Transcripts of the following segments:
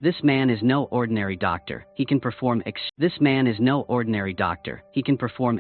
This man is no ordinary doctor. He can perform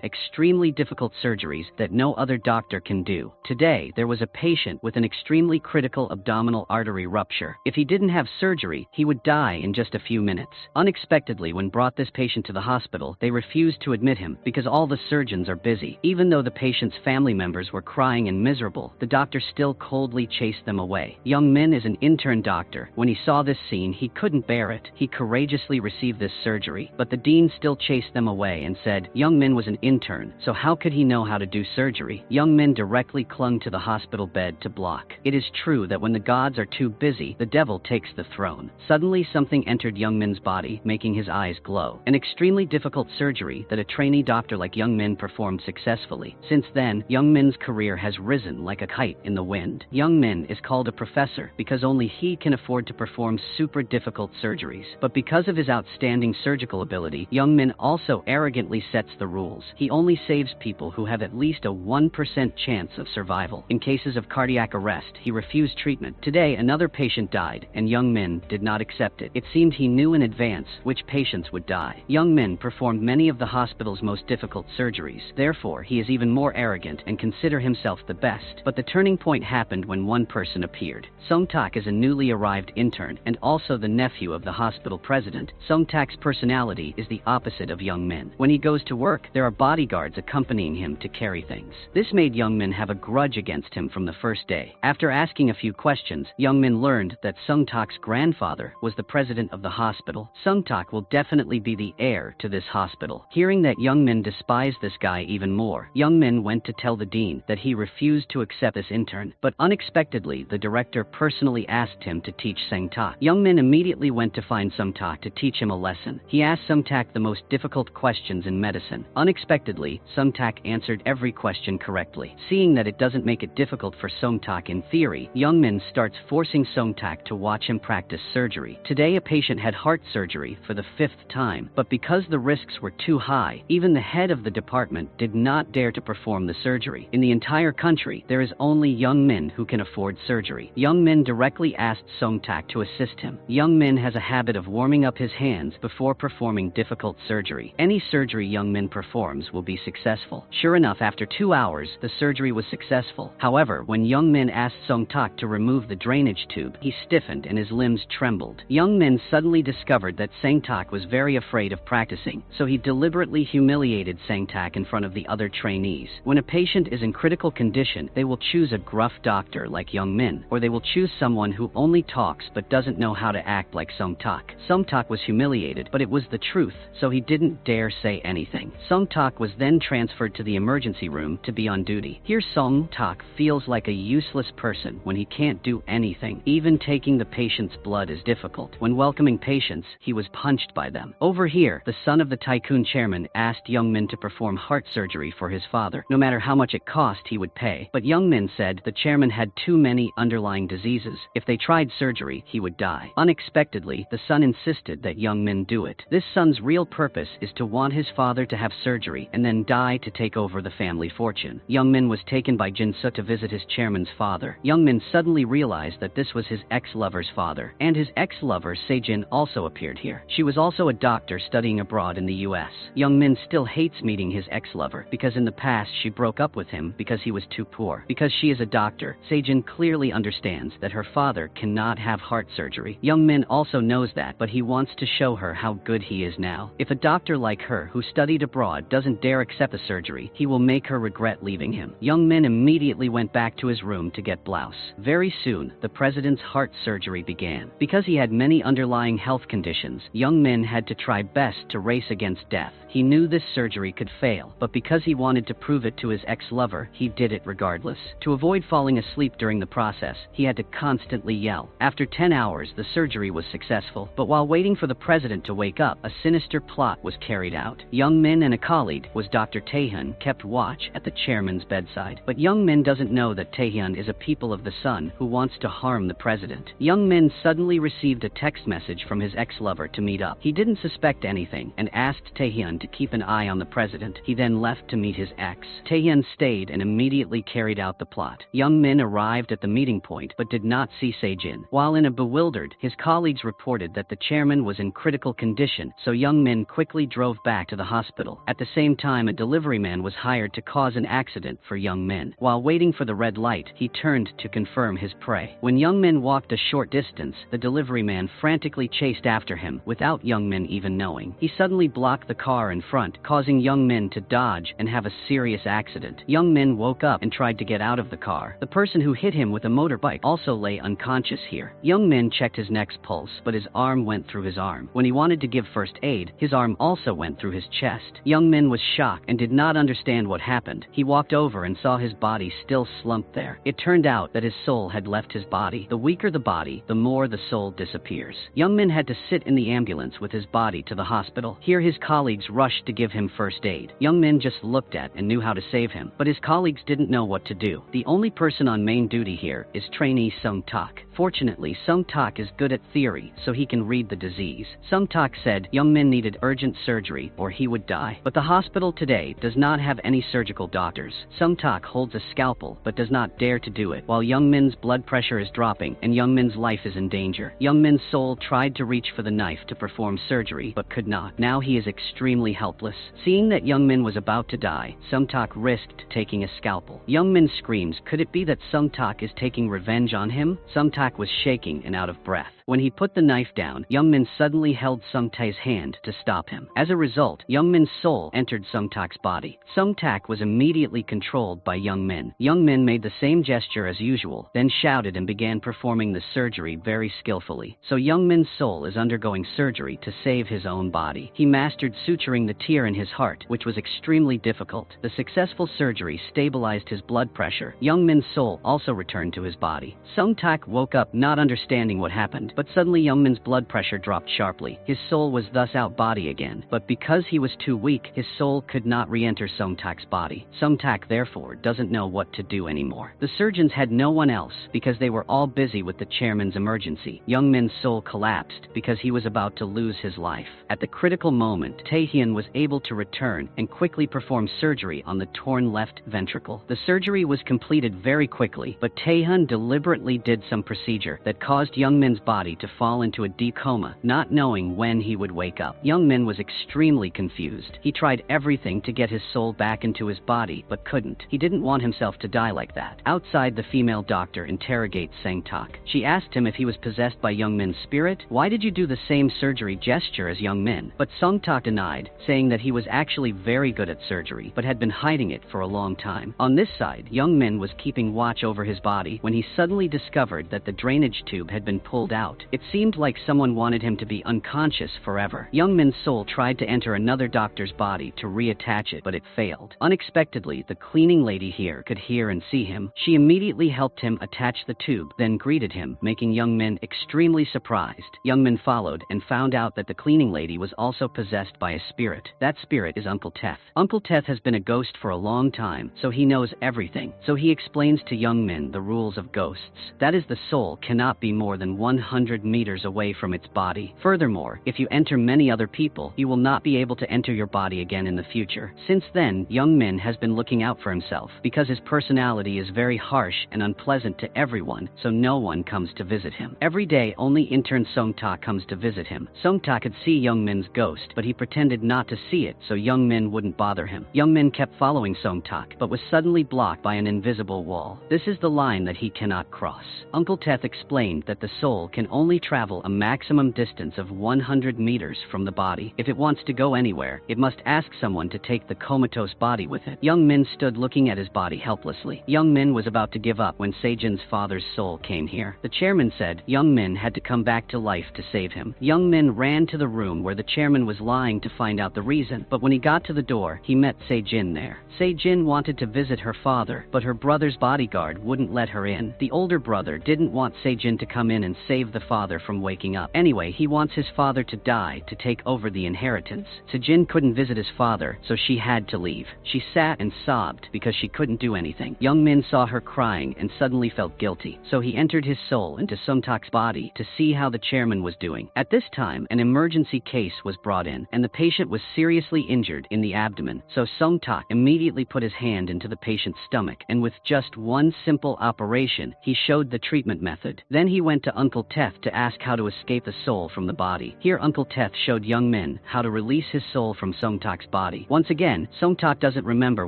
extremely difficult surgeries that no other doctor can do. Today, there was a patient with an extremely critical abdominal artery rupture. If he didn't have surgery, he would die in just a few minutes. Unexpectedly, when brought this patient to the hospital, they refused to admit him because all the surgeons are busy. Even though the patient's family members were crying and miserable, the doctor still coldly chased them away. Young Min is an intern doctor. When he saw this scene, he couldn't bear it. He courageously received this surgery, but the dean still chased them away and said, Young Min was an intern, so how could he know how to do surgery? Young Min directly clung to the hospital bed to block. It is true that when the gods are too busy, the devil takes the throne. Suddenly, something entered Young Min's body, making his eyes glow. An extremely difficult surgery that a trainee doctor like Young Min performed successfully. Since then, Young Min's career has risen like a kite in the wind. Young Min is called a professor because only he can afford to perform super difficult surgeries. But because of his outstanding surgical ability, Young Min also arrogantly sets the rules. He only saves people who have at least a 1% chance of survival. In cases of cardiac arrest, he refused treatment. Today, another patient died, and Young Min did not accept it. It seemed he knew in advance which patients would die. Young Min performed many of the hospital's most difficult surgeries. Therefore, he is even more arrogant and consider himself the best. But the turning point happened when one person appeared. Sung Tak is a newly arrived intern and also the nephew of the hospital president. Sung Tak's personality is the opposite of Young Min. When he goes to work, there are bodyguards accompanying him to carry things. This made Young Min have a grudge against him from the first day. After asking a few questions, Young Min learned that Sung Tak's grandfather was the president of the hospital. Sung Tak will definitely be the heir to this hospital. Hearing that Young Min despised this guy even more, Young Min went to tell the dean that he refused to accept this intern, but unexpectedly, the director personally asked him to teach Sung Tak. Young Min immediately went to find Sung Tak to teach him a lesson. He asked Sung Tak the most difficult questions in medicine. Unexpectedly, Sung Tak answered every question correctly. Seeing that it doesn't make it difficult for Sung Tak in theory, Young Min starts forcing Sung Tak to watch him practice surgery. Today, a patient had heart surgery for the 5th time, but because the risks were too high, even the head of the department did not dare to perform the surgery. In the entire country, there is only Young Min who can afford surgery. Young Min directly asked Sung Tak to assist him. Young Min has a habit of warming up his hands before performing difficult surgery. Any surgery Young Min performs will be successful. Sure enough, after 2 hours, the surgery was successful. However, when Young Min asked Sung Tak to remove the drainage tube, he stiffened and his limbs trembled. Young Min suddenly discovered that Sung Tak was very afraid of practicing, so he deliberately humiliated Sung Tak in front of the other trainees. When a patient is in critical condition, they will choose a gruff doctor like Young Min, or they will choose someone who only talks but doesn't know how to act like Sung Tak. Sung Tak was humiliated, but it was the truth, so he didn't dare say anything. Sung Tak was then transferred to the emergency room to be on duty. Here Sung Tak feels like a useless person when he can't do anything. Even taking the patient's blood is difficult. When welcoming patients, he was punched by them. Over here, the son of the tycoon chairman asked Young Min to perform heart surgery for his father. No matter how much it cost, he would pay. But Young Min said the chairman had too many underlying diseases. If they tried surgery, he would die. Unexpectedly, the son insisted that Young Min do it. This son's real purpose is to want his father to have surgery and then die to take over the family fortune. Young Min was taken by Jin Soo to visit his chairman's father. Young Min suddenly realized that this was his ex-lover's father, and his ex-lover Se-jin also appeared here. She was also a doctor studying abroad in the US. Young Min still hates meeting his ex-lover because in the past she broke up with him because he was too poor. Because she is a doctor, Se-jin clearly understands that her father cannot have heart surgery. Young Min also knows that, but he wants to show her how good he is now. If a doctor like her who studied abroad doesn't dare accept the surgery, he will make her regret leaving him. Young Min immediately went back to his room to get blouse. Very soon, the president's heart surgery began. Because he had many underlying health conditions, Young Min had to try best to race against death. He knew this surgery could fail, but because he wanted to prove it to his ex-lover, he did it regardless. To avoid falling asleep during the process, he had to constantly yell. After 10 hours, the surgery was successful, but while waiting for the president to wake up, a sinister plot was carried out. Young Min and a colleague, was Dr. Taehyun, kept watch at the chairman's bedside. But Young Min doesn't know that Taehyun is a people of the sun who wants to harm the president. Young Min suddenly received a text message from his ex-lover to meet up. He didn't suspect anything and asked Taehyun to keep an eye on the president. He then left to meet his ex. Taehyun stayed and immediately carried out the plot. Young Min arrived at the meeting point but did not see Se-jin. While in a bewildered, his colleague colleagues reported that the chairman was in critical condition, so Young Min quickly drove back to the hospital. At the same time, a delivery man was hired to cause an accident for Young Min. While waiting for the red light, he turned to confirm his prey. When Young Min walked a short distance, the delivery man frantically chased after him without Young Min even knowing. He suddenly blocked the car in front, causing Young Min to dodge and have a serious accident. Young Min woke up and tried to get out of the car. The person who hit him with a motorbike also lay unconscious here. Young Min checked his next pulse, but his arm went through his arm. When he wanted to give first aid, his arm also went through his chest. Young Min was shocked and did not understand what happened. He walked over and saw his body still slumped there. It turned out that his soul had left his body. The weaker the body, the more the soul disappears. Young Min had to sit in the ambulance with his body to the hospital. Here his colleagues rushed to give him first aid. Young Min just looked at and knew how to save him, but his colleagues didn't know what to do. The only person on main duty here is trainee Sung Tak. Fortunately, Sung Tak is good at theory, so he can read the disease. Sung Tak said Young Min needed urgent surgery or he would die. But the hospital today does not have any surgical doctors. Sung Tak holds a scalpel but does not dare to do it. While Young Min's blood pressure is dropping and Young Min's life is in danger, Young Min's soul tried to reach for the knife to perform surgery but could not. Now he is extremely helpless. Seeing that Young Min was about to die, Sung Tak risked taking a scalpel. Young Min screams, could it be that Sung Tak is taking revenge on him? Sung Tak was shaking and out of breath. When he put the knife down, Young Min suddenly held Sung Tae's hand to stop him. As a result, Young Min's soul entered Sung Tak's body. Sung Tak was immediately controlled by Young Min. Young Min made the same gesture as usual, then shouted and began performing the surgery very skillfully. So Young Min's soul is undergoing surgery to save his own body. He mastered suturing the tear in his heart, which was extremely difficult. The successful surgery stabilized his blood pressure. Young Min's soul also returned to his body. Sung Tak woke up not understanding what happened, but suddenly Young Min's blood pressure dropped sharply. His soul was thus out body again, but because he was too weak, his soul could not re-enter Sung Tak's body. Sung Tak therefore doesn't know what to do anymore. The surgeons had no one else because they were all busy with the chairman's emergency. Young Min's soul collapsed because he was about to lose his life. At the critical moment, Taehyun was able to return and quickly perform surgery on the torn left ventricle. The surgery was completed very quickly, but Taehyun deliberately did some procedure that caused Young Min's body to fall into a deep coma, not knowing when he would wake up. Young Min was extremely confused. He tried everything to get his soul back into his body, but couldn't. He didn't want himself to die like that. Outside, the female doctor interrogates Sang Tak. She asked him if he was possessed by Young Min's spirit. Why did you do the same surgery gesture as Young Min? But Sung Tak denied, saying that he was actually very good at surgery, but had been hiding it for a long time. On this side, Young Min was keeping watch over his body when he suddenly discovered that the drainage tube had been pulled out. It seemed like someone wanted him to be unconscious forever. Young Min's soul tried to enter another doctor's body to reattach it, but it failed. Unexpectedly, the cleaning lady here could hear and see him. She immediately helped him attach the tube, then greeted him, making Young Min extremely surprised. Young Min followed and found out that the cleaning lady was also possessed by a spirit. That spirit is Uncle Teth. Uncle Teth has been a ghost for a long time, so he knows everything. So he explains to Young Min the rules of ghosts. That is, the soul cannot be more than 100 meters away from its body. Furthermore, if you enter many other people, you will not be able to enter your body again in the future. Since then, Young Min has been looking out for himself because his personality is very harsh and unpleasant to everyone, so no one comes to visit him. Every day, only intern Sung Tak comes to visit him. Sung Tak could see Young Min's ghost, but he pretended not to see it so Young Min wouldn't bother him. Young Min kept following Sung Tak, but was suddenly blocked by an invisible wall. This is the line that he cannot cross. Uncle Teth explained that the soul can only travel a maximum distance of 100 meters from the body. If it wants to go anywhere, it must ask someone to take the comatose body with it. Young Min stood looking at his body helplessly. Young Min was about to give up when Sejin's father's soul came here. The chairman said Young Min had to come back to life to save him. Young Min ran to the room where the chairman was lying to find out the reason, but when he got to the door, he met Sejin there. Sejin wanted to visit her father, but her brother's bodyguard wouldn't let her in. The older brother didn't want Sejin to come in and save the father from waking up. Anyway, he wants his father to die to take over the inheritance. Sejin couldn't visit his father, so she had to leave. She sat and sobbed because she couldn't do anything. Young Min saw her crying and suddenly felt guilty, so he entered his soul into Sung Tak's body to see how the chairman was doing. At this time, an emergency case was brought in, and the patient was seriously injured in the abdomen, so Sung Tak immediately put his hand into the patient's stomach, and with just one simple operation, he showed the treatment method. Then he went to Uncle Teth Teth to ask how to escape the soul from the body. Here Uncle Teth showed young Min how to release his soul from Songtak's body. Once again, Songtak doesn't remember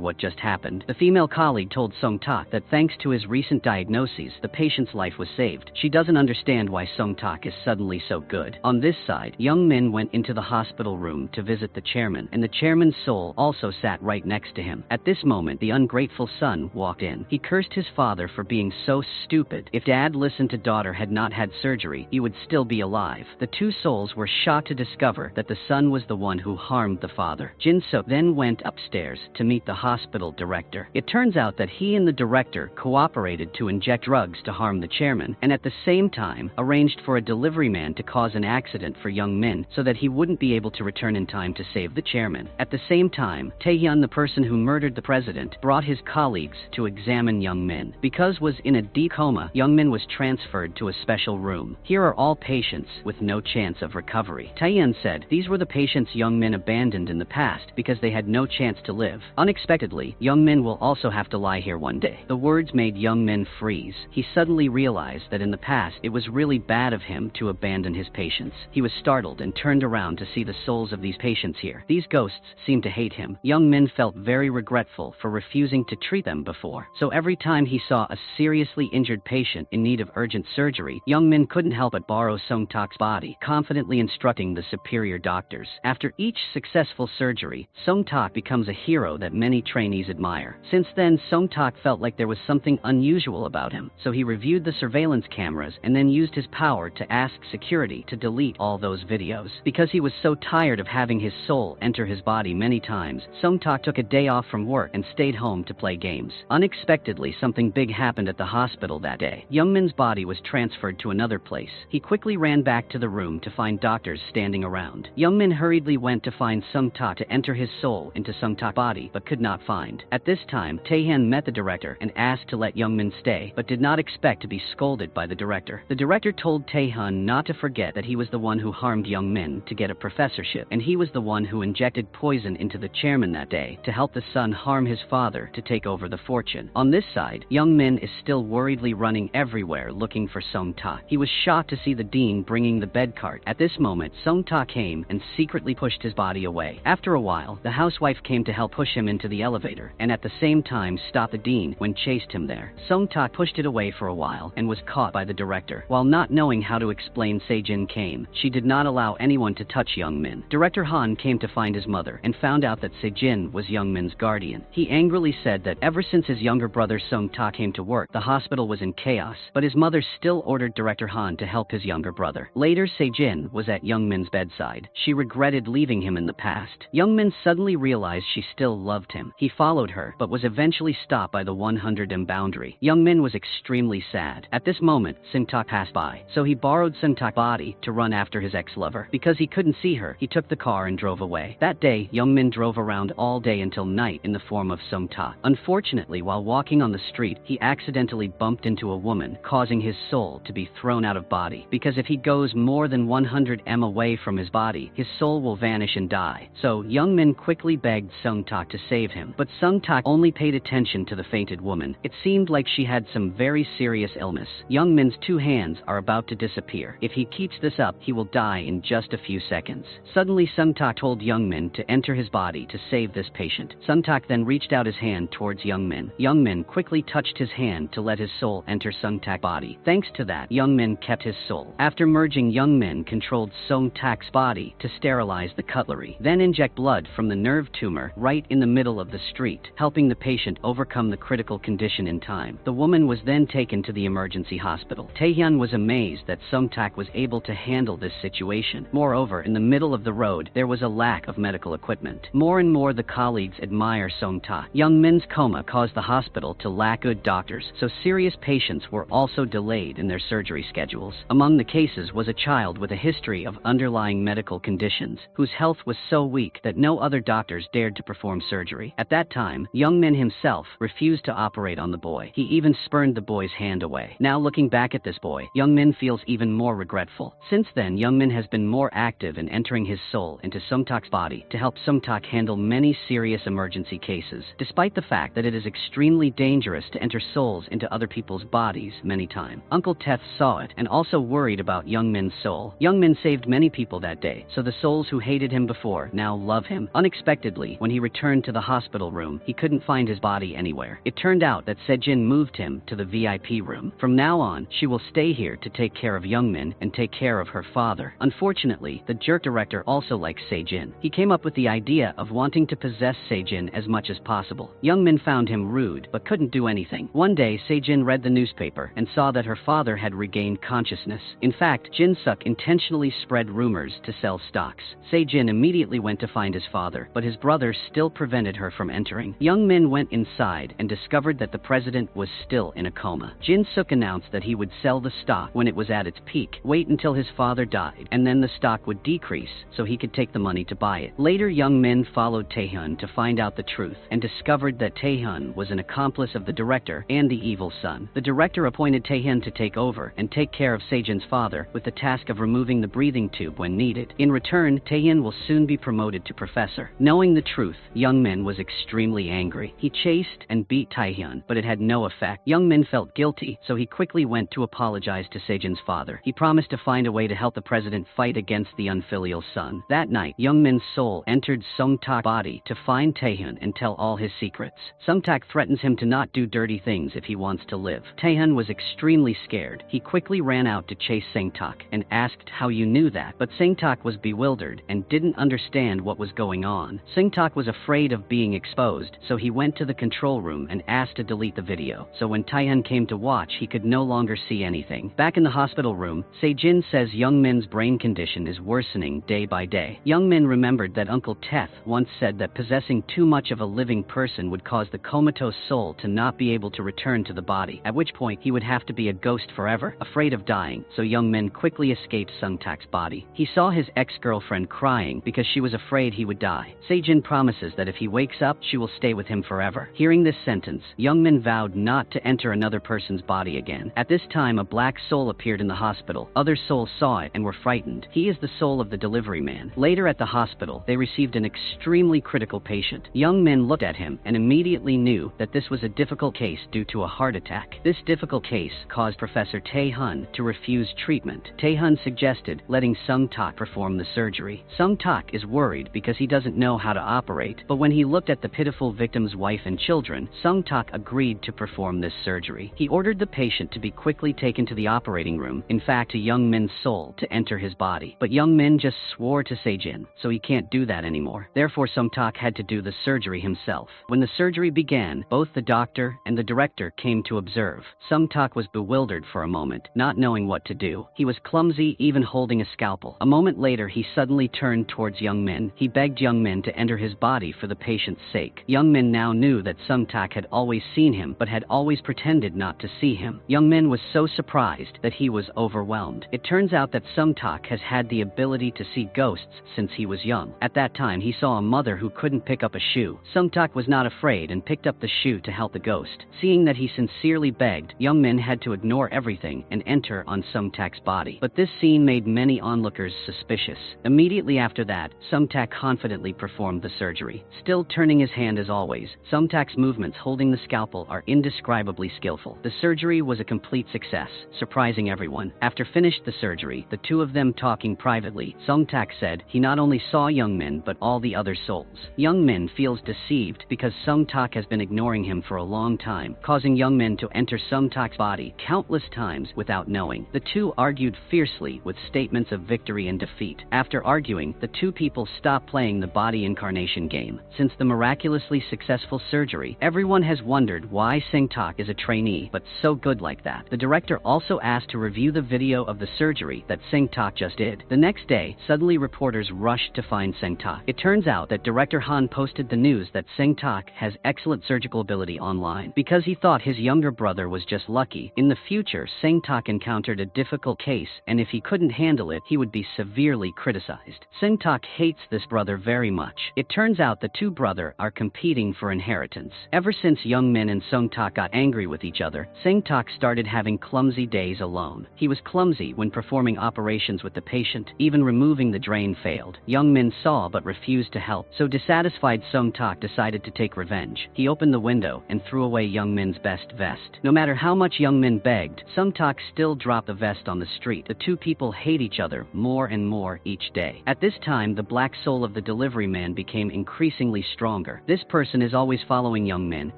what just happened. The female colleague told Songtak that thanks to his recent diagnoses, the patient's life was saved. She doesn't understand why Songtak is suddenly so good. On this side, young Min went into the hospital room to visit the chairman, and the chairman's soul also sat right next to him. At this moment, the ungrateful son walked in. He cursed his father for being so stupid. If dad listened to daughter had not had surgery, he would still be alive. The two souls were shocked to discover that the son was the one who harmed the father. Jin-suk then went upstairs to meet the hospital director. It turns out that he and the director cooperated to inject drugs to harm the chairman, and at the same time arranged for a delivery man to cause an accident for young Min so that he wouldn't be able to return in time to save the chairman. At the same time, Taehyun, the person who murdered the president, brought his colleagues to examine young Min. Because was in a deep coma, young Min was transferred to a special room. Here are all patients with no chance of recovery. Taehyun said these were the patients young Min abandoned in the past because they had no chance to live. Unexpectedly, young Min will also have to lie here one day. The words made young Min freeze. He suddenly realized that in the past it was really bad of him to abandon his patients. He was startled and turned around to see the souls of these patients here. These ghosts seemed to hate him. Young Min felt very regretful for refusing to treat them before. So every time he saw a seriously injured patient in need of urgent surgery, young Min couldn't help but borrow Songtak's body, confidently instructing the superior doctors. After each successful surgery, Songtak becomes a hero that many trainees admire. Since then, Songtak felt like there was something unusual about him, so he reviewed the surveillance cameras and then used his power to ask security to delete all those videos. Because he was so tired of having his soul enter his body many times, Songtak took a day off from work and stayed home to play games. Unexpectedly, something big happened at the hospital that day. Young Min's body was transferred to another place. He quickly ran back to the room to find doctors standing around. Young Min hurriedly went to find Songtak to enter his soul into Songtak's body, but could not find. At this time, Taehyun met the director and asked to let young Min stay, but did not expect to be scolded by the director. The director told Taehyun not to forget that he was the one who harmed young Min to get a professorship, and he was the one who injected poison into the chairman that day to help the son harm his father to take over the fortune. On this side, young Min is still worriedly running everywhere looking for Songtak. He was shocked to see the dean bringing the bed cart. At this moment, Songtak came and secretly pushed his body away. After a while, the housewife came to help push him into the elevator, and at the same time stopped the dean when chased him there. Songtak pushed it away for a while and was caught by the director. While not knowing how to explain, Sejin came. She did not allow anyone to touch young Min. Director Han came to find his mother and found out that Sejin was young Min's guardian. He angrily said that ever since his younger brother Songtak came to work, the hospital was in chaos, but his mother still ordered Director Han to help his younger brother. Later, Sejin was at young Min's bedside. She regretted leaving him in the past. Young Min suddenly realized she still loved him. He followed her, but was eventually stopped by the 100m boundary. Young Min was extremely sad. At this moment, Songtak passed by, so he borrowed Songtak's body to run after his ex-lover. Because he couldn't see her, he took the car and drove away. That day, young Min drove around all day until night in the form of Songtak. Unfortunately, while walking on the street, he accidentally bumped into a woman, causing his soul to be thrown out of body. Because if he goes more than 100m away from his body, his soul will vanish and die. So, young Min quickly begged Songtak to save him, but Songtak only paid attention to the fainted woman. It seemed like she had some very serious illness. Young Min's two hands are about to disappear. If he keeps this up, he will die in just a few seconds. Suddenly, Songtak told young Min to enter his body to save this patient. Songtak then reached out his hand towards young Min. Young Min quickly touched his hand to let his soul enter Songtak's body. Thanks to that, young Min kept his soul. After merging, young Min controlled Songtak's body to sterilize the cutlery, then inject blood from the nerve tumor right in the middle of the street, helping the patient overcome the critical condition in time. The woman was then taken to the emergency hospital. Taehyun was amazed that Songtak was able to handle this situation. Moreover, in the middle of the road, there was a lack of medical equipment. More and more the colleagues admire Songtak. Young Min's coma caused the hospital to lack good doctors, so serious patients were also delayed in their surgery schedules. Among the cases was a child with a history of underlying medical conditions, whose health was so weak that no other doctors dared to perform surgery. At that time, young Min himself refused to operate on the boy. He even spurned the boy's hand away. Now looking back at this boy, young Min feels even more regretful. Since then, young Min has been more active in entering his soul into Songtak's body to help Songtak handle many serious emergency cases, despite the fact that it is extremely dangerous to enter souls into other people's bodies many times. Uncle Teth saw it and also worried about Young Min's soul. Young Min saved many people that day, so the souls who hated him before now love him. Unexpectedly, when he returned to the hospital room, he couldn't find his body anywhere. It turned out that Sejin moved him to the VIP room. From now on, she will stay here to take care of Young Min and take care of her father. Unfortunately, the jerk director also likes Sejin. He came up with the idea of wanting to possess Sejin as much as possible. Young Min found him rude, but couldn't do anything. One day, Sejin read the newspaper and saw that her father had regained consciousness. In fact, Jin-suk intentionally spread rumors to sell stocks. Sejin immediately went to find his father, but his brother still prevented her from entering. Young Min went inside and discovered that the president was still in a coma. Jin-suk announced that he would sell the stock when it was at its peak, wait until his father died, and then the stock would decrease so he could take the money to buy it. Later, Young Min followed Taehyun to find out the truth and discovered that Taehyun was an accomplice of the director and the evil son. The director appointed Taehyun to take over and take care of Sejin's father with the task of removing the breathing tube when needed. In return, Taehyun will soon be promoted to professor. Knowing the truth, Young Min was extremely angry. He chased and beat Taehyun, but it had no effect. Young Min felt guilty, so he quickly went to apologize to Sejin's father. He promised to find a way to help the president fight against the unfilial son. That night, Young Min's soul entered Sung-tak's body to find Taehyun and tell all his secrets. Sung-tak threatens him to not do dirty things if he wants to live. Taehyun was extremely scared. He quickly ran out to chase Sung-tak and asked how you knew that, but Sung-tak was bewildered and didn't understand what was going on. Sung-tak was afraid of being exposed, so he went to the control room and asked to delete the video, so when Taehyun came to watch, he could no longer see anything. Back in the hospital room, Sejin says Young Min's brain condition is worsening day by day. Young Min remembered that Uncle Teth once said that possessing too much of a living person would cause the comatose soul to not be able to return to the body, at which point he would have to be a ghost forever, afraid of dying, so Young Min quickly escaped Sung-tak's body. He saw his ex-girlfriend crying because she was afraid he would die. Sejin promises that if he wakes up, she will stay with him forever. Hearing this sentence, Young Min vowed not to enter another person's body again. At this time, a black soul appeared in the hospital. Other souls saw it and were frightened. He is the soul of the delivery man. Later at the hospital, they received an extremely critical patient. Young Min looked at him and immediately knew that this was a difficult case due to a heart attack. This difficult case caused Professor Tae-hun to refuse treatment. Tae-hun suggested letting Sung-tak perform the surgery. Sung-tak is worried because he doesn't know how to operate, but when he looked at the pitiful victim's wife and children, Sung-tak agreed to perform this surgery. He ordered the patient to be quickly taken to the operating room, in fact to Young Min's soul to enter his body. But Young Min just swore to Sejin, so he can't do that anymore. Therefore, Sung-tak had to do the surgery himself. When the surgery began, both the doctor and the director came to observe. Sung-tak was bewildered for a moment, not knowing what to do. He was clumsy, even holding a scalpel. A moment later, he suddenly turned towards Young Min. He begged Young Min to enter his body for the patient's sake. Young Min now knew that Sung-tak had always seen him, but had always pretended not to see him. Young Min was so surprised that he was overwhelmed. It turns out that Sung-tak has had the ability to see ghosts since he was young. At that time, he saw a mother who couldn't pick up a shoe. Sung-tak was not afraid and picked up the shoe to help the ghost. Seeing that he sincerely begged, Young Min had to ignore everything and enter on Sung-tak's body. But this scene made many onlookers suspicious. Immediately after that, Sung-tak confidently performed the surgery. Still turning his hand as always, Sung-tak's movements holding the scalpel are indescribably skillful. The surgery was a complete success, surprising everyone. After finished the surgery, the two of them talking privately, Sung-tak said he not only saw Young Min but all the other souls. Young Min feels deceived because Sung-tak has been ignoring him for a long time, causing Young Min to enter Sung-tak's body countless times without knowing. The two argued fiercely with statements of victory and defeat. After arguing, the two people stopped playing the body incarnation game. Since the miraculously successful surgery, everyone has wondered why Sung-tak is a trainee but so good like that. The director also asked to review the video of the surgery that Sung-tak just did. The next day, suddenly reporters rushed to find Sung-tak. It turns out that director Han posted the news that Sung-tak has excellent surgical ability online. Because he thought his younger brother was just lucky, in the future Sung-tak encountered a difficult case, and if he couldn't handle it, he would be severely criticized. Sung-tak hates this brother very much. It turns out the two brothers are competing for inheritance. Ever since Young Min and Sung-tak got angry with each other, Sung-tak started having clumsy days alone. He was clumsy when performing operations with the patient. Even removing the drain failed. Young Min saw but refused to help, so dissatisfied Sung-tak decided to take revenge. He opened the window and threw away Young Min's best vest. No matter how much Young Min begged, Sung-tak still Tae-hyun dropped the vest on the street. The two people hate each other more and more each day. At this time, the black soul of the delivery man became increasingly stronger. This person is always following Young Min,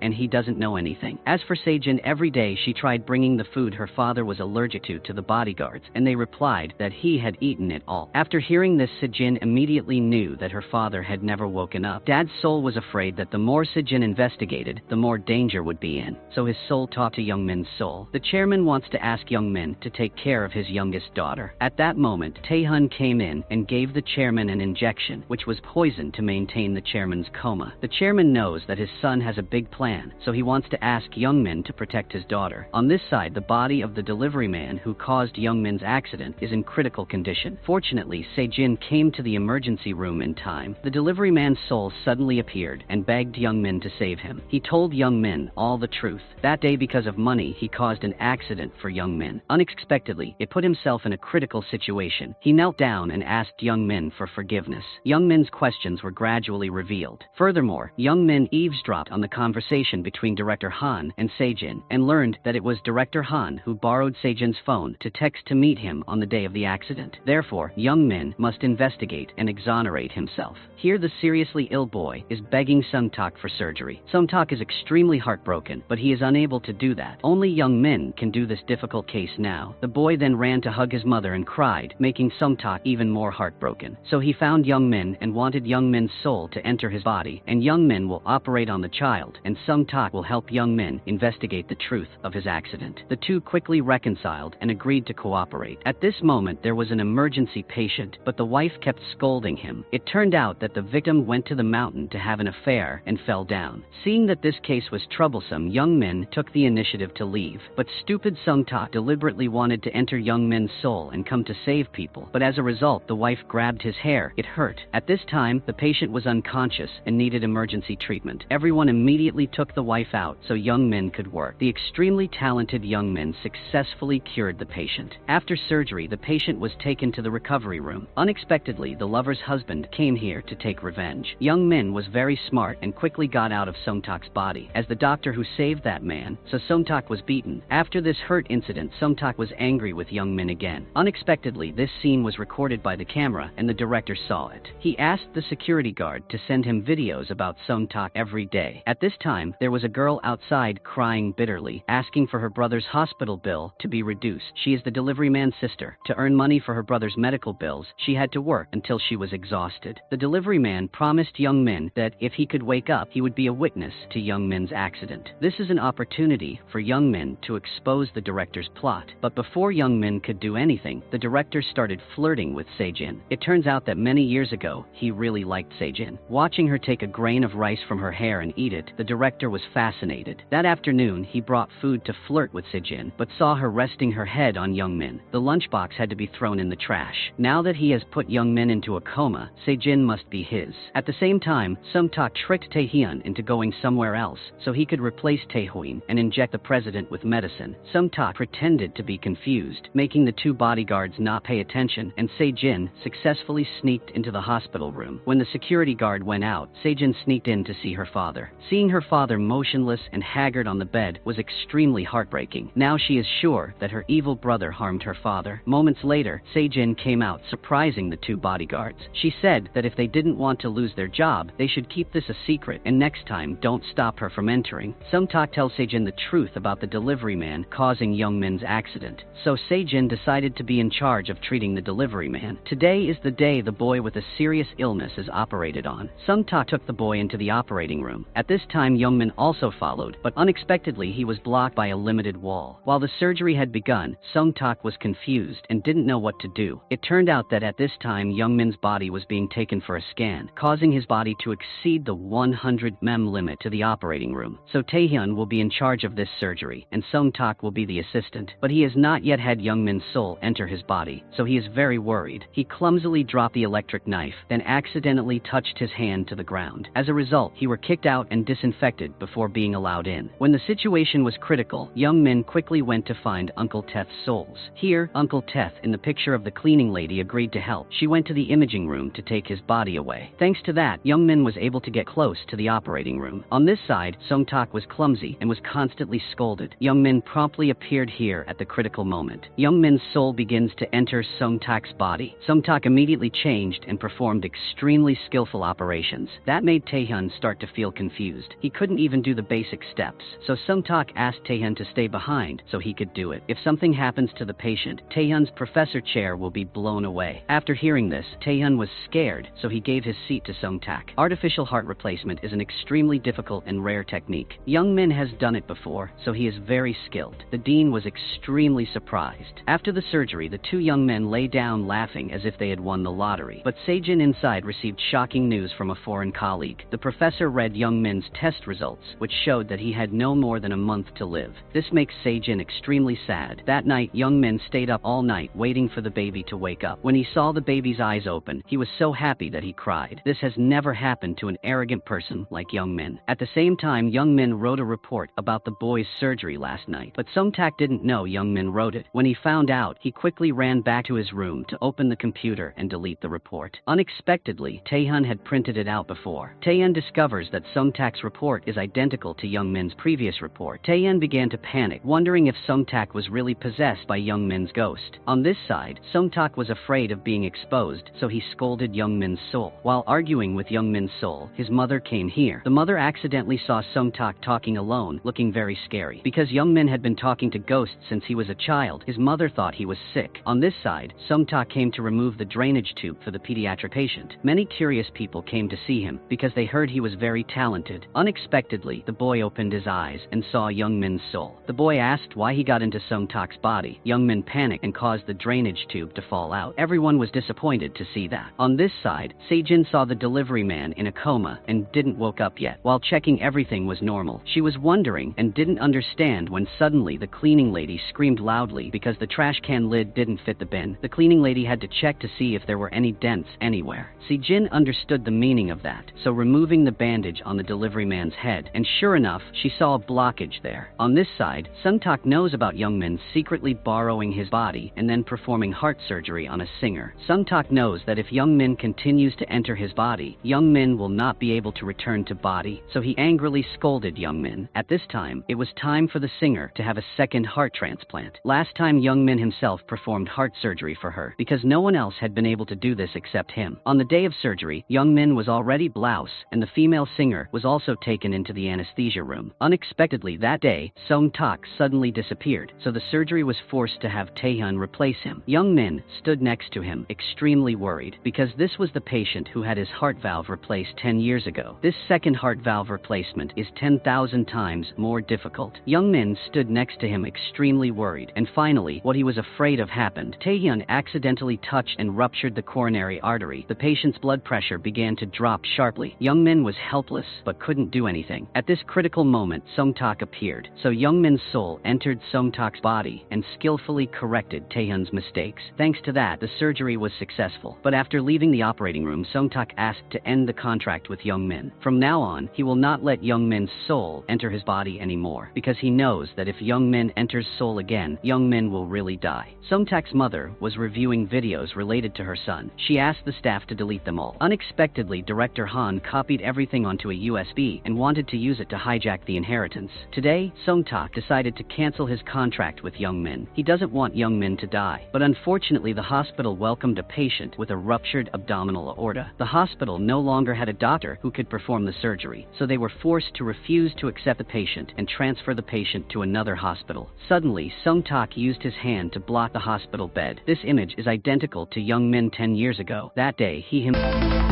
and he doesn't know anything. As for Sejin, every day she tried bringing the food her father was allergic to the bodyguards, and they replied that he had eaten it all. After hearing this, Sejin immediately knew that her father had never woken up. Dad's soul was afraid that the more Sejin investigated, the more danger would be in, so his soul talked to Young Min's soul. The chairman wants to ask Young Min to take care of his youngest daughter. At that moment, Tae-hyun came in and gave the chairman an injection, which was poison to maintain the chairman's coma. The chairman knows that his son has a big plan, so he wants to ask Young Min to protect his daughter. On this side, the body of the delivery man who caused Young Min's accident is in critical condition. Fortunately, Sejin came to the emergency room in time. The delivery man's soul suddenly appeared and begged Young Min to save him. He told Young Min all the truth. That day, because of money, he caused an accident for Young Min. Unexpectedly, it put himself in a critical situation. He knelt down and asked Young Min for forgiveness. Young Min's questions were gradually revealed. Furthermore, Young Min eavesdropped on the conversation between Director Han and Sejin and learned that it was Director Han who borrowed Sejin's phone to text to meet him on the day of the accident. Therefore, Young Min must investigate and exonerate himself. Here, the seriously ill boy is begging Sung-tak for surgery. Sung-tak is extremely heartbroken, but he is unable to do that. Only Young Min can do this difficult case now. The boy then ran to hug his mother and cried, making Sung-tak even more heartbroken. So he found Young Min and wanted Young Min's soul to enter his body, and Young Min will operate on the child, and Sung-tak will help Young Min investigate the truth of his accident. The two quickly reconciled and agreed to cooperate. At this moment, there was an emergency patient, but the wife kept scolding him. It turned out that the victim went to the mountain to have an affair and fell down. Seeing that this case was troublesome, Young Min took the initiative to leave, but stupid Sung-tak deliberately wanted to enter Young Min's soul and come to save people, but as a result, the wife grabbed his hair. It hurt. At this time, the patient was unconscious and needed emergency treatment. Everyone immediately took the wife out so Young Min could work. The extremely talented Young Min successfully cured the patient. After surgery, the patient was taken to the recovery room. Unexpectedly, the lover's husband came here to take revenge. Young Min was very smart and quickly got out of Sung-tak's body as the doctor who saved that man, so Sung-tak was beaten. After this hurt incident, Sung-tak was angry with Young Min again. Unexpectedly, this scene was recorded by the camera and the director saw it. He asked the security guard to send him videos about Sung-tak every day. At this time, there was a girl outside crying bitterly, asking for her brother's hospital bill to be reduced. She is the delivery man's sister. To earn money for her brother's medical bills, she had to work until she was exhausted. The delivery man promised Young Min that if he could wake up, he would be a witness to Young Min's accident. This is an opportunity for Young Min to expose the director's plot. But before Young Min could do anything, the director started flirting with Sejin. It turns out that many years ago, he really liked Sejin. Watching her take a grain of rice from her hair and eat it, the director was fascinated. That afternoon, he brought food to flirt with Sejin, but saw her resting her head on Young Min. The lunchbox had to be thrown in the trash. Now that he has put Young Min into a coma, Sejin must be his. At the same time, Sung-tak tricked Tae-hyun into going somewhere else so he could replace Tae-hyun and inject the president with medicine. Sung-tak pretended to be confused, making the two bodyguards not pay attention, and Sejin successfully sneaked into the hospital room. When the security guard went out, Sejin sneaked in to see her father. Seeing her father motionless and haggard on the bed was extremely heartbreaking. Now she is sure that her evil brother harmed her father. Moments later, Sejin came out, surprising the two bodyguards. She said that if they didn't want to lose their job, they should keep this a secret, and next time, don't stop her from entering. Sung-tak tells Sejin the truth about the delivery man causing Young Min's accident. So Sejin decided to be in charge of treating the delivery man. Today is the day the boy with a serious illness is operated on. Sung-tak took the boy into the operating room. At this time, Young Min also followed, but unexpectedly he was blocked by a limited wall. While the surgery had begun, Sung-tak was confused and didn't know what to do. It turned out that at this time, Young Min's body was being taken for a scan, causing his body to exceed the 100 mem limit to the operating room. So Tae-hyun will be in charge of this surgery, and Sung-tak will be the assistant. But he has not yet had Young Min's soul enter his body, so he is very worried. He clumsily dropped the electric knife, then accidentally touched his hand to the ground. As a result, he were kicked out and disinfected before being allowed in. When the situation was critical, Young Min quickly went to find Uncle Teth's souls. Here, Uncle Teth, in the picture of the cleaning lady, agreed to help. She went to the imaging room to take his body away. Thanks to that, Young Min was able to get close to the operating room. On this side, Sung-tak was clumsy and was constantly scolded. Young Min promptly appeared here at the critical moment. Young Min's soul begins to enter Sung-tak's body. Sung-tak immediately changed and performed extremely skillful operations. That made Taehyun start to feel confused. He couldn't even do the basic steps, so Sung-tak asked Taehyun to stay behind so he could do it. If something happens to the patient, Taehyun's professor chair will be blown away. After hearing this, Taehyun was scared, so he gave his seat to Sung-tak. Artificial heart replacement is an extremely difficult and rare technique. Young Min has done it before, so he is very skilled. The dean was extremely surprised. After the surgery, the two young men lay down laughing as if they had won the lottery. But Sejin inside received shocking news from a foreign colleague. The professor read Young Min's test results, which showed that he had no more than a month to live. This makes Sejin extremely sad. That night, Young Min stayed up all night waiting for the baby to wake up. When he saw the baby's eyes open, he was so happy that he cried. This has never happened to an arrogant person like Young Min. At the same time, Young Min wrote a report about the boy's surgery last night, but Sung-tak didn't know Young Min wrote it. When he found out, he quickly ran back to his room to open the computer and delete the report. Unexpectedly, Taehyun had printed it out before. Taehyun discovers that Sung-tak's report is identical to Young Min's previous report. Taehyun began to panic, wondering if Sung-tak was really possessed by Young Min's ghost. On this side, Sung-tak was afraid of being exposed, so he scolded Young Min's soul. While arguing with Young Min's soul, his mother came here. The mother accidentally saw Sung-tak talking alone, looking very scary. Because Young Min had been talking to ghosts since he was a child, his mother thought he was sick. On this side, Sung-tak came to remove the drainage tube for the pediatric patient. Many curious people came to see him because they heard he was very talented. Unexpectedly, the boy opened his eyes and saw Young Min's soul. The boy asked why he got into Sung-tak's body. Young Min panicked and caused the drainage tube to fall out. Everyone was disappointed to see that. On this side, Sejin saw the delivery man in a coma and didn't woke up yet. While checking, everything was normal. She was wondering and didn't understand when suddenly the cleaning lady screamed loudly because the trash can lid didn't fit the bin. The cleaning lady had to check to see if there were any dents anywhere. Sejin understood the meaning of that, so removing the bandage on the delivery man's head, and sure enough, she saw a blockage there. On this side, Sung-tak knows about Young Min secretly borrowing his body and then performing heart surgery on a singer. Sung-tak knows that if Young Min continues to enter his body, Young Min will not be able to return to body, so he angrily scolded Young Min. At this time, it was time for the singer to have a second heart transplant. Last time, Young Min himself performed heart surgery for her because no one else had been able to do this except him. On the day of surgery, Young Min was already blouse, and the female singer was also taken into the anesthesia room. Unexpectedly that day, Sung-tak suddenly disappeared, so the surgery was forced to have Taehyun replace him. Young Min stood next to him, extremely worried, because this was the patient who had his heart valve replaced 10 years ago. This second heart valve replacement is 10,000 times more difficult. Young Min stood next to him extremely worried, and finally, what he was afraid of happened. Taehyun accidentally touched and ruptured the coronary artery. The patient's blood pressure began to drop sharply. Young Min was helpless, but couldn't do anything. At this critical moment, Sung-tak appeared, so Young Min's soul entered Sung-tak's body and skillfully corrected Taehyun's mistakes. Thanks to that, the surgery was successful. But after leaving the operating room, Sung-tak asked to end the contract with Young Min. From now on, he will not let Young Min's soul enter his body anymore, because he knows that if Young Min enters soul again, Young Min will really die. Sung-tak's mother was reviewing videos related to her son. She asked the staff to delete them all. Unexpectedly, Director Han copied everything onto a USB and wanted to use it to hijack the inheritance. Today, Sung-tak decided to cancel his contract with Young Min. He doesn't want Young Min to die. But unfortunately, the hospital welcomed a patient with a ruptured abdominal aorta. The hospital no longer had a doctor who could perform the surgery, so they were forced to refuse to accept the patient and transfer the patient to another hospital. Suddenly, Sung-tak used his hand to block the hospital bed. This image is identical to Young Min 10 years ago. That day, he himself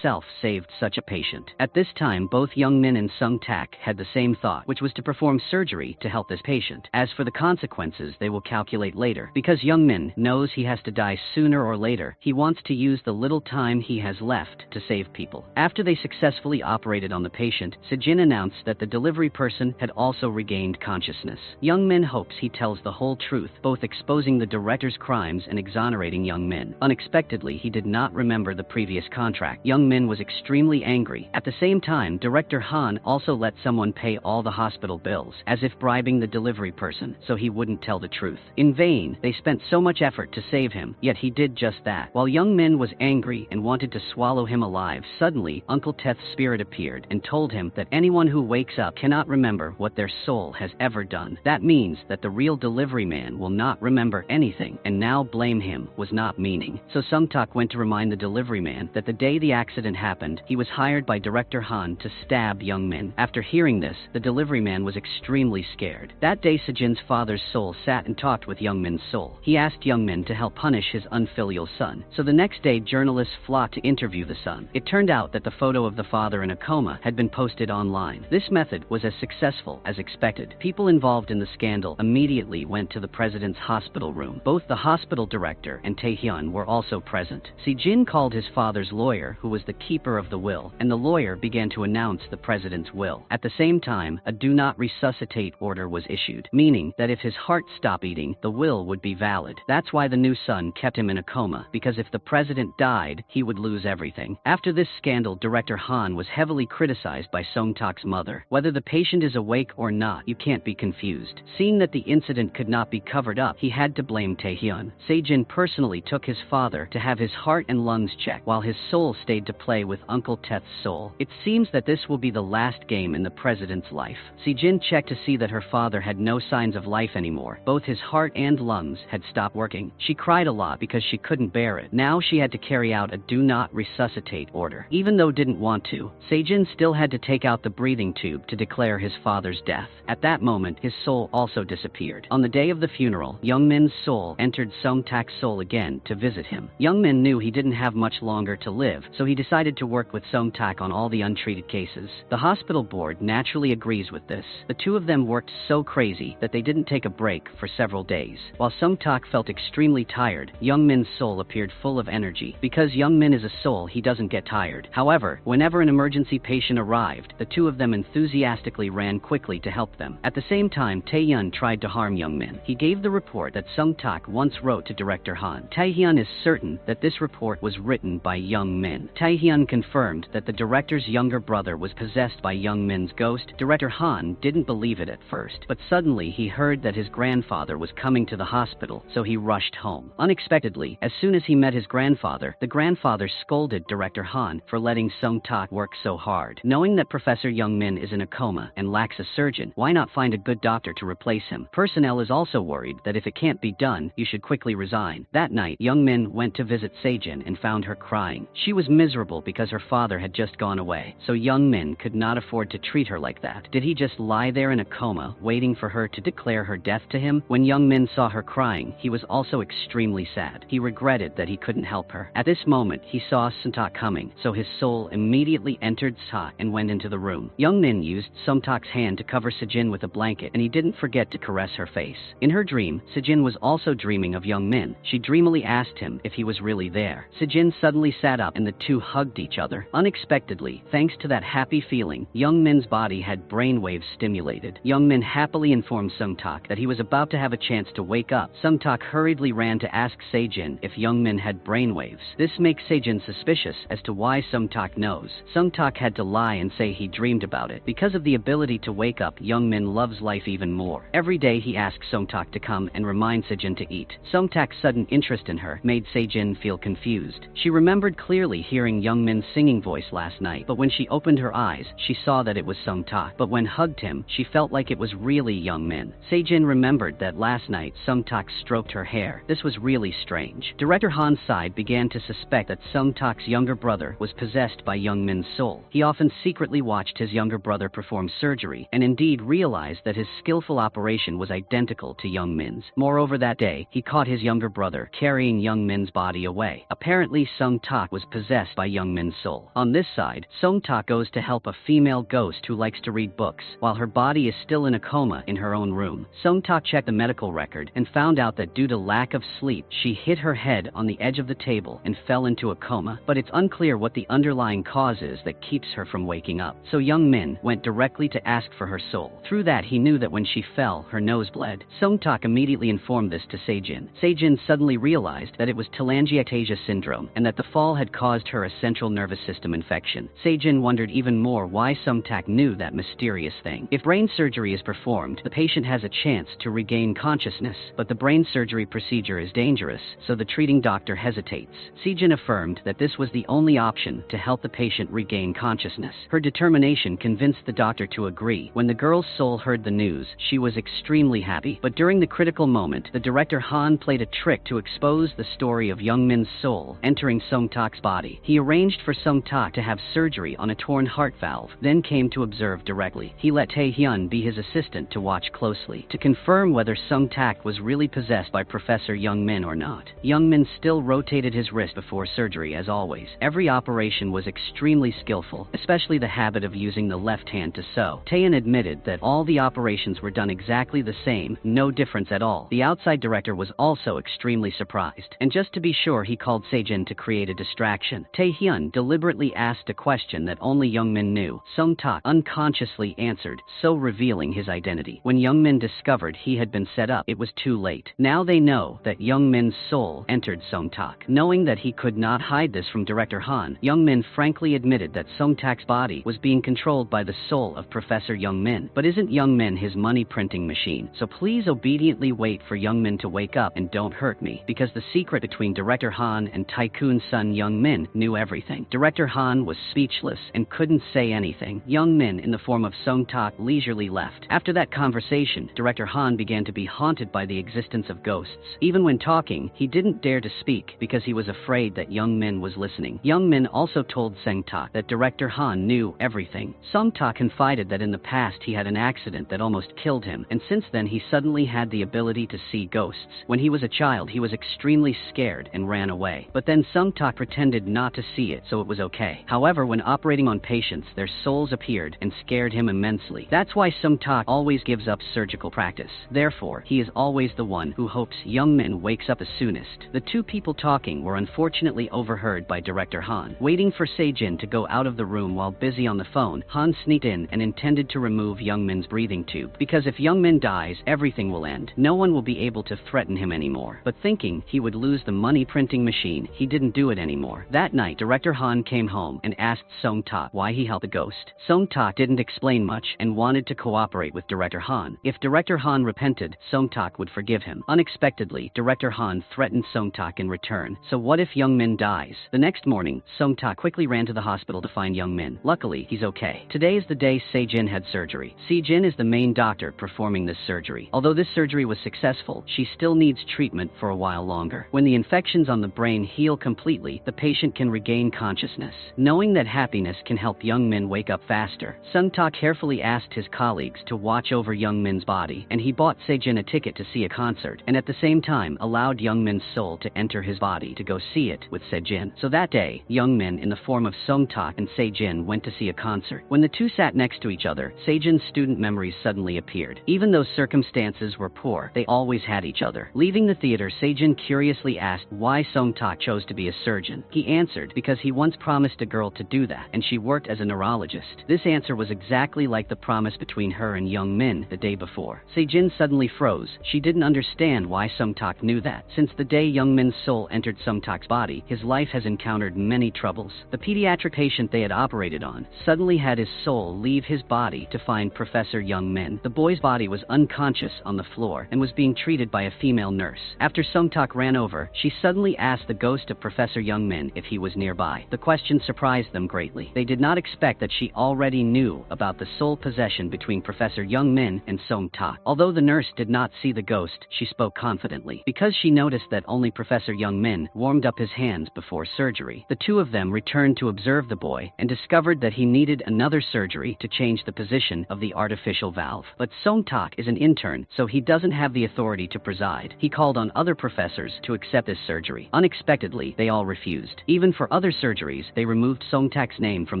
himself saved such a patient. At this time, both Young Min and Sung Tak had the same thought, which was to perform surgery to help this patient. As for the consequences, they will calculate later. Because Young Min knows he has to die sooner or later, he wants to use the little time he has left to save people. After they successfully operated on the patient, Sejin announced that the delivery person had also regained consciousness. Young Min hopes he tells the whole truth, both exposing the director's crimes and exonerating Young Min. Unexpectedly, he did not remember the previous contract. Young Min was extremely angry. At the same time, Director Han also let someone pay all the hospital bills, as if bribing the delivery person, so he wouldn't tell the truth. In vain, they spent so much effort to save him, yet he did just that. While Young Min was angry and wanted to swallow him alive, suddenly, Uncle Teth's spirit appeared and told him that anyone who wakes up cannot remember what their soul has ever done. That means that the real delivery man will not remember anything, and now blame him was not meaning. So Sung Tak went to remind the delivery man that the day the accident happened, he was hired by Director Han to stab Young Min. After hearing this, the delivery man was extremely scared. That day, Sejin's father's soul sat and talked with Young Min's soul. He asked Young Min to help punish his unfilial son. So the next day, journalists flocked to interview the son. It turned out that the photo of the father in a coma had been posted online. This method was as successful as expected. People involved in the scandal immediately went to the president's hospital room. Both the hospital director and Taehyun were also present. Sejin called his father's lawyer, who was the keeper of the will, and the lawyer began to announce the president's will. At the same time, a do not resuscitate order was issued, meaning that if his heart stopped beating, the will would be valid. That's why the new son kept him in a coma, because if the president died, he would lose everything. After this scandal, Director Han was heavily criticized by Sung Tak's mother. Whether the patient is awake or not, you can't be confused. Seeing that the incident could not be covered up, he had to blame Taehyun. Sejin personally took his father to have his heart and lungs checked, while his soul stayed to play with Uncle Teth's soul. It seems that this will be the last game in the president's life. Sejin checked to see that her father had no signs of life anymore. Both his heart and lungs had stopped working. She cried a lot because she couldn't bear it. Now she had to carry out a do not resuscitate order. Even though didn't want to, Sejin still had to take out the breathing tube to declare his father's death. At that moment, his soul also disappeared. On the day of the funeral, Young Min's soul entered Sung Tak's soul again to visit him. Young Min knew he didn't have much longer to live, so he decided to work with Sung Tak on all the untreated cases. The hospital board naturally agrees with this. The two of them worked so crazy that they didn't take a break for several days. While Sung Tak felt extremely tired, Young Min's soul appeared full of energy. Because Young Min is a soul, he doesn't get tired. However, whenever an emergency patient arrived, the two of them enthusiastically ran quickly to help them. At the same time, Taehyun tried to harm Young Min. He gave the report that Sung Tak once wrote to Director Han. Taehyun is certain that this report was written by Young Min. Taehyun confirmed that the director's younger brother was possessed by Young Min's ghost. Director Han didn't believe it at first, but suddenly he heard that his grandfather was coming to the hospital, so he rushed home. Unexpectedly, as soon as he met his grandfather, the grandfather scolded Director Han for letting Sung Tak work so hard. Knowing that Professor Young Min is in a coma and lacks a surgeon, why not find a good doctor to replace him? Personnel is also worried that if it can't be done, you should quickly resign. That night, Young Min went to visit Sejin and found her crying. She was miserable because her father had just gone away, so Young Min could not afford to treat her like that. Did he just lie there in a coma, waiting for her to declare her death to him? When Young Min saw her crying, he was also extremely sad. He regretted that he couldn't help her. At this moment, he saw Sung Tak coming, so his soul immediately entered Sung and went into the room. Young Min used Sung Tak's hand to cover Sejin with a blanket, and he didn't forget to caress her face. In her dream, Sejin was also dreaming of Young Min. She dreamily asked him if he was really there. Sejin suddenly sat up and the two hugged each other. Unexpectedly, thanks to that happy feeling, Young Min's body had brainwaves stimulated. Young Min happily informed Sung Tak that he was about to have a chance to wake up. Sung Tak hurriedly ran to ask Sejin if Young Min had brainwaves. This makes Sejin suspicious as to why Sung Tak knows. Sung Tak had to lie and say he dreamed about it. Because of the ability to wake up, Young Min loves life even more. Every day he asks Sung Tak to come and remind Sejin to eat. Sung Tak's sudden interest in her made Sejin feel confused. She remembered clearly hearing Young Min's singing voice last night, but when she opened her eyes, she saw that it was Sung Tak. But when hugged him, she felt like it was really Young Min. Sejin remembered that last night Sung Tak stroked her hair. This was really strange. Director Han's side began to suspect that Sung Tak's younger brother was possessed by Young Min's soul. He often secretly watched his younger brother perform surgery, and indeed realized that his skillful operation was identical to Young Min's. Moreover, that day, he caught his younger brother carrying Young Min's body away. Apparently, Sung Tak was possessed by Youngmin's soul. On this side, Song-tak goes to help a female ghost who likes to read books, while her body is still in a coma in her own room. Song-tak checked the medical record and found out that due to lack of sleep, she hit her head on the edge of the table and fell into a coma, but it's unclear what the underlying cause is that keeps her from waking up. So Youngmin went directly to ask for her soul. Through that, he knew that when she fell, her nose bled. Song-tak immediately informed this to Sejin. Sejin suddenly realized that it was telangiectasia syndrome and that the fall had caused her a central nervous system infection. Sejin wondered even more why Song-tak knew that mysterious thing. If brain surgery is performed, the patient has a chance to regain consciousness, but the brain surgery procedure is dangerous, so the treating doctor hesitates. Sejin affirmed that this was the only option to help the patient regain consciousness. Her determination convinced the doctor to agree. When the girl's soul heard the news, she was extremely happy, but during the critical moment, the director Han played a trick to expose the story of Youngmin's soul entering Song-tak's body. He arranged for Song-tak to have surgery on a torn heart valve, then came to observe directly. He let Tae-hyun be his assistant to watch closely, to confirm whether Song-tak was really possessed by Professor Youngmin or not. Youngmin still rotated his wrist before surgery as always. Every operation was extremely skillful, especially the habit of using the left hand to sew. Taehyun admitted that all the operations were done exactly the same, no difference at all. The outside director was also extremely surprised, and just to be sure he called Sejin to create a distraction. Tae-hyun deliberately asked a question that only Youngmin knew. Song-tak unconsciously answered, so revealing his identity. When Youngmin discovered he had been set up, it was too late. Now they know that Youngmin's soul entered Song-tak. Knowing that he could not hide this from director Han, Youngmin frankly admitted that Song-tak's body was being controlled by the soul of Professor Youngmin. But isn't Youngmin his money printing machine? So please obediently wait for Youngmin to wake up and don't hurt me, because the secret between director Han and Tycoon's son Youngmin knew everything. Director Han was speechless and couldn't say anything. Youngmin, in the form of Song-tak, leisurely left. After that conversation, director Han began to be haunted by the existence of ghosts. Even when talking, he didn't dare to speak because he was afraid that Youngmin was listening. Youngmin also told Song-tak that director Han knew everything. Song-tak confided that in the past he had an accident that almost killed him, and since then he suddenly had the ability to see ghosts. When he was a child, he was extremely scared and ran away. But then Song-tak pretended not to see it, so it was okay. However, when operating on patients, their souls appeared and scared him immensely. That's why Song-tak always gives up surgical practice. Therefore, he is always the one who hopes Youngmin wakes up the soonest. The two people talking were unfortunately overheard by director Han. Waiting for Sejin to go out of the room while busy on the phone, Han sneaked in and intended to remove Youngmin's breathing tube, because if Youngmin dies, everything will end. No one will be able to threaten him anymore. But thinking he would lose the money printing machine, he didn't do it anymore. That night, director Han came home and asked Song-tak why he helped the ghost. Song-tak didn't explain much and wanted to cooperate with director Han. If director Han repented, Song-tak would forgive him. Unexpectedly, director Han threatened Song-tak in return. So what if Youngmin dies? The next morning, Song-tak quickly ran to the hospital to find Youngmin. Luckily, he's okay. Today is the day Sejin had surgery. Sejin is the main doctor performing this surgery. Although this surgery was successful, she still needs treatment for a while longer. When the infections on the brain heal completely, the patient can regain consciousness. Knowing that happiness can help Youngmin wake up faster, Song-tak carefully asked his colleagues to watch over Youngmin's body, and he bought Sejin a ticket to see a concert, and at the same time allowed Youngmin's soul to enter his body to go see it with Sejin. So that day, Youngmin, in the form of Song-tak and Sejin, went to see a concert. When the two sat next to each other, Sejin's student memories suddenly appeared. Even though circumstances were poor, they always had each other. Leaving the theater, Sejin curiously asked why Song-tak chose to be a surgeon. He answered because he once promised a girl to do that, and she worked as a neurologist. This answer was exactly like the promise between her and Youngmin the day before. Sejin suddenly froze. She didn't understand why Song-tak knew that. Since the day Youngmin's soul entered Song-tak's body, his life has encountered many troubles. The pediatric patient they had operated on suddenly had his soul leave his body to find Professor Youngmin. The boy's body was unconscious on the floor and was being treated by a female nurse. After Song-tak ran over, she suddenly asked the ghost of Professor Youngmin if he was nearby. The question surprised them greatly. They did not expect that she already knew about the soul possession between Professor Youngmin and Song-tak. Although the nurse did not see the ghost, she spoke confidently. Because she noticed that only Professor Youngmin warmed up his hands before surgery, the two of them returned to observe the boy and discovered that he needed another surgery to change the position of the artificial valve. But Song-tak is an intern, so he doesn't have the authority to preside. He called on other professors to accept this surgery. Unexpectedly, they all refused. Even for other other surgeries, they removed Song-tak's name from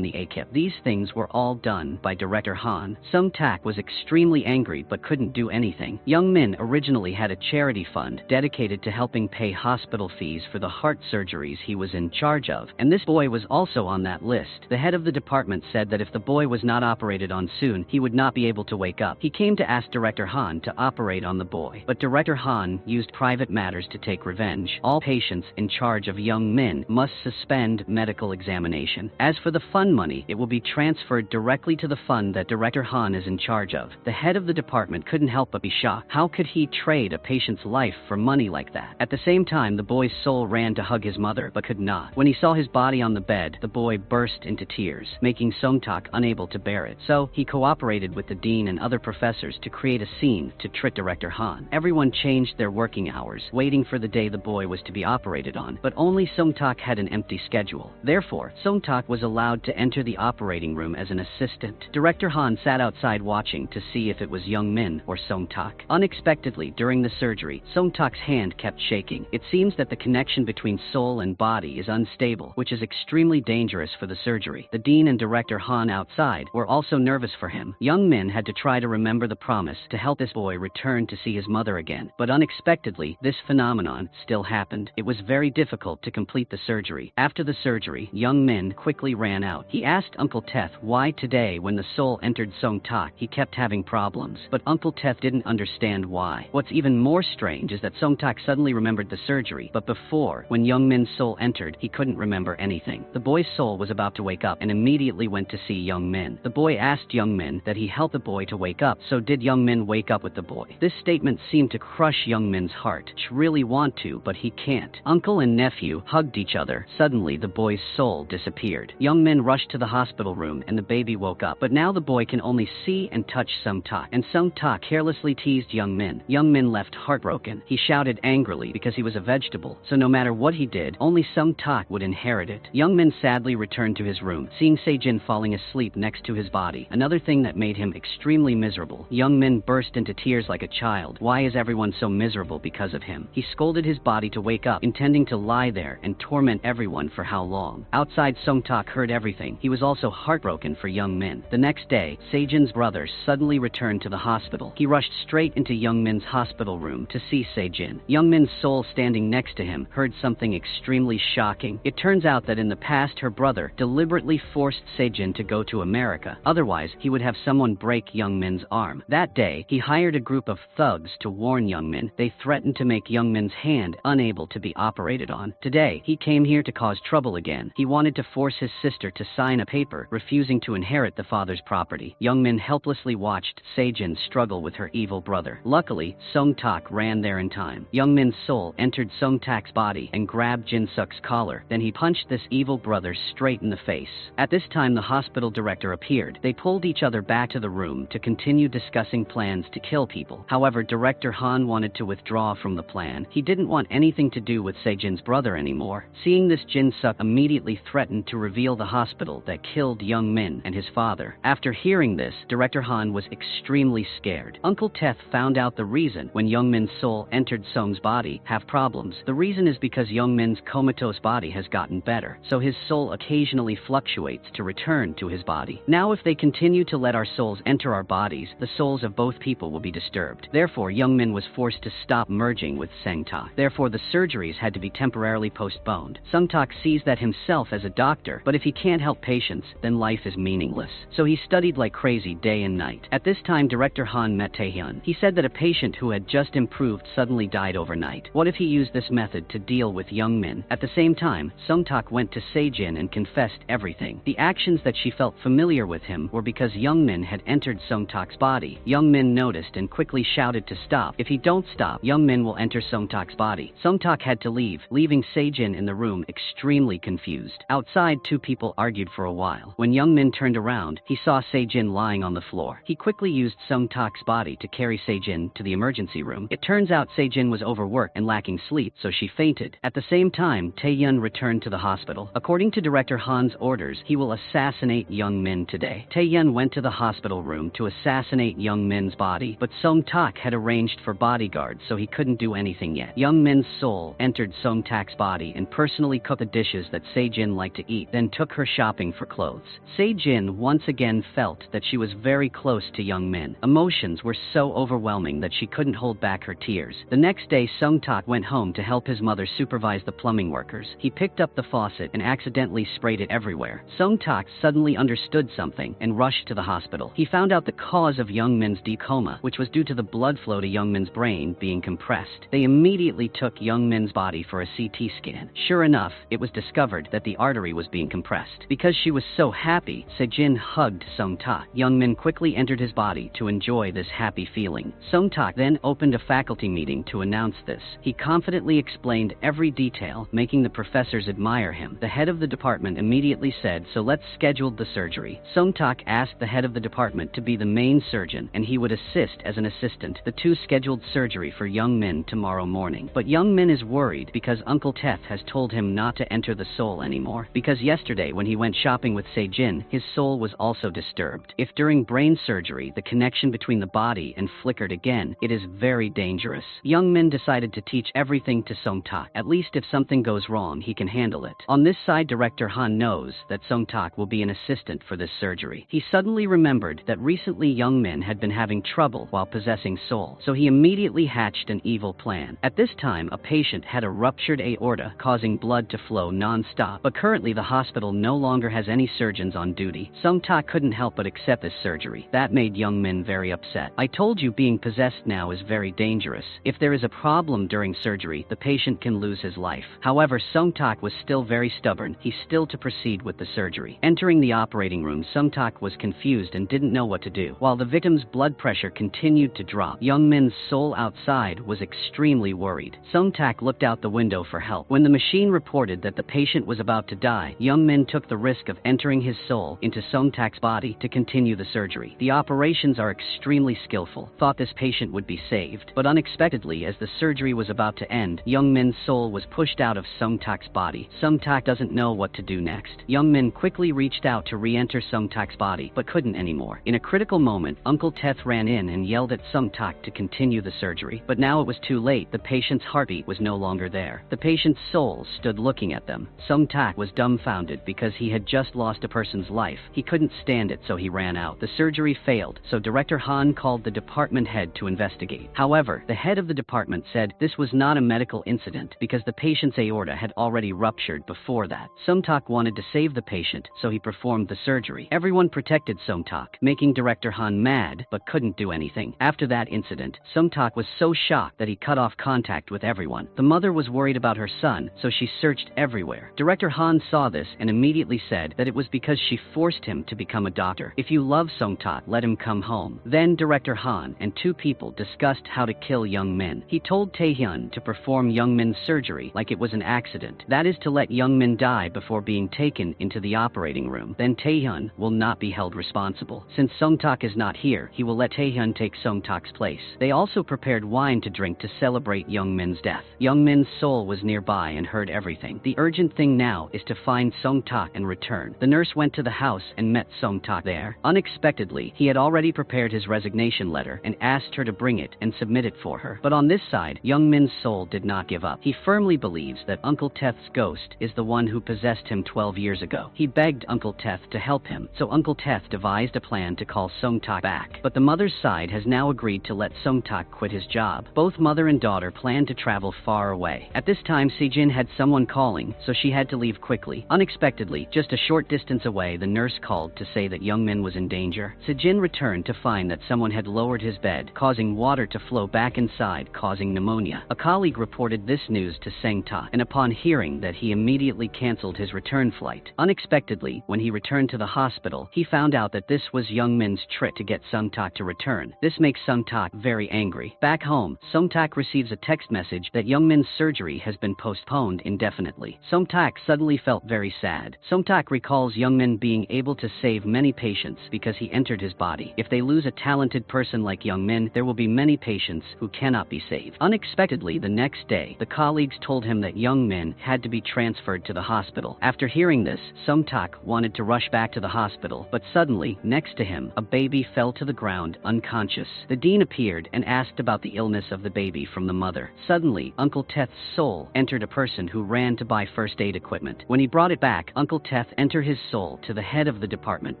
the AKIP. These things were all done by Director Han. Song-tak was extremely angry but couldn't do anything. Young Min originally had a charity fund dedicated to helping pay hospital fees for the heart surgeries he was in charge of, and this boy was also on that list. The head of the department said that if the boy was not operated on soon, he would not be able to wake up. He came to ask Director Han to operate on the boy, but Director Han used private matters to take revenge. All patients in charge of Young Min must suspend medical examination. As for the fund money, it will be transferred directly to the fund that Director Han is in charge of. The head of the department couldn't help but be shocked. How could he trade a patient's life for money like that? At the same time, the boy's soul ran to hug his mother, but could not. When he saw his body on the bed, the boy burst into tears, making Song-tak unable to bear it. So, he cooperated with the dean and other professors to create a scene to trick Director Han. Everyone changed their working hours, waiting for the day the boy was to be operated on, but only Song-tak had an empty schedule. Therefore, Song-tak was allowed to enter the operating room as an assistant. Director Han sat outside watching to see if it was Young Min or Song-tak. Unexpectedly, during the surgery, Song-tak's hand kept shaking. It seems that the connection between soul and body is unstable, which is extremely dangerous for the surgery. The dean and Director Han outside were also nervous for him. Young Min had to try to remember the promise to help this boy return to see his mother again. But unexpectedly, this phenomenon still happened. It was very difficult to complete the surgery. After the surgery, Young Min quickly ran out. He asked Uncle Teth why today, when the soul entered Song-tak, he kept having problems. But Uncle Teth didn't understand why. What's even more strange is that Song-tak suddenly remembered the surgery, but before, when Young Min's soul entered, he couldn't remember anything. The boy's soul was about to wake up and immediately went to see Young Min. The boy asked Young Min that he help the boy to wake up, so did Young Min wake up with the boy. This statement seemed to crush Young Min's heart. He really want to, but he can't. Uncle and nephew hugged each other. Suddenly, the boy's soul disappeared. Young Min rushed to the hospital room and the baby woke up, but now the boy can only see and touch Song-tak, and Song-tak carelessly teased Young Min. Young Min left heartbroken. He shouted angrily because he was a vegetable, so no matter what he did, only Song-tak would inherit it. Young Min sadly returned to his room, seeing Se-jin falling asleep next to his body. Another thing that made him extremely miserable. Young Min burst into tears like a child. Why is everyone so miserable because of him? He scolded his body to wake up, intending to lie there and torment everyone for how long. Outside, Song-tak heard everything. He was also heartbroken for Young Min. The next day, Se-jin's brother suddenly returned to the hospital. He rushed straight into Young Min's hospital room to see Se-jin. Young Min's soul standing next to him heard something extremely shocking. It turns out that in the past, her brother deliberately forced Se-jin to go to America. Otherwise, he would have someone break Young Min's arm. That day, he hired a group of thugs to warn Young Min. They threatened to make Young Min's hand unable to be operated on. Today, he came here to cause trouble again. He wanted to force his sister to sign a paper refusing to inherit the father's property. Young Min helplessly watched Se-jin struggle with her evil brother. Luckily, Song-tak ran there in time. Young Min's soul entered Song-tak's body and grabbed Jin-suk's collar. Then he punched this evil brother straight in the face. At this time, the hospital director appeared. They pulled each other back to the room to continue discussing plans to kill people. However, Director Han wanted to withdraw from the plan. He didn't want anything to do with Se-jin's brother anymore. Seeing this, Jin-suk immediately threatened to reveal the hospital that killed Young Min and his father. After hearing this, Director Han was extremely scared. Uncle Teth found out the reason when Young Min's soul entered Song's body have problems. The reason is because Young Min's comatose body has gotten better, so his soul occasionally fluctuates to return to his body. Now, if they continue to let our souls enter our bodies, the souls of both people will be disturbed. Therefore, Young Min was forced to stop merging with Song-tak. Therefore, the surgeries had to be temporarily postponed. Song-tak sees that himself as a doctor, but if he can't help patients, then life is meaningless. So he studied like crazy day and night. At this time, Director Han met Taehyun. He said that a patient who had just improved suddenly died overnight. What if he used this method to deal with Young Min? At the same time, Song-tak went to Se-jin and confessed everything. The actions that she felt familiar with him were because Young Min had entered Song-tak's body. Young Min noticed and quickly shouted to stop. If he don't stop, Young Min will enter Song-tak's body. Song-tak had to leave, leaving Se-jin in the room extremely confused. Outside, two people argued for a while. When Young Min turned around, he saw Se-jin lying on the floor. He quickly used Song-tak's body to carry Se-jin to the emergency room. It turns out Se-jin was overworked and lacking sleep, so she fainted. At the same time, Taehyun returned to the hospital. According to Director Han's orders, he will assassinate Young Min today. Taehyun went to the hospital room to assassinate Young Min's body, but Song-tak had arranged for bodyguards, so he couldn't do anything yet. Young Min's soul entered Song-tak's body and personally cooked the dish dishes that Se-jin liked to eat, then took her shopping for clothes. Se-jin once again felt that she was very close to Young Min. Emotions were so overwhelming that she couldn't hold back her tears. The next day, Sung-tak went home to help his mother supervise the plumbing workers. He picked up the faucet and accidentally sprayed it everywhere. Sung-tak suddenly understood something and rushed to the hospital. He found out the cause of Young Min's deep coma, which was due to the blood flow to Young Min's brain being compressed. They immediately took Young Min's body for a CT scan. Sure enough, it was discovered that the artery was being compressed. Because she was so happy, Se-jin hugged Sung-tak. Young Min quickly entered his body to enjoy this happy feeling. Sung-tak then opened a faculty meeting to announce this. He confidently explained every detail, making the professors admire him. The head of the department immediately said, "So let's schedule the surgery." Sung-tak asked the head of the department to be the main surgeon, and he would assist as an assistant. The two scheduled surgery for Young Min tomorrow morning. But Young Min is worried because Uncle Teth has told him not to enter the soul anymore. Because yesterday when he went shopping with Se-jin, his soul was also disturbed. If during brain surgery the connection between the body and flickered again, it is very dangerous. Young Min decided to teach everything to Sung-tak. At least if something goes wrong, he can handle it. On this side, Director Han knows that Sung-tak will be an assistant for this surgery. He suddenly remembered that recently Young Min had been having trouble while possessing soul, so he immediately hatched an evil plan. At this time, a patient had a ruptured aorta, causing blood to flow non-stop, but currently the hospital no longer has any surgeons on duty. Sung-tak couldn't help but accept this surgery. That made Young Min very upset. "I told you being possessed now is very dangerous. If there is a problem during surgery, the patient can lose his life." However, Sung-tak was still very stubborn. He still to proceed with the surgery. Entering the operating room, Sung-tak was confused and didn't know what to do. While the victim's blood pressure continued to drop, Young Min's soul outside was extremely worried. Sung-tak looked out the window for help. When the machine reported that the patient was about to die, Young Min took the risk of entering his soul into Sung-tak's body to continue the surgery. The operations are extremely skillful. Thought this patient would be saved, but unexpectedly, as the surgery was about to end, Young Min's soul was pushed out of Sung-tak's body. Sung-tak doesn't know what to do next. Young Min quickly reached out to re-enter Sung-tak's body, but couldn't anymore. In a critical moment, Uncle Teth ran in and yelled at Sung-tak to continue the surgery. But now it was too late. The patient's heartbeat was no longer there. The patient's soul stood looking at them. Sung-tak was dumbfounded because he had just lost a person's life. He couldn't stand it, so he ran out. The surgery failed, so Director Han called the department head to investigate. However, the head of the department said this was not a medical incident because the patient's aorta had already ruptured before that. Sung-tak wanted to save the patient, so he performed the surgery. Everyone protected Sung-tak, making Director Han mad, but couldn't do anything. After that incident, Sung-tak was so shocked that he cut off contact with everyone. The mother was worried about her son, so she searched everywhere. Director Han saw this and immediately said that it was because she forced him to become a doctor. "If you love Sung-tak, let him come home." Then Director Han and two people discussed how to kill Young Min. He told Taehyun to perform Young Min's surgery like it was an accident. That is to let Young Min die before being taken into the operating room. Then Taehyun will not be held responsible. Since Sung-tak is not here, he will let Taehyun take Sung-tak's place. They also prepared wine to drink to celebrate Young Min's death. Young Min's soul was nearby and heard everything. The urgent thing now is to find Sung-tak and return. The nurse went to the house and met Sung-tak there. Unexpectedly, he had already prepared his resignation letter and asked her to bring it and submit it for her. But on this side, Young Min's soul did not give up. He firmly believes that Uncle Teth's ghost is the one who possessed him 12 years ago. He begged Uncle Teth to help him, so Uncle Teth devised a plan to call Sung-tak back. But the mother's side has now agreed to let Sung-tak quit his job. Both mother and daughter planned to travel far away. At this time, Se-jin had someone calling, so she had to leave quickly. Unexpectedly, just a short distance away, the nurse called to say that Young Min was in danger. Se-jin returned to find that someone had lowered his bed, causing water to flow back inside, causing pneumonia. A colleague reported this news to Sang-ta, and upon hearing that, he immediately canceled his return flight. Unexpectedly, when he returned to the hospital, he found out that this was Young Min's trick to get Sung-tak to return. This makes Sung-tak very angry. Back home, Sung-tak receives a text message that Young Min's surgery has been postponed indefinitely. Sung-tak suddenly felt very sad. Sung-tak recalls Young Min being able to save many patients because he entered his body. If they lose a talented person like Young Min, there will be many patients who cannot be saved. Unexpectedly, the next day, the colleagues told him that Young Min had to be transferred to the hospital. After hearing this, Sung-tak wanted to rush back to the hospital, but suddenly, next to him, a baby fell to the ground, unconscious. The dean appeared and asked about the illness of the baby from the mother. Suddenly, Uncle Teth's soul entered a person who ran to buy first aid equipment. When he brought it back, Uncle Teth entered his soul to the head of the department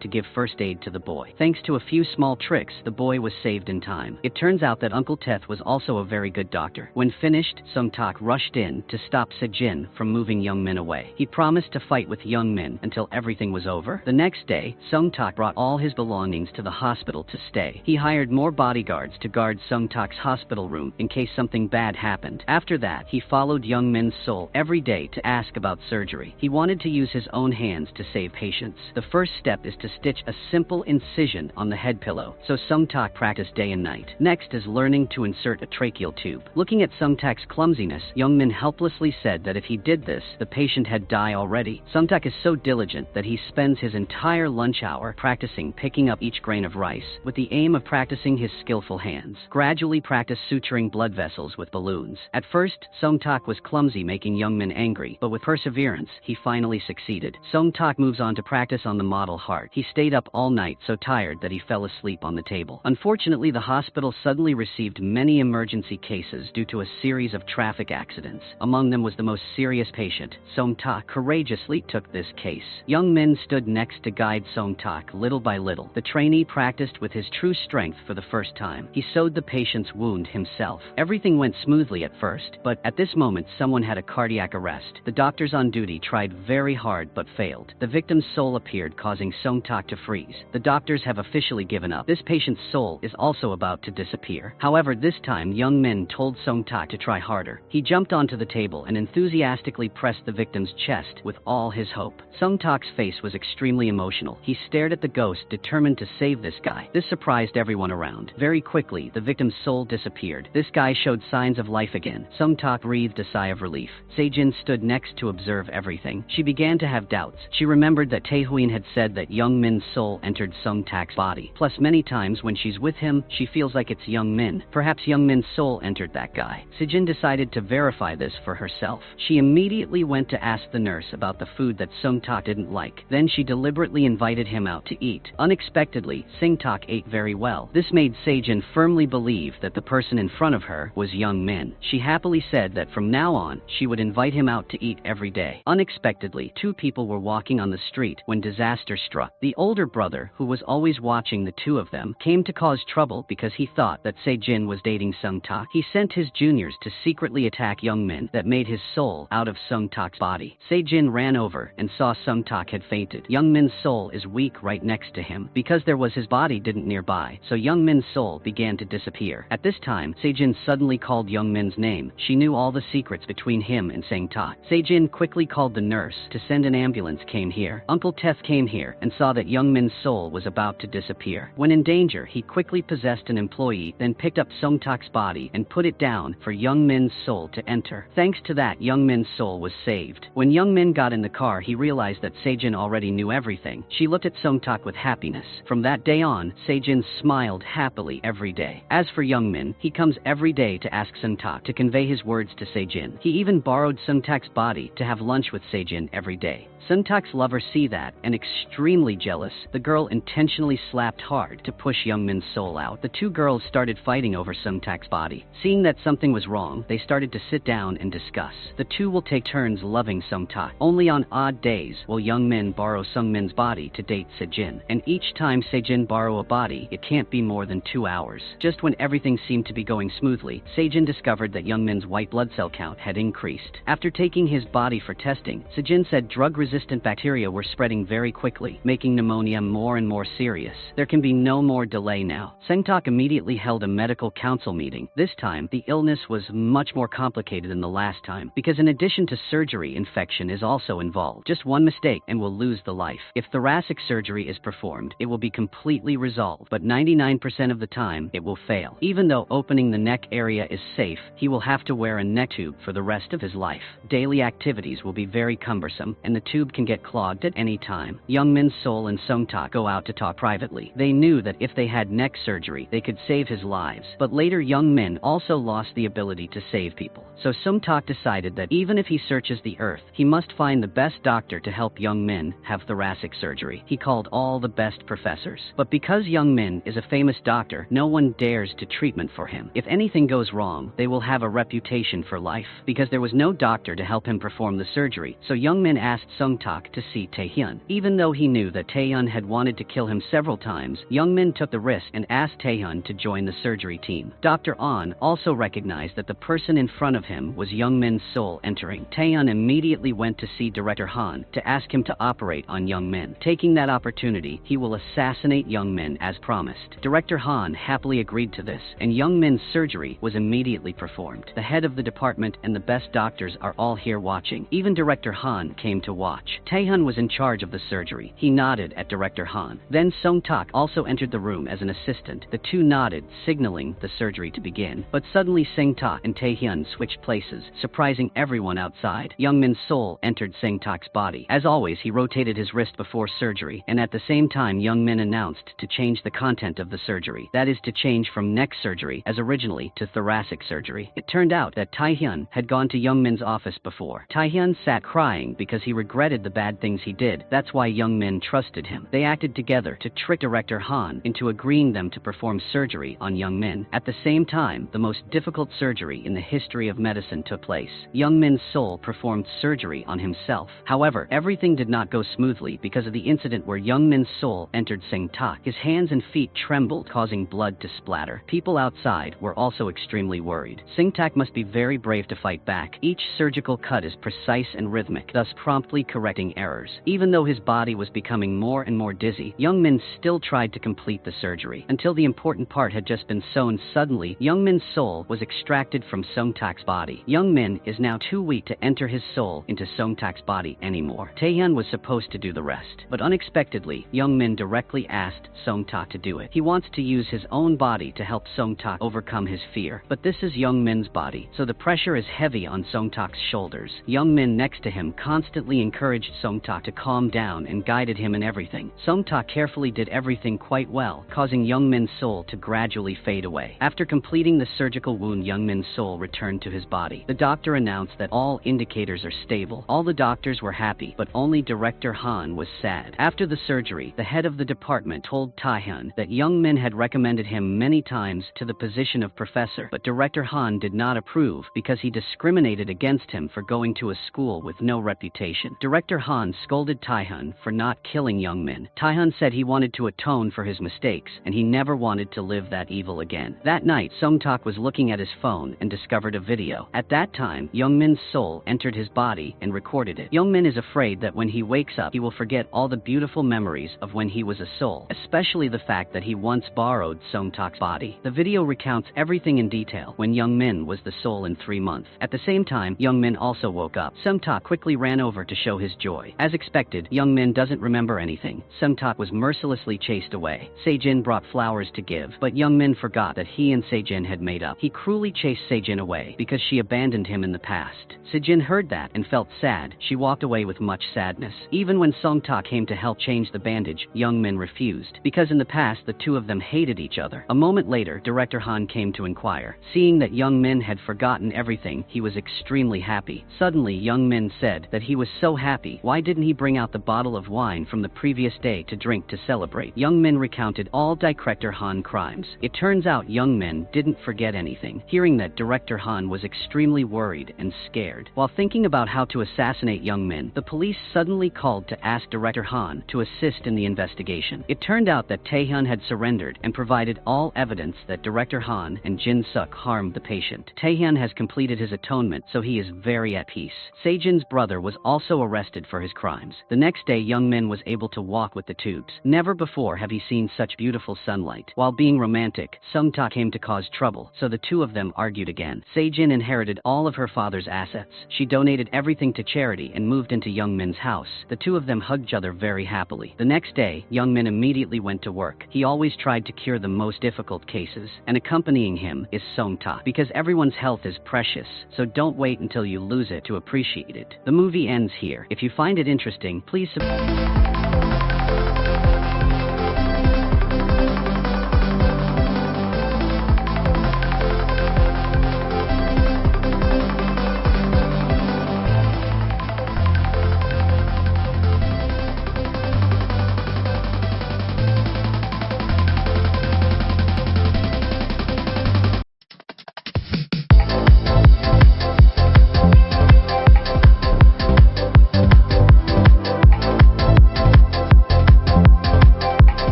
to give first aid to the boy. Thanks to a few small tricks, the boy was saved in time. It turns out that Uncle Teth was also a very good doctor. When finished, Sung Tak rushed in to stop Se-jin from moving Young Min away. He promised to fight with Young Min until everything was over. The next day, Sung Tak brought all his belongings to the hospital to stay. He hired more bodyguards to guard Sung Tak's hospital room in case something bad happened. After that, he followed Young Min's soul every day to ask about surgery. He wanted to use his own hands to save patients. The first step is to stitch a simple incision on the head pillow, so Sung Tak practiced day and night. Next is learning to insert a tracheal tube. Looking at Sung Tak's clumsiness, Young Min helplessly said that if he did this, the patient had died already. Sung Tak is so diligent that he spends his entire lunch hour practicing picking up each grain of rice, with the aim of practicing his skillful hands. Gradually practice suturing blood vessels with balloons. At first, Sung Tak was clumsy, making Young Min angry, but with perseverance, he finally succeeded. Sung Tak moves on to practice on the model heart. He stayed up all night, so tired that he fell asleep on the table. Unfortunately, the hospital suddenly received many emergency cases due to a series of traffic accidents. Among them was the most serious patient. Sung Tak courageously took this case. Young Min stood next to guide Sung Tak little by little. The trainee practiced with his true strength for the first time. He sewed the patient's wound himself. Everything went smoothly at first, but at this moment someone had a cardiac arrest. The doctors on duty tried very hard but failed. The victim's soul appeared, causing Sung Tak to freeze. The doctors have officially given up. This patient's soul is also about to disappear. However, this time Young Min told Sung Tak to try harder. He jumped onto the table and enthusiastically pressed the victim's chest with all his hope. Sung Tak's face was extremely emotional. He stared at the ghost, determined to save this guy. This surprised everyone around. Very quickly, the victim's soul disappeared. This guy showed signs of life again. Sung Tak breathed a sigh of relief. Se-jin stood next to observe everything. She began to have doubts. She remembered that Tae-huin had said that Young Min's soul entered Sung Tak's body. Plus, many times when she's with him, she feels like it's Young Min. Perhaps Young Min's soul entered that guy. Se-jin decided to verify this for herself. She immediately went to ask the nurse about the food that Sung Tak didn't like. Then she deliberately invited him out to eat. Unexpectedly, Sung Tak ate very well. This made Se-jin firmly believe that the person in front of her was Young Min. She happily said that from now on, she would invite him out to eat every day. Unexpectedly, two people were walking on the street when disaster struck. The older brother, who was always watching the two of them, came to cause trouble because he thought that Se-jin was dating Sung Tak. He sent his juniors to secretly attack Young Min that made his soul out of Sung Tak's body. Se-jin ran over and saw Sung Tak had fainted. Young Min's soul is weak right next to him. Because there was his body didn't nearby, so Young Min's soul began to disappear. At this time, Se-jin suddenly called Young Min's name. She knew all the secrets between him and Sung Tak. Se-jin quickly called the nurse to send an ambulance came here. Uncle Teth came here and saw that Young Min's soul was about to disappear. When in danger, he quickly possessed an employee, then picked up Sung Tak's body and put it down for Young Min's soul to enter. Thanks to that, Young Min's soul was saved. When Young Min got in the car, he realized that Se-jin already knew everything. She looked at Sung Tak with happiness. From that day on, Se-jin smiled happily every day. As for Young Min, he comes every day to ask Sung Tak to convey his words to Se-jin. He even borrowed Sung Tak's body to have lunch with Se-jin every day. Sung Tak's lover see that, and extremely jealous, the girl intentionally slapped hard to push Young Min's soul out. The two girls started fighting over Sung Tak's body. Seeing that something was wrong, they started to sit down and discuss. The two will take turns loving Sung Tak. Only on odd days will Young Min borrow Sung Min's body to date Se-jin, and each time Se-jin borrow a body, it can't be more than 2 hours. Just when everything seemed to be going smoothly, Se-jin discovered that Young Min's white blood cell count had increased. After taking his body for testing, Se-jin said drug-resistant bacteria were spreading very quickly, making pneumonia more and more serious. There can be no more delay now. Sung Tak immediately held a medical council meeting. This time, the illness was much more complicated than the last time, because in addition to surgery, infection is also involved. Just one mistake and will lose the life. If thoracic surgery is performed, it will be completely resolved, but 99% of the time, it will fail. Even though opening the neck area is safe, he will have to wear a neck tube for the rest of his life. Daily activities will be very cumbersome, and the tube can get clogged at any time. Young Min's soul and Sung Tak go out to talk privately. They knew that if they had neck surgery, they could save his lives. But later Young Min also lost the ability to save people. So Sung Tak decided that even if he searches the earth, he must find the best doctor to help Young Min have thoracic surgery. He called all the best professors. But because Young Min is a famous doctor, no one dares to treatment for him. If anything goes wrong, they will have a reputation for life. Because there was no doctor to help him perform the surgery, so Youngmin asked Sung-tak to see Taehyun. Even though he knew that Taehyun had wanted to kill him several times, Youngmin took the risk and asked Taehyun to join the surgery team. Dr. Ahn also recognized that the person in front of him was Youngmin's soul entering. Taehyun immediately went to see Director Han to ask him to operate on Youngmin. Taking that opportunity, he will assassinate Youngmin as promised. Director Han happily agreed to this, and Youngmin's surgery was immediately performed. The head of the department and the best doctors are all here watching. Even Director Han came to watch. Taehyun was in charge of the surgery. He nodded at Director Han. Then Sung-tak also entered the room as an assistant. The two nodded, signaling the surgery to begin. But suddenly Sung-tak and Taehyun switched places, surprising everyone outside. Youngmin's soul entered Sung-tak's body. As always, he rotated his wrist before surgery, and at the same time Youngmin announced to change the content of the surgery. That is to change from neck surgery, as originally, to thoracic surgery. It turned out that Taehyun had gone to Youngmin's office before. Taehyun sat crying because he regretted the bad things he did. That's why Youngmin trusted him. They acted together to trick Director Han into agreeing them to perform surgery on Youngmin. At the same time, the most difficult surgery in the history of medicine took place. Youngmin's soul performed surgery on himself. However, everything did not go smoothly because of the incident where Youngmin's soul entered Sung-tak. His hands and feet trembled, causing blood to splatter. People outside were also extremely worried. Sung-tak must be very brave to fight back. Each surgical cut is precise and rhythmic, thus promptly correcting errors. Even though his body was becoming more and more dizzy, Youngmin still tried to complete the surgery. Until the important part had just been sewn, suddenly, Youngmin's soul was extracted from Sung-tak's body. Youngmin is now too weak to enter his soul into Sung-tak's body anymore. Taehyun was supposed to do the rest, but unexpectedly, Youngmin directly asked Sung-tak to do it. He wants to use his own body to help Sung-tak overcome his fear, but this is Youngmin's body, so the pressure is heavy on Sung-tak's shoulders. Youngmin next to him constantly encouraged Sung-tak to calm down and guided him in everything. Sung-tak carefully did everything quite well, causing Youngmin's soul to gradually fade away. After completing the surgical wound, Youngmin's soul returned to his body. The doctor announced that all indicators are stable. All the doctors were happy, but only Director Han was sad. After the surgery, the head of the department told Taehyun that Youngmin had recommended him many times to the position of professor, but Director Han did not approve because he discriminated against him for going to a school with no reputation. Director Han scolded Taehyun for not killing Youngmin. Taehyun said he wanted to atone for his mistakes, and he never wanted to live that evil again. That night, Sung-tak was looking at his phone and discovered a video. At that time, Youngmin's soul entered his body and recorded it. Youngmin is afraid that when he wakes up, he will forget all the beautiful memories of when he was a soul, especially the fact that he once borrowed Sung-tak's body. The video recounts everything in detail when Youngmin was the soul in 3 months. At the same time, Youngmin also woke up. Sung-tak quickly ran over to show his joy. As expected, Youngmin doesn't remember anything. Sung-tak was mercilessly chased away. Sejin brought flowers to give, but Youngmin forgot that he and Sejin had made up. He cruelly chased Sejin away because she abandoned him in the past. Sejin heard that and felt sad. She walked away with much sadness. Even when Sung-tak came to help change the bandage, Youngmin refused, because in the past the two of them hated each other. A moment later, Director Han came to inquire. Seeing that Youngmin had forgotten everything, he was extremely happy. Suddenly, Youngmin said that he was so happy. Why didn't he bring out the bottle of wine from the previous day to drink to celebrate? Youngmin recounted all Director Han crimes. It turns out Youngmin didn't forget anything. Hearing that, Director Han was extremely worried and scared. While thinking about how to assassinate Youngmin, the police suddenly called to ask Director Han to assist in the investigation. It turned out that Taehyun had surrendered and provided all evidence that Director Han and Jin Suk harmed the patient. Taehyun has completed his atonement, so he is very at peace. Sejin's brother was also arrested for his crimes. The next day, Youngmin was able to walk with the tubes. Never before have he seen such beautiful sunlight. While being romantic, Sung-tak came to cause trouble, so the two of them argued again. Sejin inherited all of her father's assets. She donated everything to charity and moved into Youngmin's house. The two of them hugged each other very happily. The next day, Youngmin immediately went to work. He always tried to cure the most difficult cases, and accompanying him is Sung-tak, because everyone's health is precious, so don't wait until you lose it to appreciate it. The movie ends here. If you find it interesting, please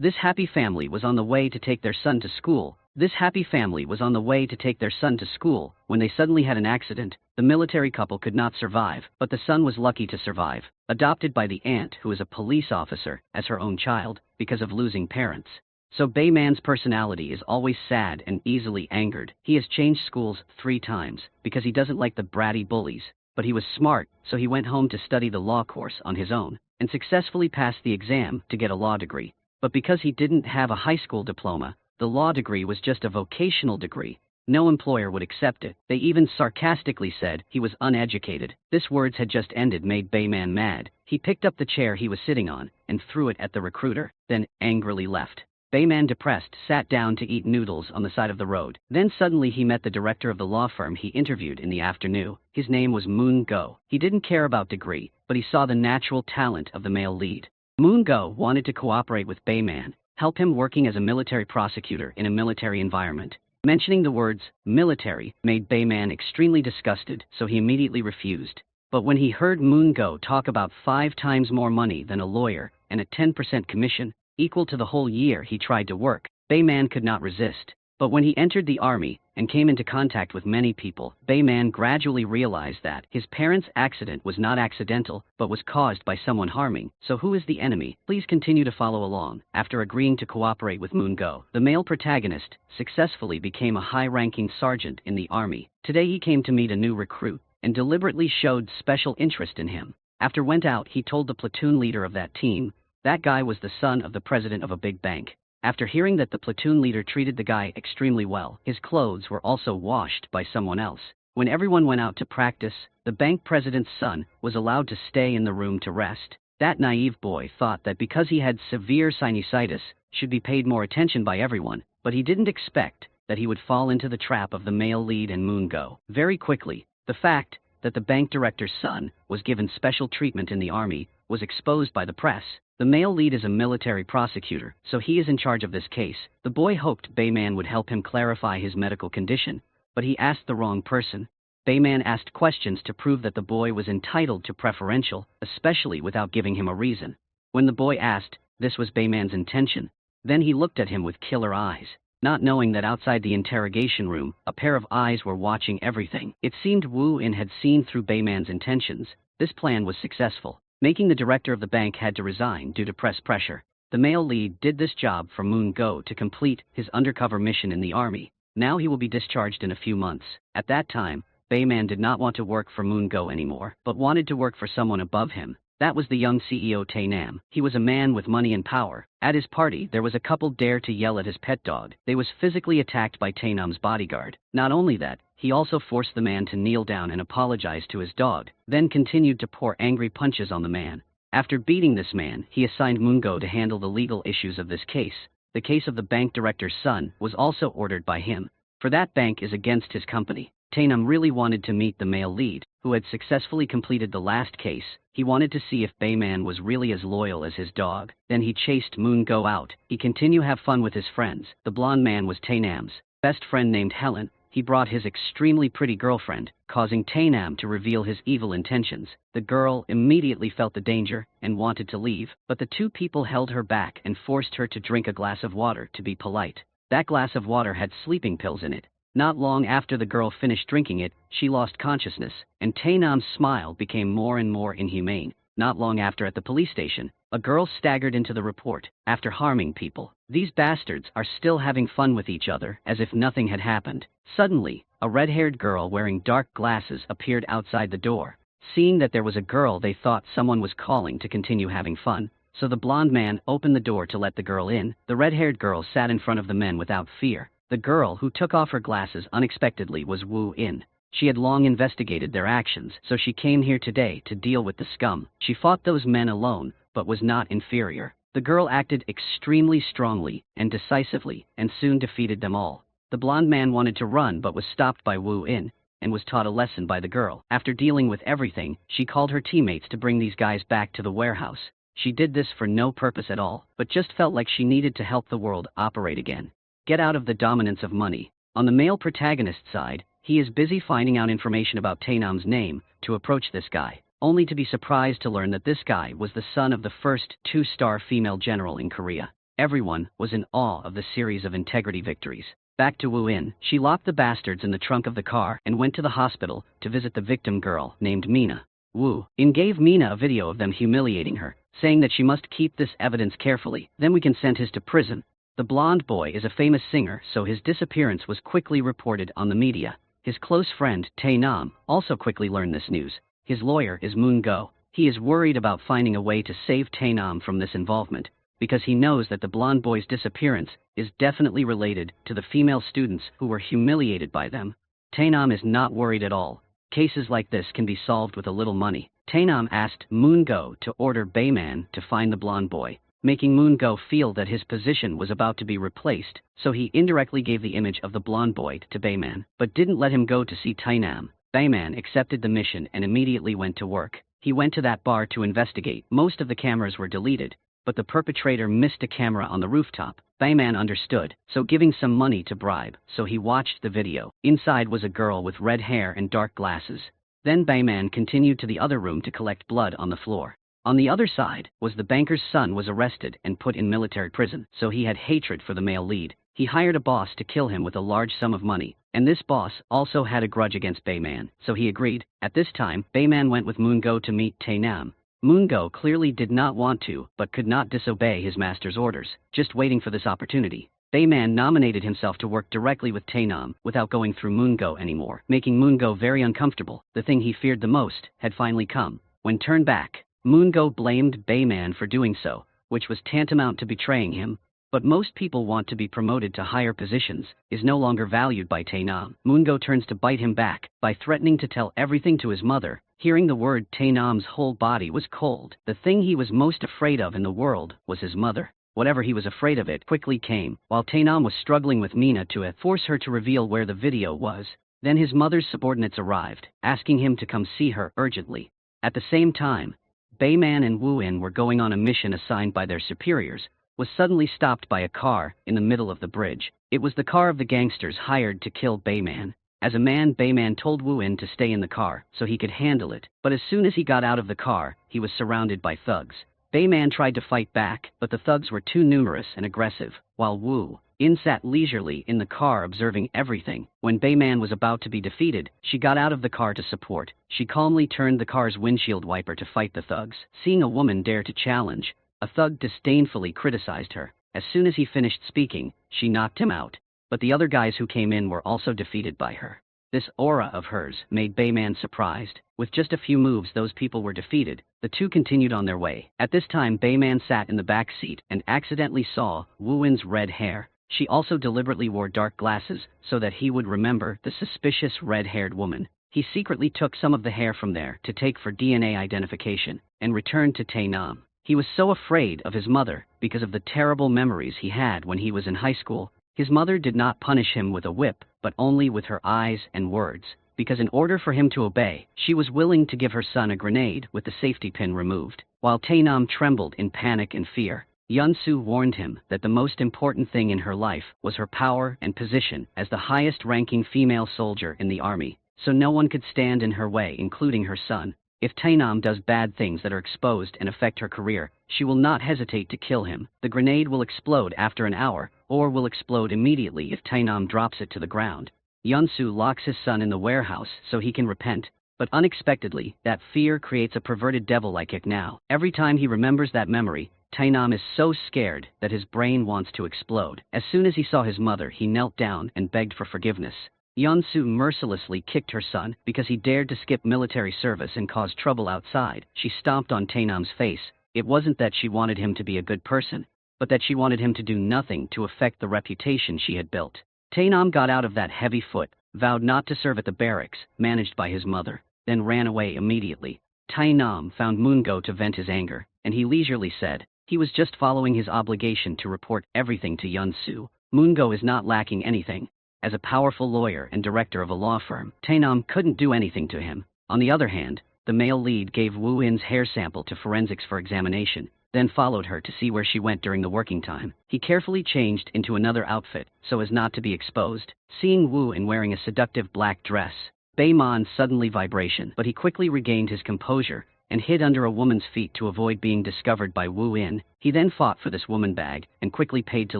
This happy family was on the way to take their son to school. This happy family was on the way to take their son to school when they suddenly had an accident. The military couple could not survive, but the son was lucky to survive, adopted by the aunt who is a police officer as her own child because of losing parents. So Bayman's personality is always sad and easily angered. He has changed schools 3 times because he doesn't like the bratty bullies, but he was smart, so he went home to study the law course on his own and successfully passed the exam to get a law degree. But because he didn't have a high school diploma, the law degree was just a vocational degree. No employer would accept it. They even sarcastically said he was uneducated. This words had just ended made Bayman mad. He picked up the chair he was sitting on and threw it at the recruiter, then angrily left. Bayman, depressed, sat down to eat noodles on the side of the road. Then suddenly he met the director of the law firm he interviewed in the afternoon. His name was Moon Go. He didn't care about degree, but he saw the natural talent of the male lead. Moon Go wanted to cooperate with Bayman, help him working as a military prosecutor in a military environment. Mentioning the words military made Bayman extremely disgusted, so he immediately refused. But when he heard Moon Go talk about 5 times more money than a lawyer and a 10% commission, equal to the whole year he tried to work, Bayman could not resist. But when he entered the army and came into contact with many people, Bayman gradually realized that his parents' accident was not accidental, but was caused by someone harming. So who is the enemy? Please continue to follow along. After agreeing to cooperate with Moon Go, the male protagonist successfully became a high-ranking sergeant in the army. Today he came to meet a new recruit and deliberately showed special interest in him. After went out, he told the platoon leader of that team that guy was the son of the president of a big bank. After hearing that the platoon leader treated the guy extremely well, his clothes were also washed by someone else. When everyone went out to practice, the bank president's son was allowed to stay in the room to rest. That naive boy thought that because he had severe sinusitis, should be paid more attention by everyone, but he didn't expect that he would fall into the trap of the male lead and Moon Go. Very quickly, the fact that the bank director's son was given special treatment in the army was exposed by the press. The male lead is a military prosecutor, so he is in charge of this case. The boy hoped Bayman would help him clarify his medical condition, but he asked the wrong person. Bayman asked questions to prove that the boy was entitled to preferential, especially without giving him a reason. When the boy asked, this was Bayman's intention. Then he looked at him with killer eyes, not knowing that outside the interrogation room, a pair of eyes were watching everything. It seemed Wu In had seen through Bayman's intentions. This plan was successful, making the director of the bank had to resign due to press pressure. The male lead did this job for Moon Go to complete his undercover mission in the army. Now he will be discharged in a few months. At that time, Bayman did not want to work for Moon Go anymore, but wanted to work for someone above him. That was the young CEO Tainam. He was a man with money and power. At his party, there was a couple dare to yell at his pet dog. They was physically attacked by Tainam's bodyguard. Not only that, he also forced the man to kneel down and apologize to his dog, then continued to pour angry punches on the man. After beating this man, he assigned Moon Go to handle the legal issues of this case. The case of the bank director's son was also ordered by him, for that bank is against his company. Tainam really wanted to meet the male lead, who had successfully completed the last case. He wanted to see if Bayman was really as loyal as his dog. Then he chased Moon Go out. He continued to have fun with his friends. The blonde man was Tainam's best friend named Helen. He brought his extremely pretty girlfriend, causing Tainam to reveal his evil intentions. The girl immediately felt the danger and wanted to leave, but the 2 people held her back and forced her to drink a glass of water to be polite. That glass of water had sleeping pills in it. Not long after the girl finished drinking it, she lost consciousness, and Tainam's smile became more and more inhumane. Not long after, at the police station, a girl staggered into the report after harming people. These bastards are still having fun with each other as if nothing had happened. Suddenly, a red-haired girl wearing dark glasses appeared outside the door. Seeing that there was a girl, they thought someone was calling to continue having fun, so the blonde man opened the door to let the girl in. The red-haired girl sat in front of the men without fear. The girl who took off her glasses unexpectedly was Wu In. She had long investigated their actions, so she came here today to deal with the scum. She fought those men alone, but was not inferior. The girl acted extremely strongly and decisively, and soon defeated them all. The blonde man wanted to run but was stopped by Wu In, and was taught a lesson by the girl. After dealing with everything, she called her teammates to bring these guys back to the warehouse. She did this for no purpose at all, but just felt like she needed to help the world operate again. Get out of the dominance of money. On the male protagonist's side, he is busy finding out information about Tainam's name to approach this guy, only to be surprised to learn that this guy was the son of the first 2-star female general in Korea. Everyone was in awe of the series of integrity victories. Back to Wu In, she locked the bastards in the trunk of the car and went to the hospital to visit the victim girl named Mina. Wu In gave Mina a video of them humiliating her, saying that she must keep this evidence carefully, then we can send his to prison. The blonde boy is a famous singer, so his disappearance was quickly reported on the media. His close friend, Tae Nam, also quickly learned this news. His lawyer is Moon Go. He is worried about finding a way to save Tae Nam from this involvement, because he knows that the blonde boy's disappearance is definitely related to the female students who were humiliated by them. Tae Nam is not worried at all. Cases like this can be solved with a little money. Tae Nam asked Moon Go to order Bayman to find the blonde boy, making Moon Go feel that his position was about to be replaced, so he indirectly gave the image of the blonde boy to Bayman, but didn't let him go to see Tae Nam. Bayman accepted the mission and immediately went to work. He went to that bar to investigate. Most of the cameras were deleted, but the perpetrator missed a camera on the rooftop. Bayman understood, so giving some money to bribe, so he watched the video. Inside was a girl with red hair and dark glasses. Then Bayman continued to the other room to collect blood on the floor. On the other side was the banker's son was arrested and put in military prison, so he had hatred for the male lead. He hired a boss to kill him with a large sum of money, and this boss also had a grudge against Bayman, so he agreed. At this time, Bayman went with Moon Go to meet Tae Nam. Moon Go clearly did not want to, but could not disobey his master's orders, just waiting for this opportunity. Bayman nominated himself to work directly with Tae Nam without going through Moon Go anymore, making Moon Go very uncomfortable. The thing he feared the most had finally come. When turned back, Moon Go blamed Bayman for doing so, which was tantamount to betraying him. But most people want to be promoted to higher positions, is no longer valued by Tae Nam. Moon Go turns to bite him back by threatening to tell everything to his mother. Hearing the word, Tae Nam's whole body was cold. The thing he was most afraid of in the world was his mother. Whatever he was afraid of, it quickly came. While Tae Nam was struggling with Mina to force her to reveal where the video was, then his mother's subordinates arrived, asking him to come see her urgently. At the same time, Bayman and Wu In were going on a mission assigned by their superiors, was suddenly stopped by a car in the middle of the bridge. It was the car of the gangsters hired to kill Bayman. As a man, Bayman told Wu In to stay in the car so he could handle it, but as soon as he got out of the car, he was surrounded by thugs. Bayman tried to fight back, but the thugs were too numerous and aggressive, while Wu In sat leisurely in the car observing everything. When Bayman was about to be defeated, she got out of the car to support. She calmly turned the car's windshield wiper to fight the thugs. Seeing a woman dare to challenge, a thug disdainfully criticized her. As soon as he finished speaking, she knocked him out, but the other guys who came in were also defeated by her. This aura of hers made Bayman surprised. With just a few moves those people were defeated. The two continued on their way. At this time Bayman sat in the back seat and accidentally saw Wu In's red hair. She also deliberately wore dark glasses so that he would remember the suspicious red-haired woman. He secretly took some of the hair from there to take for DNA identification and returned to Tae Nam. He was so afraid of his mother because of the terrible memories he had when he was in high school. His mother did not punish him with a whip, but only with her eyes and words, because in order for him to obey, she was willing to give her son a grenade with the safety pin removed. While Tae Nam trembled in panic and fear, Yun-soo warned him that the most important thing in her life was her power and position as the highest-ranking female soldier in the army, so no one could stand in her way, including her son. If Tae Nam does bad things that are exposed and affect her career, she will not hesitate to kill him. The grenade will explode after an hour, or will explode immediately if Tae Nam drops it to the ground. Yun-soo locks his son in the warehouse so he can repent, but unexpectedly, that fear creates a perverted devil-like ick now. Every time he remembers that memory, Tae Nam is so scared that his brain wants to explode. As soon as he saw his mother, he knelt down and begged for forgiveness. Yun-soo mercilessly kicked her son because he dared to skip military service and cause trouble outside. She stomped on Tae Nam's face. It wasn't that she wanted him to be a good person, but that she wanted him to do nothing to affect the reputation she had built. Tae Nam got out of that heavy foot, vowed not to serve at the barracks, managed by his mother, then ran away immediately. Tae Nam found Moon-go to vent his anger, and he leisurely said he was just following his obligation to report everything to Yun-soo. Moon-go is not lacking anything. As a powerful lawyer and director of a law firm, Tae Nam couldn't do anything to him. On the other hand, the male lead gave Wu In's hair sample to forensics for examination, then followed her to see where she went during the working time. He carefully changed into another outfit so as not to be exposed. Seeing Wu In wearing a seductive black dress, Bayman suddenly vibration, but he quickly regained his composure and hid under a woman's feet to avoid being discovered by Wu In. He then fought for this woman bag and quickly paid to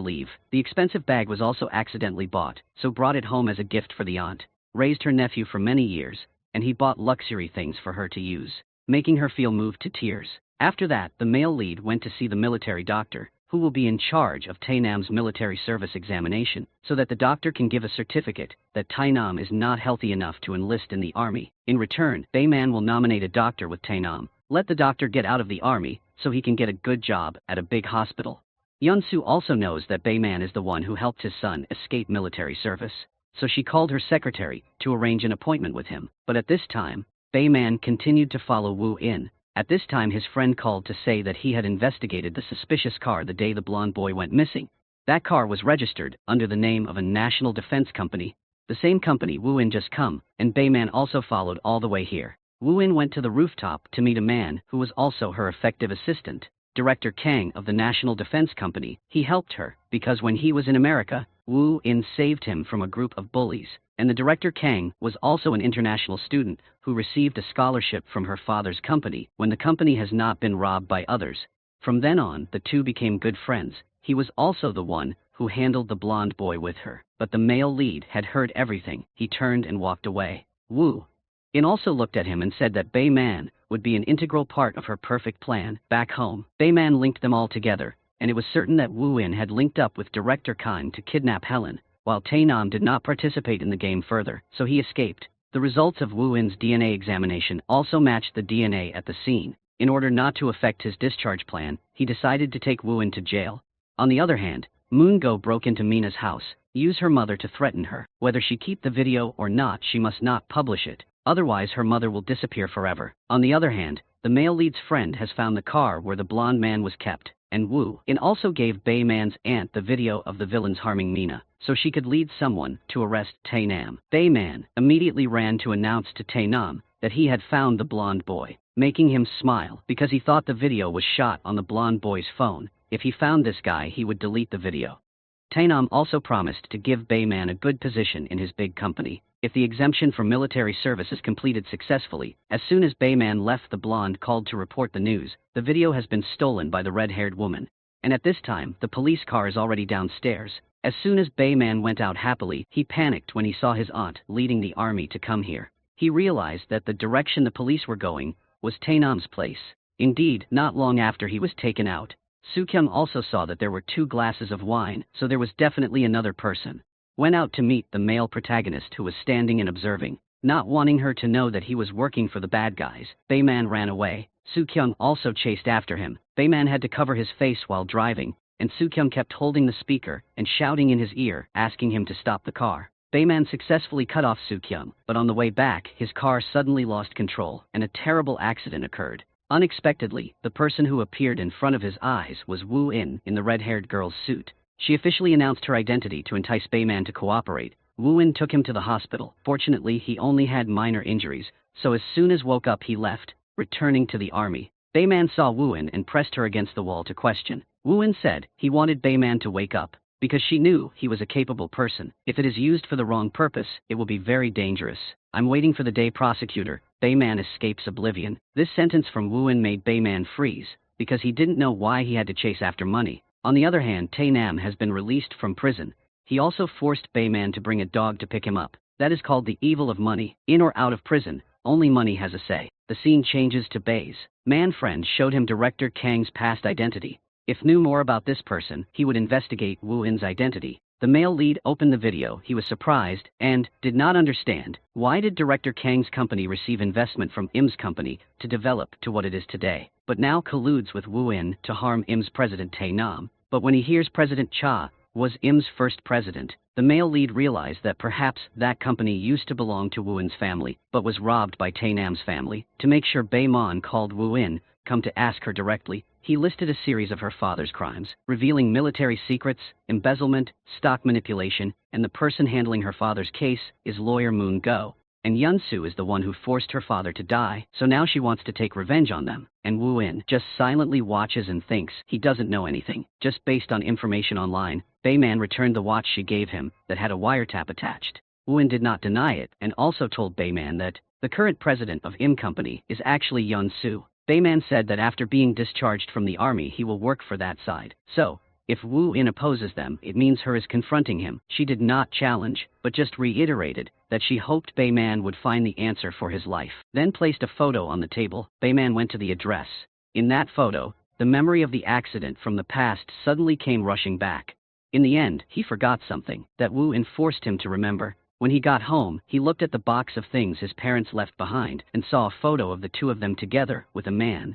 leave. The expensive bag was also accidentally bought, so brought it home as a gift for the aunt. Raised her nephew for many years, and he bought luxury things for her to use, making her feel moved to tears. After that, the male lead went to see the military doctor, who will be in charge of Tainam's military service examination, so that the doctor can give a certificate that Tainam is not healthy enough to enlist in the army. In return, Bayman will nominate a doctor with Tainam, let the doctor get out of the army, so he can get a good job at a big hospital. Yunsu also knows that Bayman is the one who helped his son escape military service, so she called her secretary to arrange an appointment with him. But at this time, Bayman continued to follow Wu In. At this time his friend called to say that he had investigated the suspicious car the day the blonde boy went missing. That car was registered under the name of a national defense company, the same company Wu In just come, and Bayman also followed all the way here. Wu In went to the rooftop to meet a man who was also her effective assistant, Director Kang of the National Defense Company. He helped her, because when he was in America, Wu In saved him from a group of bullies, and the Director Kang was also an international student who received a scholarship from her father's company when the company has not been robbed by others. From then on, the two became good friends. He was also the one who handled the blonde boy with her. But the male lead had heard everything. He turned and walked away. Wu In also looked at him and said that Bayman would be an integral part of her perfect plan. Back home, Bayman linked them all together, and it was certain that Wu In had linked up with Director Kang to kidnap Helen, while Tainam did not participate in the game further, so he escaped. The results of Wu In's DNA examination also matched the DNA at the scene. In order not to affect his discharge plan, he decided to take Wu In to jail. On the other hand, Moon Go broke into Mina's house, used her mother to threaten her. Whether she keep the video or not, she must not publish it, otherwise her mother will disappear forever. On the other hand, the male lead's friend has found the car where the blonde man was kept, and Wu In also gave Bayman's aunt the video of the villains harming Mina, so she could lead someone to arrest Tainam. Bayman immediately ran to announce to Tainam that he had found the blonde boy, making him smile because he thought the video was shot on the blonde boy's phone. If he found this guy, he would delete the video. Tainam also promised to give Bayman a good position in his big company if the exemption from military service is completed successfully. As soon as Bayman left, the blonde called to report the news. The video has been stolen by the red-haired woman, and at this time, the police car is already downstairs. As soon as Bayman went out happily, he panicked when he saw his aunt leading the army to come here. He realized that the direction the police were going was Tainam's place. Indeed, not long after he was taken out, Soo-kyung also saw that there were 2 glasses of wine, so there was definitely another person. Went out to meet the male protagonist who was standing and observing. Not wanting her to know that he was working for the bad guys, Bayman ran away. Soo-kyung also chased after him. Bayman had to cover his face while driving, and Soo-kyung kept holding the speaker and shouting in his ear, asking him to stop the car. Bayman successfully cut off Soo-kyung, but on the way back, his car suddenly lost control, and a terrible accident occurred. Unexpectedly, the person who appeared in front of his eyes was Wu In the red-haired girl's suit. She officially announced her identity to entice Bayman to cooperate. Wu In took him to the hospital. Fortunately, he only had minor injuries, so as soon as woke up he left, returning to the army. Bayman saw Wu In and pressed her against the wall to question. Wu In said he wanted Bayman to wake up, because she knew he was a capable person. If it is used for the wrong purpose, it will be very dangerous. I'm waiting for the day, prosecutor. Bayman escapes oblivion. This sentence from Wu In made Bayman freeze, because he didn't know why he had to chase after money. On the other hand, Tainam has been released from prison. He also forced Bayman to bring a dog to pick him up. That is called the evil of money. In or out of prison, only money has a say. The scene changes to Bay's man friend showed him Director Kang's past identity. If knew more about this person, he would investigate Wu In's identity. The male lead opened the video. He was surprised and did not understand. Why did Director Kang's company receive investment from Im's company to develop to what it is today, but now colludes with Wu In to harm Im's president Tainam? But when he hears President Cha was Im's first president, the male lead realized that perhaps that company used to belong to Wu In's family, but was robbed by Tainam's family. To make sure, Bayman called Wu In come to ask her directly. He listed a series of her father's crimes, revealing military secrets, embezzlement, stock manipulation, and the person handling her father's case is lawyer Moon Go. And Yunsu is the one who forced her father to die, so now she wants to take revenge on them. And Wu In just silently watches and thinks he doesn't know anything. Just based on information online, Bayman returned the watch she gave him that had a wiretap attached. Wu In did not deny it, and also told Bayman that the current president of Im Company is actually Yunsu. Bayman said that after being discharged from the army he will work for that side. So, if Wu In opposes them, it means her is confronting him. She did not challenge, but just reiterated that she hoped Bayman would find the answer for his life. Then placed a photo on the table. Bayman went to the address. In that photo, the memory of the accident from the past suddenly came rushing back. In the end, he forgot something that Wu In forced him to remember. When he got home, he looked at the box of things his parents left behind and saw a photo of the two of them together with a man.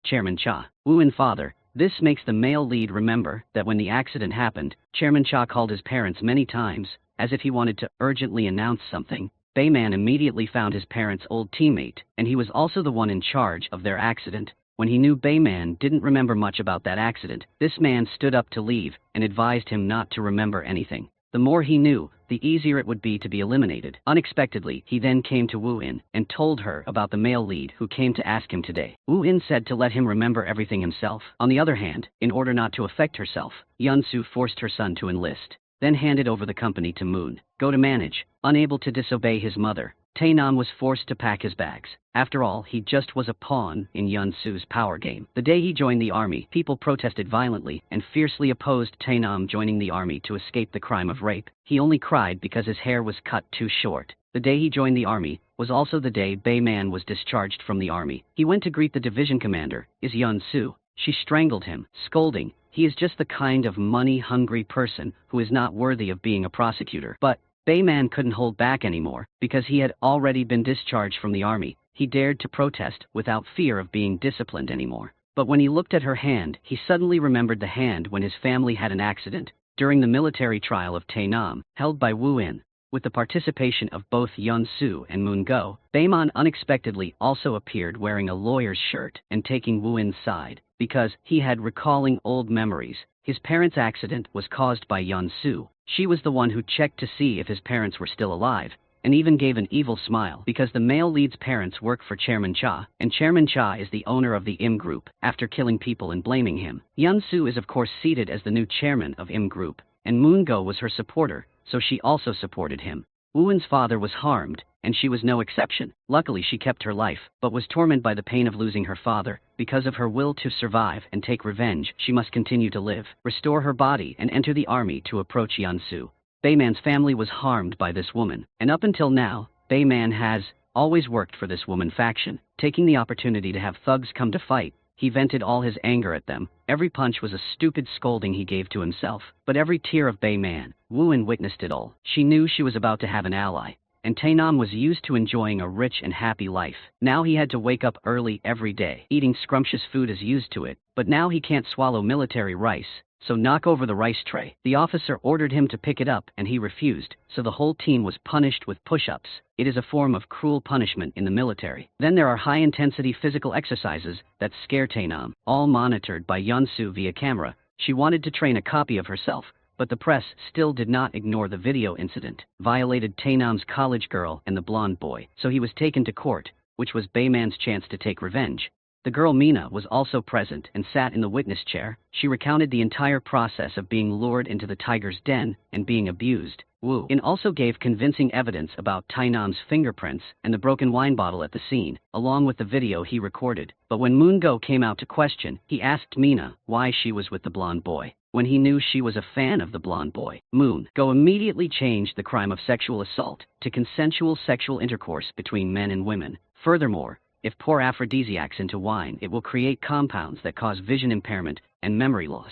Chairman Cha. Wu In father. This makes the male lead remember that when the accident happened, Chairman Cha called his parents many times, as if he wanted to urgently announce something. Bayman immediately found his parents' old teammate, and he was also the one in charge of their accident. When he knew Bayman didn't remember much about that accident, this man stood up to leave and advised him not to remember anything. The more he knew, the easier it would be to be eliminated. Unexpectedly, he then came to Wu In and told her about the male lead who came to ask him today. Wu In said to let him remember everything himself. On the other hand, in order not to affect herself, Yunsu forced her son to enlist, then handed over the company to Moon Go to manage. Unable to disobey his mother, Taenam was forced to pack his bags. After all, he just was a pawn in Yunsu's power game. The day he joined the army, people protested violently and fiercely opposed Taenam joining the army to escape the crime of rape. He only cried because his hair was cut too short. The day he joined the army was also the day Bayman was discharged from the army. He went to greet the division commander, Yunsu. She strangled him, scolding, "He is just the kind of money-hungry person who is not worthy of being a prosecutor." But Bayman couldn't hold back anymore, because he had already been discharged from the army. He dared to protest without fear of being disciplined anymore. But when he looked at her hand, he suddenly remembered the hand when his family had an accident, during the military trial of Taenam, held by Wu In. With the participation of both Yunsu and Moon Go, Bayman unexpectedly also appeared wearing a lawyer's shirt and taking Wu In's side, because he had recalling old memories. His parents' accident was caused by Yunsu. She was the one who checked to see if his parents were still alive, and even gave an evil smile because the male lead's parents work for Chairman Cha, and Chairman Cha is the owner of the IM Group. After killing people and blaming him, Yunsu is of course seated as the new chairman of IM Group, and Moon Go was her supporter, so she also supported him. Wu-In's father was harmed, and she was no exception. Luckily she kept her life, but was tormented by the pain of losing her father. Because of her will to survive and take revenge, she must continue to live, restore her body, and enter the army to approach Yunsu. Bayman's family was harmed by this woman, and up until now, Bayman has always worked for this woman faction. Taking the opportunity to have thugs come to fight, he vented all his anger at them. Every punch was a stupid scolding he gave to himself, but every tear of Bayman, Wu-In witnessed it all. She knew she was about to have an ally, and Taenam was used to enjoying a rich and happy life. Now he had to wake up early every day. Eating scrumptious food is used to it, but now he can't swallow military rice, so knock over the rice tray. The officer ordered him to pick it up and he refused, so the whole team was punished with push-ups. It is a form of cruel punishment in the military. Then there are high-intensity physical exercises that scare Taenam, all monitored by Yunsu via camera. She wanted to train a copy of herself, but the press still did not ignore the video incident. Violated Taenam's college girl and the blonde boy, so he was taken to court, which was Bayman's chance to take revenge. The girl Mina was also present and sat in the witness chair. She recounted the entire process of being lured into the tiger's den and being abused. Wu-In also gave convincing evidence about Taenam's fingerprints and the broken wine bottle at the scene, along with the video he recorded. But when Moon Go came out to question, he asked Mina why she was with the blonde boy, when he knew she was a fan of the blonde boy. Moon Go immediately changed the crime of sexual assault to consensual sexual intercourse between men and women. Furthermore, if pour aphrodisiacs into wine, it will create compounds that cause vision impairment and memory loss.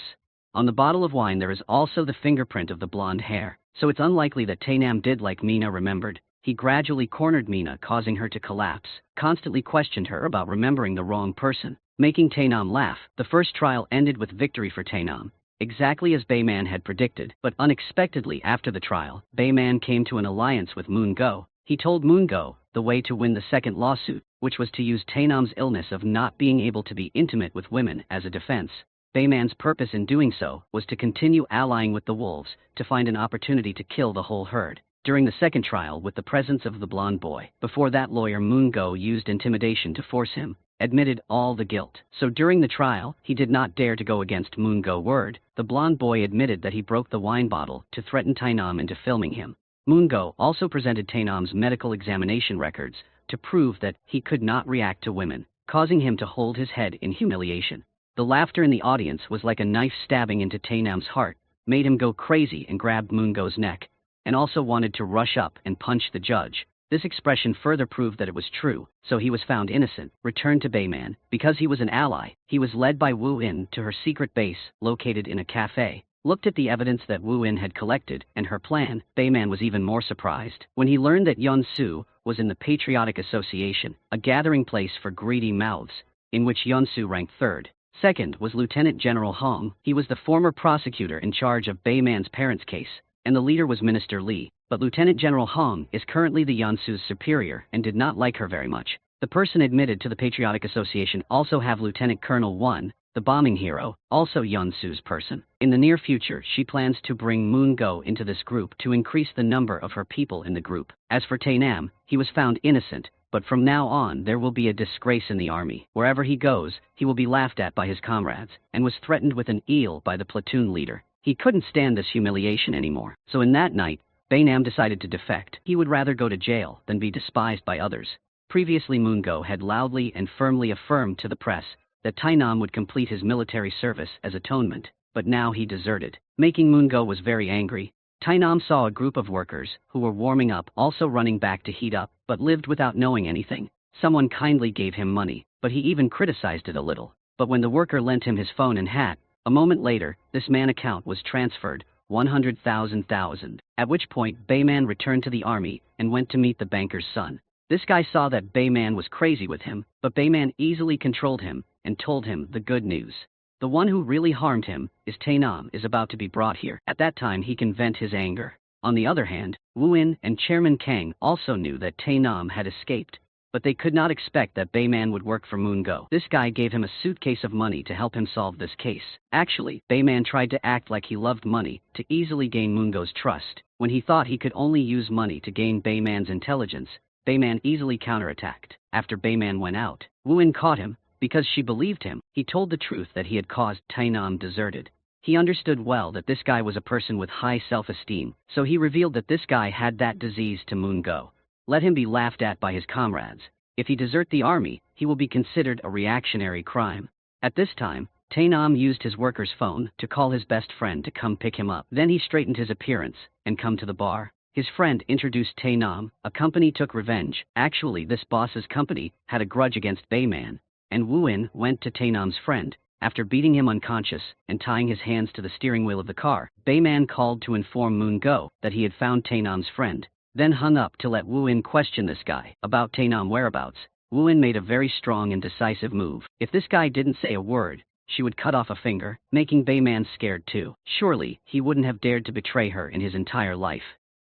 On the bottle of wine there is also the fingerprint of the blonde hair, so it's unlikely that Taenam did like Mina remembered. He gradually cornered Mina, causing her to collapse, constantly questioned her about remembering the wrong person, making Taenam laugh. The first trial ended with victory for Taenam, exactly as Bayman had predicted, but unexpectedly after the trial, Bayman came to an alliance with Moon Go. He told Moon Go the way to win the second lawsuit, which was to use Taenam's illness of not being able to be intimate with women as a defense. Bayman's purpose in doing so was to continue allying with the wolves to find an opportunity to kill the whole herd. During the second trial with the presence of the blonde boy, before that lawyer Moon Go used intimidation to force him, admitted all the guilt. So during the trial, he did not dare to go against Moon Go word. The blonde boy admitted that he broke the wine bottle to threaten Taenam into filming him. Moon Go also presented Taenam's medical examination records to prove that he could not react to women. causing him to hold his head in humiliation. The laughter in the audience was like a knife stabbing into Tainam's heart, made him go crazy and grabbed Moongo's neck, and also wanted to rush up and punch the judge. This expression further proved that it was true, so he was found innocent, returned to Bayman. Because he was an ally, he was led by Wu In to her secret base, located in a cafe. Looked at the evidence that Wu In had collected and her plan, Bayman was even more surprised when he learned that Yun Su was in the Patriotic Association, a gathering place for greedy mouths, in which Yun Su ranked third. Second was Lieutenant General Hong. He was the former prosecutor in charge of Bayman's parents' case, and the leader was Minister Li. But Lieutenant General Hong is currently the Yun Su's superior and did not like her very much. The person admitted to the Patriotic Association also have Lieutenant Colonel Wan, the bombing hero, also Yun Su's person. In the near future, she plans to bring Moon Go into this group to increase the number of her people in the group. As for Tainam, he was found innocent, but from now on there will be a disgrace in the army. Wherever he goes, he will be laughed at by his comrades, and was threatened with an eel by the platoon leader. He couldn't stand this humiliation anymore, so in that night, Baynam decided to defect. He would rather go to jail than be despised by others. Previously Moongo had loudly and firmly affirmed to the press that Tainam would complete his military service as atonement, but now he deserted. Making Moongo was very angry. Tainam saw a group of workers who were warming up also running back to heat up, but lived without knowing anything. Someone kindly gave him money, but he even criticized it a little. But when the worker lent him his phone and hat, a moment later, this man's account was transferred 100,000. At which point Bayman returned to the army and went to meet the banker's son. This guy saw that Bayman was crazy with him, but Bayman easily controlled him and told him the good news. The one who really harmed him is Tainam is about to be brought here. At that time he can vent his anger. On the other hand, Wu In and Chairman Kang also knew that Tainam had escaped, but they could not expect that Bayman would work for Moongo. This guy gave him a suitcase of money to help him solve this case. Actually, Bayman tried to act like he loved money to easily gain Moongo's trust. When he thought he could only use money to gain Bayman's intelligence, Bayman easily counterattacked. After Bayman went out, Wu In caught him. Because she believed him, he told the truth that he had caused Tainam deserted. He understood well that this guy was a person with high self-esteem, so he revealed that this guy had that disease to Moongo. Let him be laughed at by his comrades. If he desert the army, he will be considered a reactionary crime. At this time, Tainam used his worker's phone to call his best friend to come pick him up. Then he straightened his appearance and come to the bar. His friend introduced Tainam. A company took revenge. Actually, this boss's company had a grudge against Bayman, and Wu In went to Tainam's friend. After beating him unconscious and tying his hands to the steering wheel of the car, Bayman called to inform Moongo that he had found Tainam's friend, then hung up to let Wu In question this guy about Tainam's whereabouts. Wu In made a very strong and decisive move. If this guy didn't say a word, she would cut off a finger, making Bayman scared too. Surely, he wouldn't have dared to betray her in his entire life.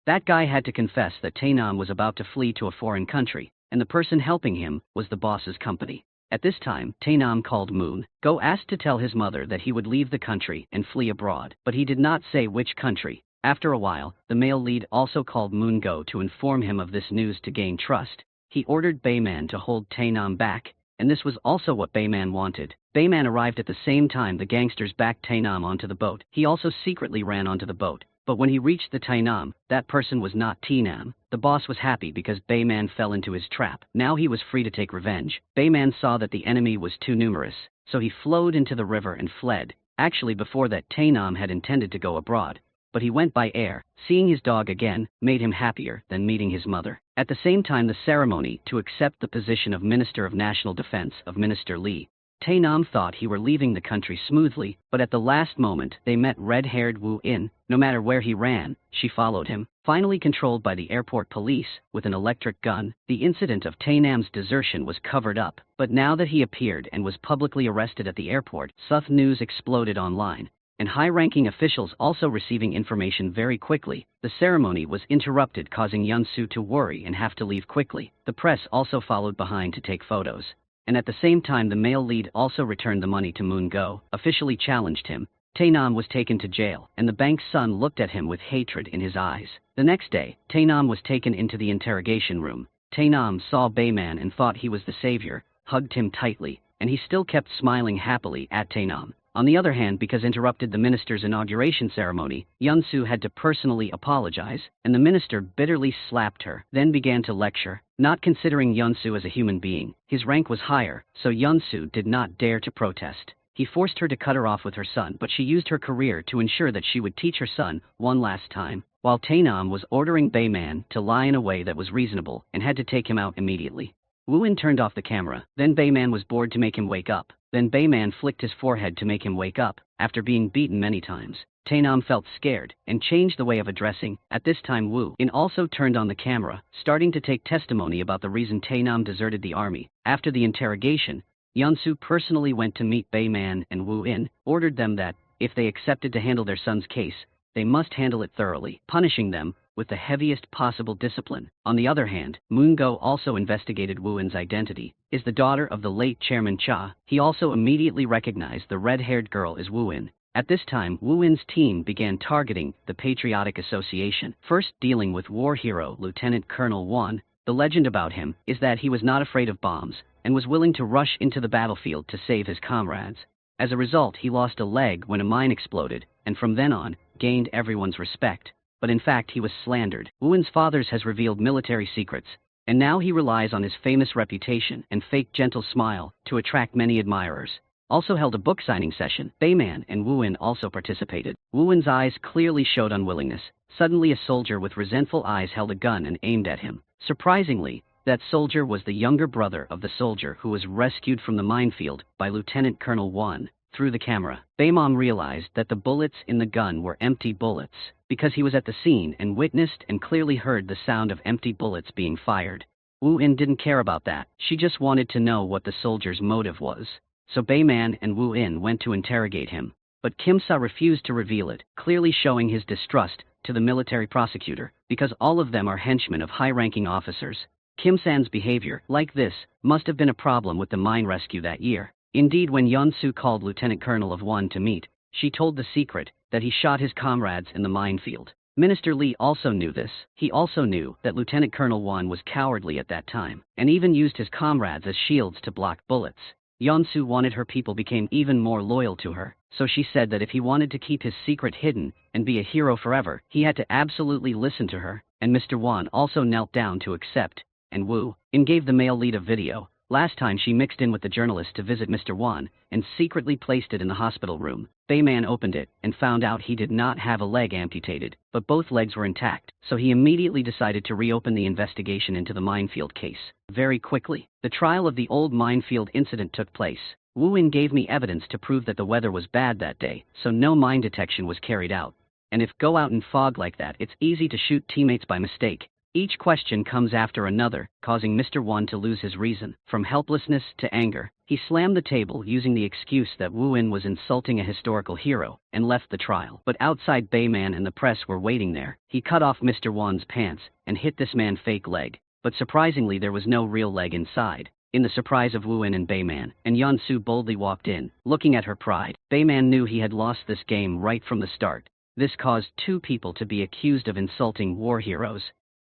That guy had to confess that Tainam was about to flee to a foreign country, and the person helping him was the boss's company. At this time, Tainam called Moongo, asked to tell his mother that he would leave the country and flee abroad, but he did not say which country. After a while, the male lead also called Moongo to inform him of this news to gain trust. He ordered Bayman to hold Tainam back, and this was also what Bayman wanted. Bayman arrived at the same time the gangsters backed Tainam onto the boat. He also secretly ran onto the boat, but when he reached the Tainam, that person was not Tainam. The boss was happy because Bayman fell into his trap. Now he was free to take revenge. Bayman saw that the enemy was too numerous, so he flowed into the river and fled. Actually, before that, Tainam had intended to go abroad, but he went by air. Seeing his dog again made him happier than meeting his mother. At the same time, the ceremony to accept the position of Minister of National Defense of Minister Li, Tainam thought he were leaving the country smoothly, but at the last moment they met red-haired Wu In. No matter where he ran, she followed him. Finally controlled by the airport police with an electric gun, the incident of Tainam's desertion was covered up. But now that he appeared and was publicly arrested at the airport, Suth news exploded online, and high-ranking officials also receiving information very quickly. The ceremony was interrupted, causing Yun Su to worry and have to leave quickly. The press also followed behind to take photos. And at the same time the male lead also returned the money to Moongo, officially challenged him. Tainam was taken to jail, and the bank's son looked at him with hatred in his eyes. The next day, Tainam was taken into the interrogation room. Tainam saw Bayman and thought he was the savior, hugged him tightly, and he still kept smiling happily at Tainam. On the other hand, because interrupted the minister's inauguration ceremony, Yun-soo had to personally apologize, and the minister bitterly slapped her, then began to lecture. Not considering Yun-soo as a human being, his rank was higher, so Yun-soo did not dare to protest. He forced her to cut her off with her son, but she used her career to ensure that she would teach her son one last time, while Tae-nam was ordering Bae-man to lie in a way that was reasonable and had to take him out immediately. Woo-in turned off the camera, then Bae-man was bored to make him wake up. Then Bae-man flicked his forehead to make him wake up. After being beaten many times, Tae-nam felt scared and changed the way of addressing. At this time Woo-in also turned on the camera, starting to take testimony about the reason Tae-nam deserted the army. After the interrogation, Yun-soo personally went to meet Bae-man and Woo-in, ordered them that, if they accepted to handle their son's case, they must handle it thoroughly, punishing them with the heaviest possible discipline. On the other hand, Moon-go also investigated Woo-in's identity. Is the daughter of the late Chairman Cha. He also immediately recognized the red-haired girl as Woo-in. At this time, Woo-in's team began targeting the Patriotic Association, first dealing with war hero Lieutenant Colonel Won. The legend about him is that he was not afraid of bombs and was willing to rush into the battlefield to save his comrades. As a result, he lost a leg when a mine exploded, and from then on, gained everyone's respect. But in fact he was slandered. Woo-in's father has revealed military secrets, and now he relies on his famous reputation and fake gentle smile to attract many admirers. Also held a book signing session. Bae-man and Woo-in also participated. Woo-in's eyes clearly showed unwillingness. Suddenly a soldier with resentful eyes held a gun and aimed at him. Surprisingly, that soldier was the younger brother of the soldier who was rescued from the minefield by Lieutenant Colonel Won. Through the camera, Bae-man realized that the bullets in the gun were empty bullets, because he was at the scene and witnessed and clearly heard the sound of empty bullets being fired. Woo-in didn't care about that. She just wanted to know what the soldier's motive was. So Bae-man and Woo-in went to interrogate him. But Kim-sa refused to reveal it, clearly showing his distrust to the military prosecutor, because all of them are henchmen of high-ranking officers. Kim-san's behavior, like this, must have been a problem with the mine rescue that year. Indeed, when Yun-soo called Lieutenant Colonel of Won to meet, she told the secret that he shot his comrades in the minefield. Minister Lee also knew this. He also knew that Lieutenant Colonel Won was cowardly at that time, and even used his comrades as shields to block bullets. Yun-soo wanted her people became even more loyal to her, so she said that if he wanted to keep his secret hidden and be a hero forever, he had to absolutely listen to her, and Mr. Won also knelt down to accept, and Woo-in gave the male lead a video. Last time she mixed in with the journalist to visit Mr. Won and secretly placed it in the hospital room. Bae-man opened it and found out he did not have a leg amputated, but both legs were intact, so he immediately decided to reopen the investigation into the minefield case. Very quickly, the trial of the old minefield incident took place. Woo-in gave me evidence to prove that the weather was bad that day, so no mine detection was carried out. And if go out in fog like that, it's easy to shoot teammates by mistake. Each question comes after another, causing Mr. Won to lose his reason. From helplessness to anger, he slammed the table using the excuse that Woo-in was insulting a historical hero, and left the trial. But outside, Bae-man and the press were waiting there. He cut off Mr. Won's pants and hit this man's fake leg. But surprisingly, there was no real leg inside. In the surprise of Woo-in and Bae-man, and Yun-soo boldly walked in, looking at her pride. Bae-man knew he had lost this game right from the start. This caused two people to be accused of insulting war heroes.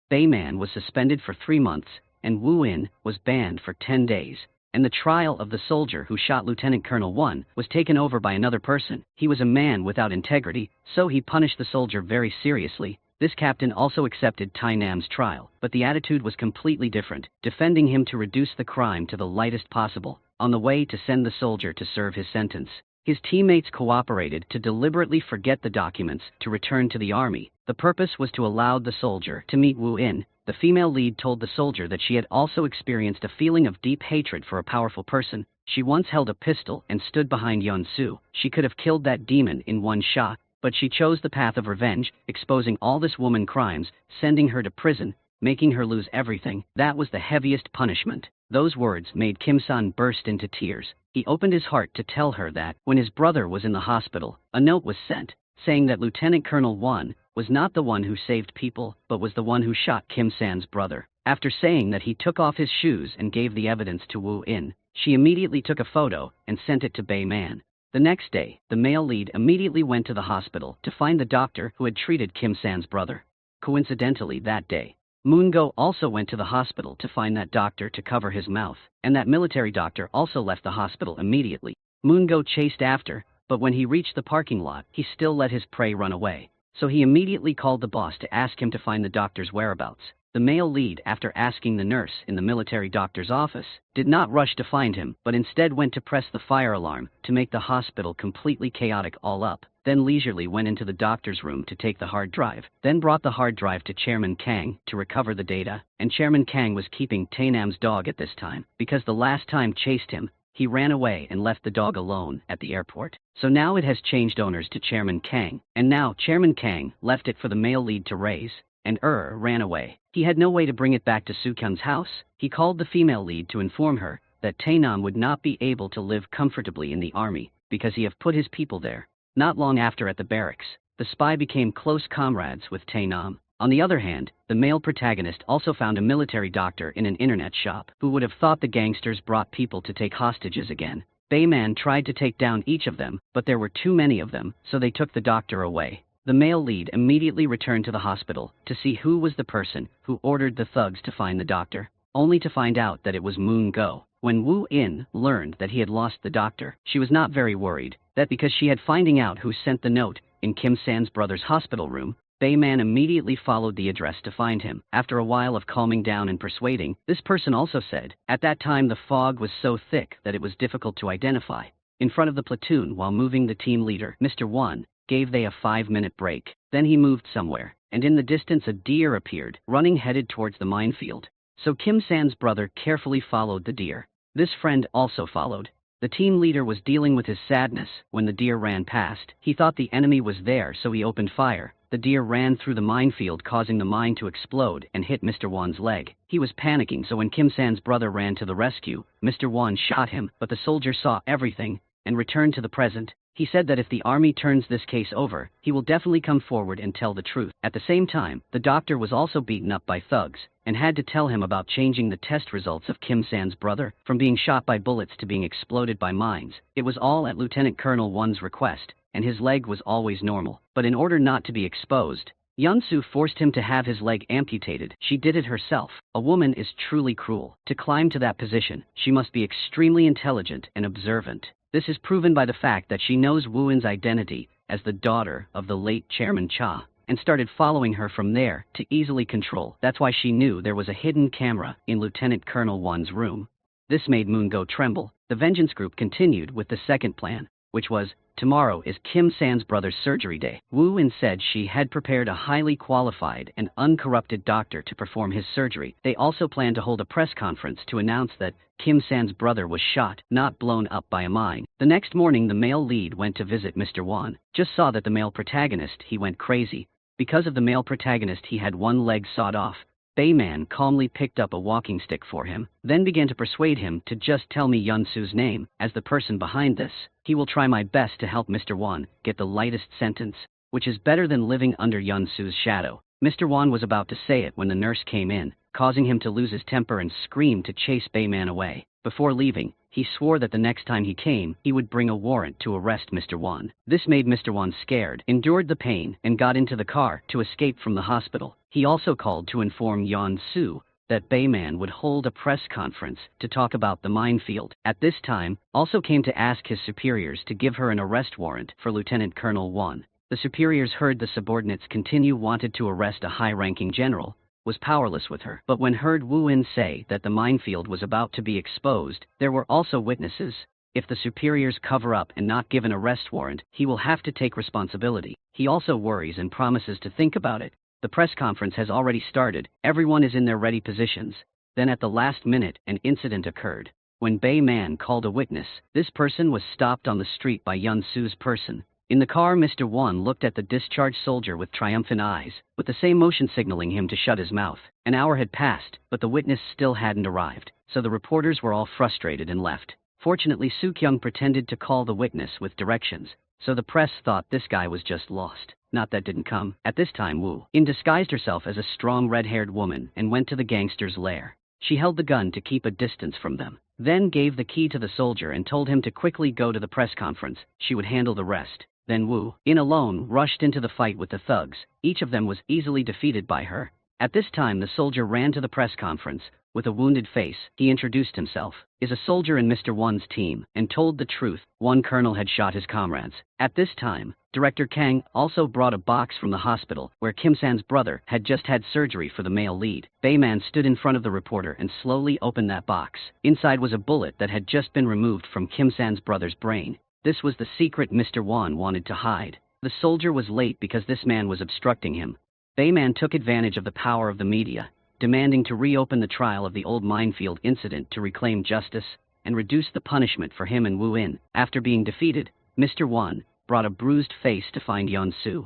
Bae-man was suspended for 3 months, and Woo-in was banned for 10 days. And the trial of the soldier who shot Lieutenant Colonel Won was taken over by another person. He was a man without integrity, so he punished the soldier very seriously. This captain also accepted Tae-nam's trial, but the attitude was completely different, defending him to reduce the crime to the lightest possible, on the way to send the soldier to serve his sentence. His teammates cooperated to deliberately forget the documents to return to the army. The purpose was to allow the soldier to meet Woo-in. The female lead told the soldier that she had also experienced a feeling of deep hatred for a powerful person. She once held a pistol and stood behind Yun-soo. She could have killed that demon in one shot, but she chose the path of revenge, exposing all this woman's crimes, sending her to prison, making her lose everything. That was the heaviest punishment. Those words made Kim-san burst into tears. He opened his heart to tell her that, when his brother was in the hospital, a note was sent, saying that Lieutenant Colonel Won was not the one who saved people, but was the one who shot Kim-san's brother. After saying that he took off his shoes and gave the evidence to Woo-in, she immediately took a photo and sent it to Bae-man. The next day, the male lead immediately went to the hospital to find the doctor who had treated Kim-san's brother. Coincidentally, that day, Moon-go also went to the hospital to find that doctor to cover his mouth, and that military doctor also left the hospital immediately. Moon-go chased after, but when he reached the parking lot, he still let his prey run away. So he immediately called the boss to ask him to find the doctor's whereabouts. The male lead, after asking the nurse in the military doctor's office, did not rush to find him, but instead went to press the fire alarm to make the hospital completely chaotic all up, then leisurely went into the doctor's room to take the hard drive, then brought the hard drive to Chairman Kang to recover the data, and Chairman Kang was keeping Tainam's dog at this time, because the last time chased him, he ran away and left the dog alone at the airport. So now it has changed owners to Chairman Kang, and now Chairman Kang left it for the male lead to raise, and ran away. He had no way to bring it back to Soo-kyung's house. He called the female lead to inform her that Tae-nam would not be able to live comfortably in the army because he have put his people there. Not long after at the barracks, the spy became close comrades with Tae-nam. On the other hand, the male protagonist also found a military doctor in an internet shop who would have thought the gangsters brought people to take hostages again. Bayman tried to take down each of them, but there were too many of them, so they took the doctor away. The male lead immediately returned to the hospital to see who was the person who ordered the thugs to find the doctor, only to find out that it was Moon Go. When Woo In learned that he had lost the doctor, she was not very worried, that because she had finding out who sent the note in Kim San's brother's hospital room, Bayman immediately followed the address to find him. After a while of calming down and persuading, this person also said, at that time the fog was so thick that it was difficult to identify. In front of the platoon while moving, the team leader, Mr. Won, gave they a 5-minute break. Then he moved somewhere, and in the distance a deer appeared, running headed towards the minefield. So Kim San's brother carefully followed the deer. This friend also followed. The team leader was dealing with his sadness when the deer ran past. He thought the enemy was there, so he opened fire. The deer ran through the minefield, causing the mine to explode and hit Mr. Won's leg. He was panicking, so when Kim San's brother ran to the rescue, Mr. Won shot him, but the soldier saw everything and returned to the present. He said that if the army turns this case over, he will definitely come forward and tell the truth. At the same time, the doctor was also beaten up by thugs, and had to tell him about changing the test results of Kim San's brother, from being shot by bullets to being exploded by mines. It was all at Lieutenant Colonel Won's request, and his leg was always normal. But in order not to be exposed, Yeon-soo forced him to have his leg amputated. She did it herself. A woman is truly cruel. To climb to that position, she must be extremely intelligent and observant. This is proven by the fact that she knows Woo-in's identity as the daughter of the late Chairman Cha, and started following her from there to easily control. That's why she knew there was a hidden camera in Lieutenant Colonel Won's room. This made Moon Go tremble. The Vengeance Group continued with the second plan, which was, tomorrow is Kim San's brother's surgery day. Woo-in said she had prepared a highly qualified and uncorrupted doctor to perform his surgery. They also planned to hold a press conference to announce that Kim San's brother was shot, not blown up by a mine. The next morning the male lead went to visit Mr. Won. Just saw that the male protagonist, he went crazy. Because of the male protagonist he had one leg sawed off. Bayman calmly picked up a walking stick for him, then began to persuade him to just tell me Yeon-soo's name as the person behind this. He will try my best to help Mr. Won get the lightest sentence, which is better than living under Yeon-soo's shadow. Mr. Won was about to say it when the nurse came in, causing him to lose his temper and scream to chase Bayman away. Before leaving, he swore that the next time he came, he would bring a warrant to arrest Mr. Won. This made Mr. Won scared, endured the pain, and got into the car to escape from the hospital. He also called to inform Yeon-soo that Bayman would hold a press conference to talk about the minefield. At this time, also came to ask his superiors to give her an arrest warrant for Lieutenant Colonel Won. The superiors heard the subordinates continue wanted to arrest a high-ranking general, was powerless with her. But when heard Woo-in say that the minefield was about to be exposed, there were also witnesses. If the superiors cover up and not give an arrest warrant, he will have to take responsibility. He also worries and promises to think about it. The press conference has already started. Everyone is in their ready positions. Then at the last minute, an incident occurred. When Bayman called a witness, this person was stopped on the street by Yeon-soo's person. In the car, Mr. Won looked at the discharged soldier with triumphant eyes, with the same motion signaling him to shut his mouth. An hour had passed, but the witness still hadn't arrived, so the reporters were all frustrated and left. Fortunately, Soo-kyung pretended to call the witness with directions, so the press thought this guy was just lost. Not that didn't come. At this time, Woo-in disguised herself as a strong red-haired woman and went to the gangster's lair. She held the gun to keep a distance from them, then gave the key to the soldier and told him to quickly go to the press conference. She would handle the rest. Then Woo-in alone rushed into the fight with the thugs. Each of them was easily defeated by her. At this time the soldier ran to the press conference, With a wounded face, he introduced himself, is a soldier in Mr. Wan's team, and told the truth. One colonel had shot his comrades. At this time, Director Kang also brought a box from the hospital where Kim San's brother had just had surgery for the male lead. Bayman stood in front of the reporter and slowly opened that box. Inside was a bullet that had just been removed from Kim San's brother's brain. This was the secret Mr. Wan wanted to hide. The soldier was late because this man was obstructing him. Bayman took advantage of the power of the media, demanding to reopen the trial of the old minefield incident to reclaim justice and reduce the punishment for him and Wu In. After being defeated, Mr. Wan brought a bruised face to find Yeon-su,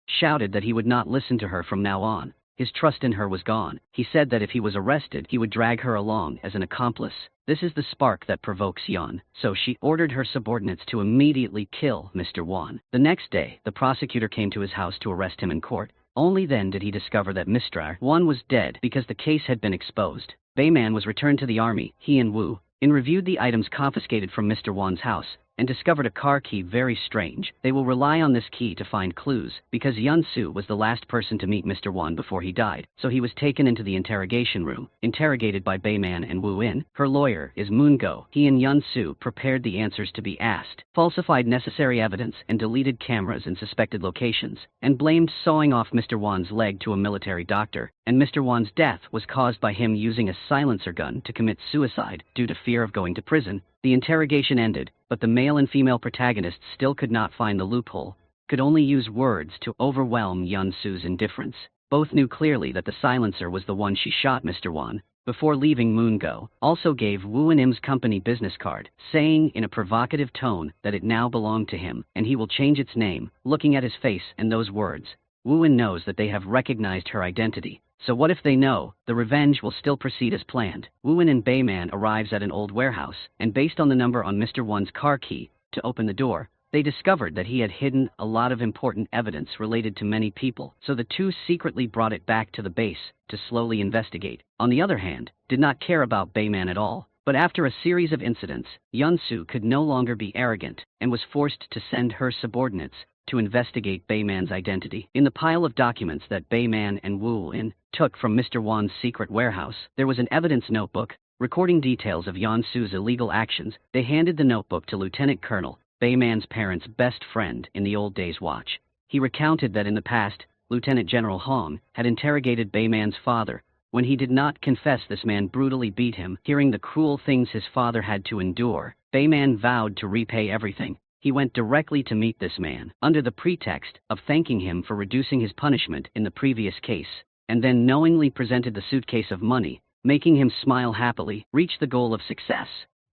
shouted that he would not listen to her from now on. His trust in her was gone. He said that if he was arrested, he would drag her along as an accomplice. This is the spark that provokes Yeon, so she ordered her subordinates to immediately kill Mr. Wan. The next day, the prosecutor came to his house to arrest him in court. Only then did he discover that Mr. Wan was dead because the case had been exposed. Bayman was returned to the army. He and Wu In reviewed the items confiscated from Mr. Wan's house and discovered a car key. Very strange. They will rely on this key to find clues, because Yeon-su was the last person to meet Mr. Wan before he died, so he was taken into the interrogation room, interrogated by Bayman and Wu In. Her lawyer is Moon-go. He and Yeon-su prepared the answers to be asked, falsified necessary evidence and deleted cameras in suspected locations, and blamed sawing off Mr. Wan's leg to a military doctor, and Mr. Wan's death was caused by him using a silencer gun to commit suicide due to fear of going to prison. The interrogation ended, but the male and female protagonists still could not find the loophole, could only use words to overwhelm Yeon-su's indifference. Both knew clearly that the silencer was the one she shot Mr. Wan. Before leaving, Moon-go also gave Wu In-im's company business card, saying in a provocative tone that it now belonged to him, and he will change its name. Looking at his face and those words, Wu In knows that they have recognized her identity. So what if they know? The revenge will still proceed as planned. Wu In and Bayman arrives at an old warehouse, and based on the number on Mr. Wan's car key to open the door, they discovered that he had hidden a lot of important evidence related to many people, so the two secretly brought it back to the base to slowly investigate. On the other hand, did not care about Bayman at all. But after a series of incidents, Yeon-su could no longer be arrogant and was forced to send her subordinates to investigate Bayman's identity. In the pile of documents that Bayman and Wu In took from Mr. Wan's secret warehouse, there was an evidence notebook recording details of Yeon-su's illegal actions. They handed the notebook to Lieutenant Colonel, Bayman's parents' best friend in the old days. Watch. He recounted that in the past, Lieutenant General Hong had interrogated Bayman's father. When he did not confess, this man brutally beat him. Hearing the cruel things his father had to endure, Bayman vowed to repay everything. He went directly to meet this man, under the pretext of thanking him for reducing his punishment in the previous case, and then knowingly presented the suitcase of money, making him smile happily, reach the goal of success.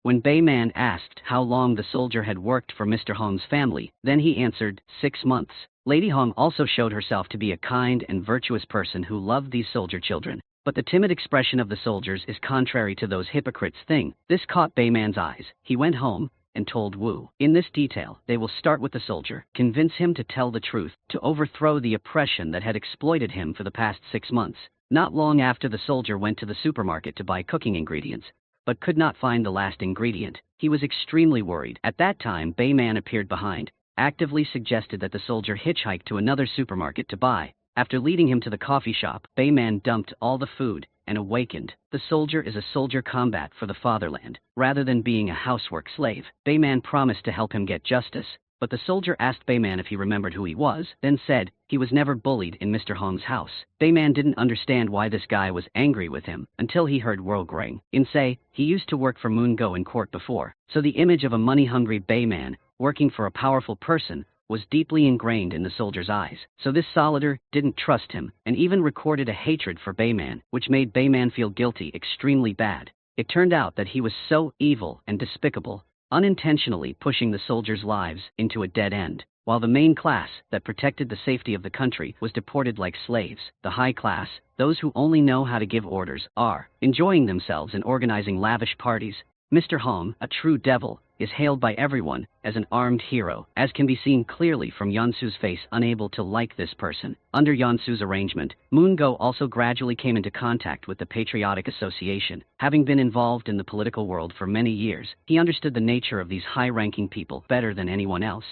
When Bayman asked how long the soldier had worked for Mr. Hong's family, then he answered, 6 months. Lady Hong also showed herself to be a kind and virtuous person who loved these soldier children. But the timid expression of the soldiers is contrary to those hypocrites' thing. This caught Bayman's eyes. He went home and told Wu. In this detail, they will start with the soldier, convince him to tell the truth, to overthrow the oppression that had exploited him for the past 6 months. Not long after, the soldier went to the supermarket to buy cooking ingredients, but could not find the last ingredient. He was extremely worried. At that time, Bayman appeared behind, actively suggested that the soldier hitchhike to another supermarket to buy. After leading him to the coffee shop, Bayman dumped all the food and awakened. The soldier is a soldier combat for the fatherland, rather than being a housework slave. Bayman promised to help him get justice, but the soldier asked Bayman if he remembered who he was, then said he was never bullied in Mr. Hong's house. Bayman didn't understand why this guy was angry with him until he heard Wograng In say he used to work for Moon-go in court before, so the image of a money-hungry Bayman working for a powerful person was deeply ingrained in the soldier's eyes. So this soldier didn't trust him, and even recorded a hatred for Bayman, which made Bayman feel guilty, extremely bad. It turned out that he was so evil and despicable, unintentionally pushing the soldiers' lives into a dead end, while the main class that protected the safety of the country was deported like slaves. The high class, those who only know how to give orders, are enjoying themselves and organizing lavish parties. Mr. Hong, a true devil, is hailed by everyone as an armed hero, as can be seen clearly from Yeon-su's face, unable to like this person. Under Yeon-su's arrangement, Moon-go also gradually came into contact with the Patriotic Association. Having been involved in the political world for many years, he understood the nature of these high-ranking people better than anyone else.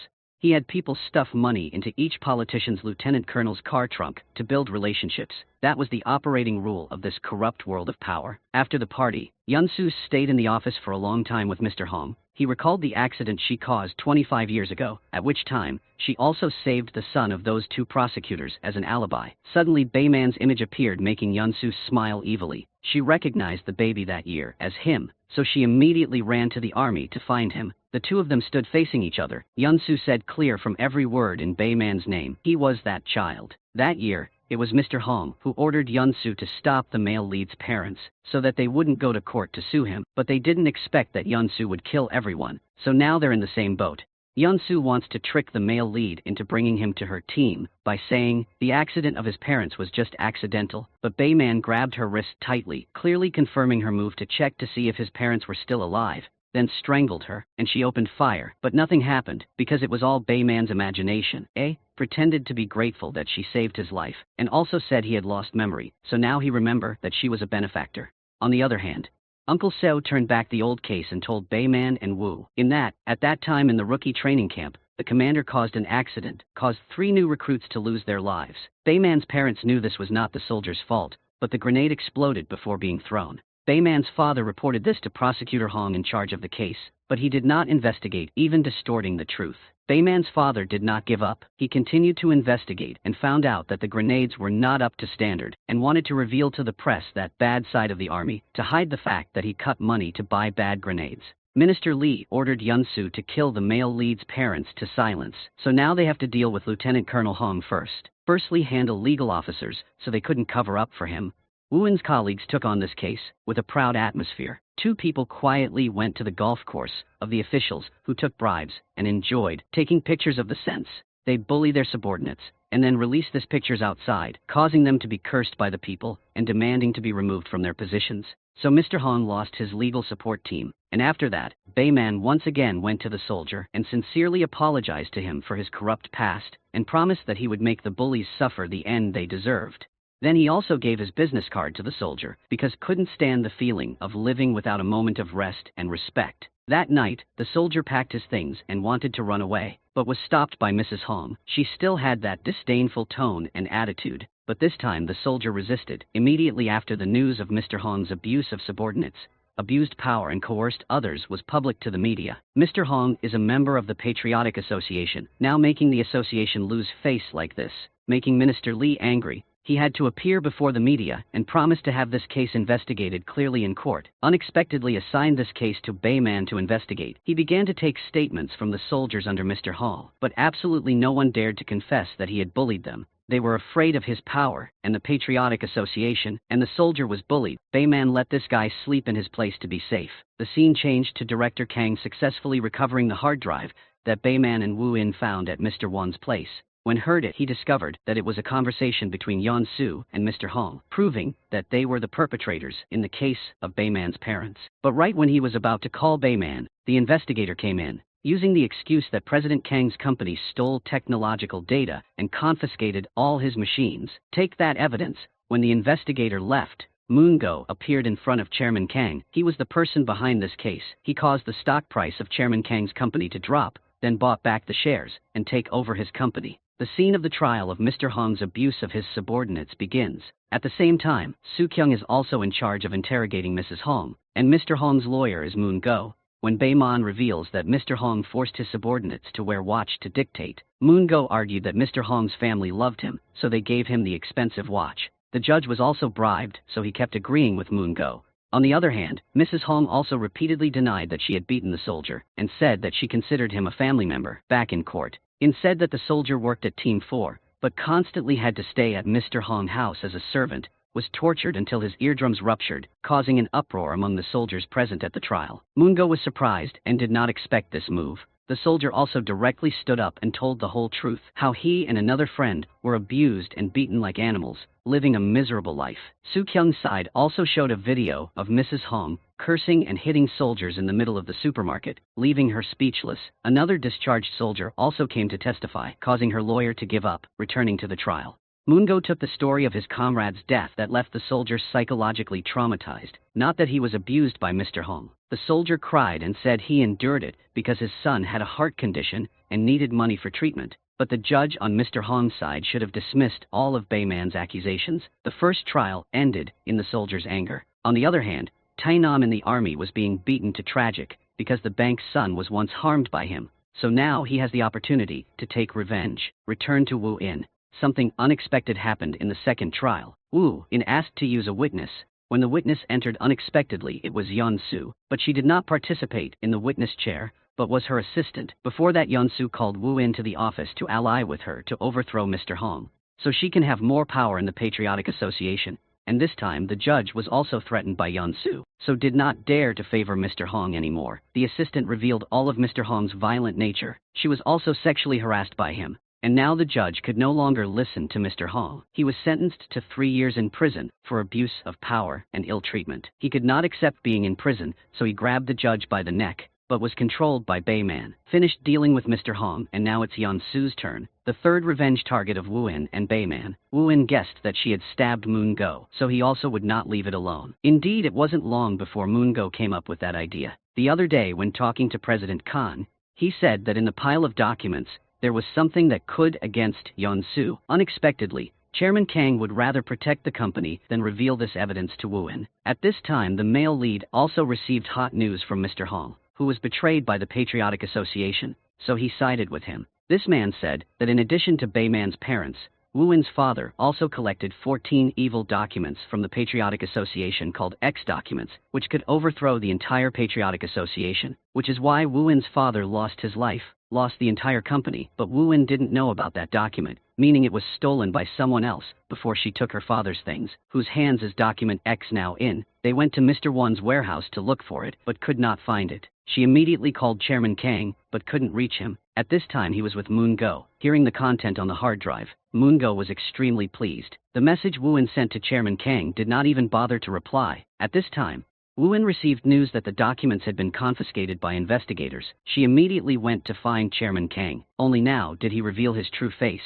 He had people stuff money into each politician's lieutenant colonel's car trunk to build relationships. That was the operating rule of this corrupt world of power. After the party, Yunsu stayed in the office for a long time with Mr. Hong. He recalled the accident she caused 25 years ago, at which time she also saved the son of those two prosecutors as an alibi. Suddenly Bayman's image appeared, making Yunsu smile evilly. She recognized the baby that year as him, so she immediately ran to the army to find him. The two of them stood facing each other. Yunsu said clear from every word in Bayman's name, he was that child. That year, it was Mr. Hong who ordered Yunsu to stop the male lead's parents so that they wouldn't go to court to sue him, but they didn't expect that Yunsu would kill everyone, so now they're in the same boat. Yunsu wants to trick the male lead into bringing him to her team by saying the accident of his parents was just accidental, but Bayman grabbed her wrist tightly, clearly confirming her move to check to see if his parents were still alive, then strangled her, and she opened fire, but nothing happened because it was all Bayman's imagination. Pretended to be grateful that she saved his life, and also said he had lost memory, so now he remembered that she was a benefactor. On the other hand, Uncle Seo turned back the old case and told Bayman and Wu at that time in the rookie training camp, the commander caused an accident, caused 3 new recruits to lose their lives. Bayman's parents knew this was not the soldier's fault, but the grenade exploded before being thrown. Bayman's father reported this to Prosecutor Hong in charge of the case, but he did not investigate, even distorting the truth. Bayman's father did not give up. He continued to investigate and found out that the grenades were not up to standard and wanted to reveal to the press that bad side of the army to hide the fact that he cut money to buy bad grenades. Minister Lee ordered Yunsu to kill the male lead's parents to silence, so now they have to deal with Lieutenant Colonel Hong first. Firstly, handle legal officers so they couldn't cover up for him. Wu's colleagues took on this case with a proud atmosphere. 2 people quietly went to the golf course of the officials who took bribes and enjoyed taking pictures of the scents. They bully their subordinates and then release these pictures outside, causing them to be cursed by the people and demanding to be removed from their positions. So Mr. Hong lost his legal support team, and after that, Bayman once again went to the soldier and sincerely apologized to him for his corrupt past and promised that he would make the bullies suffer the end they deserved. Then he also gave his business card to the soldier because couldn't stand the feeling of living without a moment of rest and respect. That night, the soldier packed his things and wanted to run away, but was stopped by Mrs. Hong. She still had that disdainful tone and attitude, but this time the soldier resisted. Immediately after the news of Mr. Hong's abuse of subordinates, abused power and coerced others was public to the media. Mr. Hong is a member of the Patriotic Association, now making the association lose face like this, making Minister Lee angry. He had to appear before the media and promised to have this case investigated clearly in court. Unexpectedly assigned this case to Bayman to investigate. He began to take statements from the soldiers under Mr. Hall, but absolutely no one dared to confess that he had bullied them. They were afraid of his power and the Patriotic Association, and the soldier was bullied. Bayman let this guy sleep in his place to be safe. The scene changed to Director Kang successfully recovering the hard drive that Bayman and Wu In found at Mr. Wan's place. When heard it, he discovered that it was a conversation between Yunsu and Mr. Hong, proving that they were the perpetrators in the case of Bayman's parents. But right when he was about to call Bayman, the investigator came in, using the excuse that President Kang's company stole technological data and confiscated all his machines. Take that evidence. When the investigator left, Moon-go appeared in front of Chairman Kang. He was the person behind this case. He caused the stock price of Chairman Kang's company to drop, then bought back the shares and take over his company. The scene of the trial of Mr. Hong's abuse of his subordinates begins. At the same time, Soo Kyung is also in charge of interrogating Mrs. Hong, and Mr. Hong's lawyer is Moon-go. When Bayman reveals that Mr. Hong forced his subordinates to wear watch to dictate, Moon-go argued that Mr. Hong's family loved him, so they gave him the expensive watch. The judge was also bribed, so he kept agreeing with Moon-go. On the other hand, Mrs. Hong also repeatedly denied that she had beaten the soldier, and said that she considered him a family member. Back in court, said that the soldier worked at Team 4, but constantly had to stay at Mr. Hong's house as a servant, was tortured until his eardrums ruptured, causing an uproar among the soldiers present at the trial. Moon-go was surprised and did not expect this move. The soldier also directly stood up and told the whole truth, how he and another friend were abused and beaten like animals, living a miserable life. Soo Kyung's side also showed a video of Mrs. Hong cursing and hitting soldiers in the middle of the supermarket, leaving her speechless. Another discharged soldier also came to testify, causing her lawyer to give up, returning to the trial. Mungo took the story of his comrade's death that left the soldier psychologically traumatized, not that he was abused by Mr. Hong. The soldier cried and said he endured it because his son had a heart condition and needed money for treatment. But the judge on Mr. Hong's side should have dismissed all of Bayman's accusations. The first trial ended in the soldier's anger. On the other hand, Tai Nam in the army was being beaten to tragic because the bank's son was once harmed by him. So now he has the opportunity to take revenge. Return to Wu In. Something unexpected happened in the second trial. Wu In asked to use a witness. When the witness entered unexpectedly, it was Yun-Su, but she did not participate in the witness chair, but was her assistant. Before that, Yun-Su called Wu In to the office to ally with her to overthrow Mr. Hong, so she can have more power in the Patriotic Association. And this time the judge was also threatened by Yun-Su, so did not dare to favor Mr. Hong anymore. The assistant revealed all of Mr. Hong's violent nature. She was also sexually harassed by him. And now the judge could no longer listen to Mr. Hong. He was sentenced to 3 years in prison for abuse of power and ill treatment. He could not accept being in prison, so he grabbed the judge by the neck, but was controlled by Bayman. Finished dealing with Mr. Hong, and now it's Yun-Su's turn, the third revenge target of Wu In and Bayman. Wu In guessed that she had stabbed Moon-go, so he also would not leave it alone. Indeed, it wasn't long before Moon-go came up with that idea. The other day when talking to President Khan, he said that in the pile of documents, there was something that could against Yun-Su. Unexpectedly, Chairman Kang would rather protect the company than reveal this evidence to Wu In. At this time, the male lead also received hot news from Mr. Hong, who was betrayed by the Patriotic Association, so he sided with him. This man said that in addition to Bayman's parents, Wu In's father also collected 14 evil documents from the Patriotic Association called X documents, which could overthrow the entire Patriotic Association, which is why Wu In's father lost his life, lost the entire company. But Wu In didn't know about that document, meaning it was stolen by someone else before she took her father's things, whose hands is document X now in. They went to Mr. Won's warehouse to look for it, but could not find it. She immediately called Chairman Kang, but couldn't reach him. At this time he was with Moon-go. Hearing the content on the hard drive, Moon-go was extremely pleased. The message Wu In sent to Chairman Kang did not even bother to reply. At this time, Wu In received news that the documents had been confiscated by investigators. She immediately went to find Chairman Kang. Only now did he reveal his true face.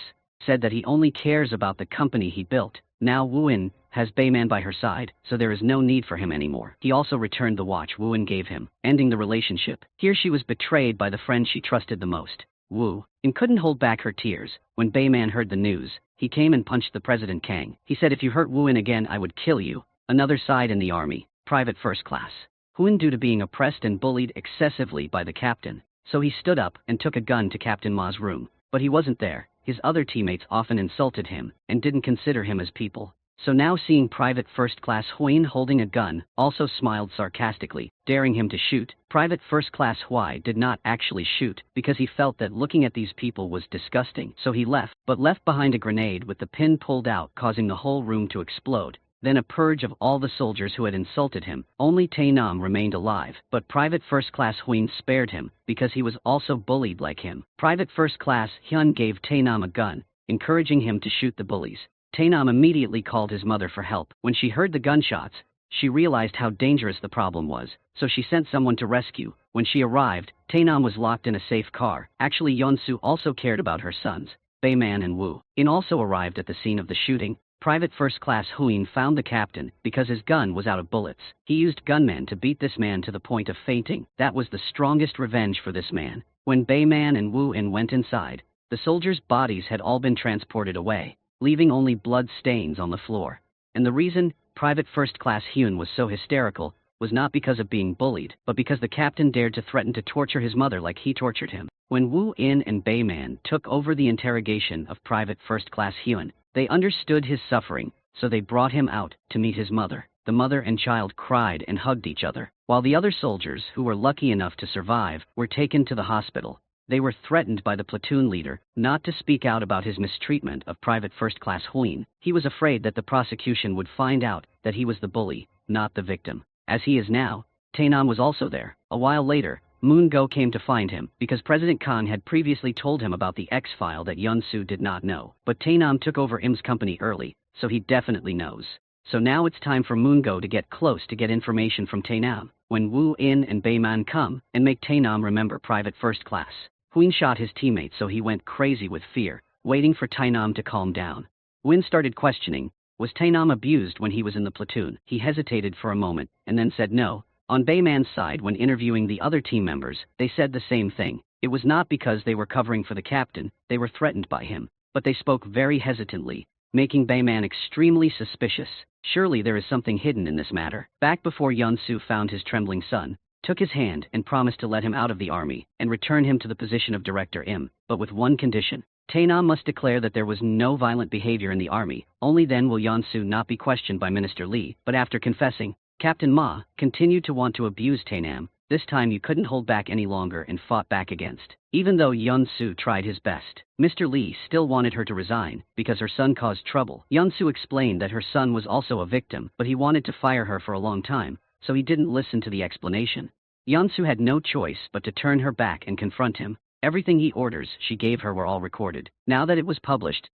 Said that he only cares about the company he built. Now Wu In has Bayman by her side, so there is no need for him anymore. He also returned the watch Wu In gave him, ending the relationship. Here she was betrayed by the friend she trusted the most. Wu In couldn't hold back her tears. When Bayman heard the news, he came and punched the President Kang. He said, "If you hurt Wu In again, I would kill you." Another side in the army, Private First Class Wu In, due to being oppressed and bullied excessively by the captain, so he stood up and took a gun to Captain Ma's room. But he wasn't there. His other teammates often insulted him and didn't consider him as people. So now seeing Private First Class Huin holding a gun, also smiled sarcastically, daring him to shoot. Private First Class Hui did not actually shoot because he felt that looking at these people was disgusting, so he left, but left behind a grenade with the pin pulled out, causing the whole room to explode. Then a purge of all the soldiers who had insulted him. Only Tai Nam remained alive, but Private First Class Huin spared him because he was also bullied like him. Private First Class Hyun gave Tai Nam a gun, encouraging him to shoot the bullies. Tai Nam immediately called his mother for help. When she heard the gunshots, she realized how dangerous the problem was, so she sent someone to rescue. When she arrived, Tai Nam was locked in a safe car. Actually, Yeon-su also cared about her sons, Bayman and Wu In also arrived at the scene of the shooting. Private First Class Huin found the captain because his gun was out of bullets. He used gunmen to beat this man to the point of fainting. That was the strongest revenge for this man. When Bayman and Wu In went inside, the soldiers' bodies had all been transported away, leaving only blood stains on the floor. And the reason Private First Class Hyun was so hysterical was not because of being bullied, but because the captain dared to threaten to torture his mother like he tortured him. When Wu In and Bayman took over the interrogation of Private First Class Hyun, they understood his suffering, so they brought him out to meet his mother. The mother and child cried and hugged each other, while the other soldiers, who were lucky enough to survive, were taken to the hospital. They were threatened by the platoon leader not to speak out about his mistreatment of Private First Class Huin. He was afraid that the prosecution would find out that he was the bully, not the victim. As he is now, Tai Nam was also there. A while later, Moon-go came to find him because President Khan had previously told him about the X-file that Yeon-su did not know. But Tai Nam took over Im's company early, so he definitely knows. So now it's time for Moon-go to get close to get information from Tai Nam. When Wu In and Bayman come and make Tai Nam remember Private First Class Huin shot his teammate, so he went crazy with fear, waiting for Tai Nam to calm down. Win started questioning, was Tainam abused when he was in the platoon? He hesitated for a moment, and then said no. On Bayman's side, when interviewing the other team members, they said the same thing. It was not because they were covering for the captain, they were threatened by him. But they spoke very hesitantly, making Bayman extremely suspicious. Surely there is something hidden in this matter. Back before Yunsu found his trembling son, took his hand and promised to let him out of the army and return him to the position of Director Im, but with one condition. Tainam must declare that there was no violent behavior in the army, only then will Yunsu not be questioned by Minister Li. But after confessing, Captain Ma continued to want to abuse Tainam. This time you couldn't hold back any longer and fought back against. Even though Yunsu tried his best, Mr. Li still wanted her to resign because her son caused trouble. Yunsu explained that her son was also a victim, but he wanted to fire her for a long time, so he didn't listen to the explanation. Yunsu had no choice but to turn her back and confront him. Everything he orders she gave her were all recorded. Now that it was published,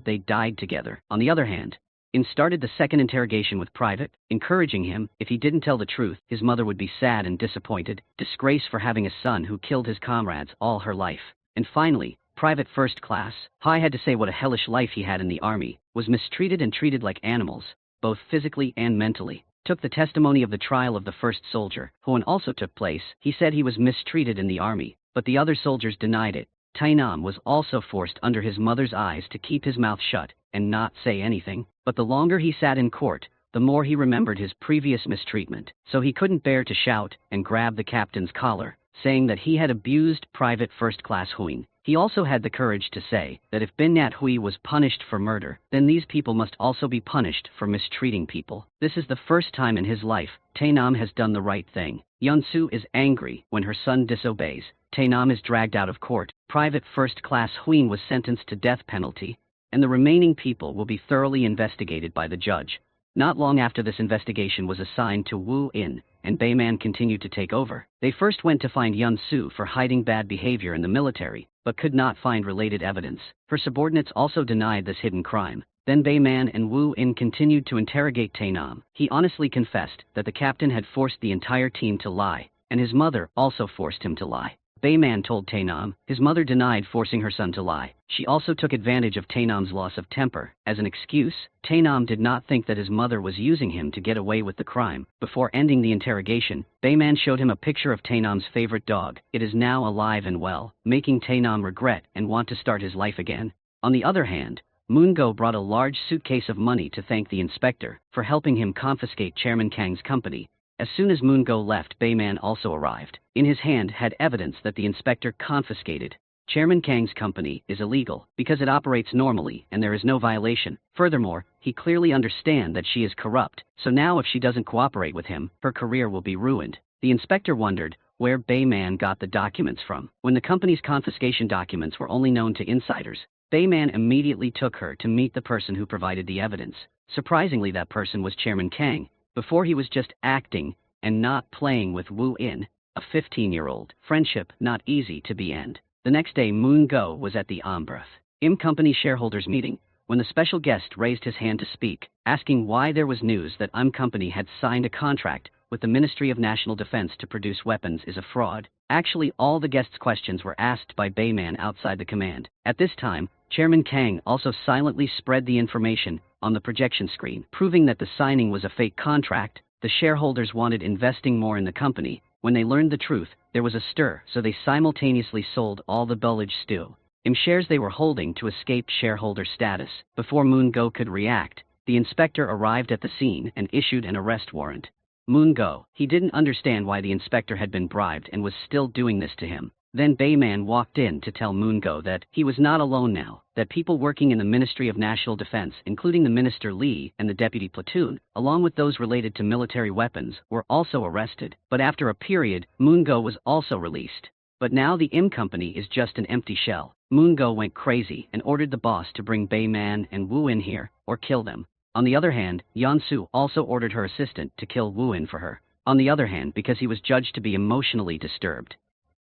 they died together. On the other hand, In started the second interrogation with Private, encouraging him, if he didn't tell the truth, his mother would be sad and disappointed, disgraced for having a son who killed his comrades all her life. And finally, Private First Class, Hai had to say what a hellish life he had in the army, was mistreated and treated like animals, both physically and mentally. Took the testimony of the trial of the first soldier, who also took place. He said he was mistreated in the army, but the other soldiers denied it. Tainam was also forced under his mother's eyes to keep his mouth shut and not say anything, but the longer he sat in court, the more he remembered his previous mistreatment, so he couldn't bear to shout and grab the captain's collar, saying that he had abused Private First Class Huing. He also had the courage to say that if Bin Nat Hui was punished for murder, then these people must also be punished for mistreating people. This is the first time in his life Tainam has done the right thing. Yunsu is angry when her son disobeys. Tainam is dragged out of court. Private First Class Huing was sentenced to death penalty, and the remaining people will be thoroughly investigated by the judge. Not long after this investigation was assigned to Wu In, and Bayman continued to take over. They first went to find Yunsu for hiding bad behavior in the military, but could not find related evidence. Her subordinates also denied this hidden crime. Then Bayman and Wu In continued to interrogate Tainam. He honestly confessed that the captain had forced the entire team to lie, and his mother also forced him to lie. Bayman told Tainam his mother denied forcing her son to lie. She also took advantage of Tainam's loss of temper. As an excuse, Tainam did not think that his mother was using him to get away with the crime. Before ending the interrogation, Bayman showed him a picture of Tainam's favorite dog. It is now alive and well, making Tainam regret and want to start his life again. On the other hand, Moongo brought a large suitcase of money to thank the inspector for helping him confiscate Chairman Kang's company. As soon as Moongo left, Bayman also arrived. In his hand had evidence that the inspector confiscated Chairman Kang's company is illegal because it operates normally and there is no violation. Furthermore, he clearly understands that she is corrupt, so now if she doesn't cooperate with him, her career will be ruined. The inspector wondered where Bayman got the documents from. When the company's confiscation documents were only known to insiders, Bayman immediately took her to meet the person who provided the evidence. Surprisingly, that person was Chairman Kang. Before he was just acting and not playing with Wu In, a 15-year-old. Friendship not easy to be end. The next day, Moon Go was at the Ambrath Im Company shareholders meeting when the special guest raised his hand to speak, asking why there was news that Company had signed a contract with the Ministry of National Defense to produce weapons is a fraud. Actually, all the guests' questions were asked by Bayman outside the command. At this time, Chairman Kang also silently spread the information on the projection screen, proving that the signing was a fake contract. The shareholders wanted investing more in the company. When they learned the truth, there was a stir, so they simultaneously sold all the Bullage Stew Im shares they were holding to escape shareholder status. Before Moon Go could react, the inspector arrived at the scene and issued an arrest warrant. Moon Go, he didn't understand why the inspector had been bribed and was still doing this to him. Then Bayman walked in to tell Moon Go that he was not alone now, that people working in the Ministry of National Defense, including the Minister Li and the deputy platoon, along with those related to military weapons, were also arrested. But after a period, Moon Go was also released. But now the Im Company is just an empty shell. Moon Go went crazy and ordered the boss to bring Bayman and Wu In here, or kill them. On the other hand, Yansu also ordered her assistant to kill Wu In for her. On the other hand, because he was judged to be emotionally disturbed.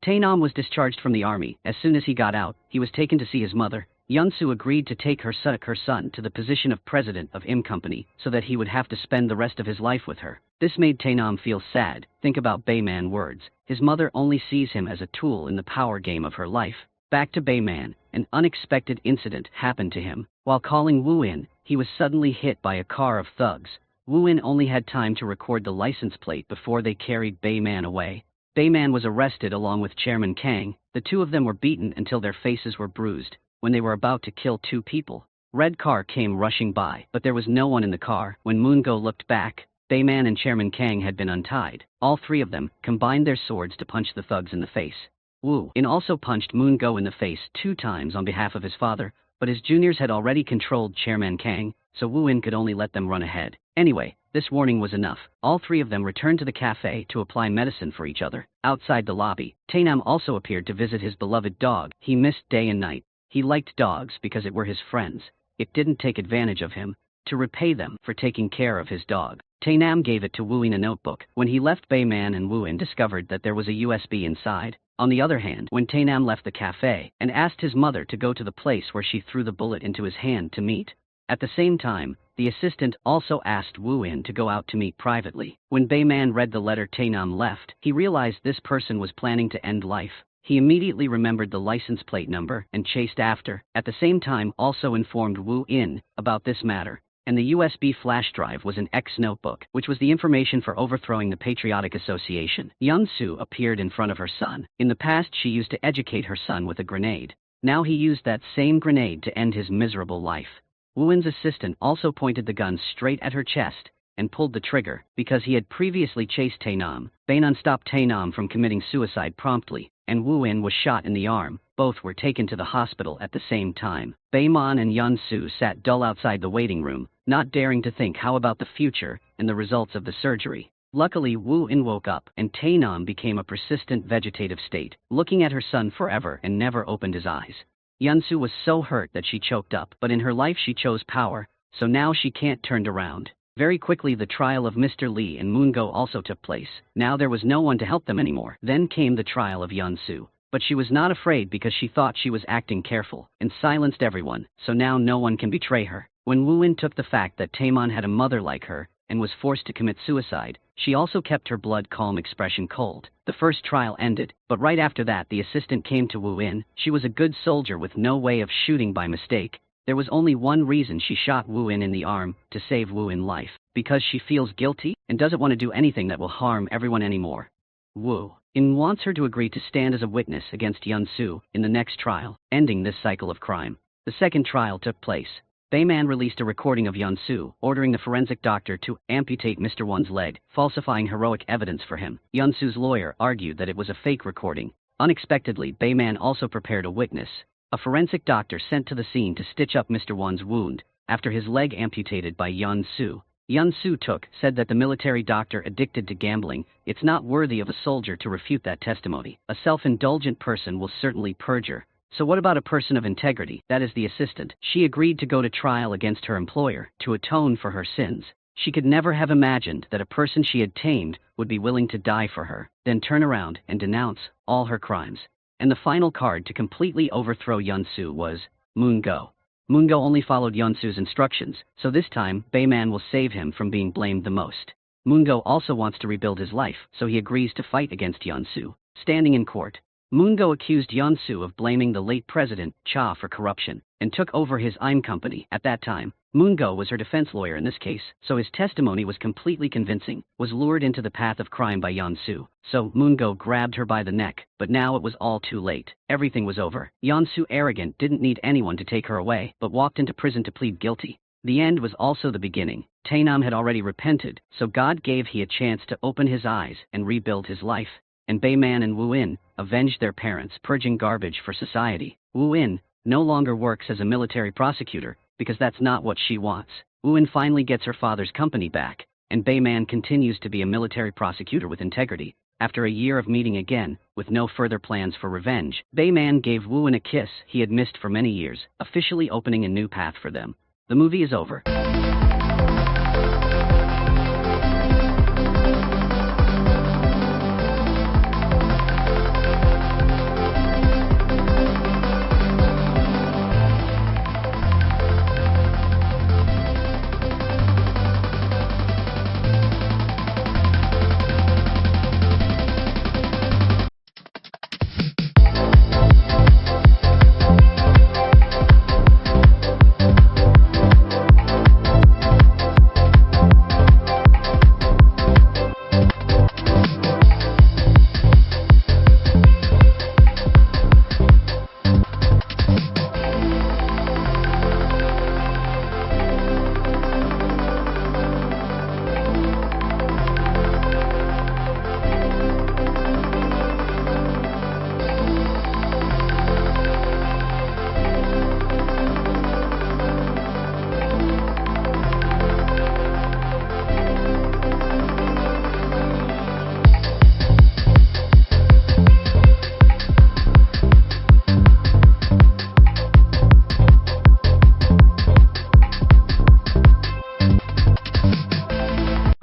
Tainam was discharged from the army. As soon as he got out, he was taken to see his mother. Yunsu agreed to take her son to the position of president of Im Company so that he would have to spend the rest of his life with her. This made Tainam feel sad. Think about Bayman's words. His mother only sees him as a tool in the power game of her life. Back to Bayman, an unexpected incident happened to him. While calling Wu in, he was suddenly hit by a car of thugs. Wu in only had time to record the license plate before they carried Bayman away. Bayman was arrested along with Chairman Kang. The two of them were beaten until their faces were bruised. When they were about to kill two people, Red car came rushing by, but there was no one in the car. When Moon-go looked back, Bayman and Chairman Kang had been untied. All three of them combined their swords to punch the thugs in the face. Wu In also punched Moon-go in the face 2 times on behalf of his father, but his juniors had already controlled Chairman Kang, so Wu In could only let them run ahead. Anyway, this warning was enough. All three of them returned to the cafe to apply medicine for each other. Outside the lobby, Taenam also appeared to visit his beloved dog. He missed day and night. He liked dogs because it were his friends. It didn't take advantage of him. To repay them for taking care of his dog, Taenam gave it to Wu In a notebook. When he left, Bayman and Wu In discovered that there was a USB inside. On the other hand, when Taenam left the cafe and asked his mother to go to the place where she threw the bullet into his hand to meet, at the same time, the assistant also asked Wu In to go out to meet privately. When Bayman read the letter Taenam left, he realized this person was planning to end life. He immediately remembered the license plate number and chased after. At the same time, also informed Wu In about this matter. And the USB flash drive was an ex-notebook, which was the information for overthrowing the Patriotic Association. Yun-Su appeared in front of her son. In the past, she used to educate her son with a grenade. Now he used that same grenade to end his miserable life. Wu In's assistant also pointed the gun straight at her chest and pulled the trigger. Because he had previously chased Taenam, Bayman stopped Taenam from committing suicide promptly, and Wu In was shot in the arm. Both were taken to the hospital at the same time. Bayman and Yun-Su sat dull outside the waiting room, not daring to think how about the future and the results of the surgery. Luckily, Wu In woke up, and Taenam became a persistent vegetative state, looking at her son forever and never opened his eyes. Yun-Su was so hurt that she choked up, but in her life she chose power, so now she can't turn around. Very quickly, the trial of Mr. Lee and Moon-go also took place. Now there was no one to help them anymore. Then came the trial of Yun-Su. But she was not afraid because she thought she was acting careful and silenced everyone, so now no one can betray her. When Wu In took the fact that Taemon had a mother like her and was forced to commit suicide, she also kept her blood calm expression cold. The first trial ended, but right after that the assistant came to Wu In. She was a good soldier with no way of shooting by mistake. There was only one reason she shot Wu In the arm, to save Wu In life, because she feels guilty and doesn't want to do anything that will harm everyone anymore. Wu In wants her to agree to stand as a witness against Yun-Su in the next trial, ending this cycle of crime. The second trial took place. Bayman released a recording of Yun-Su, ordering the forensic doctor to amputate Mr. Won's leg, falsifying heroic evidence for him. Yun-Su's lawyer argued that it was a fake recording. Unexpectedly, Bayman also prepared a witness, a forensic doctor sent to the scene to stitch up Mr. Won's wound after his leg amputated by Yun-Su. Yun-Su said that the military doctor addicted to gambling. It's not worthy of a soldier to refute that testimony. A self-indulgent person will certainly perjure. So what about a person of integrity? That is the assistant. She agreed to go to trial against her employer to atone for her sins. She could never have imagined that a person she had tamed would be willing to die for her, then turn around and denounce all her crimes. And the final card to completely overthrow Yun-Su was Moon-go. Moon-go only followed Yun-Su's instructions, so this time Bayman will save him from being blamed the most. Moon-go also wants to rebuild his life, so he agrees to fight against Yun-Su. Standing in court, Moon-go accused Yun-Su of blaming the late President Cha for corruption and took over his IM company. At that time, Moon-go was her defense lawyer in this case, so his testimony was completely convincing. Was lured into the path of crime by Yun-Su, so Moon-go grabbed her by the neck, but now it was all too late. Everything was over. Yun-Su, arrogant, didn't need anyone to take her away, but walked into prison to plead guilty. The end was also the beginning. Taenam had already repented, so God gave he a chance to open his eyes and rebuild his life. And Bayman and Wu In avenged their parents, purging garbage for society. Wu In no longer works as a military prosecutor, because that's not what she wants. Wu In finally gets her father's company back, and Bayman continues to be a military prosecutor with integrity. After a year of meeting again, with no further plans for revenge, Bayman gave Wu In a kiss he had missed for many years, officially opening a new path for them. The movie is over.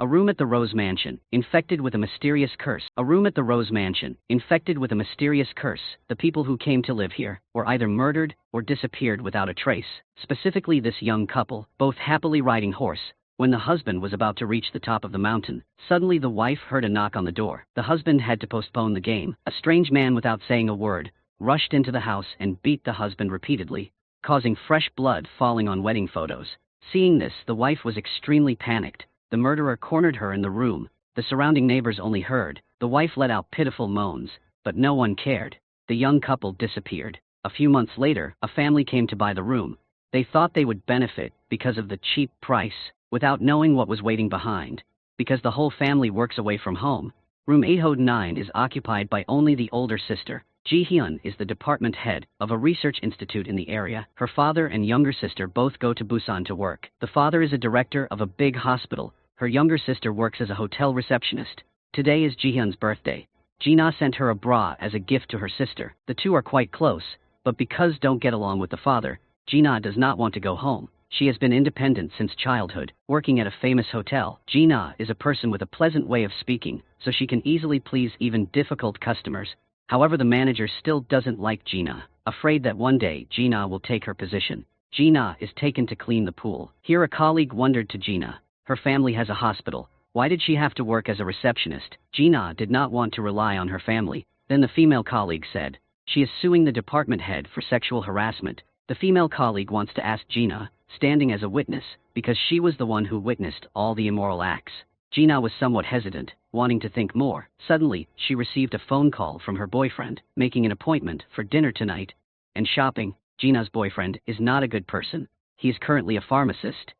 room at the Rose Mansion, infected with a mysterious curse. A room at the Rose Mansion, infected with a mysterious curse. The people who came to live here were either murdered or disappeared without a trace. Specifically this young couple, both happily riding horse. When the husband was about to reach the top of the mountain, suddenly the wife heard a knock on the door. The husband had to postpone the game. A strange man, without saying a word, rushed into the house and beat the husband repeatedly, causing fresh blood falling on wedding photos. Seeing this, the wife was extremely panicked. The murderer cornered her in the room. The surrounding neighbors only heard. The wife let out pitiful moans, but no one cared. The young couple disappeared. A few months later, a family came to buy the room. They thought they would benefit because of the cheap price, without knowing what was waiting behind. Because the whole family works away from home, room 809 is occupied by only the older sister. Ji-hyun is the department head of a research institute in the area. Her father and younger sister both go to Busan to work. The father is a director of a big hospital. Her younger sister works as a hotel receptionist. Today is Ji-hyun's birthday. Ji-na sent her a bra as a gift to her sister. The two are quite close, but because don't get along with the father, Ji-na does not want to go home. She has been independent since childhood, working at a famous hotel. Ji-na is a person with a pleasant way of speaking, so she can easily please even difficult customers. However, the manager still doesn't like Ji-na, afraid that one day Ji-na will take her position. Ji-na is taken to clean the pool. Here a colleague wondered to Ji-na, her family has a hospital. Why did she have to work as a receptionist? Ji-na did not want to rely on her family. Then the female colleague said, she is suing the department head for sexual harassment. The female colleague wants to ask Ji-na, standing as a witness, because she was the one who witnessed all the immoral acts. Ji-na was somewhat hesitant, wanting to think more. Suddenly, she received a phone call from her boyfriend, making an appointment for dinner tonight and shopping. Ji-na's boyfriend is not a good person. He is currently a pharmacist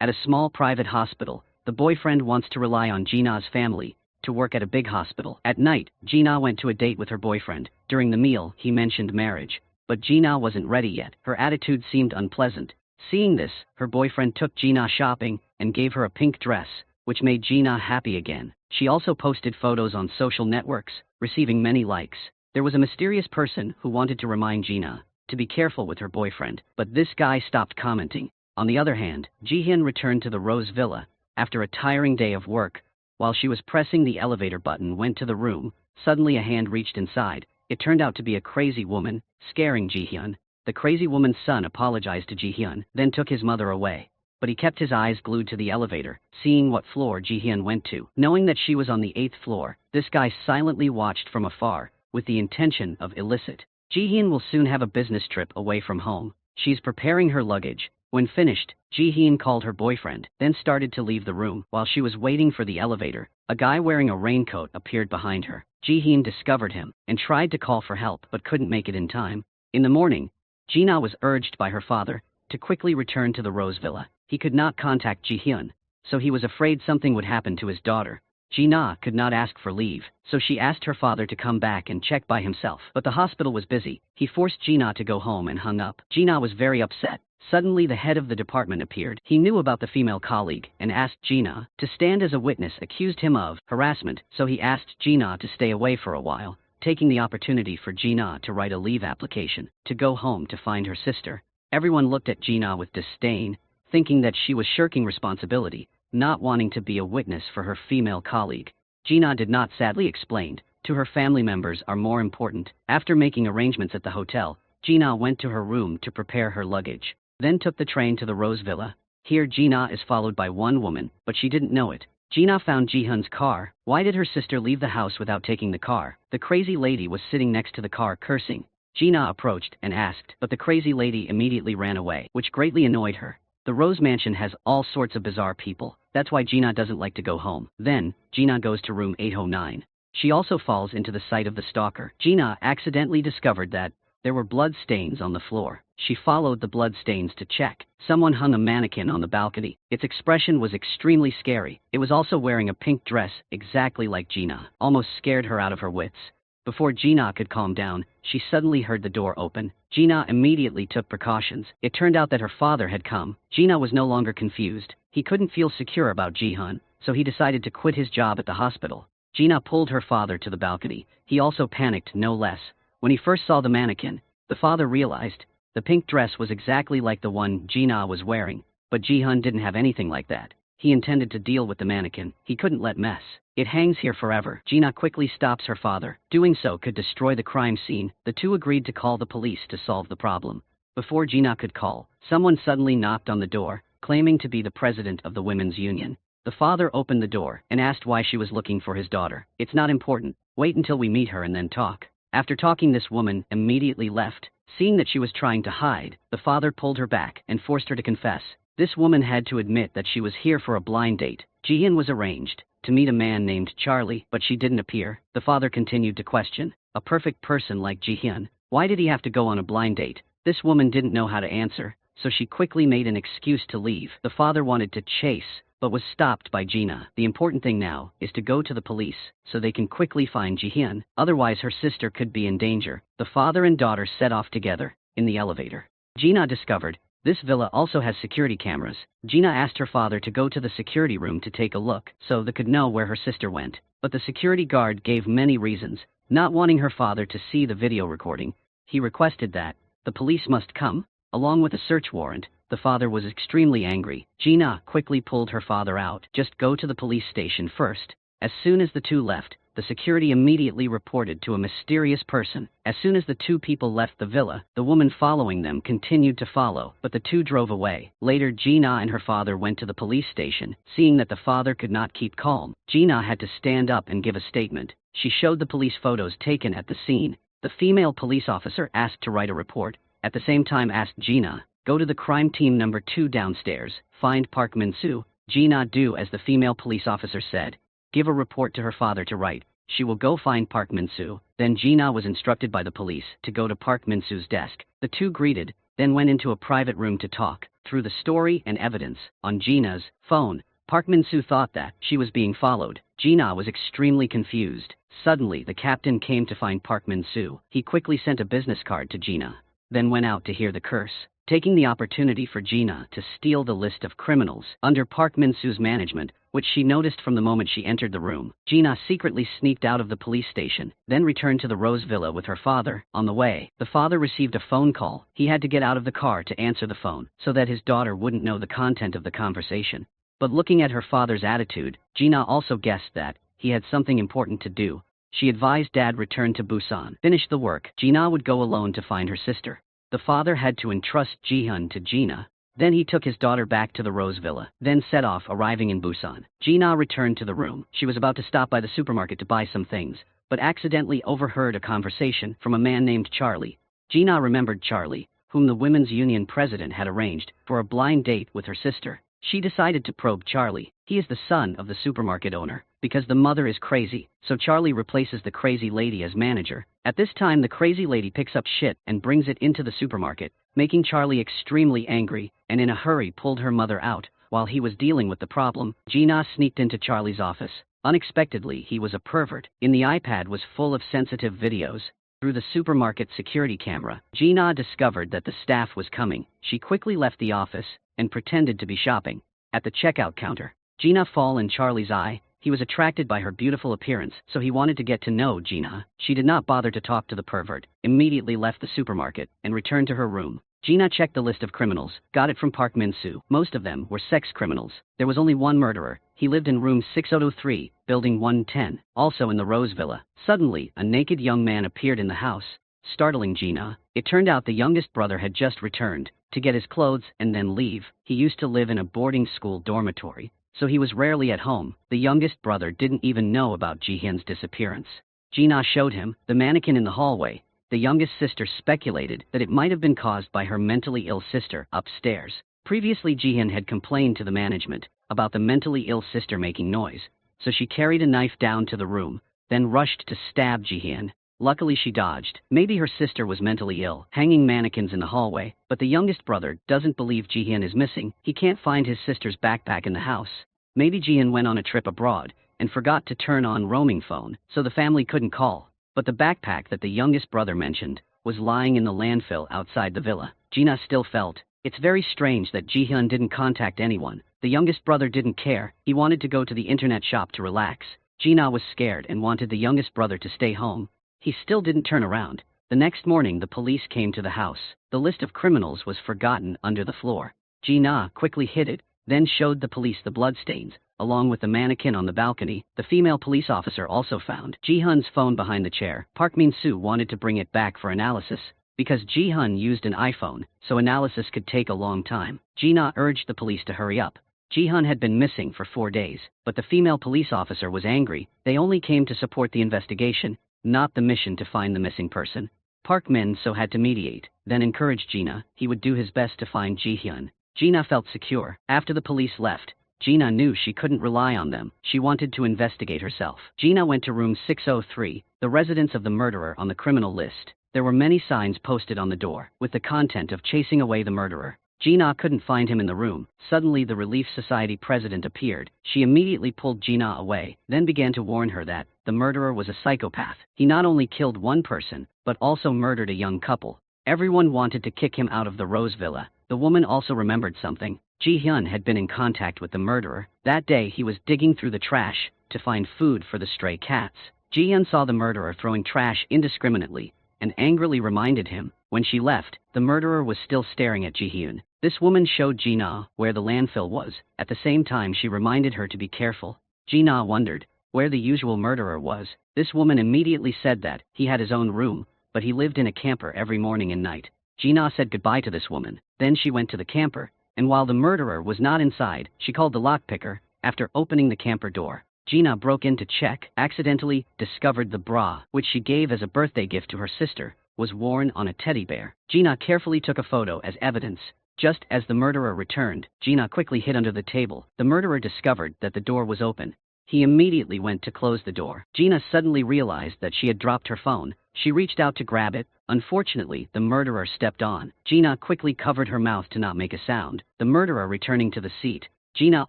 at a small private hospital. The boyfriend wants to rely on Ji-na's family to work at a big hospital. At night, Ji-na went to a date with her boyfriend. During the meal, he mentioned marriage, but Ji-na wasn't ready yet. Her attitude seemed unpleasant. Seeing this, her boyfriend took Ji-na shopping and gave her a pink dress, which made Ji-na happy again. She also posted photos on social networks, receiving many likes. There was a mysterious person who wanted to remind Ji-na to be careful with her boyfriend, but this guy stopped commenting. On the other hand, Ji-hyun returned to the Rose Villa after a tiring day of work. While she was pressing the elevator button went to the room, suddenly a hand reached inside. It turned out to be a crazy woman, scaring Ji-hyun. The crazy woman's son apologized to Ji-hyun, then took his mother away. But he kept his eyes glued to the elevator, seeing what floor Ji-hyun went to. Knowing that she was on the 8th floor, this guy silently watched from afar, with the intention of illicit. Ji-hyun will soon have a business trip away from home. She's preparing her luggage. When finished, Ji-hyun called her boyfriend, then started to leave the room. While she was waiting for the elevator, a guy wearing a raincoat appeared behind her. Ji-hyun discovered him, and tried to call for help but couldn't make it in time. In the morning, Ji-na was urged by her father to quickly return to the Rose Villa. He could not contact Ji-hyun, so he was afraid something would happen to his daughter. Ji-na could not ask for leave, so she asked her father to come back and check by himself. But the hospital was busy. He forced Ji-na to go home and hung up. Ji-na was very upset. Suddenly the head of the department appeared. He knew about the female colleague and asked Ji-na to stand as a witness, accused him of harassment, so he asked Ji-na to stay away for a while, taking the opportunity for Ji-na to write a leave application to go home to find her sister. Everyone looked at Ji-na with disdain, thinking that she was shirking responsibility, not wanting to be a witness for her female colleague. Ji-na did not sadly explained to her family members are more important. After making arrangements at the hotel, Ji-na went to her room to prepare her luggage, then took the train to the Rose Villa. Here Ji-na is followed by one woman, but she didn't know it. Ji-na found Ji-hyun's car. Why did her sister leave the house without taking the car? The crazy lady was sitting next to the car cursing. Ji-na approached and asked, but the crazy lady immediately ran away, which greatly annoyed her. The Rose Mansion has all sorts of bizarre people. That's why Ji-na doesn't like to go home. Then, Ji-na goes to room 809. She also falls into the sight of the stalker. Ji-na accidentally discovered that there were blood stains on the floor. She followed the blood stains to check. Someone hung a mannequin on the balcony. Its expression was extremely scary. It was also wearing a pink dress, exactly like Ji-na. Almost scared her out of her wits. Before Ji-na could calm down, she suddenly heard the door open. Ji-na immediately took precautions. It turned out that her father had come. Ji-na was no longer confused. He couldn't feel secure about Ji-hyun, so he decided to quit his job at the hospital. Ji-na pulled her father to the balcony. He also panicked no less. When he first saw the mannequin, the father realized the pink dress was exactly like the one Ji-na was wearing, but Ji-hyun didn't have anything like that. He intended to deal with the mannequin. He couldn't let mess. It hangs here forever. Gina quickly stops her father. Doing so could destroy the crime scene. The two agreed to call the police to solve the problem. Before Gina could call, someone suddenly knocked on the door, claiming to be the president of the women's union. The father opened the door and asked why she was looking for his daughter. It's not important. Wait until we meet her and then talk. After talking, this woman immediately left. Seeing that she was trying to hide, the father pulled her back and forced her to confess. This woman had to admit that she was here for a blind date. Jihyun was arranged to meet a man named Charlie, but she didn't appear. The father continued to question. A perfect person like Jihyun, why did he have to go on a blind date? This woman didn't know how to answer, so she quickly made an excuse to leave. The father wanted to chase, but was stopped by Gina. The important thing now is to go to the police, so they can quickly find Jihyun, otherwise her sister could be in danger. The father and daughter set off together, in the elevator. Gina discovered this villa also has security cameras. Gina asked her father to go to the security room to take a look, so they could know where her sister went. But the security guard gave many reasons, not wanting her father to see the video recording. He requested that the police must come, along with a search warrant. The father was extremely angry. Gina quickly pulled her father out. Just go to the police station first. As soon as the two left, the security immediately reported to a mysterious person. As soon as the two people left the villa, the woman following them continued to follow, but the two drove away. Later, Gina and her father went to the police station. Seeing that the father could not keep calm, Gina had to stand up and give a statement. She showed the police photos taken at the scene. The female police officer asked to write a report, at the same time asked Gina, go to the crime team number 2 downstairs, find Park Min-soo. Gina do as the female police officer said. Give a report to her father to write. She will go find Park Min-soo. Then Gina was instructed by the police to go to Park Min-soo's desk. The two greeted, then went into a private room to talk through the story and evidence. On Gina's phone, Park Min-soo thought that she was being followed. Gina was extremely confused. Suddenly, the captain came to find Park Min-soo. He quickly sent a business card to Gina, then went out to hear the curse, taking the opportunity for Gina to steal the list of criminals under Park Min-soo's management, which she noticed from the moment she entered the room. Gina secretly sneaked out of the police station, then returned to the Rose Villa with her father. On the way, the father received a phone call. He had to get out of the car to answer the phone, so that his daughter wouldn't know the content of the conversation. But looking at her father's attitude, Gina also guessed that he had something important to do. She advised Dad return to Busan. Finish the work. Gina would go alone to find her sister. The father had to entrust Jihyun to Gina. Then he took his daughter back to the Rose Villa, then set off, arriving in Busan. Gina returned to the room. She was about to stop by the supermarket to buy some things, but accidentally overheard a conversation from a man named Charlie. Gina remembered Charlie, whom the women's union president had arranged for a blind date with her sister. She decided to probe Charlie. He is the son of the supermarket owner. Because the mother is crazy, so Charlie replaces the crazy lady as manager. At this time, the crazy lady picks up shit and brings it into the supermarket, making Charlie extremely angry, and in a hurry pulled her mother out. While he was dealing with the problem, Gina sneaked into Charlie's office. Unexpectedly, he was a pervert. In the iPad was full of sensitive videos. Through the supermarket security camera, Gina discovered that the staff was coming. She quickly left the office and pretended to be shopping. At the checkout counter, Gina fell in Charlie's eye. He was attracted by her beautiful appearance, so he wanted to get to know Gina. She did not bother to talk to the pervert, immediately left the supermarket, and returned to her room. Gina checked the list of criminals, got it from Park Min-soo. Most of them were sex criminals. There was only one murderer. He lived in room 6003, building 110, also in the Rose Villa. Suddenly, a naked young man appeared in the house, startling Gina. It turned out the youngest brother had just returned to get his clothes and then leave. He used to live in a boarding school dormitory, so he was rarely at home. The youngest brother didn't even know about Jihyun's disappearance. Gina showed him the mannequin in the hallway. The youngest sister speculated that it might have been caused by her mentally ill sister upstairs. Previously, Jihyun had complained to the management about the mentally ill sister making noise, so she carried a knife down to the room, then rushed to stab Jihyun. Luckily, she dodged. Maybe her sister was mentally ill, hanging mannequins in the hallway, but the youngest brother doesn't believe Jihyun is missing. He can't find his sister's backpack in the house. Maybe Jihyun went on a trip abroad and forgot to turn on roaming phone, so the family couldn't call. But the backpack that the youngest brother mentioned was lying in the landfill outside the villa. Gina still felt it's very strange that Jihyun didn't contact anyone. The youngest brother didn't care. He wanted to go to the internet shop to relax. Gina was scared and wanted the youngest brother to stay home. He still didn't turn around. The next morning, the police came to the house. The list of criminals was forgotten under the floor. Gina quickly hid it, then showed the police the bloodstains, along with the mannequin on the balcony. The female police officer also found Ji-hun's phone behind the chair. Park Min-soo wanted to bring it back for analysis, because Ji-hun used an iPhone, so analysis could take a long time. Ji-na urged the police to hurry up. Ji-hun had been missing for 4 days, but the female police officer was angry. They only came to support the investigation, not the mission to find the missing person. Park Min-soo had to mediate, then encourage Ji-na. He would do his best to find Ji-hyun. Ji-na felt secure. After the police left, Ji-na knew she couldn't rely on them. She wanted to investigate herself. Ji-na went to room 603, the residence of the murderer on the criminal list. There were many signs posted on the door, with the content of chasing away the murderer. Ji-na couldn't find him in the room. Suddenly the Relief Society president appeared. She immediately pulled Ji-na away, then began to warn her that the murderer was a psychopath. He not only killed one person, but also murdered a young couple. Everyone wanted to kick him out of the Rose Villa. The woman also remembered something. Ji-hyun had been in contact with the murderer. That day he was digging through the trash to find food for the stray cats. Ji-hyun saw the murderer throwing trash indiscriminately and angrily reminded him. When she left, the murderer was still staring at Ji-hyun. This woman showed Ji-na where the landfill was. At the same time she reminded her to be careful. Ji-na wondered where the usual murderer was. This woman immediately said that he had his own room, but he lived in a camper every morning and night. Ji-na said goodbye to this woman. Then she went to the camper, and while the murderer was not inside, she called the lockpicker. After opening the camper door, Ji-na broke in to check, accidentally discovered the bra, which she gave as a birthday gift to her sister, was worn on a teddy bear. Ji-na carefully took a photo as evidence. Just as the murderer returned, Ji-na quickly hid under the table. The murderer discovered that the door was open. He immediately went to close the door. Ji-na suddenly realized that she had dropped her phone. She reached out to grab it. Unfortunately, the murderer stepped on. Ji-na quickly covered her mouth to not make a sound. The murderer returning to the seat. Ji-na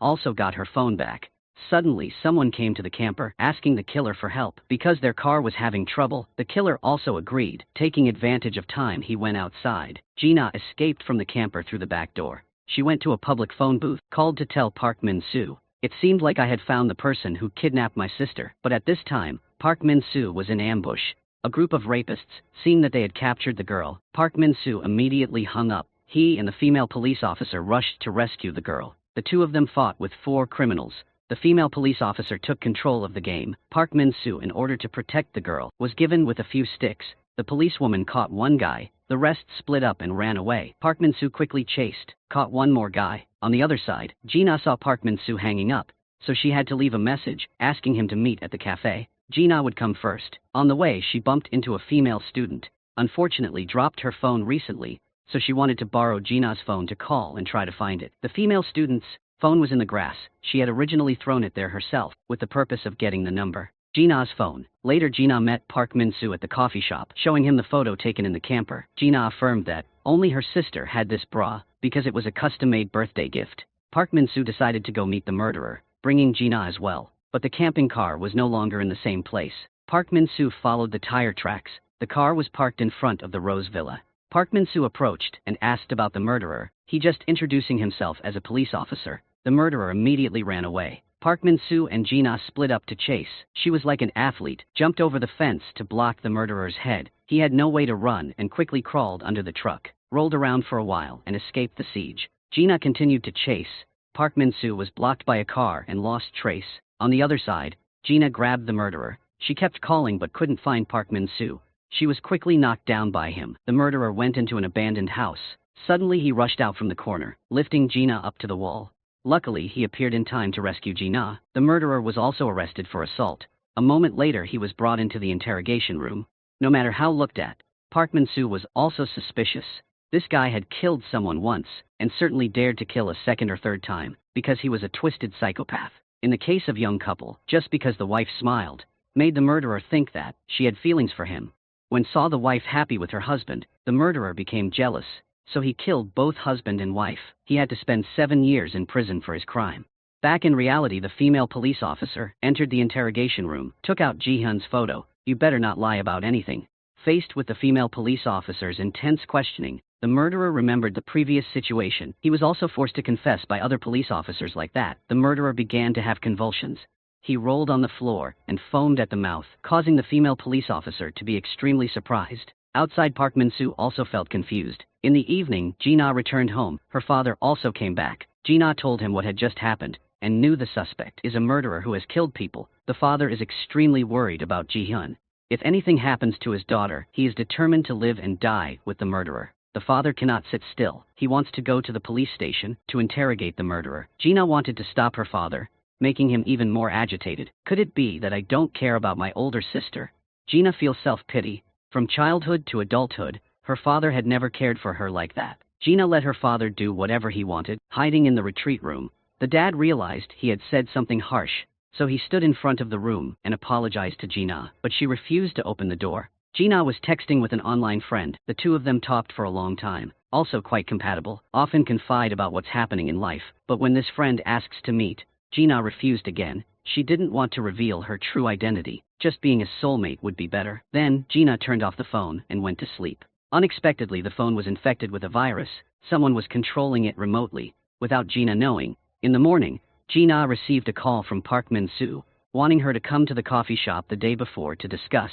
also got her phone back. Suddenly, someone came to the camper, asking the killer for help. Because their car was having trouble, the killer also agreed. Taking advantage of time, he went outside. Ji-na escaped from the camper through the back door. She went to a public phone booth, called to tell Park Min-soo. It seemed like I had found the person who kidnapped my sister, but at this time, Park Min-soo was in ambush. A group of rapists, seeing that they had captured the girl, Park Min-soo immediately hung up. He and the female police officer rushed to rescue the girl. The two of them fought with 4 criminals. The female police officer took control of the game. Park Min-soo, in order to protect the girl, was given with a few sticks. The policewoman caught one guy. The rest split up and ran away. Park Min-soo quickly chased, caught one more guy. On the other side, Ji-na saw Park Min-soo hanging up, so she had to leave a message, asking him to meet at the cafe. Ji-na would come first. On the way, she bumped into a female student. Unfortunately, dropped her phone recently, so she wanted to borrow Ji-na's phone to call and try to find it. The female student's phone was in the grass. She had originally thrown it there herself, with the purpose of getting the number. Ji-na's phone. Later, Ji-na met Park Min-soo at the coffee shop, showing him the photo taken in the camper. Ji-na affirmed that only her sister had this bra, because it was a custom-made birthday gift. Park Min-soo decided to go meet the murderer, bringing Ji-na as well. But the camping car was no longer in the same place. Park Min-soo followed the tire tracks. The car was parked in front of the Rose Villa. Park Min-soo approached and asked about the murderer. He just introducing himself as a police officer. The murderer immediately ran away. Park Min-soo and Ji-na split up to chase. She was like an athlete, jumped over the fence to block the murderer's head. He had no way to run and quickly crawled under the truck, rolled around for a while and escaped the siege. Ji-na continued to chase. Park Min-soo was blocked by a car and lost trace. On the other side, Ji-na grabbed the murderer. She kept calling but couldn't find Park Min-soo. She was quickly knocked down by him. The murderer went into an abandoned house. Suddenly he rushed out from the corner, lifting Ji-na up to the wall. Luckily, he appeared in time to rescue Ji-na. The murderer was also arrested for assault. A moment later, he was brought into the interrogation room. No matter how looked at, Park Min-soo was also suspicious. This guy had killed someone once, and certainly dared to kill a second or third time, because he was a twisted psychopath. In the case of young couple, just because the wife smiled, made the murderer think that she had feelings for him. When saw the wife happy with her husband, the murderer became jealous, so he killed both husband and wife. He had to spend 7 years in prison for his crime. Back in reality, the female police officer entered the interrogation room, took out Ji-hyun's photo. "You better not lie about anything." Faced with the female police officer's intense questioning, the murderer remembered the previous situation. He was also forced to confess by other police officers like that. The murderer began to have convulsions. He rolled on the floor and foamed at the mouth, causing the female police officer to be extremely surprised. Outside, Park Min-soo also felt confused. In the evening, Ji-na returned home. Her father also came back. Ji-na told him what had just happened, and knew the suspect is a murderer who has killed people. The father is extremely worried about Ji-hyun. If anything happens to his daughter, he is determined to live and die with the murderer. The father cannot sit still. He wants to go to the police station to interrogate the murderer. Ji-na wanted to stop her father, making him even more agitated. Could it be that I don't care about my older sister? Ji-na feels self-pity. From childhood to adulthood, her father had never cared for her like that. Ji-na let her father do whatever he wanted, hiding in the retreat room. The dad realized he had said something harsh, so he stood in front of the room and apologized to Ji-na, but she refused to open the door. Ji-na was texting with an online friend. The two of them talked for a long time, also quite compatible, often confide about what's happening in life, but when this friend asks to meet, Ji-na refused again. She didn't want to reveal her true identity. Just being a soulmate would be better. Then, Ji-na turned off the phone and went to sleep. Unexpectedly, the phone was infected with a virus. Someone was controlling it remotely, without Ji-na knowing. In the morning, Ji-na received a call from Park Min-soo, wanting her to come to the coffee shop the day before to discuss.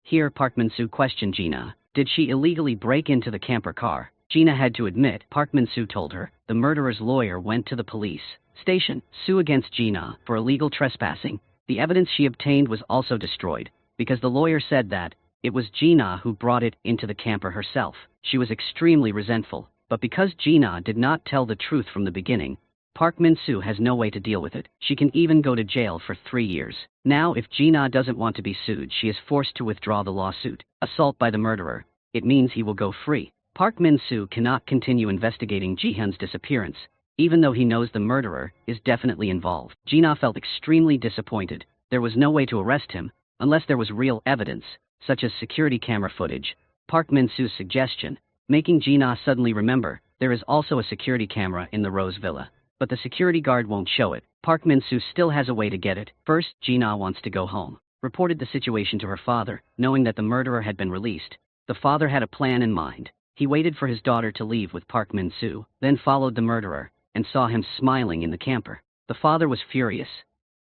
Here, Park Min-soo questioned Ji-na. Did she illegally break into the camper car? Ji-na had to admit. Park Min-soo told her the murderer's lawyer went to the police station, sue against Ji-na for illegal trespassing. The evidence she obtained was also destroyed, because the lawyer said that it was Ji-na who brought it into the camper herself. She was extremely resentful, but because Ji-na did not tell the truth from the beginning, Park Min-soo has no way to deal with it. She can even go to jail for 3 years. Now, if Ji-na doesn't want to be sued, she is forced to withdraw the lawsuit. Assault by the murderer. It means he will go free. Park Min-soo cannot continue investigating Ji-hyun's disappearance, even though he knows the murderer is definitely involved. Ji-na felt extremely disappointed. There was no way to arrest him, unless there was real evidence, such as security camera footage. Park Min-soo's suggestion, making Ji-na suddenly remember, there is also a security camera in the Rose Villa, but the security guard won't show it. Park Min-soo still has a way to get it. First, Ji-na wants to go home. Reported the situation to her father, knowing that the murderer had been released. The father had a plan in mind. He waited for his daughter to leave with Park Min-soo, then followed the murderer, and saw him smiling in the camper. The father was furious.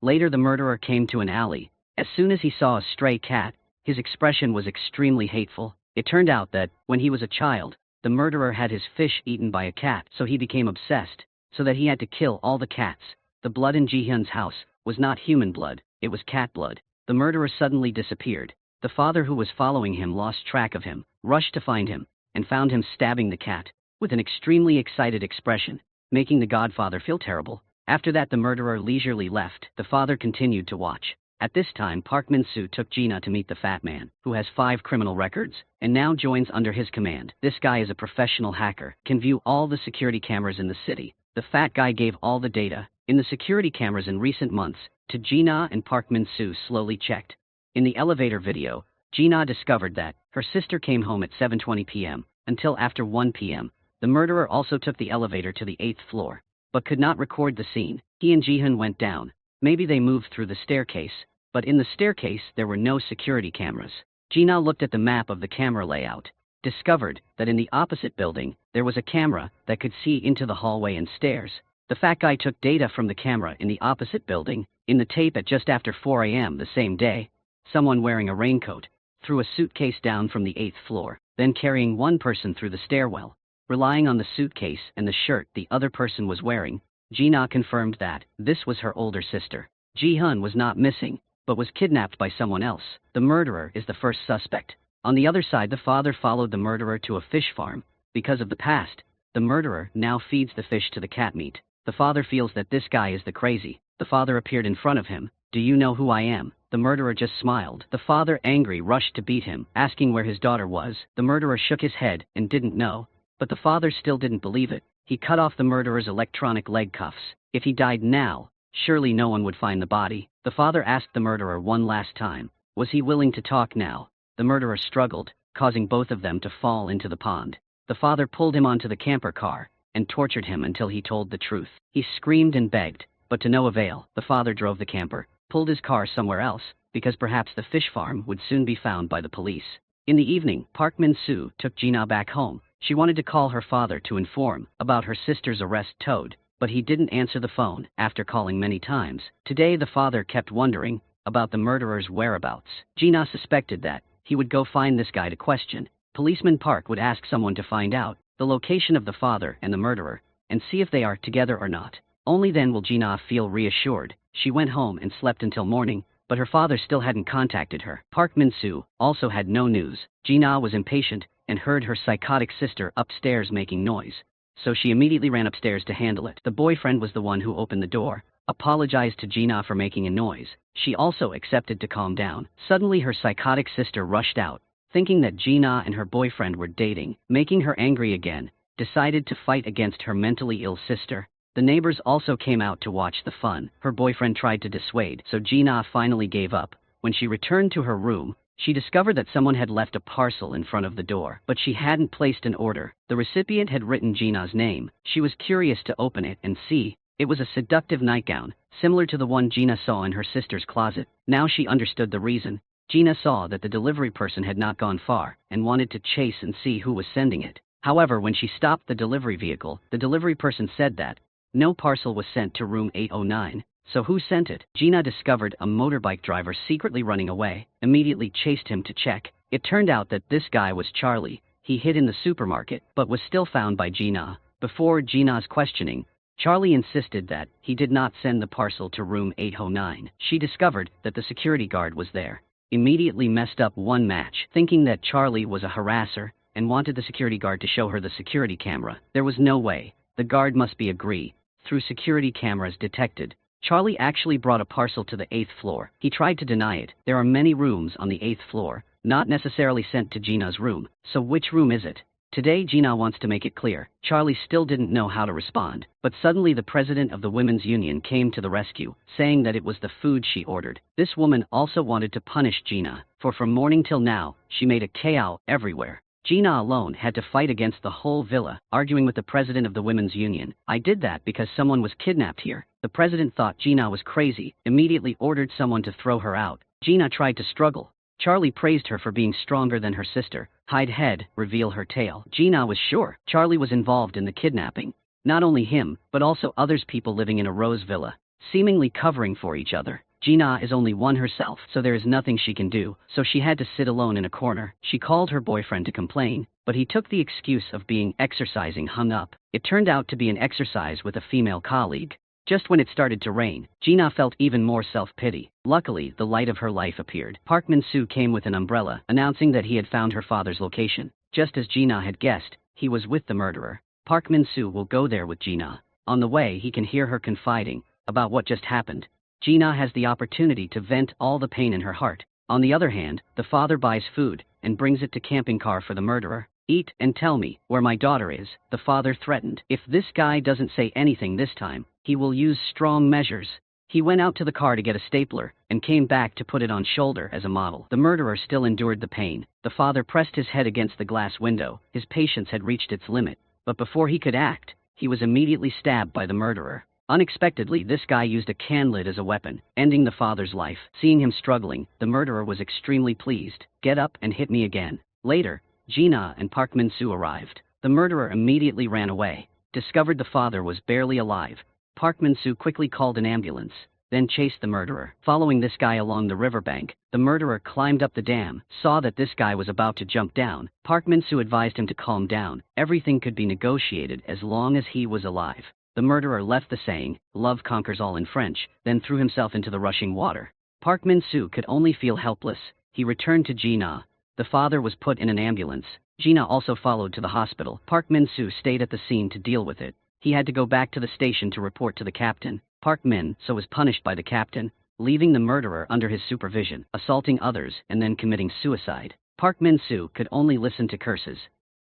Later, the murderer came to an alley. As soon as he saw a stray cat, his expression was extremely hateful. It turned out that, when he was a child, the murderer had his fish eaten by a cat, so he became obsessed, so that he had to kill all the cats. The blood in Ji-hyun's house was not human blood, it was cat blood. The murderer suddenly disappeared. The father who was following him lost track of him, rushed to find him, and found him stabbing the cat, with an extremely excited expression, making the godfather feel terrible. After that, the murderer leisurely left. The father continued to watch. At this time, Park Min-soo took Ji-na to meet the fat man, who has 5 criminal records, and now joins under his command. This guy is a professional hacker, can view all the security cameras in the city. The fat guy gave all the data in the security cameras in recent months to Ji-na, and Park Min-soo slowly checked. In the elevator video, Ji-na discovered that her sister came home at 7:20 p.m. until after 1 p.m. The murderer also took the elevator to the 8th floor, but could not record the scene. He and Ji-hyun went down. Maybe they moved through the staircase, but in the staircase there were no security cameras. Ji-na looked at the map of the camera layout, discovered that in the opposite building there was a camera that could see into the hallway and stairs. The fat guy took data from the camera in the opposite building. In the tape at just after 4 a.m. the same day, someone wearing a raincoat threw a suitcase down from the 8th floor, then carrying one person through the stairwell. Relying on the suitcase and the shirt the other person was wearing, Ji-na confirmed that this was her older sister. Ji-hyun was not missing, but was kidnapped by someone else. The murderer is the first suspect. On the other side, the father followed the murderer to a fish farm. Because of the past, the murderer now feeds the fish to the cat meat. The father feels that this guy is the crazy. The father appeared in front of him. "Do you know who I am?" The murderer just smiled. The father, angry, rushed to beat him, asking where his daughter was. The murderer shook his head and didn't know, but the father still didn't believe it. He cut off the murderer's electronic leg cuffs. If he died now, surely no one would find the body. The father asked the murderer one last time, was he willing to talk now? The murderer struggled, causing both of them to fall into the pond. The father pulled him onto the camper car and tortured him until he told the truth. He screamed and begged, but to no avail. The father drove the camper, pulled his car somewhere else, because perhaps the fish farm would soon be found by the police. In the evening, Park Min-soo took Ji-na back home. She wanted to call her father to inform about her sister's arrest Toad, but he didn't answer the phone after calling many times. Today the father kept wondering about the murderer's whereabouts. Ji-na suspected that he would go find this guy to question. Policeman Park would ask someone to find out the location of the father and the murderer, and see if they are together or not. Only then will Gina feel reassured. She went home and slept until morning, but her father still hadn't contacted her. Park Min-soo also had no news. Gina was impatient and heard her psychotic sister upstairs making noise, so she immediately ran upstairs to handle it. The boyfriend was the one who opened the door, apologized to Gina for making a noise. She also accepted to calm down. Suddenly her psychotic sister rushed out, thinking that Gina and her boyfriend were dating, making her angry again, decided to fight against her mentally ill sister. The neighbors also came out to watch the fun. Her boyfriend tried to dissuade, so Gina finally gave up. When she returned to her room, she discovered that someone had left a parcel in front of the door, but she hadn't placed an order. The recipient had written Gina's name. She was curious to open it and see. It was a seductive nightgown, similar to the one Gina saw in her sister's closet. Now she understood the reason. Gina saw that the delivery person had not gone far, and wanted to chase and see who was sending it. However, when she stopped the delivery vehicle, the delivery person said that no parcel was sent to room 809, so who sent it? Gina discovered a motorbike driver secretly running away, immediately chased him to check. It turned out that this guy was Charlie. He hid in the supermarket, but was still found by Gina. Before Gina's questioning, Charlie insisted that he did not send the parcel to room 809. She discovered that the security guard was there. Immediately messed up one match, thinking that Charlie was a harasser, and wanted the security guard to show her the security camera. There was no way. The guard must be agree. Through security cameras detected, Charlie actually brought a parcel to the 8th floor. He tried to deny it. There are many rooms on the 8th floor, not necessarily sent to Gina's room. So which room is it? Today Gina wants to make it clear. Charlie still didn't know how to respond, but suddenly the president of the women's union came to the rescue, saying that it was the food she ordered. This woman also wanted to punish Gina, for from morning till now, she made a chaos everywhere. Gina alone had to fight against the whole villa, arguing with the president of the women's union. I did that because someone was kidnapped here. The president thought Gina was crazy, immediately ordered someone to throw her out. Gina tried to struggle. Charlie praised her for being stronger than her sister. Hide head, reveal her tail. Gina was sure Charlie was involved in the kidnapping. Not only him, but also others people living in a rose villa, seemingly covering for each other. Gina is only one herself, so there is nothing she can do, so she had to sit alone in a corner. She called her boyfriend to complain, but he took the excuse of being exercising hung up. It turned out to be an exercise with a female colleague. Just when it started to rain, Gina felt even more self-pity. Luckily, the light of her life appeared. Park Min-soo came with an umbrella, announcing that he had found her father's location. Just as Gina had guessed, he was with the murderer. Park Min-soo will go there with Gina. On the way, he can hear her confiding about what just happened. Gina has the opportunity to vent all the pain in her heart. On the other hand, the father buys food and brings it to camping car for the murderer. Eat and tell me where my daughter is, the father threatened. If this guy doesn't say anything this time, he will use strong measures. He went out to the car to get a stapler and came back to put it on shoulder as a model. The murderer still endured the pain. The father pressed his head against the glass window. His patience had reached its limit, but before he could act, he was immediately stabbed by the murderer. Unexpectedly, this guy used a can lid as a weapon, ending the father's life. Seeing him struggling, the murderer was extremely pleased. Get up and hit me again. Later, Gina and Park Min-soo arrived. The murderer immediately ran away. Discovered the father was barely alive. Park Min-soo quickly called an ambulance, then chased the murderer. Following this guy along the riverbank, the murderer climbed up the dam, saw that this guy was about to jump down. Park Min-soo advised him to calm down. Everything could be negotiated as long as he was alive. The murderer left the saying, "Love conquers all" in French, then threw himself into the rushing water. Park Min-soo could only feel helpless. He returned to Gina. The father was put in an ambulance. Gina also followed to the hospital. Park Min-soo stayed at the scene to deal with it. He had to go back to the station to report to the captain. Park Min-soo was punished by the captain, leaving the murderer under his supervision, assaulting others and then committing suicide. Park Min-soo could only listen to curses.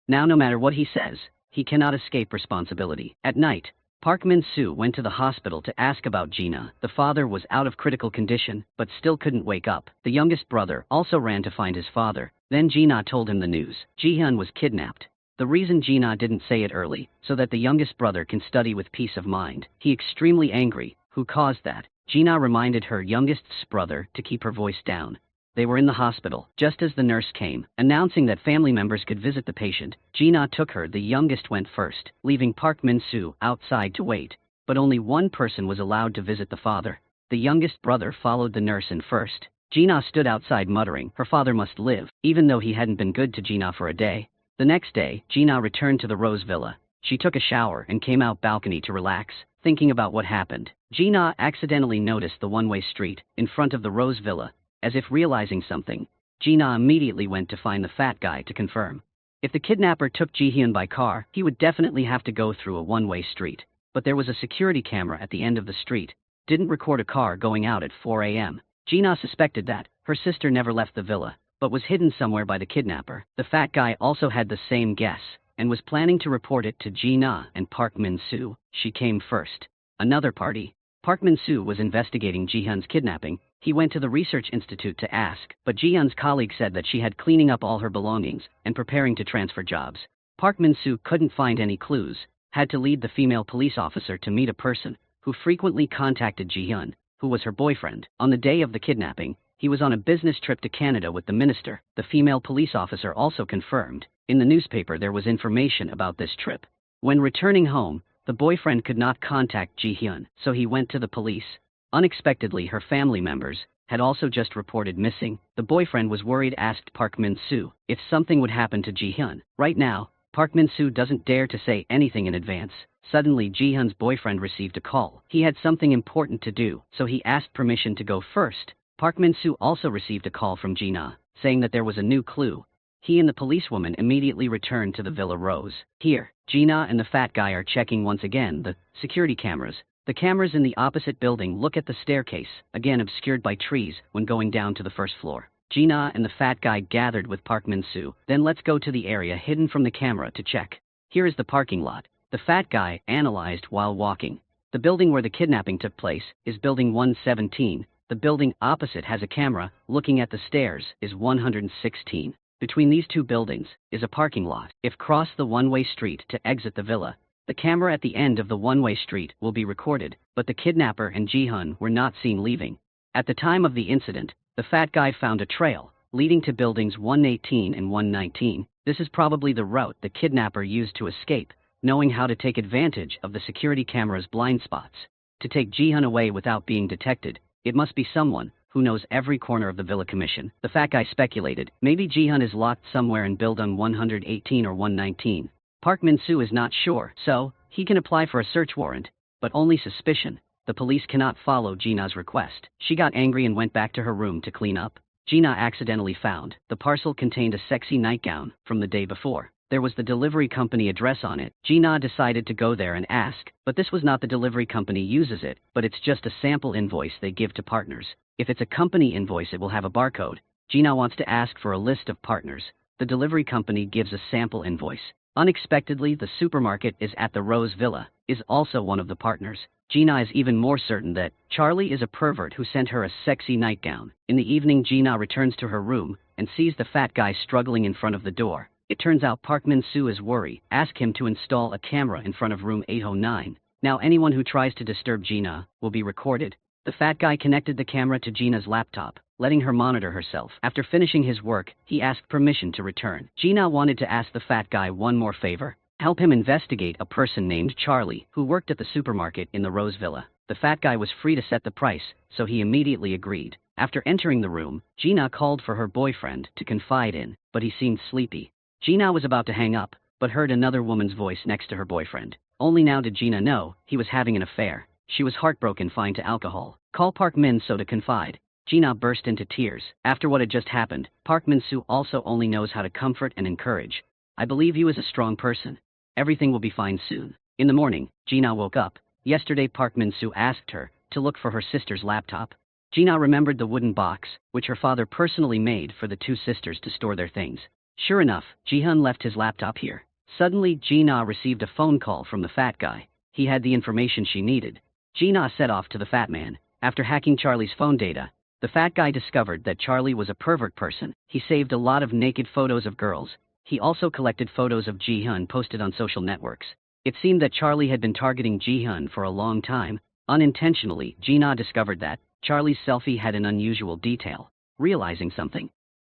Now no matter what he says, he cannot escape responsibility. At night, Park Min-soo went to the hospital to ask about Gina. The father was out of critical condition, but still couldn't wake up. The youngest brother also ran to find his father. Then Gina told him the news. Ji-hyun was kidnapped. The reason Gina didn't say it early, so that the youngest brother can study with peace of mind. He extremely angry. Who caused that? Gina reminded her youngest's brother to keep her voice down. They were in the hospital, just as the nurse came, announcing that family members could visit the patient. Gina took her. The youngest went first, leaving Park Min-soo outside to wait. But only one person was allowed to visit the father. The youngest brother followed the nurse in first. Gina stood outside muttering, her father must live, even though he hadn't been good to Gina for a day. The next day, Gina returned to the Rose Villa. She took a shower and came out balcony to relax, thinking about what happened. Gina accidentally noticed the one-way street in front of the Rose Villa. As if realizing something, Gina immediately went to find the fat guy to confirm. If the kidnapper took Ji-hyun by car, he would definitely have to go through a one-way street. But there was a security camera at the end of the street. Didn't record a car going out at 4 a.m. Gina suspected that her sister never left the villa, but was hidden somewhere by the kidnapper. The fat guy also had the same guess, and was planning to report it to Gina and Park Min-soo. She came first. Another party. Park Min-soo was investigating Ji-hyun's kidnapping. He went to the research institute to ask, but Ji-hyun's colleague said that she had cleaning up all her belongings and preparing to transfer jobs. Park Min-soo couldn't find any clues, had to lead the female police officer to meet a person who frequently contacted Ji-hyun, who was her boyfriend. On the day of the kidnapping, he was on a business trip to Canada with the minister. The female police officer also confirmed. In the newspaper there was information about this trip. When returning home, the boyfriend could not contact Ji-hyun, so he went to the police. Unexpectedly, her family members had also just reported missing. The boyfriend was worried, asked Park Min-soo if something would happen to Ji-hyun. Right now, Park Min-soo doesn't dare to say anything in advance. Suddenly, Ji-hyun's boyfriend received a call. He had something important to do, so he asked permission to go first. Park Min-soo also received a call from Gina, saying that there was a new clue. He and the policewoman immediately returned to the Villa Rose. Here, Gina and the fat guy are checking once again the security cameras. The cameras in the opposite building look at the staircase, again obscured by trees, when going down to the first floor. Gina and the fat guy gathered with Park Min-soo. Then let's go to the area hidden from the camera to check. Here is the parking lot. The fat guy analyzed while walking. The building where the kidnapping took place is building 117. The building opposite has a camera. Looking at the stairs is 116. Between these two buildings is a parking lot. If cross the one-way street to exit the villa, the camera at the end of the one-way street will be recorded, but the kidnapper and Ji-hyun were not seen leaving. At the time of the incident, the fat guy found a trail leading to buildings 118 and 119. This is probably the route the kidnapper used to escape, knowing how to take advantage of the security camera's blind spots. To take Ji-hyun away without being detected, it must be someone who knows every corner of the Villa Commission. The fat guy speculated, maybe Ji-hyun is locked somewhere in building 118 or 119. Park Min-soo is not sure, so he can apply for a search warrant, but only suspicion. The police cannot follow Gina's request. She got angry and went back to her room to clean up. Gina accidentally found the parcel contained a sexy nightgown from the day before. There was the delivery company address on it. Gina decided to go there and ask, but this was not the delivery company uses it, but it's just a sample invoice they give to partners. If it's a company invoice, it will have a barcode. Gina wants to ask for a list of partners. The delivery company gives a sample invoice. Unexpectedly, the supermarket is at the Rose Villa, is also one of the partners. Gina is even more certain that Charlie is a pervert who sent her a sexy nightgown. In the evening, Gina returns to her room and sees the fat guy struggling in front of the door. It turns out Park Min-soo is worried. Ask him to install a camera in front of room 809. Now anyone who tries to disturb Gina will be recorded. The fat guy connected the camera to Gina's laptop, letting her monitor herself. After finishing his work, he asked permission to return. Gina wanted to ask the fat guy one more favor. Help him investigate a person named Charlie, who worked at the supermarket in the Rose Villa. The fat guy was free to set the price, so he immediately agreed. After entering the room, Gina called for her boyfriend to confide in, but he seemed sleepy. Gina was about to hang up, but heard another woman's voice next to her boyfriend. Only now did Gina know he was having an affair. She was heartbroken, fine to alcohol. Call Park Min-soo to confide. Gina burst into tears. After what had just happened, Park Min-soo also only knows how to comfort and encourage. I believe you is a strong person. Everything will be fine soon. In the morning, Gina woke up. Yesterday Park Min-soo asked her to look for her sister's laptop. Gina remembered the wooden box, which her father personally made for the two sisters to store their things. Sure enough, Ji-hyun left his laptop here. Suddenly, Gina received a phone call from the fat guy. He had the information she needed. Gina set off to the fat man. After hacking Charlie's phone data, the fat guy discovered that Charlie was a pervert person. He saved a lot of naked photos of girls. He also collected photos of Ji-hyun posted on social networks. It seemed that Charlie had been targeting Ji-hyun for a long time. Unintentionally, Gina discovered that Charlie's selfie had an unusual detail. Realizing something,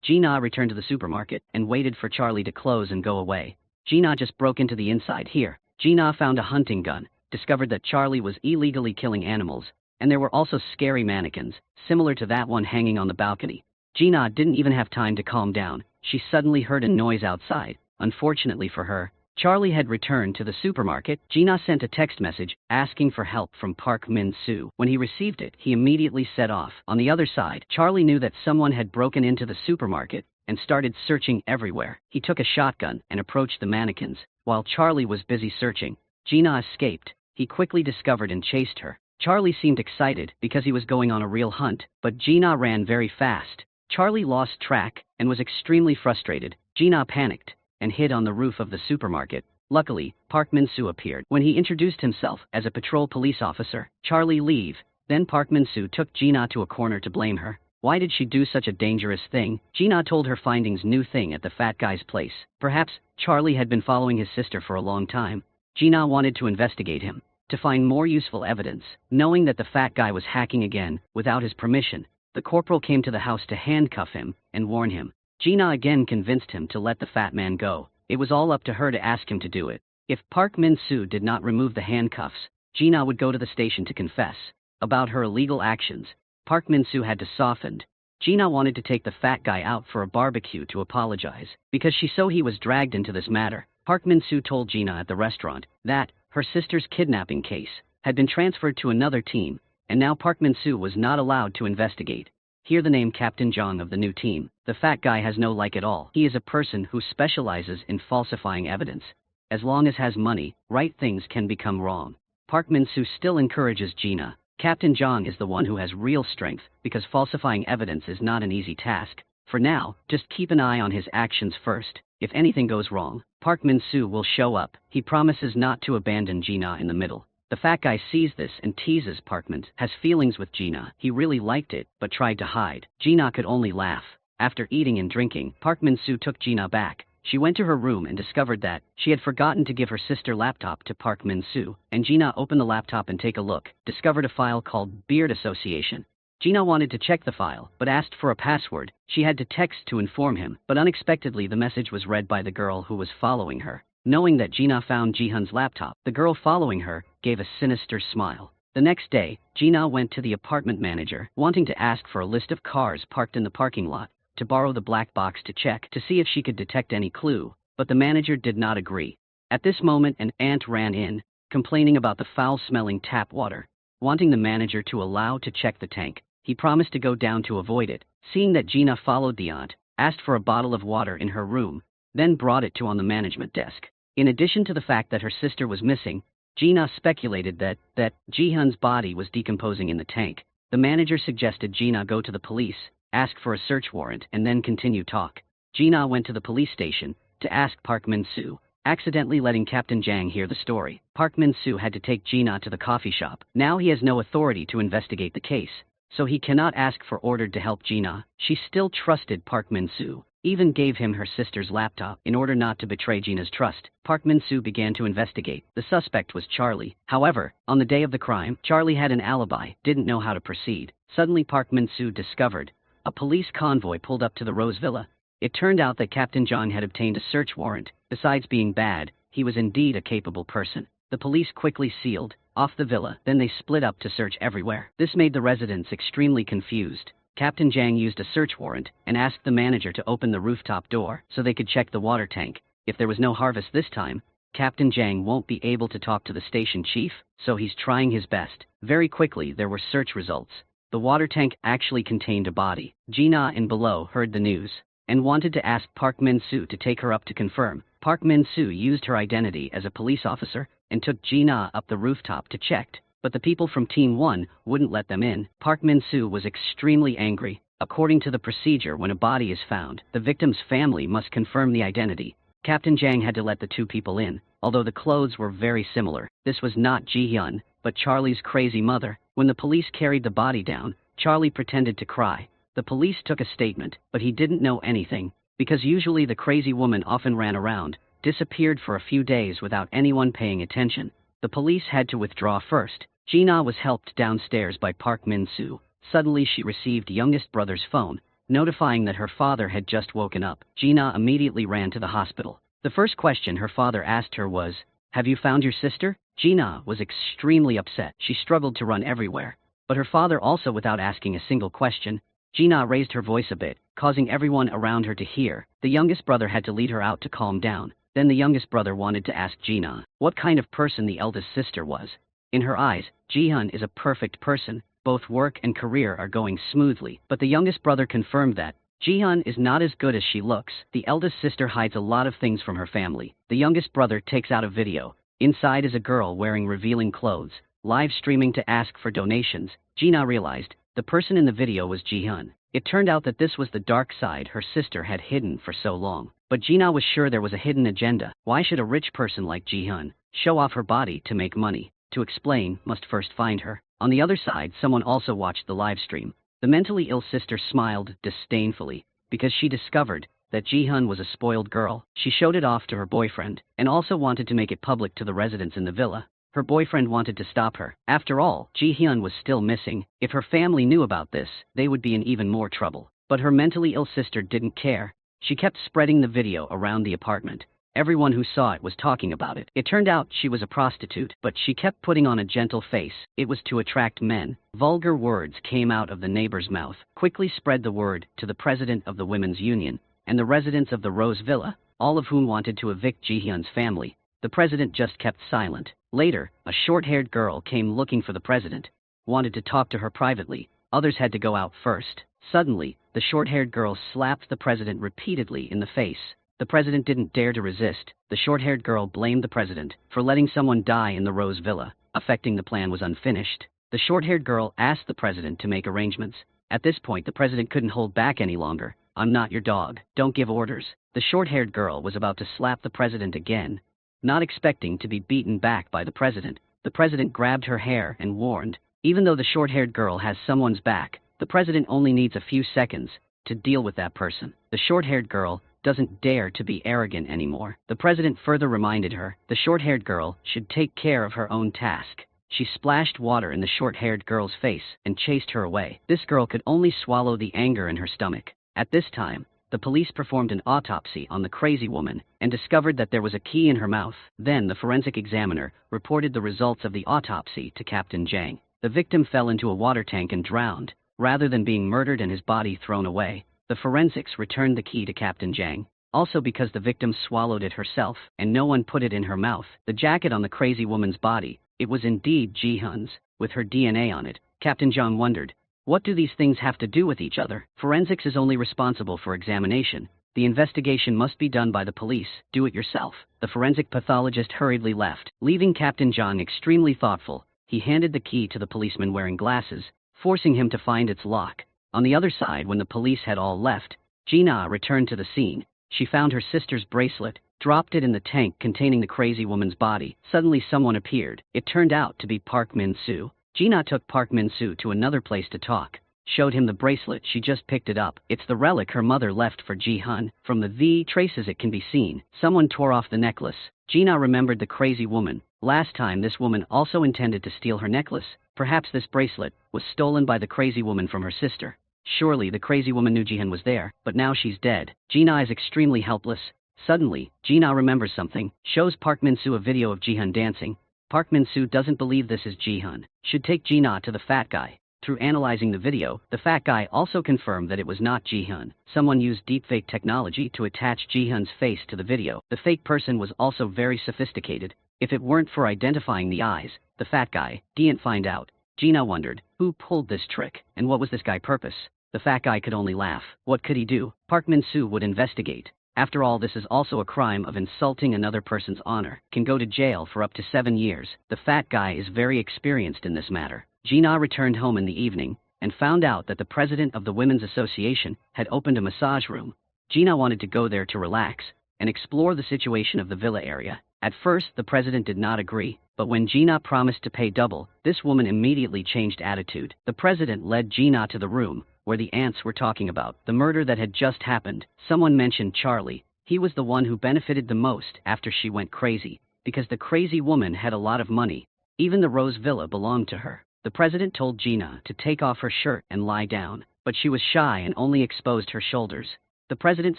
Gina returned to the supermarket and waited for Charlie to close and go away. Gina just broke into the inside. Here, Gina found a hunting gun, discovered that Charlie was illegally killing animals. And there were also scary mannequins, similar to that one hanging on the balcony. Gina didn't even have time to calm down. She suddenly heard a noise outside. Unfortunately for her, Charlie had returned to the supermarket. Gina sent a text message asking for help from Park Min-soo. When he received it, he immediately set off. On the other side, Charlie knew that someone had broken into the supermarket and started searching everywhere. He took a shotgun and approached the mannequins. While Charlie was busy searching, Gina escaped. He quickly discovered and chased her. Charlie seemed excited because he was going on a real hunt, but Gina ran very fast. Charlie lost track and was extremely frustrated. Gina panicked and hid on the roof of the supermarket. Luckily, Park Min-soo appeared. When he introduced himself as a patrol police officer, Charlie leave. Then Park Min-soo took Gina to a corner to blame her. Why did she do such a dangerous thing? Gina told her findings new thing at the fat guy's place. Perhaps Charlie had been following his sister for a long time. Gina wanted to investigate him, to find more useful evidence. Knowing that the fat guy was hacking again, without his permission, the corporal came to the house to handcuff him and warn him. Gina again convinced him to let the fat man go. It was all up to her to ask him to do it. If Park Min-soo did not remove the handcuffs, Gina would go to the station to confess about her illegal actions. Park Min-soo had to soften. Gina wanted to take the fat guy out for a barbecue to apologize, because she saw he was dragged into this matter. Park Min-soo told Gina at the restaurant that her sister's kidnapping case had been transferred to another team, and now Park Min-soo was not allowed to investigate. Hear the name Captain Jong of the new team. The fat guy has no like at all. He is a person who specializes in falsifying evidence. As long as has money, right things can become wrong. Park Min-soo still encourages Gina. Captain Jong is the one who has real strength, because falsifying evidence is not an easy task. For now, just keep an eye on his actions first. If anything goes wrong, Park Min-soo will show up. He promises not to abandon Gina in the middle. The fat guy sees this and teases Park Min. Has feelings with Gina. He really liked it, but tried to hide. Gina could only laugh. After eating and drinking, Park Min-soo took Gina back. She went to her room and discovered that she had forgotten to give her sister laptop to Park Min-soo, and Gina opened the laptop and take a look, discovered a file called Beard Association. Gina wanted to check the file, but asked for a password. She had to text to inform him, but unexpectedly the message was read by the girl who was following her. Knowing that Gina found Jihyun's laptop, the girl following her gave a sinister smile. The next day, Gina went to the apartment manager, wanting to ask for a list of cars parked in the parking lot, to borrow the black box to check to see if she could detect any clue, but the manager did not agree. At this moment, an aunt ran in, complaining about the foul-smelling tap water. Wanting the manager to allow to check the tank, he promised to go down to avoid it. Seeing that Gina followed the aunt, asked for a bottle of water in her room, then brought it to on the management desk. In addition to the fact that her sister was missing, Gina speculated that Jihyun's body was decomposing in the tank. The manager suggested Gina go to the police, ask for a search warrant, and then continue talk. Gina went to the police station to ask Park Min-soo, accidentally letting Captain Jang hear the story. Park Min-soo had to take Gina to the coffee shop. Now he has no authority to investigate the case, so he cannot ask for order to help Gina. She still trusted Park Min-soo, even gave him her sister's laptop in order not to betray Gina's trust. Park Min-soo began to investigate. The suspect was Charlie. However, on the day of the crime, Charlie had an alibi, didn't know how to proceed. Suddenly Park Min-soo discovered a police convoy pulled up to the Rose Villa. It turned out that Captain Jong had obtained a search warrant. Besides being bad, he was indeed a capable person. The police quickly sealed off the villa, then they split up to search everywhere. This made the residents extremely confused. Captain Jang used a search warrant and asked the manager to open the rooftop door so they could check the water tank. If there was no harvest this time, Captain Jang won't be able to talk to the station chief, so he's trying his best. Very quickly there were search results. The water tank actually contained a body. Gina in below heard the news and wanted to ask Park Min-soo to take her up to confirm. Park Min-soo used her identity as a police officer and took Gina up the rooftop to check, but the people from Team 1 wouldn't let them in. Park Min-soo was extremely angry. According to the procedure, when a body is found, the victim's family must confirm the identity. Captain Jang had to let the two people in, although the clothes were very similar. This was not Jihyun, but Charlie's crazy mother. When the police carried the body down, Charlie pretended to cry. The police took a statement, but he didn't know anything, because usually the crazy woman often ran around, disappeared for a few days without anyone paying attention. The police had to withdraw first. Gina was helped downstairs by Park Min-soo. Suddenly she received youngest brother's phone, notifying that her father had just woken up. Gina immediately ran to the hospital. The first question her father asked her was, "Have you found your sister?" Gina was extremely upset. She struggled to run everywhere. But her father also, without asking a single question, Gina raised her voice a bit, causing everyone around her to hear. The youngest brother had to lead her out to calm down. Then the youngest brother wanted to ask Gina what kind of person the eldest sister was. In her eyes, Jihyun is a perfect person, both work and career are going smoothly, but the youngest brother confirmed that Jihyun is not as good as she looks. The eldest sister hides a lot of things from her family. The youngest brother takes out a video. Inside is a girl wearing revealing clothes, live streaming to ask for donations. Gina realized the person in the video was Jihyun. It turned out that this was the dark side her sister had hidden for so long. But Gina was sure there was a hidden agenda. Why should a rich person like Jihyun show off her body to make money? To explain, must first find her. On the other side, someone also watched the live stream. The mentally ill sister smiled disdainfully because she discovered that Jihyun was a spoiled girl. She showed it off to her boyfriend and also wanted to make it public to the residents in the villa. Her boyfriend wanted to stop her. After all, Jihyun was still missing. If her family knew about this, they would be in even more trouble. But her mentally ill sister didn't care. She kept spreading the video around the apartment. Everyone who saw it was talking about it. It turned out she was a prostitute, but she kept putting on a gentle face. It was to attract men. Vulgar words came out of the neighbor's mouth. Quickly spread the word to the president of the women's union and the residents of the Rose Villa, all of whom wanted to evict Jihyun's family. The president just kept silent. Later, a short-haired girl came looking for the president, wanted to talk to her privately. Others had to go out first. Suddenly, the short-haired girl slapped the president repeatedly in the face. The president didn't dare to resist. The short-haired girl blamed the president for letting someone die in the Rose Villa. Affecting the plan was unfinished. The short-haired girl asked the president to make arrangements. At this point, the president couldn't hold back any longer. "I'm not your dog. Don't give orders." The short-haired girl was about to slap the president again, not expecting to be beaten back by the president. The president grabbed her hair and warned, "Even though the short-haired girl has someone's back, the president only needs a few seconds to deal with that person." The short-haired girl doesn't dare to be arrogant anymore. The president further reminded her the short-haired girl should take care of her own task. She splashed water in the short-haired girl's face and chased her away. This girl could only swallow the anger in her stomach. At this time, the police performed an autopsy on the crazy woman and discovered that there was a key in her mouth. Then the forensic examiner reported the results of the autopsy to Captain Jang. The victim fell into a water tank and drowned, rather than being murdered and his body thrown away. The forensics returned the key to Captain Jang, also because the victim swallowed it herself and no one put it in her mouth. The jacket on the crazy woman's body, it was indeed Jihyun's, with her DNA on it. Captain Jang wondered, what do these things have to do with each other? Forensics is only responsible for examination. The investigation must be done by the police. Do it yourself. The forensic pathologist hurriedly left, leaving Captain Jang extremely thoughtful. He handed the key to the policeman wearing glasses, forcing him to find its lock. On the other side, when the police had all left, Gina returned to the scene. She found her sister's bracelet, dropped it in the tank containing the crazy woman's body. Suddenly someone appeared. It turned out to be Park Min-soo. Gina took Park Min-soo to another place to talk, showed him the bracelet. She just picked it up. It's the relic her mother left for Jihyun. From the V traces it can be seen. Someone tore off the necklace. Gina remembered the crazy woman. Last time this woman also intended to steal her necklace. Perhaps this bracelet was stolen by the crazy woman from her sister. Surely the crazy woman knew Jihyun was there, but now she's dead. Gina is extremely helpless. Suddenly, Gina remembers something, shows Park Min-soo a video of Jihyun dancing. Park Min-soo doesn't believe this is Jihyun. Should take Gina to the fat guy. Through analyzing the video, the fat guy also confirmed that it was not Jihyun. Someone used deepfake technology to attach Jihyun's face to the video. The fake person was also very sophisticated. If it weren't for identifying the eyes, the fat guy didn't find out. Gina wondered, who pulled this trick, and what was this guy's purpose? The fat guy could only laugh. What could he do? Park Min-soo would investigate. After all, this is also a crime of insulting another person's honor. Can go to jail for up to 7 years. The fat guy is very experienced in this matter. Gina returned home in the evening and found out that the president of the Women's Association had opened a massage room. Gina wanted to go there to relax and explore the situation of the villa area. At first, the president did not agree, but when Gina promised to pay double, this woman immediately changed attitude. The president led Gina to the room where the aunts were talking about the murder that had just happened. Someone mentioned Charlie. He was the one who benefited the most after she went crazy, because the crazy woman had a lot of money. Even the Rose Villa belonged to her. The president told Gina to take off her shirt and lie down, but she was shy and only exposed her shoulders. The president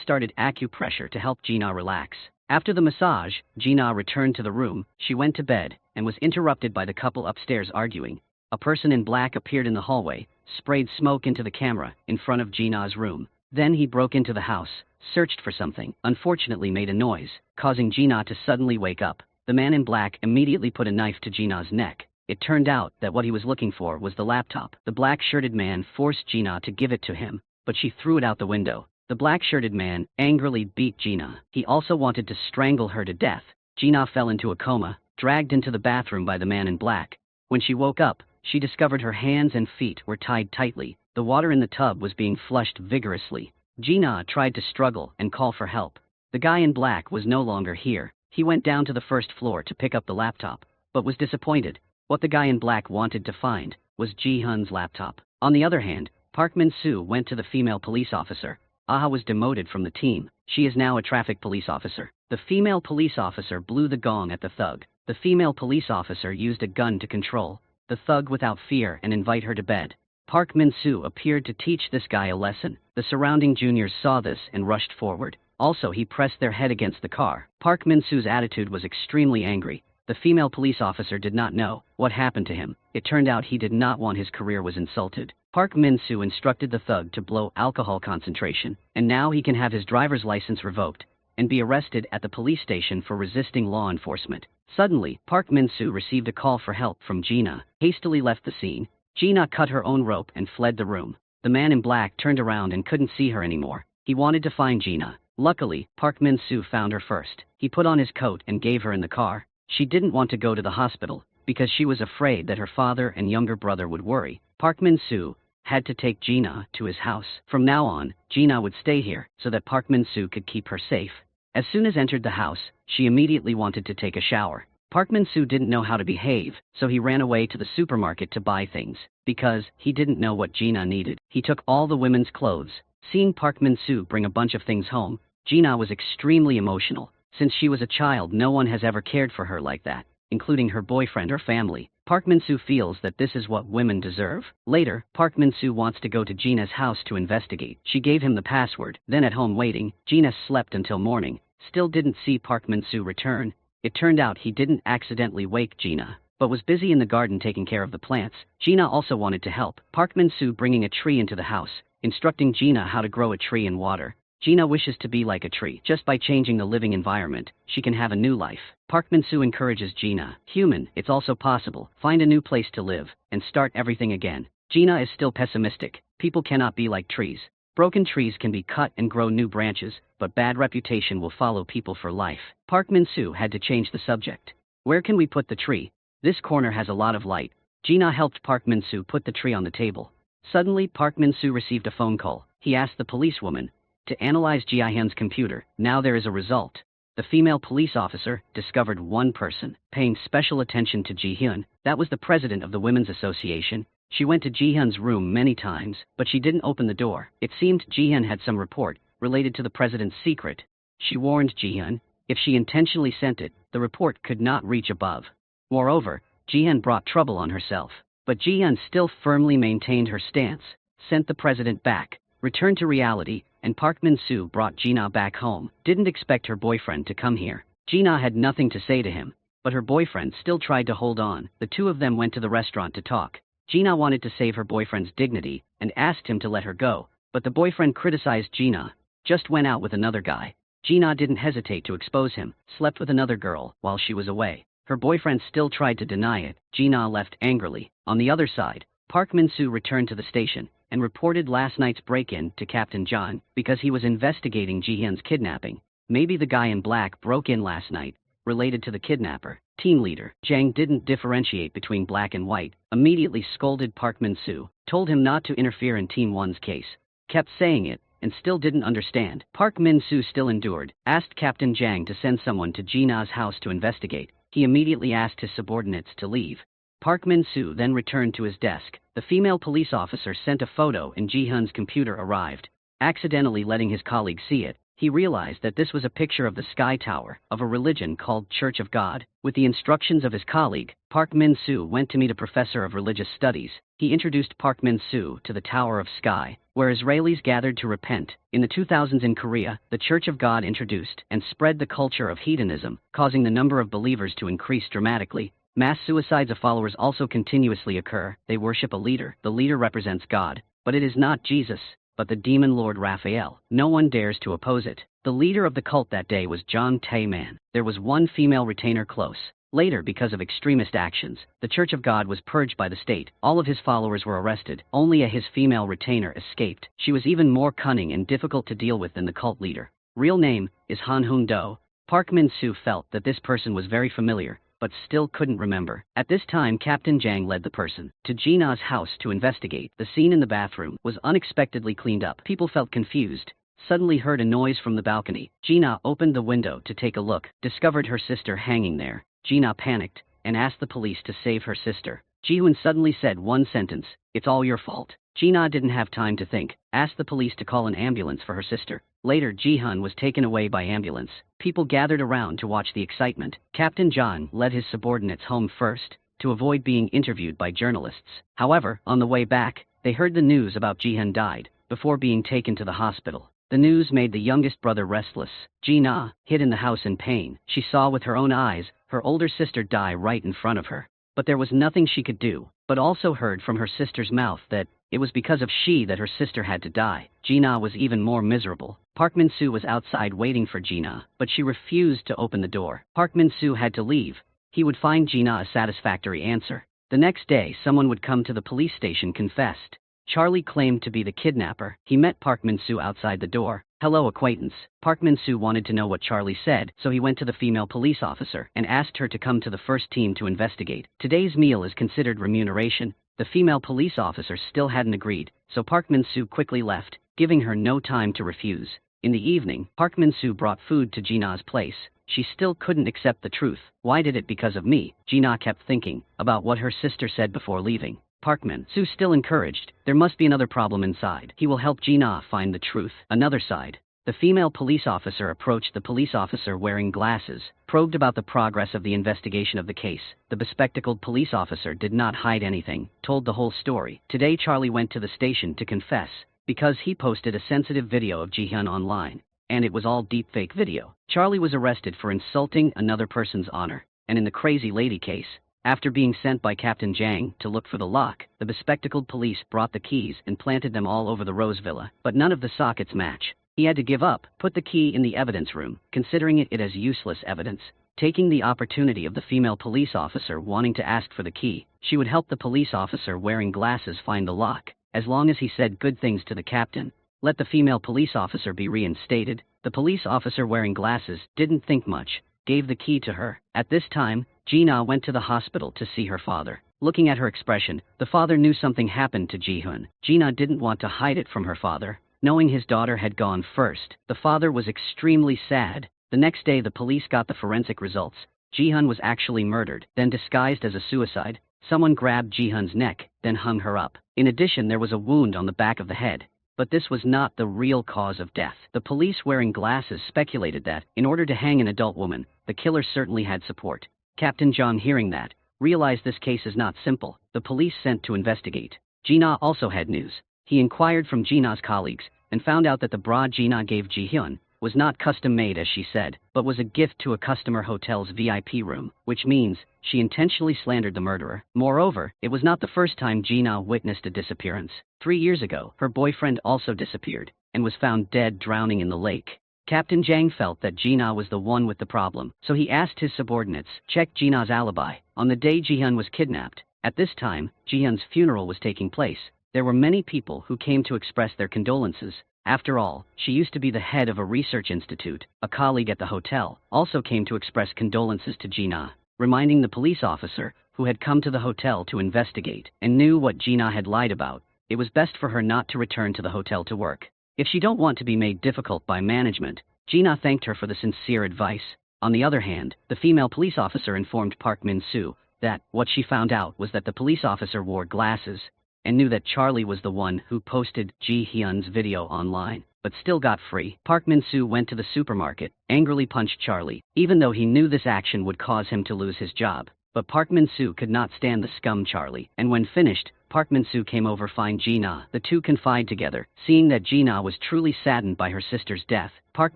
started acupressure to help Gina relax. After the massage, Gina returned to the room. She went to bed and was interrupted by the couple upstairs arguing. A person in black appeared in the hallway, sprayed smoke into the camera in front of Gina's room. Then he broke into the house, searched for something, unfortunately made a noise, causing Gina to suddenly wake up. The man in black immediately put a knife to Gina's neck. It turned out that what he was looking for was the laptop. The black-shirted man forced Gina to give it to him, but she threw it out the window. The black-shirted man angrily beat Gina. He also wanted to strangle her to death. Gina fell into a coma, dragged into the bathroom by the man in black. When she woke up, she discovered her hands and feet were tied tightly. The water in the tub was being flushed vigorously. Gina tried to struggle and call for help. The guy in black was no longer here. He went down to the first floor to pick up the laptop, but was disappointed. What the guy in black wanted to find was Ji-hun's laptop. On the other hand, Park Min-soo went to the female police officer. Ah was demoted from the team. She is now a traffic police officer. The female police officer blew the gong at the thug. The female police officer used a gun to control the thug without fear and invite her to bed. Park Min-soo appeared to teach this guy a lesson. The surrounding juniors saw this and rushed forward. Also, he pressed their head against the car. Park Min-soo's attitude was extremely angry. The female police officer did not know what happened to him. It turned out he did not want his career was insulted. Park Min-soo instructed the thug to blow alcohol concentration, and now he can have his driver's license revoked and be arrested at the police station for resisting law enforcement. Suddenly, Park Min-soo received a call for help from Gina. Hastily left the scene. Gina cut her own rope and fled the room. The man in black turned around and couldn't see her anymore. He wanted to find Gina. Luckily, Park Min-soo found her first. He put on his coat and gave her in the car. She didn't want to go to the hospital because she was afraid that her father and younger brother would worry. Park Min-soo had to take Gina to his house. From now on, Gina would stay here so that Park Min-soo could keep her safe. As soon as entered the house, she immediately wanted to take a shower. Park Min-soo didn't know how to behave, so he ran away to the supermarket to buy things. Because he didn't know what Gina needed, he took all the women's clothes. Seeing Park Min-soo bring a bunch of things home, Gina was extremely emotional. Since she was a child, no one has ever cared for her like that, including her boyfriend or family. Park Min-soo feels that this is what women deserve. Later, Park Min-soo wants to go to Gina's house to investigate. She gave him the password. Then at home waiting, Gina slept until morning. Still didn't see Park Min-soo return. It turned out he didn't accidentally wake Gina, but was busy in the garden taking care of the plants. Gina also wanted to help. Park Min-soo bringing a tree into the house, instructing Gina how to grow a tree in water. Gina wishes to be like a tree. Just by changing the living environment, she can have a new life. Park Min-soo encourages Gina. Human, it's also possible. Find a new place to live and start everything again. Gina is still pessimistic. People cannot be like trees. Broken trees can be cut and grow new branches, but bad reputation will follow people for life. Park Min-soo had to change the subject. Where can we put the tree? This corner has a lot of light. Gina helped Park Min-soo put the tree on the table. Suddenly, Park Min-soo received a phone call. He asked the policewoman to analyze Ji-hyun's computer. Now there is a result. The female police officer discovered one person paying special attention to Ji-hyun. That was the president of the Women's Association. She went to Ji-hyun's room many times, but she didn't open the door. It seemed Ji-hyun had some report related to the president's secret. She warned Ji-hyun, if she intentionally sent it, the report could not reach above. Moreover, Ji-hyun brought trouble on herself. But Ji-hyun still firmly maintained her stance, sent the president back, returned to reality, and Park Min-soo brought Gina back home. Didn't expect her boyfriend to come here. Gina had nothing to say to him, but her boyfriend still tried to hold on. The two of them went to the restaurant to talk. Gina wanted to save her boyfriend's dignity and asked him to let her go, but the boyfriend criticized Gina, just went out with another guy. Gina didn't hesitate to expose him, slept with another girl while she was away. Her boyfriend still tried to deny it. Gina left angrily. On the other side, Park Min-soo returned to the station and reported last night's break-in to Captain John because he was investigating Ji-hyun's kidnapping. Maybe the guy in black broke in last night, related to the kidnapper. Team leader Jang didn't differentiate between black and white, immediately scolded Park Min-soo, told him not to interfere in Team 1's case. Kept saying it, and still didn't understand. Park Min-soo still endured, asked Captain Jang to send someone to Gina's house to investigate. He immediately asked his subordinates to leave. Park Min-soo then returned to his desk. The female police officer sent a photo and Ji-hyun's computer arrived. Accidentally letting his colleague see it, he realized that this was a picture of the Sky Tower of a religion called Church of God. With the instructions of his colleague, Park Min-soo went to meet a professor of religious studies. He introduced Park Min-soo to the Tower of Sky, where Israelis gathered to repent. In the 2000s in Korea, the Church of God introduced and spread the culture of hedonism, causing the number of believers to increase dramatically. Mass suicides of followers also continuously occur. They worship a leader. The leader represents God, but it is not Jesus, but the demon lord Raphael. No one dares to oppose it. The leader of the cult that day was John Taeman. There was one female retainer close. Later, because of extremist actions, the Church of God was purged by the state. All of his followers were arrested. Only his female retainer escaped. She was even more cunning and difficult to deal with than the cult leader. Real name is Han Hung Do. Park Min-soo felt that this person was very familiar, but still couldn't remember. At this time, Captain Jang led the person to Gina's house to investigate. The scene in the bathroom was unexpectedly cleaned up. People felt confused. Suddenly heard a noise from the balcony. Gina opened the window to take a look, discovered her sister hanging there. Gina panicked and asked the police to save her sister. Ji-hoon suddenly said one sentence, "It's all your fault." Gina didn't have time to think, asked the police to call an ambulance for her sister. Later, Ji-hoon was taken away by ambulance. People gathered around to watch the excitement. Captain John led his subordinates home first, to avoid being interviewed by journalists. However, on the way back, they heard the news about Ji-hoon died, before being taken to the hospital. The news made the youngest brother restless. Gina hid in the house in pain. She saw with her own eyes her older sister die right in front of her. But there was nothing she could do, but also heard from her sister's mouth that it was because of she that her sister had to die. Gina was even more miserable. Park Min-soo was outside waiting for Gina, but she refused to open the door. Park Min-soo had to leave. He would find Gina a satisfactory answer. The next day, someone would come to the police station confessed. Charlie claimed to be the kidnapper. He met Park Min-soo outside the door. "Hello, acquaintance." Park Min-soo wanted to know what Charlie said, so he went to the female police officer and asked her to come to the first team to investigate. Today's meal is considered remuneration. The female police officer still hadn't agreed, so Park Min-soo quickly left, giving her no time to refuse. In the evening, Park Min-soo brought food to Gina's place. She still couldn't accept the truth. Why did it because of me? Gina kept thinking about what her sister said before leaving. Park Min-soo still encouraged. There must be another problem inside. He will help Gina find the truth. Another side. The female police officer approached the police officer wearing glasses, probed about the progress of the investigation of the case. The bespectacled police officer did not hide anything, told the whole story. Today Charlie went to the station to confess, because he posted a sensitive video of Ji-hyun online, and it was all deepfake video. Charlie was arrested for insulting another person's honor, and in the Crazy Lady case, after being sent by Captain Jang to look for the lock, the bespectacled police brought the keys and planted them all over the Rose Villa, but none of the sockets match. He had to give up, put the key in the evidence room, considering it as useless evidence. Taking the opportunity of the female police officer wanting to ask for the key, she would help the police officer wearing glasses find the lock, as long as he said good things to the captain. Let the female police officer be reinstated. The police officer wearing glasses didn't think much, gave the key to her. At this time, Gina went to the hospital to see her father. Looking at her expression, the father knew something happened to Ji-hoon. Gina didn't want to hide it from her father, knowing his daughter had gone first. The father was extremely sad. The next day the police got the forensic results. Ji-hoon was actually murdered, then disguised as a suicide. Someone grabbed Ji-hoon's neck, then hung her up. In addition, there was a wound on the back of the head. But this was not the real cause of death. The police wearing glasses speculated that, in order to hang an adult woman, the killer certainly had support. Captain John, hearing that, realized this case is not simple. The police sent to investigate. Gina also had news. He inquired from Gina's colleagues, and found out that the bra Gina gave Ji-hyun was not custom-made as she said, but was a gift to a customer hotel's VIP room, which means she intentionally slandered the murderer. Moreover, it was not the first time Gina witnessed a disappearance. 3 years ago, her boyfriend also disappeared, and was found dead drowning in the lake. Captain Jang felt that Gina was the one with the problem, so he asked his subordinates, check Gina's alibi. On the day Ji-hyun was kidnapped, at this time, Ji-hyun's funeral was taking place. There were many people who came to express their condolences. After all, she used to be the head of a research institute. A colleague at the hotel also came to express condolences to Gina, reminding the police officer, who had come to the hotel to investigate, and knew what Gina had lied about. It was best for her not to return to the hotel to work. If she don't want to be made difficult by management. Gina thanked her for the sincere advice. On the other hand, the female police officer informed Park Min-soo that what she found out was that the police officer wore glasses, and knew that Charlie was the one who posted Ji-hyun's video online, but still got free. Park Min-soo went to the supermarket, angrily punched Charlie, even though he knew this action would cause him to lose his job. But Park Min-soo could not stand the scum Charlie, and when finished, Park Min-soo came over to find Gina. The two confide together. Seeing that Gina was truly saddened by her sister's death, Park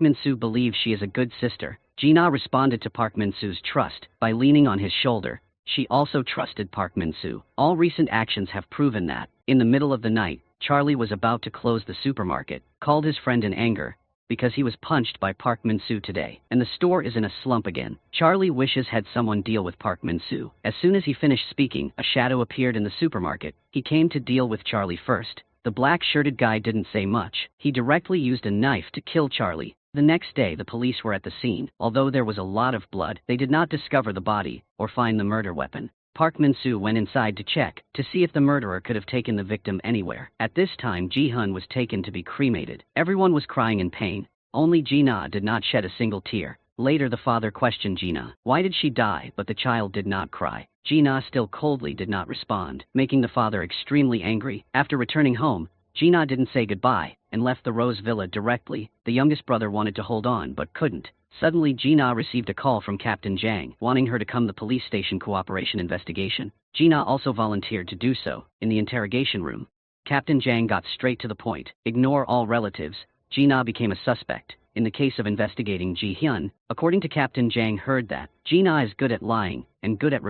Min-soo believes she is a good sister. Gina responded to Park Min-soo's trust by leaning on his shoulder. She also trusted Park Min-soo. All recent actions have proven that. In the middle of the night, Charlie was about to close the supermarket, called his friend in anger, because he was punched by Park Min-soo today, and the store is in a slump again. Charlie wishes had someone deal with Park Min-soo. As soon as he finished speaking, a shadow appeared in the supermarket. He came to deal with Charlie first. The black-shirted guy didn't say much. He directly used a knife to kill Charlie. The next day the police were at the scene. Although there was a lot of blood, they did not discover the body or find the murder weapon. Park Min-soo went inside to check to see if the murderer could have taken the victim anywhere. At this time Ji-hun was taken to be cremated. Everyone was crying in pain. Only Ji-na did not shed a single tear. Later the father questioned Ji-na. Why did she die? But the child did not cry. Ji-na still coldly did not respond, making the father extremely angry. After returning home, Ji-na didn't say goodbye and left the Rose Villa directly. The youngest brother wanted to hold on but couldn't. Suddenly Ji-na received a call from Captain Jang, wanting her to come to the police station cooperation investigation. Ji-na also volunteered to do so. In the interrogation room, Captain Jang got straight to the point. Ignore all relatives. Ji-na became a suspect. In the case of investigating Ji-hyun, according to Captain Jang, heard that Ji-na is good at lying and good at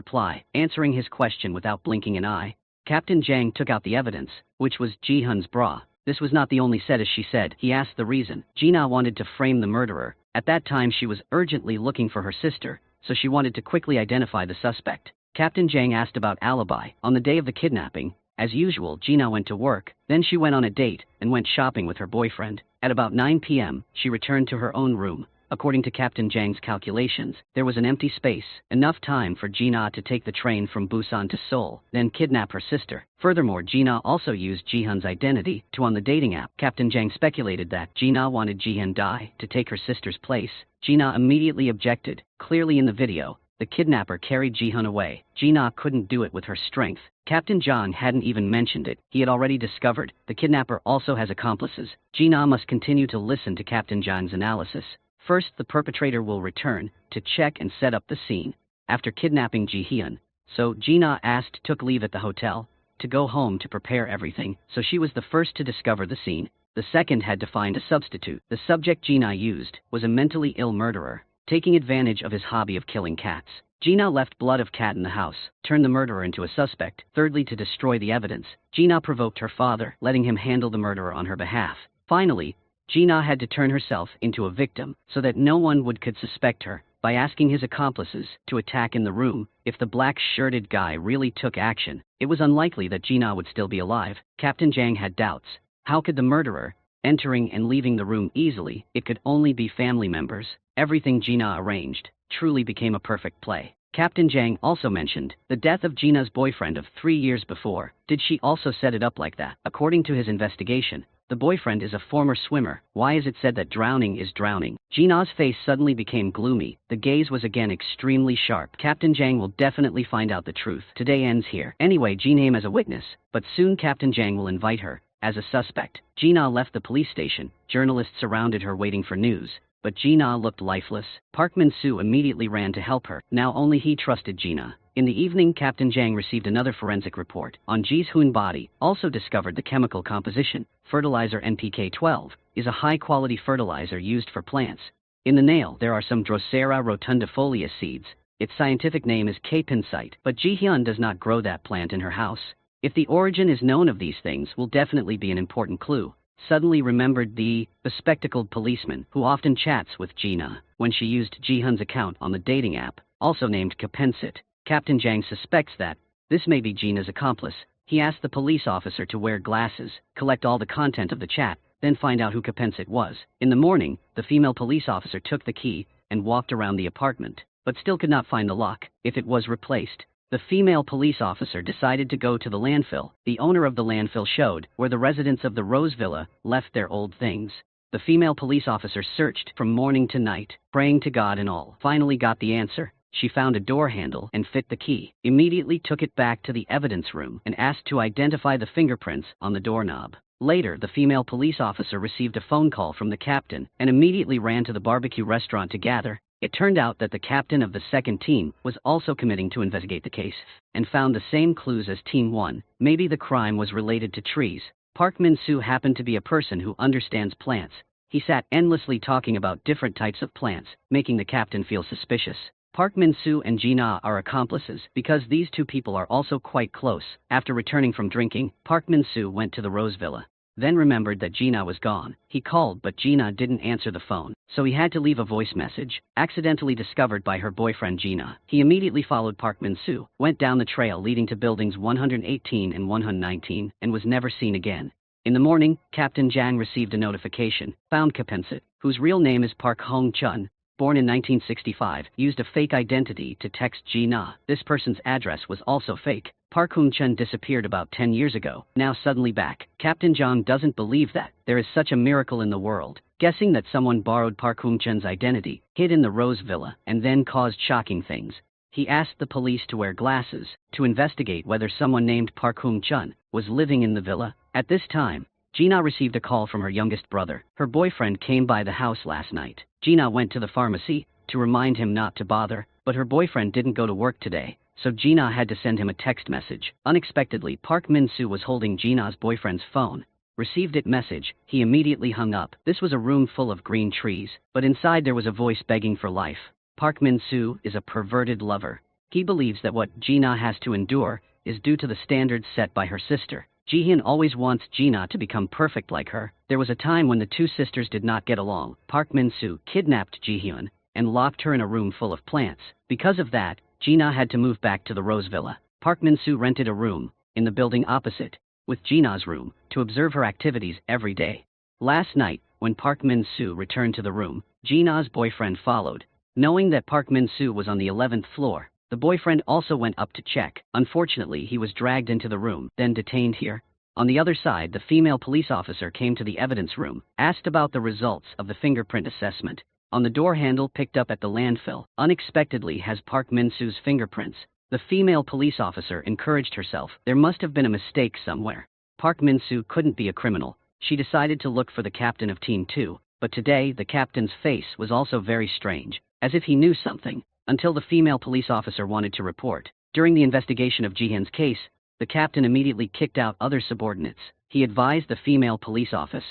answering his question without blinking an eye. Captain Jang took out the evidence, which was Ji-hyun's bra. This was not the only set as she said. He asked the reason. Ji-na wanted to frame the murderer. At that time she was urgently looking for her sister, so she wanted to quickly identify the suspect. Captain Jang asked about alibi. On the day of the kidnapping, as usual, Ji-na went to work, then she went on a date and went shopping with her boyfriend. At about 9 p.m., she returned to her own room. According to Captain Jang's calculations, there was an empty space, enough time for Ji-na to take the train from Busan to Seoul, then kidnap her sister. Furthermore, Ji-na also used Ji-hyun's identity on the dating app. Captain Jang speculated that Ji-na wanted Ji-hyun die to take her sister's place. Ji-na immediately objected. Clearly in the video, the kidnapper carried Ji-hyun away. Ji-na couldn't do it with her strength. Captain Jang hadn't even mentioned it. He had already discovered the kidnapper also has accomplices. Ji-na must continue to listen to Captain Jang's analysis. First, the perpetrator will return to check and set up the scene. After kidnapping Ji-hyun, so Ji-na took leave at the hotel to go home to prepare everything, so she was the first to discover the scene. The second had to find a substitute. The subject Ji-na used was a mentally ill murderer, taking advantage of his hobby of killing cats. Ji-na left blood of cat in the house, turned the murderer into a suspect. Thirdly, to destroy the evidence, Ji-na provoked her father, letting him handle the murderer on her behalf. Finally, Ji-na had to turn herself into a victim so that no one could suspect her by asking his accomplices to attack in the room. If the black-shirted guy really took action, it was unlikely that Ji-na would still be alive. Captain Jang had doubts. How could the murderer, entering and leaving the room easily, it could only be family members. Everything Ji-na arranged truly became a perfect play. Captain Jang also mentioned the death of Ji-na's boyfriend of 3 years before. Did she also set it up like that? According to his investigation, the boyfriend is a former swimmer. Why is it said that drowning is drowning? Ji-na's face suddenly became gloomy. The gaze was again extremely sharp. Captain Jang will definitely find out the truth. Today ends here. Anyway, Ji-na as a witness, but soon Captain Jang will invite her as a suspect. Ji-na left the police station. Journalists surrounded her waiting for news, but Ji-na looked lifeless. Park Min-soo immediately ran to help her. Now only he trusted Ji-na. In the evening, Captain Jang received another forensic report on Ji-hyun's body, also discovered the chemical composition. Fertilizer NPK-12 is a high-quality fertilizer used for plants. In the nail, there are some Drosera rotundifolia seeds. Its scientific name is K-pinsite, but Ji-hyun does not grow that plant in her house. If the origin is known of these things, will definitely be an important clue. Suddenly remembered the bespectacled policeman who often chats with Ji-na when she used Ji-hyun's account on the dating app, also named K-pinsite. Captain Jang suspects that this may be Ji-na's accomplice. He asked the police officer to wear glasses, collect all the content of the chat, then find out who K-pinsite was. In the morning, the female police officer took the key and walked around the apartment, but still could not find the lock. If it was replaced, the female police officer decided to go to the landfill. The owner of the landfill showed where the residents of the Rose Villa left their old things. The female police officer searched from morning to night, praying to God and all. Finally got the answer. She found a door handle and fit the key. Immediately took it back to the evidence room and asked to identify the fingerprints on the doorknob. Later, the female police officer received a phone call from the captain and immediately ran to the barbecue restaurant to gather. It turned out that the captain of the second team was also committing to investigate the case and found the same clues as Team 1. Maybe the crime was related to trees. Park Min-soo happened to be a person who understands plants. He sat endlessly talking about different types of plants, making the captain feel suspicious. Park Min-soo and Ji-na are accomplices because these two people are also quite close. After returning from drinking, Park Min-soo went to the Rose Villa. Then remembered that Ji-na was gone. He called but Ji-na didn't answer the phone, so he had to leave a voice message, accidentally discovered by her boyfriend Ji-na. He immediately followed Park Min-soo, went down the trail leading to buildings 118 and 119, and was never seen again. In the morning, Captain Jang received a notification, found Kapensat, whose real name is Park Hong-chun, born in 1965, used a fake identity to text Ji-na. This person's address was also fake. Park Hong-chun disappeared about 10 years ago, now suddenly back. Captain Jang doesn't believe that there is such a miracle in the world, guessing that someone borrowed Park Hong-chun's identity, hid in the Rose Villa, and then caused shocking things. He asked the police to wear glasses, to investigate whether someone named Park Hong-chun was living in the villa. At this time, Ji-na received a call from her youngest brother. Her boyfriend came by the house last night. Ji-na went to the pharmacy to remind him not to bother, but her boyfriend didn't go to work today, so Ji-na had to send him a text message. Unexpectedly, Park Min-soo was holding Ji-na's boyfriend's phone. Received it message, he immediately hung up. This was a room full of green trees, but inside there was a voice begging for life. Park Min-soo is a perverted lover. He believes that what Ji-na has to endure is due to the standards set by her sister. Ji-hyun always wants Ji-na to become perfect like her. There was a time when the two sisters did not get along. Park Min-soo kidnapped Ji-hyun and locked her in a room full of plants. Because of that, Ji-na had to move back to the Rose Villa. Park Min-soo rented a room in the building opposite, with Ji-na's room, to observe her activities every day. Last night, when Park Min-soo returned to the room, Ji-na's boyfriend followed. Knowing that Park Min-soo was on the 11th floor, the boyfriend also went up to check. Unfortunately, he was dragged into the room, then detained here. On the other side, the female police officer came to the evidence room, asked about the results of the fingerprint assessment. On the door handle picked up at the landfill, unexpectedly has Park Min-soo's fingerprints. The female police officer encouraged herself. There must have been a mistake somewhere. Park Min-soo couldn't be a criminal. She decided to look for the captain of Team 2, but today the captain's face was also very strange, as if he knew something, until the female police officer wanted to report. During the investigation of Ji-hyun's case, the captain immediately kicked out other subordinates. He advised the female police officer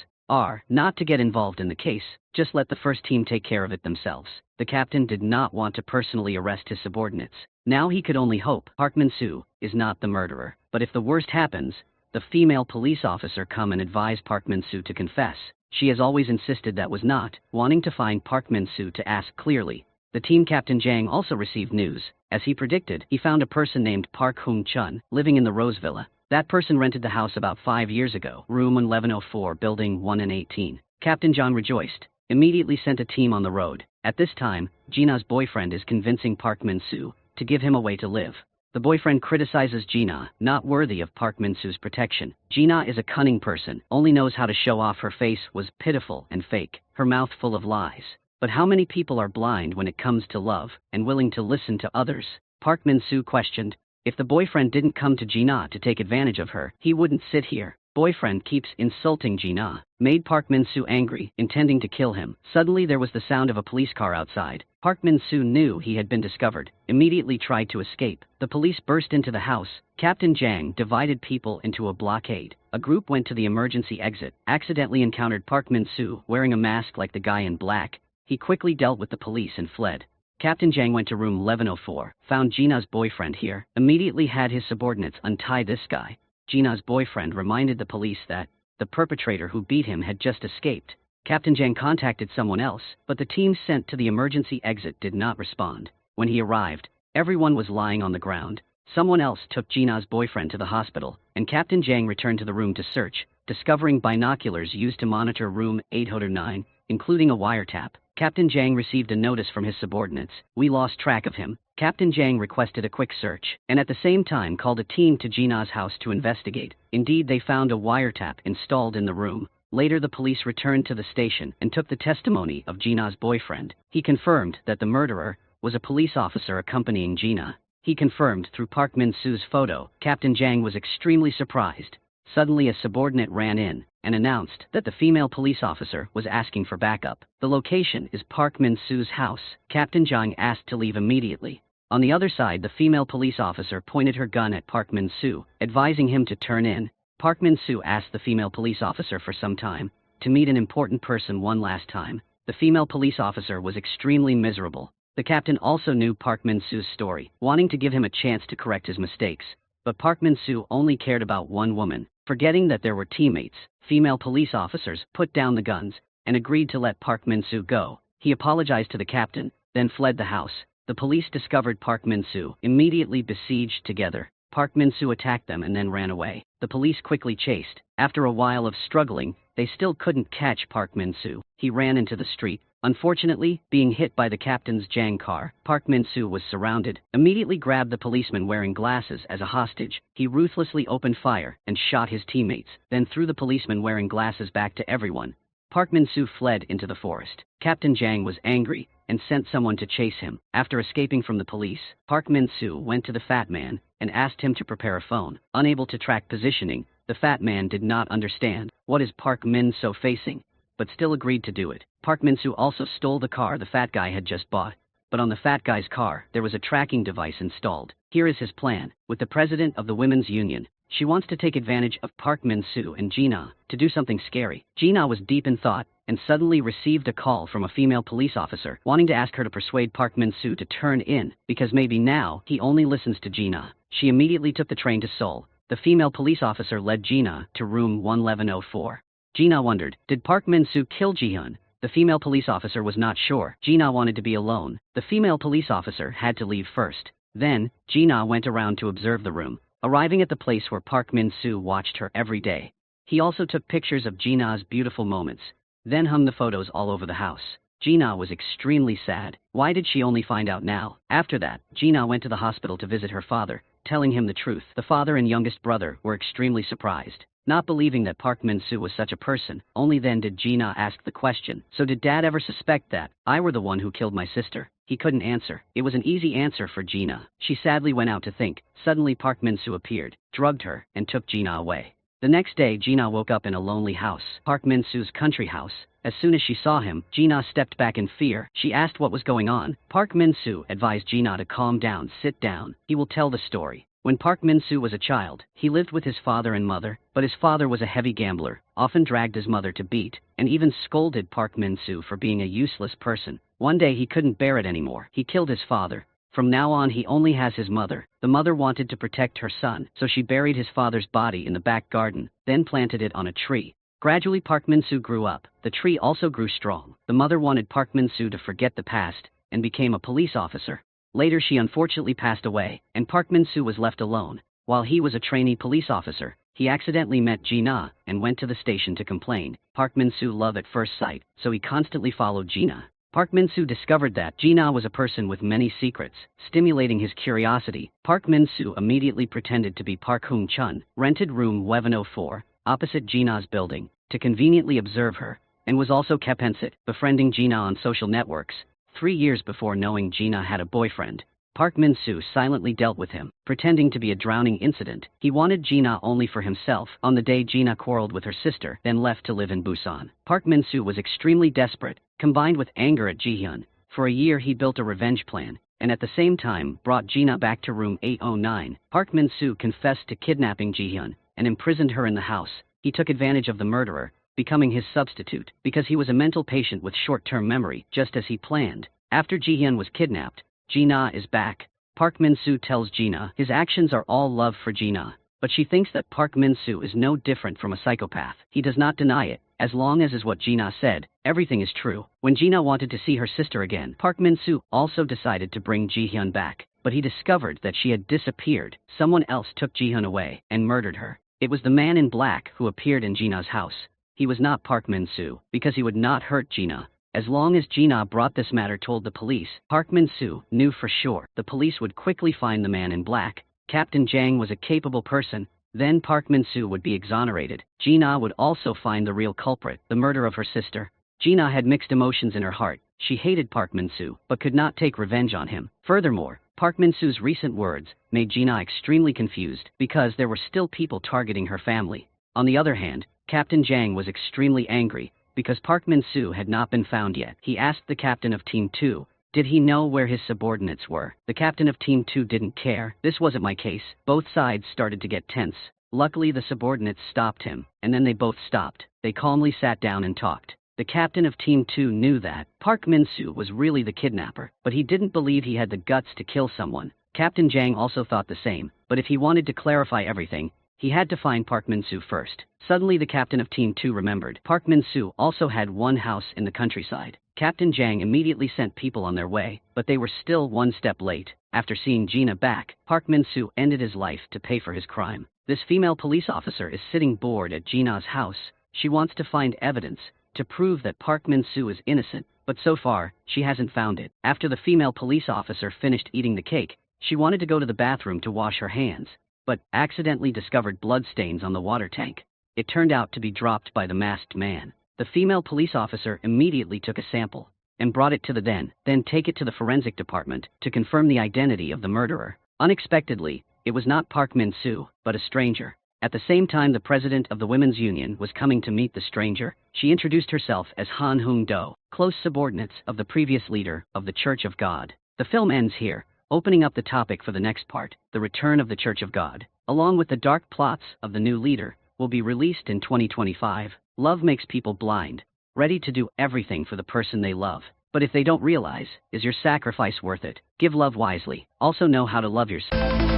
not to get involved in the case, just let the first team take care of it themselves. The captain did not want to personally arrest his subordinates. Now he could only hope Park Min-soo is not the murderer. But if the worst happens, the female police officer come and advise Park Min-soo to confess. She has always insisted that was not, wanting to find Park Min-soo to ask clearly. The team captain Jang also received news. As he predicted, he found a person named Park Hong-chun living in the Rose Villa. That person rented the house about 5 years ago, room 1104, building 1 and 18. Captain John rejoiced, immediately sent a team on the road. At this time, Ji-na's boyfriend is convincing Park Min-soo to give him a way to live. The boyfriend criticizes Ji-na, not worthy of Park Min-soo's protection. Ji-na is a cunning person, only knows how to show off. Her face was pitiful and fake, her mouth full of lies. But how many people are blind when it comes to love, and willing to listen to others? Park Min-soo questioned. If the boyfriend didn't come to Ji-na to take advantage of her, he wouldn't sit here. Boyfriend keeps insulting Ji-na. Made Park Min-soo angry, intending to kill him. Suddenly there was the sound of a police car outside. Park Min-soo knew he had been discovered, immediately tried to escape. The police burst into the house. Captain Jang divided people into a blockade. A group went to the emergency exit, accidentally encountered Park Min-soo wearing a mask like the guy in black. He quickly dealt with the police and fled. Captain Jang went to room 1104, found Ji-na's boyfriend here, immediately had his subordinates untie this guy. Ji-na's boyfriend reminded the police that the perpetrator who beat him had just escaped. Captain Jang contacted someone else, but the team sent to the emergency exit did not respond. When he arrived, everyone was lying on the ground. Someone else took Ji-na's boyfriend to the hospital, and Captain Jang returned to the room to search, discovering binoculars used to monitor room 809, including a wiretap. Captain Jang received a notice from his subordinates. We lost track of him. Captain Jang requested a quick search, and at the same time called a team to Ji-na's house to investigate. Indeed, they found a wiretap installed in the room. Later the police returned to the station and took the testimony of Ji-na's boyfriend. He confirmed that the murderer was a police officer accompanying Ji-na. He confirmed through Park Min-soo's photo. Captain Jang was extremely surprised. Suddenly a subordinate ran in and announced that the female police officer was asking for backup. The location is Park Min-soo's house. Captain Jang asked to leave immediately. On the other side, the female police officer pointed her gun at Park Min-soo, advising him to turn in. Park Min-soo asked the female police officer for some time to meet an important person one last time. The female police officer was extremely miserable. The captain also knew Park Min-soo's story, wanting to give him a chance to correct his mistakes. But Park Min-soo only cared about one woman. Forgetting that there were teammates, female police officers put down the guns and agreed to let Park Min-soo go. He apologized to the captain, then fled the house. The police discovered Park Min-soo, immediately besieged together. Park Min-soo attacked them and then ran away. The police quickly chased. After a while of struggling, they still couldn't catch Park Min-soo. He ran into the street, unfortunately, being hit by the captain's Jang car. Park Min-soo was surrounded, immediately grabbed the policeman wearing glasses as a hostage. He ruthlessly opened fire and shot his teammates, then threw the policeman wearing glasses back to everyone. Park Min-soo fled into the forest. Captain Jang was angry and sent someone to chase him. After escaping from the police, Park Min-soo went to the fat man and asked him to prepare a phone. Unable to track positioning, the fat man did not understand what is Park Min-soo facing, but still agreed to do it. Park Min-soo also stole the car the fat guy had just bought. But on the fat guy's car, there was a tracking device installed. Here is his plan. With the president of the women's union, she wants to take advantage of Park Min-soo and Gina to do something scary. Gina was deep in thought and suddenly received a call from a female police officer wanting to ask her to persuade Park Min-soo to turn in because maybe now he only listens to Gina. She immediately took the train to Seoul. The female police officer led Gina to room 1104. Gina wondered, did Park Min-soo kill Ji-hyun? The female police officer was not sure. Gina wanted to be alone. The female police officer had to leave first. Then, Gina went around to observe the room, arriving at the place where Park Min-soo watched her every day. He also took pictures of Gina's beautiful moments, then hung the photos all over the house. Gina was extremely sad. Why did she only find out now? After that, Gina went to the hospital to visit her father, telling him the truth. The father and youngest brother were extremely surprised, not believing that Park Min-soo was such a person. Only then did Gina ask the question, so did Dad ever suspect that I were the one who killed my sister? He couldn't answer. It was an easy answer for Gina. She sadly went out to think. Suddenly Park Min-soo appeared, drugged her, and took Gina away. The next day Gina woke up in a lonely house, Park Min-soo's country house. As soon as she saw him, Gina stepped back in fear. She asked what was going on. Park Min-soo advised Gina to calm down. Sit down. He will tell the story. When Park Min-soo was a child, he lived with his father and mother, but his father was a heavy gambler, often dragged his mother to beat, and even scolded Park Min-soo for being a useless person. One day he couldn't bear it anymore. He killed his father. From now on he only has his mother. The mother wanted to protect her son, so she buried his father's body in the back garden, then planted it on a tree. Gradually Park Min-soo grew up. The tree also grew strong. The mother wanted Park Min-soo to forget the past, and became a police officer. Later she unfortunately passed away, and Park Min-soo was left alone. While he was a trainee police officer, he accidentally met Gina, and went to the station to complain. Park Min-soo loved at first sight, so he constantly followed Gina. Park Min-soo discovered that Gina was a person with many secrets, stimulating his curiosity. Park Min-soo immediately pretended to be Park Hoong-chun, rented room 1104, opposite Gina's building, to conveniently observe her, and was also kepensit, befriending Gina on social networks. 3 years before knowing Gina had a boyfriend, Park Min-soo silently dealt with him, pretending to be a drowning incident. He wanted Gina only for himself. On the day Gina quarreled with her sister, then left to live in Busan. Park Min-soo was extremely desperate, combined with anger at Ji-hyun. For a year he built a revenge plan, and at the same time brought Gina back to room 809. Park Min-soo confessed to kidnapping Ji-hyun, and imprisoned her in the house. He took advantage of the murderer, becoming his substitute, because he was a mental patient with short-term memory, just as he planned. After Ji-hyun was kidnapped, Gina is back. Park Min-soo tells Gina his actions are all love for Gina, but she thinks that Park Min-soo is no different from a psychopath. He does not deny it, as long as is what Gina said, everything is true. When Gina wanted to see her sister again, Park Min-soo also decided to bring Ji-hyun back, but he discovered that she had disappeared. Someone else took Ji-hyun away and murdered her. It was the man in black who appeared in Gina's house. He was not Park Min-soo, because he would not hurt Gina. As long as Gina brought this matter told the police, Park Min-soo knew for sure the police would quickly find the man in black. Captain Jang was a capable person. Then Park Min-soo would be exonerated. Gina would also find the real culprit, the murder of her sister. Gina had mixed emotions in her heart. She hated Park Min-soo, but could not take revenge on him. Furthermore, Park Min-soo's recent words made Gina extremely confused, because there were still people targeting her family. On the other hand, Captain Jang was extremely angry, because Park Min-soo had not been found yet. He asked the captain of Team 2, did he know where his subordinates were? The captain of Team 2 didn't care. This wasn't my case. Both sides started to get tense. Luckily the subordinates stopped him, and then they both stopped. They calmly sat down and talked. The captain of Team 2 knew that Park Min-soo was really the kidnapper, but he didn't believe he had the guts to kill someone. Captain Jang also thought the same, but if he wanted to clarify everything, he had to find Park Min-soo first. Suddenly the captain of Team 2 remembered. Park Min-soo also had one house in the countryside. Captain Jang immediately sent people on their way, but they were still one step late. After seeing Gina back, Park Min-soo ended his life to pay for his crime. This female police officer is sitting bored at Gina's house. She wants to find evidence to prove that Park Min-soo is innocent, but so far, she hasn't found it. After the female police officer finished eating the cake, she wanted to go to the bathroom to wash her hands, but accidentally discovered bloodstains on the water tank. It turned out to be dropped by the masked man. The female police officer immediately took a sample and brought it to the then take it to the forensic department to confirm the identity of the murderer. Unexpectedly, it was not Park Min-soo, but a stranger. At the same time the president of the women's union was coming to meet the stranger, she introduced herself as Han Hung-do, close subordinates of the previous leader of the Church of God. The film ends here, opening up the topic for the next part. The return of the Church of God, along with the dark plots of the new leader, will be released in 2025. Love makes people blind, ready to do everything for the person they love. But if they don't realize, is your sacrifice worth it? Give love wisely. Also know how to love yourself.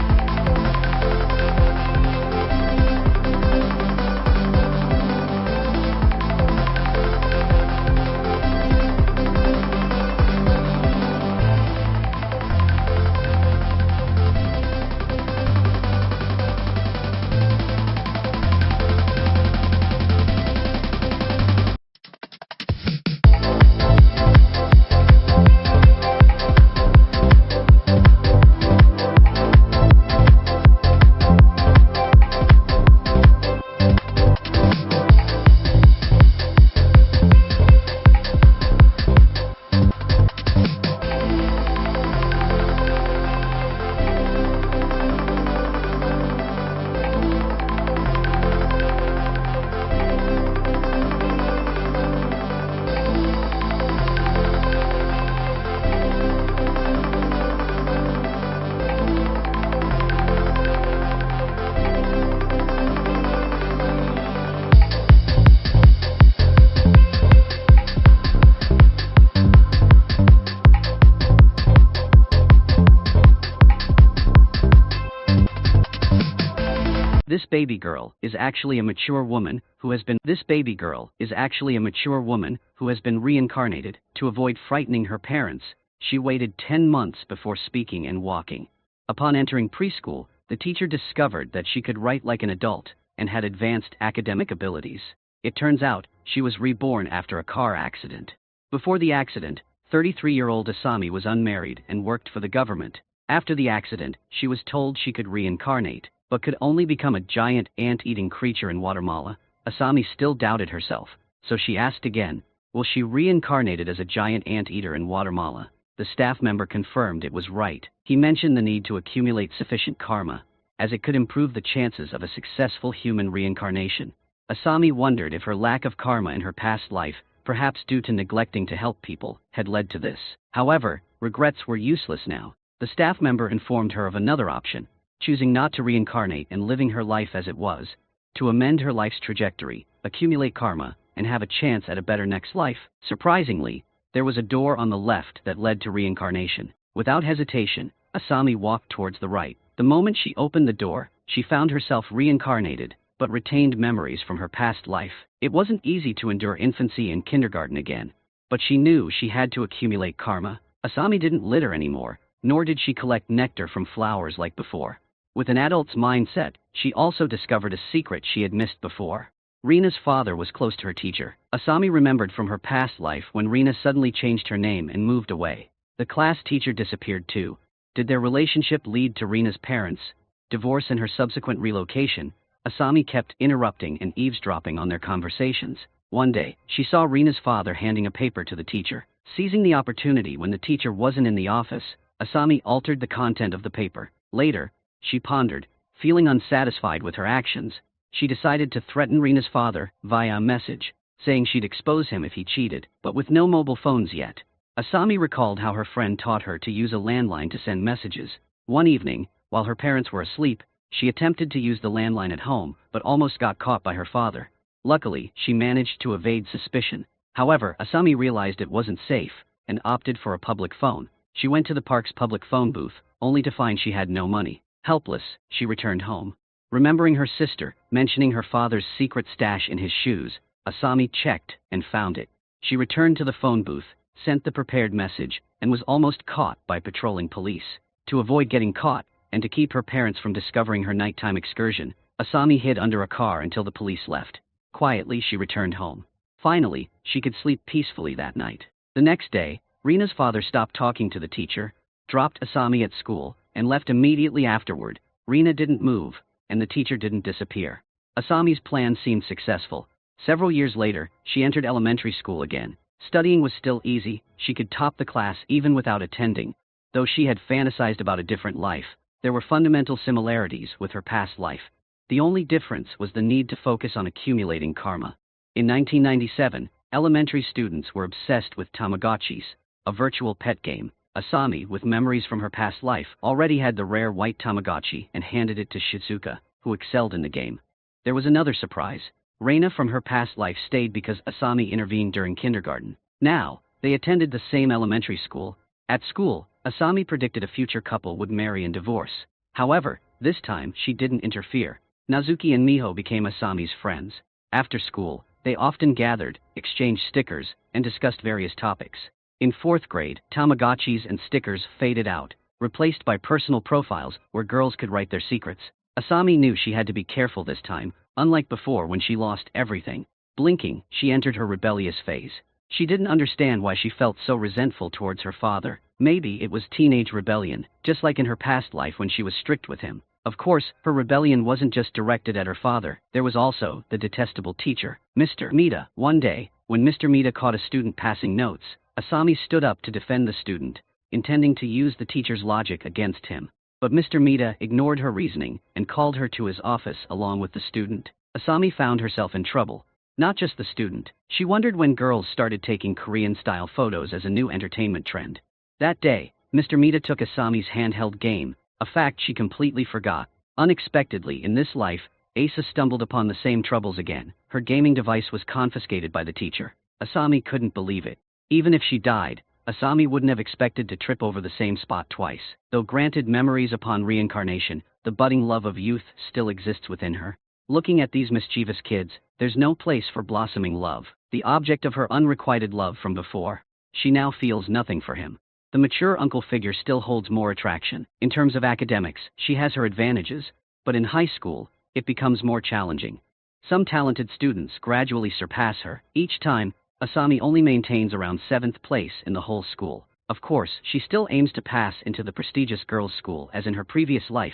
This baby girl is actually a mature woman who has been reincarnated. To avoid frightening her parents, she waited 10 months before speaking and walking. Upon entering preschool, the teacher discovered that she could write like an adult and had advanced academic abilities. It turns out she was reborn after a car accident. Before the accident, 33-year-old Asami was unmarried and worked for the government. After the accident, she was told she could reincarnate, but could only become a giant ant-eating creature in Guatemala. Asami still doubted herself, so she asked again, will she reincarnated as a giant ant-eater in Guatemala? The staff member confirmed it was right. He mentioned the need to accumulate sufficient karma, as it could improve the chances of a successful human reincarnation. Asami wondered if her lack of karma in her past life, perhaps due to neglecting to help people, had led to this. However, regrets were useless now. The staff member informed her of another option, choosing not to reincarnate and living her life as it was, to amend her life's trajectory, accumulate karma, and have a chance at a better next life. Surprisingly, there was a door on the left that led to reincarnation. Without hesitation, Asami walked towards the right. The moment she opened the door, she found herself reincarnated, but retained memories from her past life. It wasn't easy to endure infancy and kindergarten again, but she knew she had to accumulate karma. Asami didn't litter anymore, nor did she collect nectar from flowers like before. With an adult's mindset, she also discovered a secret she had missed before. Rina's father was close to her teacher. Asami remembered from her past life when Rina suddenly changed her name and moved away. The class teacher disappeared too. Did their relationship lead to Rina's parents' divorce and her subsequent relocation? Asami kept interrupting and eavesdropping on their conversations. One day, she saw Rina's father handing a paper to the teacher. Seizing the opportunity when the teacher wasn't in the office, Asami altered the content of the paper. Later, she pondered, feeling unsatisfied with her actions. She decided to threaten Rina's father via a message, saying she'd expose him if he cheated, but with no mobile phones yet. Asami recalled how her friend taught her to use a landline to send messages. One evening, while her parents were asleep, she attempted to use the landline at home, but almost got caught by her father. Luckily, she managed to evade suspicion. However, Asami realized it wasn't safe and opted for a public phone. She went to the park's public phone booth, only to find she had no money. Helpless, she returned home. Remembering her sister mentioning her father's secret stash in his shoes, Asami checked and found it. She returned to the phone booth, sent the prepared message, and was almost caught by patrolling police. To avoid getting caught, and to keep her parents from discovering her nighttime excursion, Asami hid under a car until the police left. Quietly, she returned home. Finally, she could sleep peacefully that night. The next day, Rina's father stopped talking to the teacher, dropped Asami at school, and left immediately afterward. Rina didn't move, and the teacher didn't disappear. Asami's plan seemed successful. Several years later, she entered elementary school again. Studying was still easy, she could top the class even without attending. Though she had fantasized about a different life, there were fundamental similarities with her past life. The only difference was the need to focus on accumulating karma. In 1997, elementary students were obsessed with Tamagotchis, a virtual pet game. Asami, with memories from her past life, already had the rare white Tamagotchi and handed it to Shizuka, who excelled in the game. There was another surprise. Reina from her past life stayed because Asami intervened during kindergarten. Now, they attended the same elementary school. At school, Asami predicted a future couple would marry and divorce. However, this time she didn't interfere. Nazuki and Miho became Asami's friends. After school, they often gathered, exchanged stickers, and discussed various topics. In 4th grade, Tamagotchis and stickers faded out, replaced by personal profiles where girls could write their secrets. Asami knew she had to be careful this time, unlike before when she lost everything. Blinking, she entered her rebellious phase. She didn't understand why she felt so resentful towards her father. Maybe it was teenage rebellion, just like in her past life when she was strict with him. Of course, her rebellion wasn't just directed at her father. There was also the detestable teacher, Mr. Mita. One day, when Mr. Mita caught a student passing notes, Asami stood up to defend the student, intending to use the teacher's logic against him. But Mr. Mita ignored her reasoning and called her to his office along with the student. Asami found herself in trouble. Not just the student. She wondered when girls started taking Korean-style photos as a new entertainment trend. That day, Mr. Mita took Asami's handheld game, a fact she completely forgot. Unexpectedly, in this life, Asa stumbled upon the same troubles again. Her gaming device was confiscated by the teacher. Asami couldn't believe it. Even if she died, Asami wouldn't have expected to trip over the same spot twice. Though granted memories upon reincarnation, the budding love of youth still exists within her. Looking at these mischievous kids, there's no place for blossoming love, the object of her unrequited love from before. She now feels nothing for him. The mature uncle figure still holds more attraction. In terms of academics, she has her advantages, but in high school, it becomes more challenging. Some talented students gradually surpass her. Each time, Asami only maintains around 7th place in the whole school. Of course, she still aims to pass into the prestigious girls' school as in her previous life,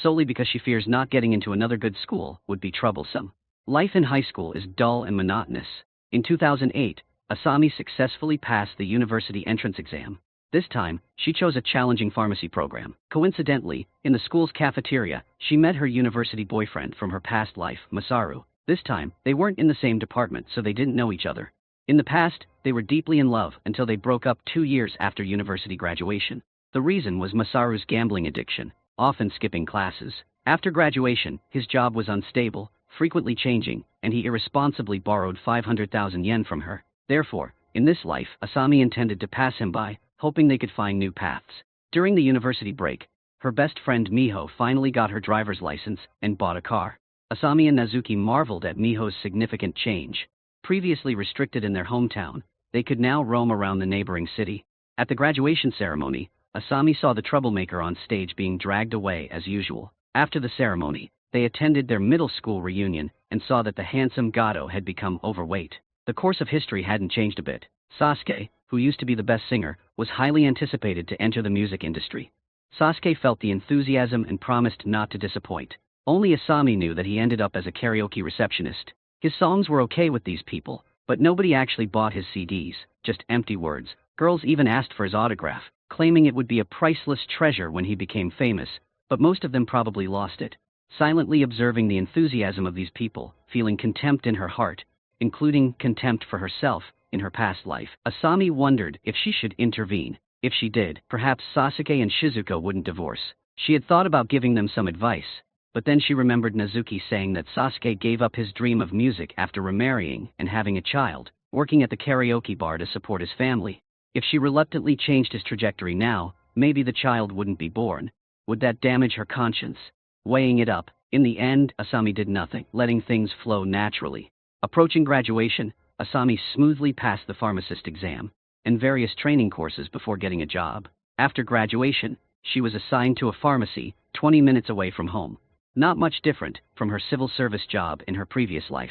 solely because she fears not getting into another good school would be troublesome. Life in high school is dull and monotonous. In 2008, Asami successfully passed the university entrance exam. This time, she chose a challenging pharmacy program. Coincidentally, in the school's cafeteria, she met her university boyfriend from her past life, Masaru. This time, they weren't in the same department, so they didn't know each other. In the past, they were deeply in love until they broke up 2 years after university graduation. The reason was Masaru's gambling addiction, often skipping classes. After graduation, his job was unstable, frequently changing, and he irresponsibly borrowed 500,000 yen from her. Therefore, in this life, Asami intended to pass him by, hoping they could find new paths. During the university break, her best friend Miho finally got her driver's license and bought a car. Asami and Nazuki marveled at Miho's significant change. Previously restricted in their hometown, they could now roam around the neighboring city. At the graduation ceremony, Asami saw the troublemaker on stage being dragged away as usual. After the ceremony, they attended their middle school reunion and saw that the handsome Gato had become overweight. The course of history hadn't changed a bit. Sasuke, who used to be the best singer, was highly anticipated to enter the music industry. Sasuke felt the enthusiasm and promised not to disappoint. Only Asami knew that he ended up as a karaoke receptionist. His songs were okay with these people, but nobody actually bought his CDs, just empty words. Girls even asked for his autograph, claiming it would be a priceless treasure when he became famous, but most of them probably lost it. Silently observing the enthusiasm of these people, feeling contempt in her heart, including contempt for herself in her past life, Asami wondered if she should intervene. If she did, perhaps Sasuke and Shizuka wouldn't divorce. She had thought about giving them some advice, but then she remembered Nazuki saying that Sasuke gave up his dream of music after remarrying and having a child. working at the karaoke bar to support his family. If she reluctantly changed his trajectory now, maybe the child wouldn't be born. Would that damage her conscience? Weighing it up, in the end, Asami did nothing, letting things flow naturally. Approaching graduation, Asami smoothly passed the pharmacist exam and various training courses before getting a job. After graduation, she was assigned to a pharmacy 20 minutes away from home. Not much different from her civil service job in her previous life.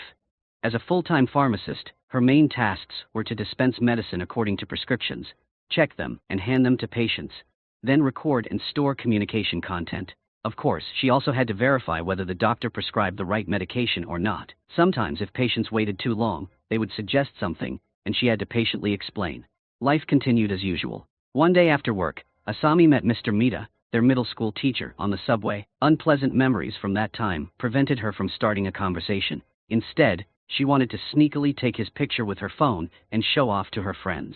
As a full-time pharmacist, her main tasks were to dispense medicine according to prescriptions, check them and hand them to patients, then record and store communication content. Of course, she also had to verify whether the doctor prescribed the right medication or not. Sometimes if patients waited too long, they would suggest something, and she had to patiently explain. Life continued as usual. One day after work, Asami met Mr. Mita, their middle school teacher, on the subway. Unpleasant memories from that time prevented her from starting a conversation. Instead, she wanted to sneakily take his picture with her phone and show off to her friends.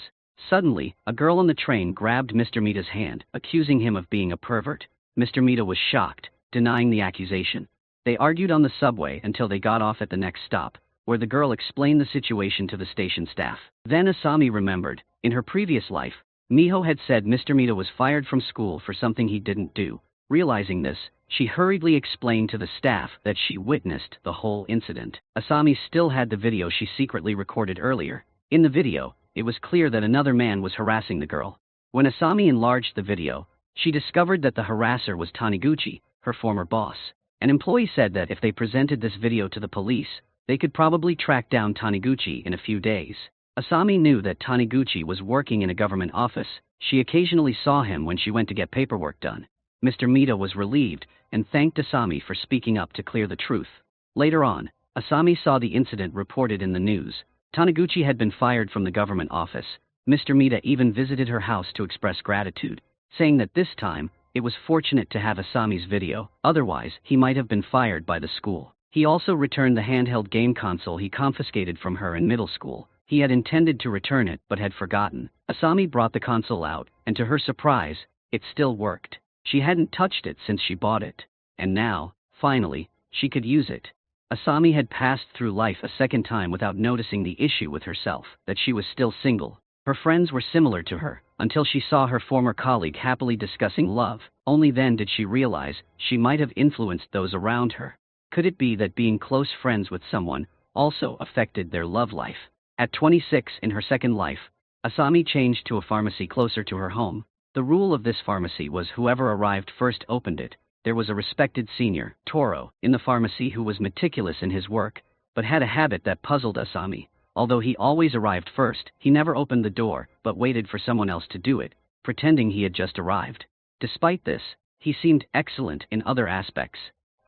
Suddenly, a girl on the train grabbed Mr. Mita's hand, accusing him of being a pervert. Mr. Mita was shocked, denying the accusation. They argued on the subway until they got off at the next stop, where the girl explained the situation to the station staff. Then Asami remembered, in her previous life, Miho had said Mr. Mita was fired from school for something he didn't do. Realizing this, she hurriedly explained to the staff that she witnessed the whole incident. Asami still had the video she secretly recorded earlier. In the video, it was clear that another man was harassing the girl. When Asami enlarged the video, she discovered that the harasser was Taniguchi, her former boss. An employee said that if they presented this video to the police, they could probably track down Taniguchi in a few days. Asami knew that Taniguchi was working in a government office. She occasionally saw him when she went to get paperwork done. Mr. Mita was relieved and thanked Asami for speaking up to clear the truth. Later on, Asami saw the incident reported in the news. Taniguchi had been fired from the government office. Mr. Mita even visited her house to express gratitude, saying that this time, it was fortunate to have Asami's video, otherwise he might have been fired by the school. He also returned the handheld game console he confiscated from her in middle school. He had intended to return it but had forgotten. Asami brought the console out, and to her surprise, it still worked. She hadn't touched it since she bought it. And now, finally, she could use it. Asami had passed through life a second time without noticing the issue with herself, that she was still single. Her friends were similar to her, until she saw her former colleague happily discussing love. Only then did she realize she might have influenced those around her. Could it be that being close friends with someone also affected their love life? At 26 in her second life, Asami changed to a pharmacy closer to her home. The rule of this pharmacy was whoever arrived first opened it. There was a respected senior, Toro, in the pharmacy who was meticulous in his work, but had a habit that puzzled Asami. Although he always arrived first, he never opened the door, but waited for someone else to do it, pretending he had just arrived. Despite this, he seemed excellent in other aspects.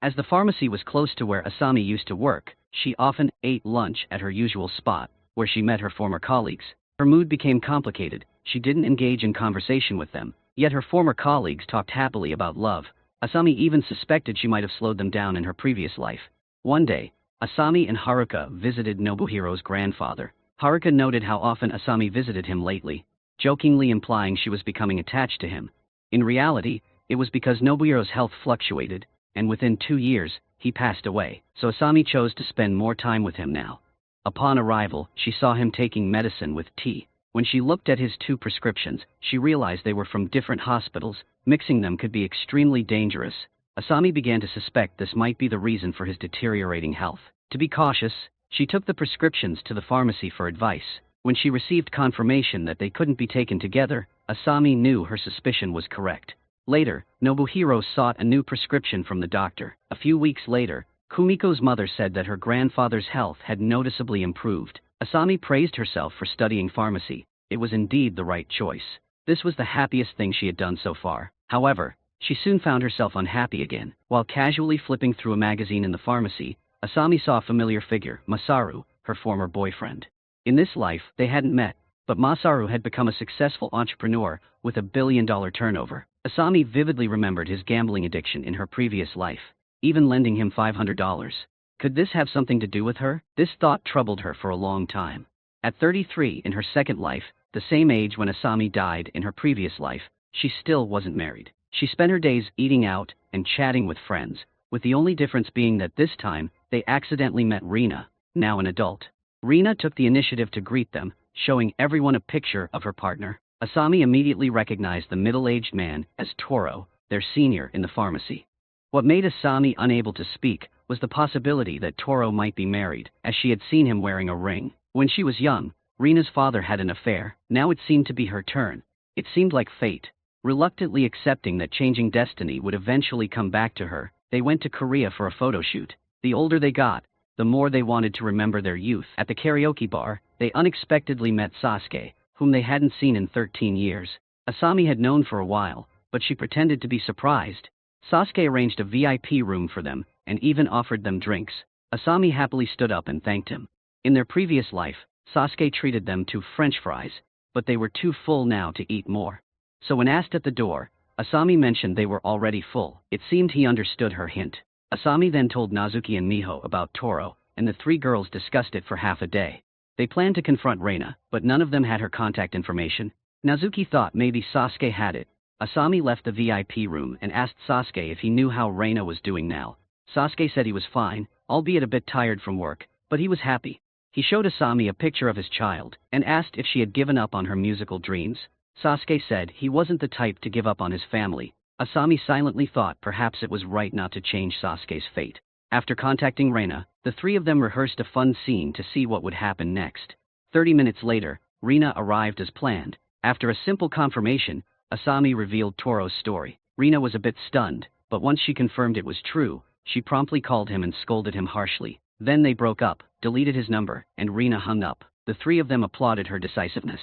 As the pharmacy was close to where Asami used to work, she often ate lunch at her usual spot, where she met her former colleagues. Her mood became complicated. She didn't engage in conversation with them, yet her former colleagues talked happily about love. Asami even suspected she might have slowed them down in her previous life. One day, Asami and Haruka visited Nobuhiro's grandfather. Haruka noted how often Asami visited him lately, jokingly implying she was becoming attached to him. In reality, it was because Nobuhiro's health fluctuated, and within 2 years, he passed away, so Asami chose to spend more time with him now. Upon arrival, she saw him taking medicine with tea. When she looked at his 2 prescriptions, she realized they were from different hospitals. Mixing them could be extremely dangerous. Asami began to suspect this might be the reason for his deteriorating health. To be cautious, she took the prescriptions to the pharmacy for advice. When she received confirmation that they couldn't be taken together, Asami knew her suspicion was correct. Later, Nobuhiro sought a new prescription from the doctor. A few weeks later, Kumiko's mother said that her grandfather's health had noticeably improved. Asami praised herself for studying pharmacy. It was indeed the right choice. This was the happiest thing she had done so far. However, she soon found herself unhappy again. While casually flipping through a magazine in the pharmacy, Asami saw a familiar figure, Masaru, her former boyfriend. In this life, they hadn't met, but Masaru had become a successful entrepreneur with $1 billion turnover. Asami vividly remembered his gambling addiction in her previous life, even lending him $500. Could this have something to do with her? This thought troubled her for a long time. At 33 in her second life, the same age when Asami died in her previous life, she still wasn't married. She spent her days eating out and chatting with friends, with the only difference being that this time, they accidentally met Rina, now an adult. Rina took the initiative to greet them, showing everyone a picture of her partner. Asami immediately recognized the middle-aged man as Toro, their senior in the pharmacy. What made Asami unable to speak was the possibility that Toro might be married, as she had seen him wearing a ring. When she was young, Rina's father had an affair. Now it seemed to be her turn. It seemed like fate. Reluctantly accepting that changing destiny would eventually come back to her, they went to Korea for a photo shoot. The older they got, the more they wanted to remember their youth. At the karaoke bar, they unexpectedly met Sasuke, whom they hadn't seen in 13 years. Asami had known for a while, but she pretended to be surprised. Sasuke arranged a VIP room for them, and even offered them drinks. Asami happily stood up and thanked him. In their previous life, Sasuke treated them to French fries, but they were too full now to eat more. So when asked at the door, Asami mentioned they were already full. It seemed he understood her hint. Asami then told Nazuki and Miho about Toro, and the three girls discussed it for half a day. They planned to confront Reina, but none of them had her contact information. Nazuki thought maybe Sasuke had it. Asami left the VIP room and asked Sasuke if he knew how Reina was doing now. Sasuke said he was fine, albeit a bit tired from work, but he was happy. He showed Asami a picture of his child, and asked if she had given up on her musical dreams. Sasuke said he wasn't the type to give up on his family. Asami silently thought perhaps it was right not to change Sasuke's fate. After contacting Reina, the three of them rehearsed a fun scene to see what would happen next. 30 minutes later, Rina arrived as planned. After a simple confirmation, Asami revealed Toro's story. Rina was a bit stunned, but once she confirmed it was true, she promptly called him and scolded him harshly. Then they broke up, deleted his number, and Rina hung up. The three of them applauded her decisiveness.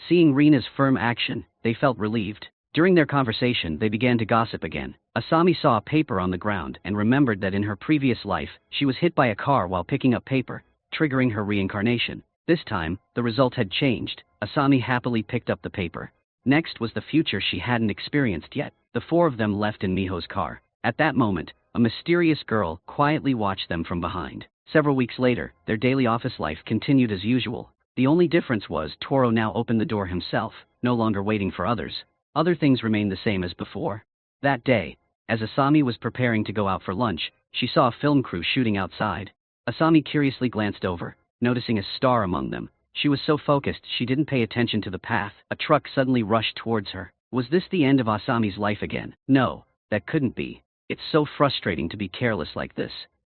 Seeing Rina's firm action, they felt relieved. During their conversation, they began to gossip again. Asami saw a paper on the ground and remembered that in her previous life, she was hit by a car while picking up paper, triggering her reincarnation. This time, the result had changed. Asami happily picked up the paper. Next was the future she hadn't experienced yet. The four of them left in Miho's car. At that moment, a mysterious girl quietly watched them from behind. Several weeks later, their daily office life continued as usual. The only difference was Toro now opened the door himself, no longer waiting for others. Other things remained the same as before. That day, as Asami was preparing to go out for lunch, she saw a film crew shooting outside. Asami curiously glanced over, noticing a star among them. She was so focused she didn't pay attention to the path. A truck suddenly rushed towards her. Was this the end of Asami's life again? No, that couldn't be. It's so frustrating to be careless like this.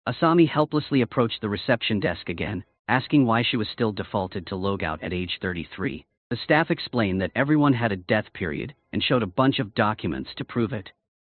Asami helplessly approached the reception desk again, asking why she was still defaulted to log out at age 33. The staff explained that everyone had a death period and showed a bunch of documents to prove it.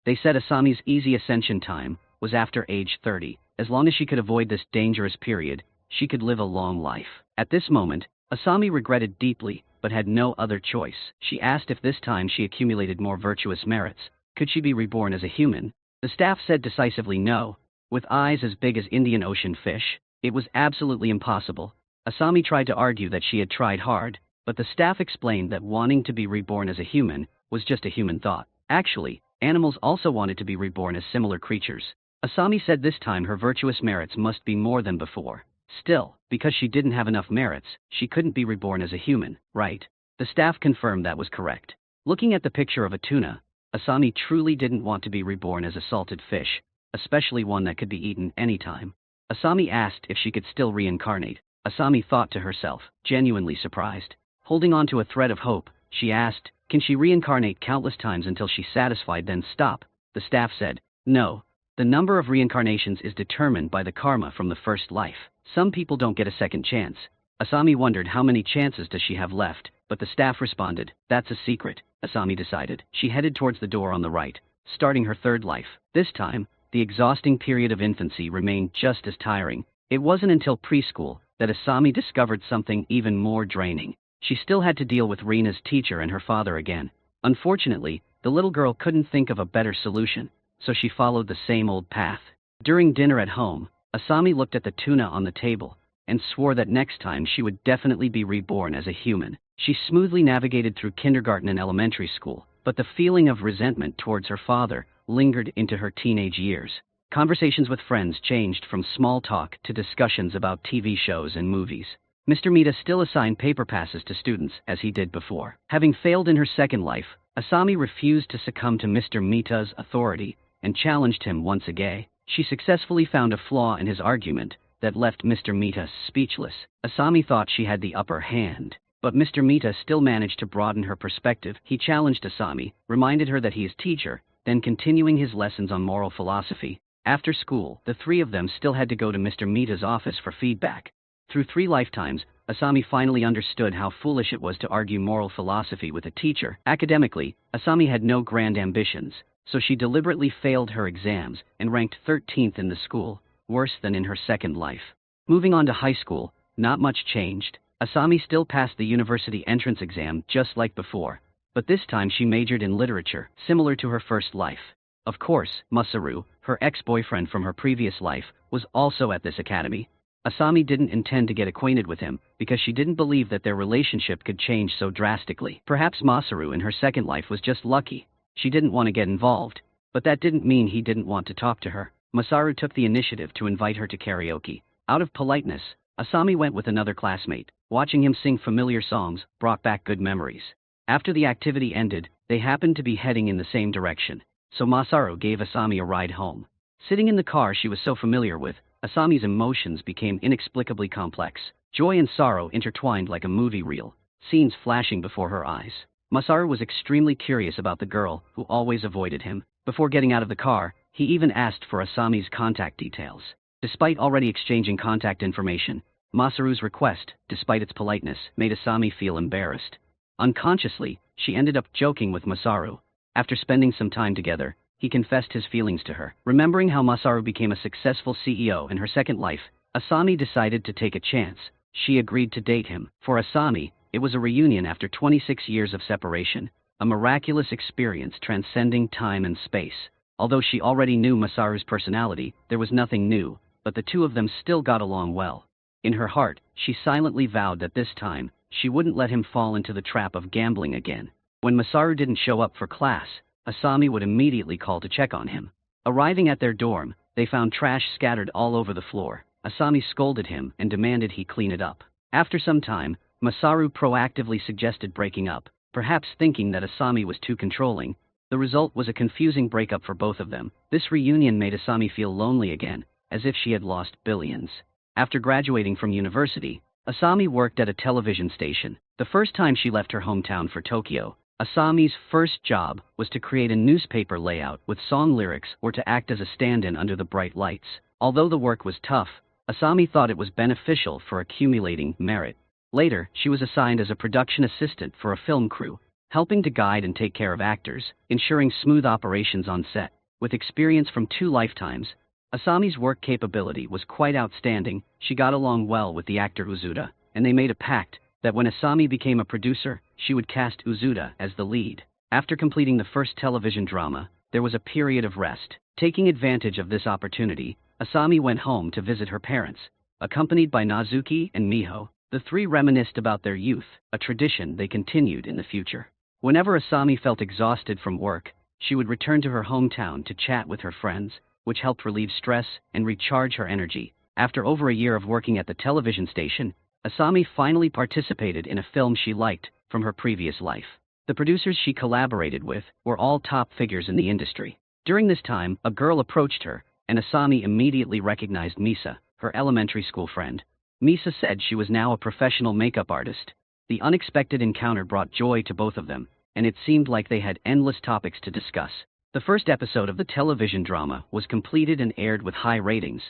They said Asami's easy ascension time was after age 30. As long as she could avoid this dangerous period, she could live a long life. At this moment, Asami regretted deeply, but had no other choice. She asked if this time she accumulated more virtuous merits, could she be reborn as a human? The staff said decisively no. With eyes as big as Indian Ocean fish, it was absolutely impossible. Asami tried to argue that she had tried hard, but the staff explained that wanting to be reborn as a human was just a human thought. Actually, animals also wanted to be reborn as similar creatures. Asami said this time her virtuous merits must be more than before. Still, because she didn't have enough merits, she couldn't be reborn as a human, right? The staff confirmed that was correct. Looking at the picture of a tuna, Asami truly didn't want to be reborn as a salted fish, especially one that could be eaten anytime. Asami asked if she could still reincarnate. Asami thought to herself, genuinely surprised. Holding on to a thread of hope, she asked, can she reincarnate countless times until she's satisfied then stop? The staff said, no. The number of reincarnations is determined by the karma from the first life. Some people don't get a second chance. Asami wondered how many chances does she have left, but the staff responded, that's a secret. Asami decided. She headed towards the door on the right, starting her third life. This time, the exhausting period of infancy remained just as tiring. It wasn't until preschool that Asami discovered something even more draining. She still had to deal with Rina's teacher and her father again. Unfortunately, the little girl couldn't think of a better solution, so she followed the same old path. During dinner at home, Asami looked at the tuna on the table and swore that next time she would definitely be reborn as a human. She smoothly navigated through kindergarten and elementary school, but the feeling of resentment towards her father lingered into her teenage years. Conversations with friends changed from small talk to discussions about TV shows and movies. Mr. Mita still assigned paper passes to students as he did before. Having failed in her second life, Asami refused to succumb to Mr. Mita's authority and challenged him once again. She successfully found a flaw in his argument, that left Mr. Mita speechless. Asami thought she had the upper hand, but Mr. Mita still managed to broaden her perspective. He challenged Asami, reminded her that he is teacher, then continuing his lessons on moral philosophy. After school, the three of them still had to go to Mr. Mita's office for feedback. Through 3 lifetimes, Asami finally understood how foolish it was to argue moral philosophy with a teacher. Academically, Asami had no grand ambitions, so she deliberately failed her exams and ranked 13th in the school, worse than in her second life. Moving on to high school, not much changed. Asami still passed the university entrance exam just like before, but this time she majored in literature, similar to her first life. Of course, Masaru, her ex-boyfriend from her previous life, was also at this academy. Asami didn't intend to get acquainted with him because she didn't believe that their relationship could change so drastically. Perhaps Masaru in her second life was just lucky. She didn't want to get involved, but that didn't mean he didn't want to talk to her. Masaru took the initiative to invite her to karaoke. Out of politeness, Asami went with another classmate. Watching him sing familiar songs brought back good memories. After the activity ended, they happened to be heading in the same direction, so Masaru gave Asami a ride home. Sitting in the car she was so familiar with, Asami's emotions became inexplicably complex. Joy and sorrow intertwined like a movie reel, scenes flashing before her eyes. Masaru was extremely curious about the girl who always avoided him. Before getting out of the car, he even asked for Asami's contact details. Despite already exchanging contact information, Masaru's request, despite its politeness, made Asami feel embarrassed. Unconsciously, she ended up joking with Masaru. After spending some time together, he confessed his feelings to her. Remembering how Masaru became a successful CEO in her second life, Asami decided to take a chance. She agreed to date him. For Asami, it was a reunion after 26 years of separation, a miraculous experience transcending time and space. Although she already knew Masaru's personality, there was nothing new, but the two of them still got along well. In her heart, she silently vowed that this time, she wouldn't let him fall into the trap of gambling again. When Masaru didn't show up for class, Asami would immediately call to check on him. Arriving at their dorm, they found trash scattered all over the floor. Asami scolded him and demanded he clean it up. After some time, Masaru proactively suggested breaking up, perhaps thinking that Asami was too controlling. The result was a confusing breakup for both of them. This reunion made Asami feel lonely again, as if she had lost billions. After graduating from university, Asami worked at a television station. The first time she left her hometown for Tokyo, Asami's first job was to create a newspaper layout with song lyrics or to act as a stand-in under the bright lights. Although the work was tough, Asami thought it was beneficial for accumulating merit. Later, she was assigned as a production assistant for a film crew, helping to guide and take care of actors, ensuring smooth operations on set. With experience from 2 lifetimes, Asami's work capability was quite outstanding. She got along well with the actor Uzuda, and they made a pact that when Asami became a producer, she would cast Uzuda as the lead. After completing the first television drama, there was a period of rest. Taking advantage of this opportunity, Asami went home to visit her parents. Accompanied by Nazuki and Miho, the three reminisced about their youth, a tradition they continued in the future. Whenever Asami felt exhausted from work, she would return to her hometown to chat with her friends, which helped relieve stress and recharge her energy. After over a year of working at the television station, Asami finally participated in a film she liked from her previous life. The producers she collaborated with were all top figures in the industry. During this time, a girl approached her, and Asami immediately recognized Misa, her elementary school friend. Misa said she was now a professional makeup artist. The unexpected encounter brought joy to both of them, and it seemed like they had endless topics to discuss. The first episode of the television drama was completed and aired with high ratings,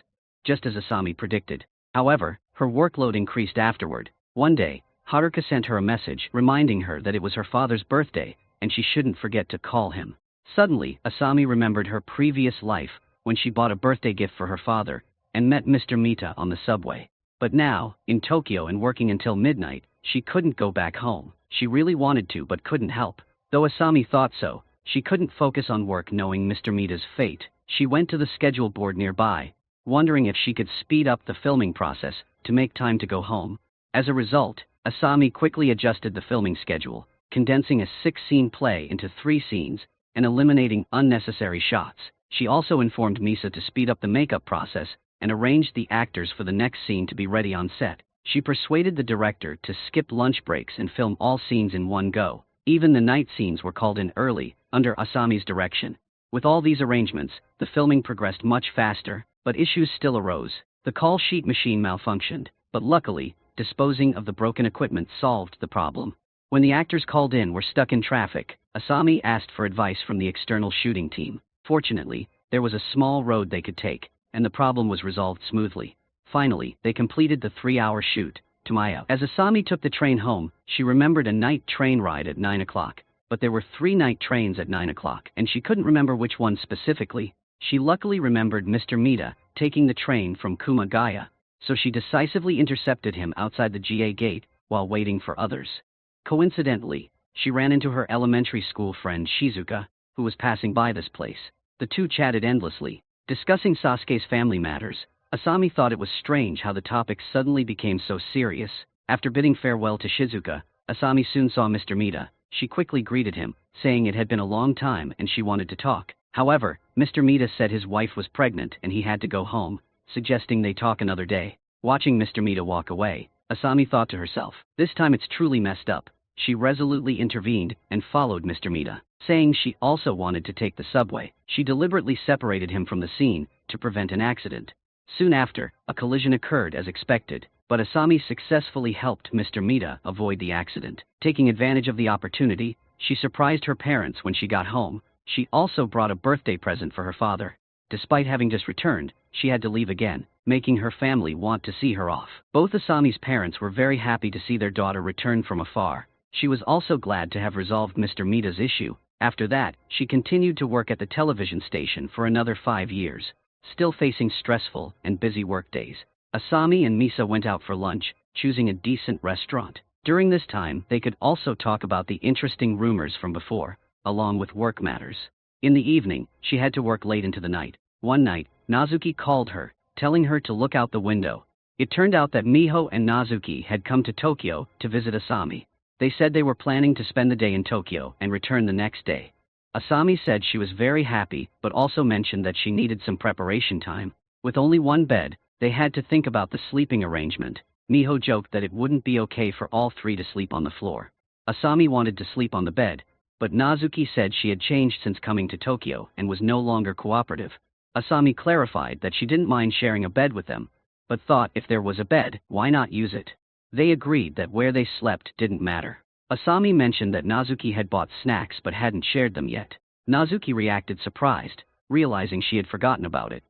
just as Asami predicted. However, her workload increased afterward. One day, Haruka sent her a message reminding her that it was her father's birthday, and she shouldn't forget to call him. Suddenly, Asami remembered her previous life, when she bought a birthday gift for her father, and met Mr. Mita on the subway. But now, in Tokyo and working until midnight, she couldn't go back home. She really wanted to but couldn't help. Though Asami thought so, she couldn't focus on work knowing Mr. Mita's fate. She went to the schedule board nearby, wondering if she could speed up the filming process to make time to go home. As a result, Asami quickly adjusted the filming schedule, condensing a 6-scene play into 3 scenes and eliminating unnecessary shots. She also informed Misa to speed up the makeup process and arranged the actors for the next scene to be ready on set. She persuaded the director to skip lunch breaks and film all scenes in one go. Even the night scenes were called in early, under Asami's direction. With all these arrangements, the filming progressed much faster, but issues still arose. The call sheet machine malfunctioned, but luckily, disposing of the broken equipment solved the problem. When the actors called in were stuck in traffic, Asami asked for advice from the external shooting team. Fortunately, there was a small road they could take, and the problem was resolved smoothly. Finally, they completed the 3-hour shoot. Tamaya. As Asami took the train home, she remembered a night train ride at 9 o'clock, but there were 3 night trains at 9 o'clock, and she couldn't remember which one specifically. She luckily remembered Mr. Mita taking the train from Kumagaya, so she decisively intercepted him outside the GA gate while waiting for others. Coincidentally, she ran into her elementary school friend Shizuka, who was passing by this place. The two chatted endlessly, discussing Sasuke's family matters. Asami thought it was strange how the topic suddenly became so serious. After bidding farewell to Shizuka, Asami soon saw Mr. Mita. She quickly greeted him, saying it had been a long time and she wanted to talk. However, Mr. Mita said his wife was pregnant and he had to go home, suggesting they talk another day. Watching Mr. Mita walk away, Asami thought to herself, this time it's truly messed up. She resolutely intervened and followed Mr. Mita, saying she also wanted to take the subway. She deliberately separated him from the scene to prevent an accident. Soon after, a collision occurred as expected, but Asami successfully helped Mr. Mita avoid the accident. Taking advantage of the opportunity, she surprised her parents when she got home. She also brought a birthday present for her father. Despite having just returned, she had to leave again, making her family want to see her off. Both Asami's parents were very happy to see their daughter return from afar. She was also glad to have resolved Mr. Mita's issue. After that, she continued to work at the television station for another 5 years. Still facing stressful and busy workdays, Asami and Misa went out for lunch, choosing a decent restaurant. During this time, they could also talk about the interesting rumors from before, along with work matters. In the evening, she had to work late into the night. One night, Nazuki called her, telling her to look out the window. It turned out that Miho and Nazuki had come to Tokyo to visit Asami. They said they were planning to spend the day in Tokyo and return the next day. Asami said she was very happy, but also mentioned that she needed some preparation time. With only one bed, they had to think about the sleeping arrangement. Miho joked that it wouldn't be okay for all 3 to sleep on the floor. Asami wanted to sleep on the bed, but Nazuki said she had changed since coming to Tokyo and was no longer cooperative. Asami clarified that she didn't mind sharing a bed with them, but thought if there was a bed, why not use it? They agreed that where they slept didn't matter. Asami mentioned that Nazuki had bought snacks but hadn't shared them yet. Nazuki reacted surprised, realizing she had forgotten about it.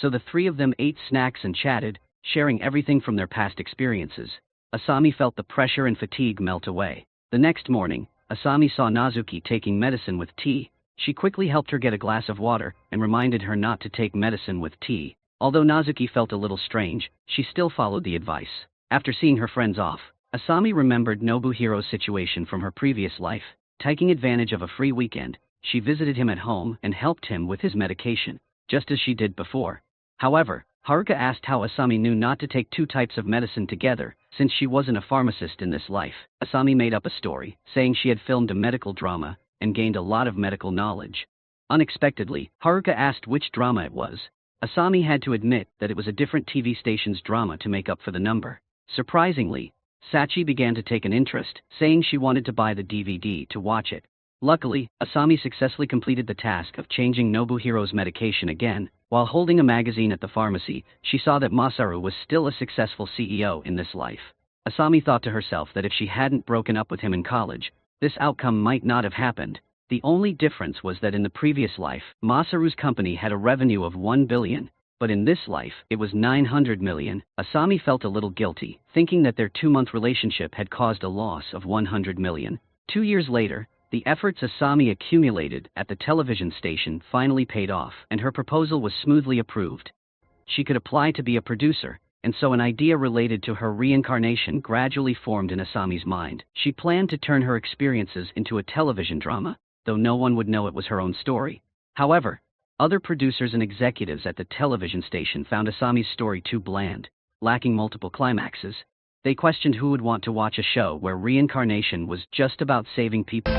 So the 3 of them ate snacks and chatted, sharing everything from their past experiences. Asami felt the pressure and fatigue melt away. The next morning, Asami saw Nazuki taking medicine with tea. She quickly helped her get a glass of water and reminded her not to take medicine with tea. Although Nazuki felt a little strange, she still followed the advice. After seeing her friends off, Asami remembered Nobuhiro's situation from her previous life. Taking advantage of a free weekend, she visited him at home and helped him with his medication, just as she did before. However, Haruka asked how Asami knew not to take 2 types of medicine together, since she wasn't a pharmacist in this life. Asami made up a story, saying she had filmed a medical drama and gained a lot of medical knowledge. Unexpectedly, Haruka asked which drama it was. Asami had to admit that it was a different TV station's drama to make up for the number. Surprisingly, Sachi began to take an interest, saying she wanted to buy the DVD to watch it. Luckily, Asami successfully completed the task of changing Nobuhiro's medication again. While holding a magazine at the pharmacy, she saw that Masaru was still a successful CEO in this life. Asami thought to herself that if she hadn't broken up with him in college, this outcome might not have happened. The only difference was that in the previous life, Masaru's company had a revenue of 1 billion. But in this life, it was 900 million. Asami felt a little guilty, thinking that their 2-month relationship had caused a loss of 100 million. 2 years later, the efforts Asami accumulated at the television station finally paid off, and her proposal was smoothly approved. She could apply to be a producer, and so an idea related to her reincarnation gradually formed in Asami's mind. She planned to turn her experiences into a television drama, though no one would know it was her own story. However, other producers and executives at the television station found Asami's story too bland, lacking multiple climaxes. They questioned who would want to watch a show where reincarnation was just about saving people.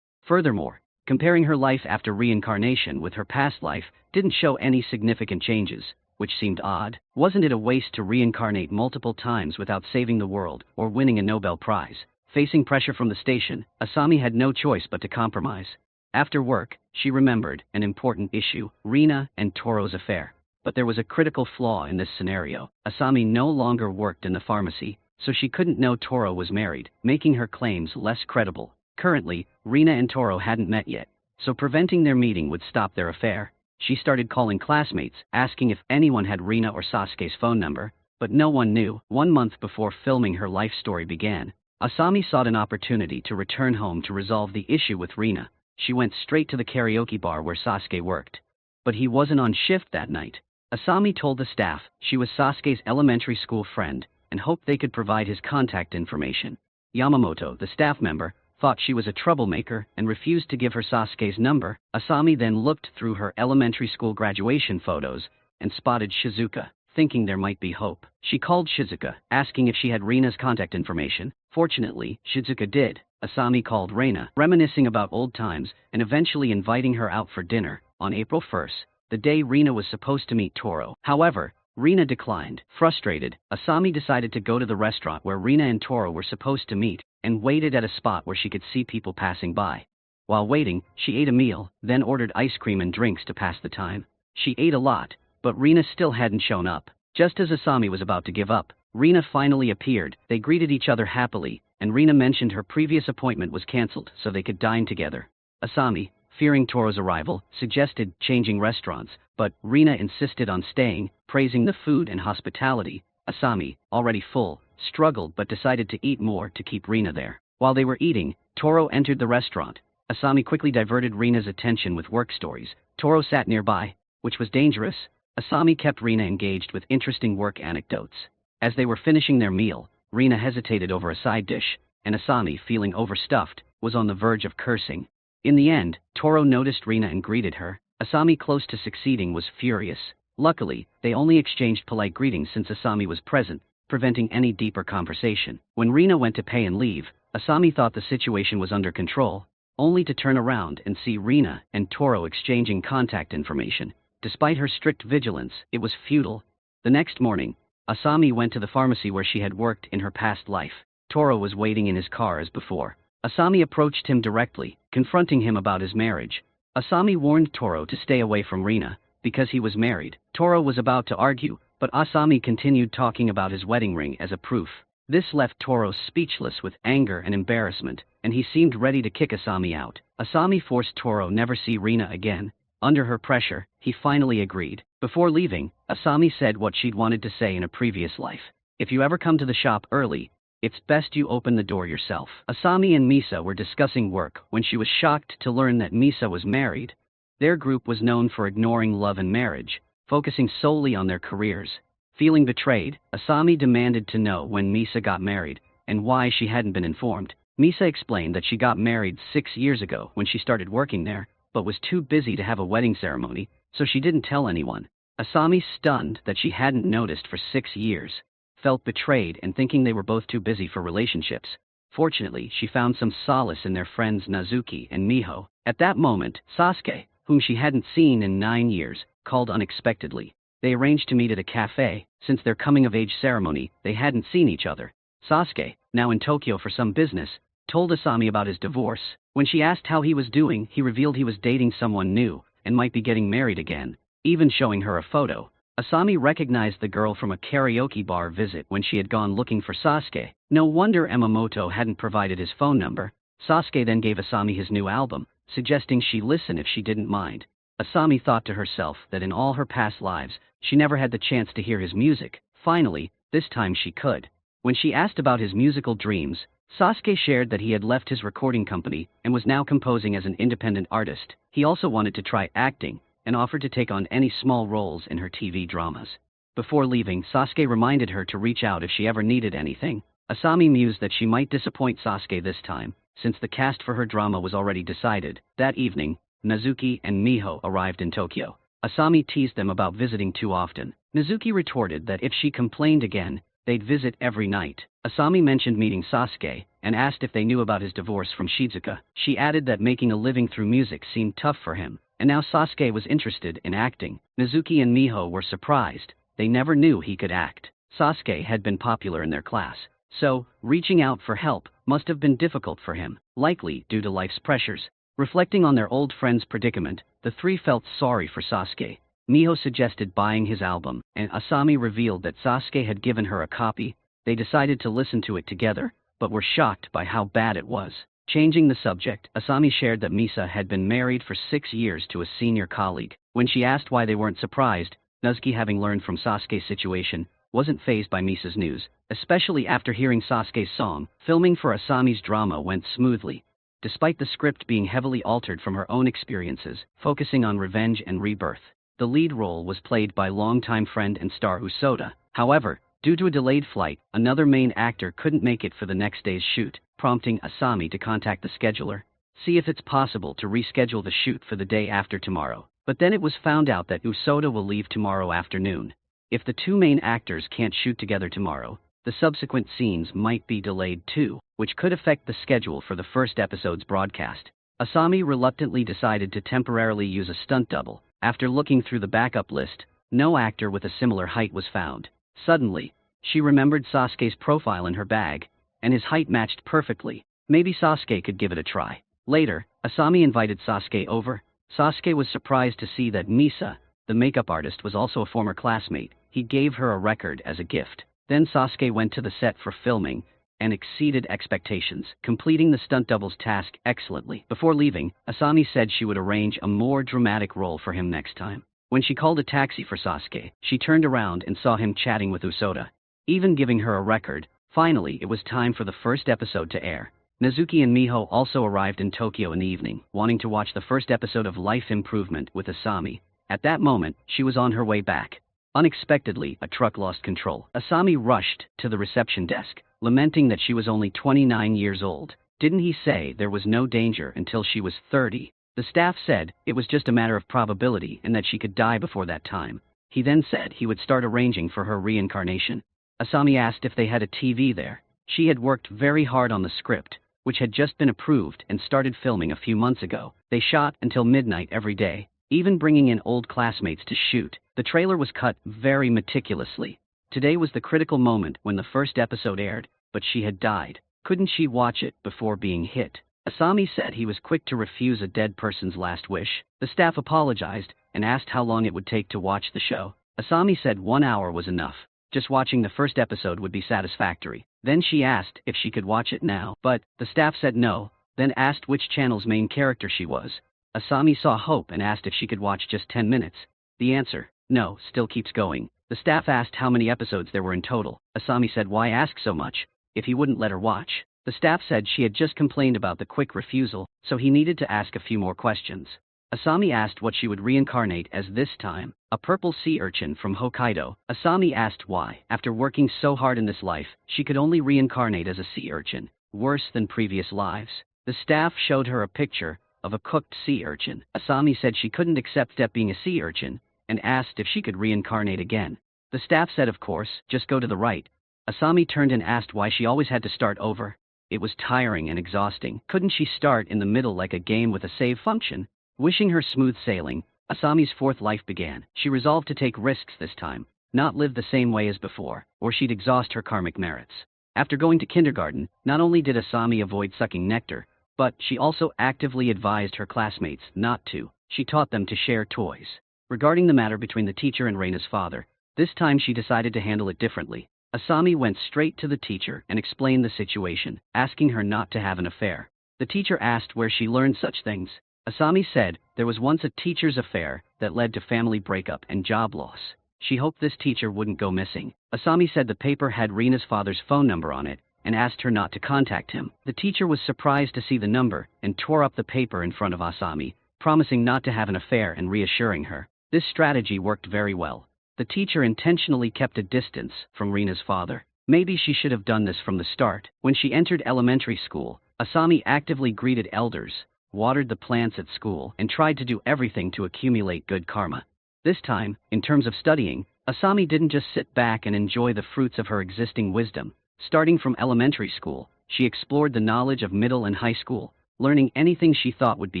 Furthermore, comparing her life after reincarnation with her past life didn't show any significant changes, which seemed odd. Wasn't it a waste to reincarnate multiple times without saving the world or winning a Nobel Prize? Facing pressure from the station, Asami had no choice but to compromise. After work, she remembered an important issue, Rina and Toro's affair. But there was a critical flaw in this scenario. Asami no longer worked in the pharmacy, so she couldn't know Toro was married, making her claims less credible. Currently, Rina and Toro hadn't met yet, so preventing their meeting would stop their affair. She started calling classmates, asking if anyone had Rina or Sasuke's phone number, but no one knew. 1 month before filming her life story began, Asami sought an opportunity to return home to resolve the issue with Rina. She went straight to the karaoke bar where Sasuke worked. But he wasn't on shift that night. Asami told the staff she was Sasuke's elementary school friend and hoped they could provide his contact information. Yamamoto, the staff member, thought she was a troublemaker and refused to give her Sasuke's number. Asami then looked through her elementary school graduation photos and spotted Shizuka, thinking there might be hope. She called Shizuka, asking if she had Rina's contact information. Fortunately, Shizuka did. Asami called Rina, reminiscing about old times and eventually inviting her out for dinner on April 1st. The day Rina was supposed to meet Toro. However, Rina declined. Frustrated, Asami decided to go to the restaurant where Rina and Toro were supposed to meet and waited at a spot where she could see people passing by. While waiting, she ate a meal, then ordered ice cream and drinks to pass the time. She ate a lot, but Rina still hadn't shown up. Just as Asami was about to give up, Rina finally appeared. They greeted each other happily, and Rina mentioned her previous appointment was cancelled so they could dine together. Asami, fearing Toro's arrival, suggested changing restaurants, but Rina insisted on staying, praising the food and hospitality. Asami, already full, struggled but decided to eat more to keep Rina there. While they were eating, Toro entered the restaurant. Asami quickly diverted Rina's attention with work stories. Toro sat nearby, which was dangerous. Asami kept Rina engaged with interesting work anecdotes. As they were finishing their meal, Rina hesitated over a side dish, and Asami, feeling overstuffed, was on the verge of cursing. In the end, Toro noticed Rina and greeted her. Asami, close to succeeding, was furious. Luckily, they only exchanged polite greetings since Asami was present, preventing any deeper conversation. When Rina went to pay and leave, Asami thought the situation was under control, only to turn around and see Rina and Toro exchanging contact information. Despite her strict vigilance, it was futile. The next morning, Asami went to the pharmacy where she had worked in her past life. Toro was waiting in his car as before. Asami approached him directly, confronting him about his marriage. Asami warned Toro to stay away from Rina, because he was married. Toro was about to argue, but Asami continued talking about his wedding ring as a proof. This left Toro speechless with anger and embarrassment, and he seemed ready to kick Asami out. Asami forced Toro never see Rina again. Under her pressure, he finally agreed. Before leaving, Asami said what she'd wanted to say in a previous life. If you ever come to the shop early, it's best you open the door yourself. Asami and Misa were discussing work when she was shocked to learn that Misa was married. Their group was known for ignoring love and marriage, focusing solely on their careers. Feeling betrayed, Asami demanded to know when Misa got married and why she hadn't been informed. Misa explained that she got married 6 years ago when she started working there, but was too busy to have a wedding ceremony, so she didn't tell anyone. Asami, stunned that she hadn't noticed for 6 years, felt betrayed and thinking they were both too busy for relationships. Fortunately, she found some solace in their friends Nazuki and Miho. At that moment, Sasuke, whom she hadn't seen in 9 years, called unexpectedly. They arranged to meet at a cafe. Since their coming-of-age ceremony, they hadn't seen each other. Sasuke, now in Tokyo for some business, told Asami about his divorce. When she asked how he was doing, he revealed he was dating someone new and might be getting married again, even showing her a photo. Asami recognized the girl from a karaoke bar visit when she had gone looking for Sasuke. No wonder Yamamoto hadn't provided his phone number. Sasuke then gave Asami his new album, suggesting she listen if she didn't mind. Asami thought to herself that in all her past lives, she never had the chance to hear his music. Finally, this time she could. When she asked about his musical dreams, Sasuke shared that he had left his recording company and was now composing as an independent artist. He also wanted to try acting and offered to take on any small roles in her TV dramas. Before leaving, Sasuke reminded her to reach out if she ever needed anything. Asami mused that she might disappoint Sasuke this time, since the cast for her drama was already decided. That evening, Nazuki and Miho arrived in Tokyo. Asami teased them about visiting too often. Nazuki retorted that if she complained again, they'd visit every night. Asami mentioned meeting Sasuke, and asked if they knew about his divorce from Shizuka. She added that making a living through music seemed tough for him, and now Sasuke was interested in acting. Nezuki and Miho were surprised. They never knew he could act. Sasuke had been popular in their class, so reaching out for help must have been difficult for him, likely due to life's pressures. Reflecting on their old friend's predicament, the three felt sorry for Sasuke. Miho suggested buying his album, and Asami revealed that Sasuke had given her a copy. They decided to listen to it together, but were shocked by how bad it was. Changing the subject, Asami shared that Misa had been married for 6 years to a senior colleague. When she asked why they weren't surprised, Nezuki, having learned from Sasuke's situation, wasn't fazed by Misa's news, especially after hearing Sasuke's song. Filming for Asami's drama went smoothly, despite the script being heavily altered from her own experiences, focusing on revenge and rebirth. The lead role was played by longtime friend and star Usoda. However, due to a delayed flight, another main actor couldn't make it for the next day's shoot, prompting Asami to contact the scheduler, see if it's possible to reschedule the shoot for the day after tomorrow. But then it was found out that Usoda will leave tomorrow afternoon. If the two main actors can't shoot together tomorrow, the subsequent scenes might be delayed too, which could affect the schedule for the first episode's broadcast. Asami reluctantly decided to temporarily use a stunt double. After looking through the backup list, no actor with a similar height was found. Suddenly, she remembered Sasuke's profile in her bag, and his height matched perfectly. Maybe Sasuke could give it a try. Later, Asami invited Sasuke over. Sasuke was surprised to see that Misa, the makeup artist, was also a former classmate. He gave her a record as a gift. Then Sasuke went to the set for filming and exceeded expectations, completing the stunt double's task excellently. Before leaving, Asami said she would arrange a more dramatic role for him next time. When she called a taxi for Sasuke, she turned around and saw him chatting with Usoda, even giving her a record. Finally, it was time for the first episode to air. Nezuki and Miho also arrived in Tokyo in the evening, wanting to watch the first episode of Life Improvement with Asami. At that moment, she was on her way back. Unexpectedly, a truck lost control. Asami rushed to the reception desk, lamenting that she was only 29 years old. Didn't he say there was no danger until she was 30? The staff said it was just a matter of probability and that she could die before that time. He then said he would start arranging for her reincarnation. Asami asked if they had a TV there. She had worked very hard on the script, which had just been approved, and started filming a few months ago. They shot until midnight every day, even bringing in old classmates to shoot. The trailer was cut very meticulously. Today was the critical moment when the first episode aired, but she had died. Couldn't she watch it before being hit? Asami said he was quick to refuse a dead person's last wish. The staff apologized and asked how long it would take to watch the show. Asami said 1 hour was enough. Just watching the first episode would be satisfactory. Then she asked if she could watch it now, but the staff said no, then asked which channel's main character she was. Asami saw hope and asked if she could watch just 10 minutes. The answer, no, still keeps going. The staff asked how many episodes there were in total. Asami said why ask so much, if he wouldn't let her watch. The staff said she had just complained about the quick refusal, so he needed to ask a few more questions. Asami asked what she would reincarnate as this time, a purple sea urchin from Hokkaido. Asami asked why, after working so hard in this life, she could only reincarnate as a sea urchin, worse than previous lives. The staff showed her a picture of a cooked sea urchin. Asami said she couldn't accept step being a sea urchin, and asked if she could reincarnate again. The staff said of course, just go to the right. Asami turned and asked why she always had to start over. It was tiring and exhausting. Couldn't she start in the middle like a game with a save function? Wishing her smooth sailing, Asami's fourth life began. She resolved to take risks this time, not live the same way as before, or she'd exhaust her karmic merits. After going to kindergarten, not only did Asami avoid sucking nectar, but she also actively advised her classmates not to. She taught them to share toys. Regarding the matter between the teacher and Reina's father, this time she decided to handle it differently. Asami went straight to the teacher and explained the situation, asking her not to have an affair. The teacher asked where she learned such things. Asami said there was once a teacher's affair that led to family breakup and job loss. She hoped this teacher wouldn't go missing. Asami said the paper had Reina's father's phone number on it and asked her not to contact him. The teacher was surprised to see the number and tore up the paper in front of Asami, promising not to have an affair and reassuring her. This strategy worked very well. The teacher intentionally kept a distance from Reina's father. Maybe she should have done this from the start. When she entered elementary school, Asami actively greeted elders, watered the plants at school, and tried to do everything to accumulate good karma. This time, in terms of studying, Asami didn't just sit back and enjoy the fruits of her existing wisdom. Starting from elementary school, she explored the knowledge of middle and high school, learning anything she thought would be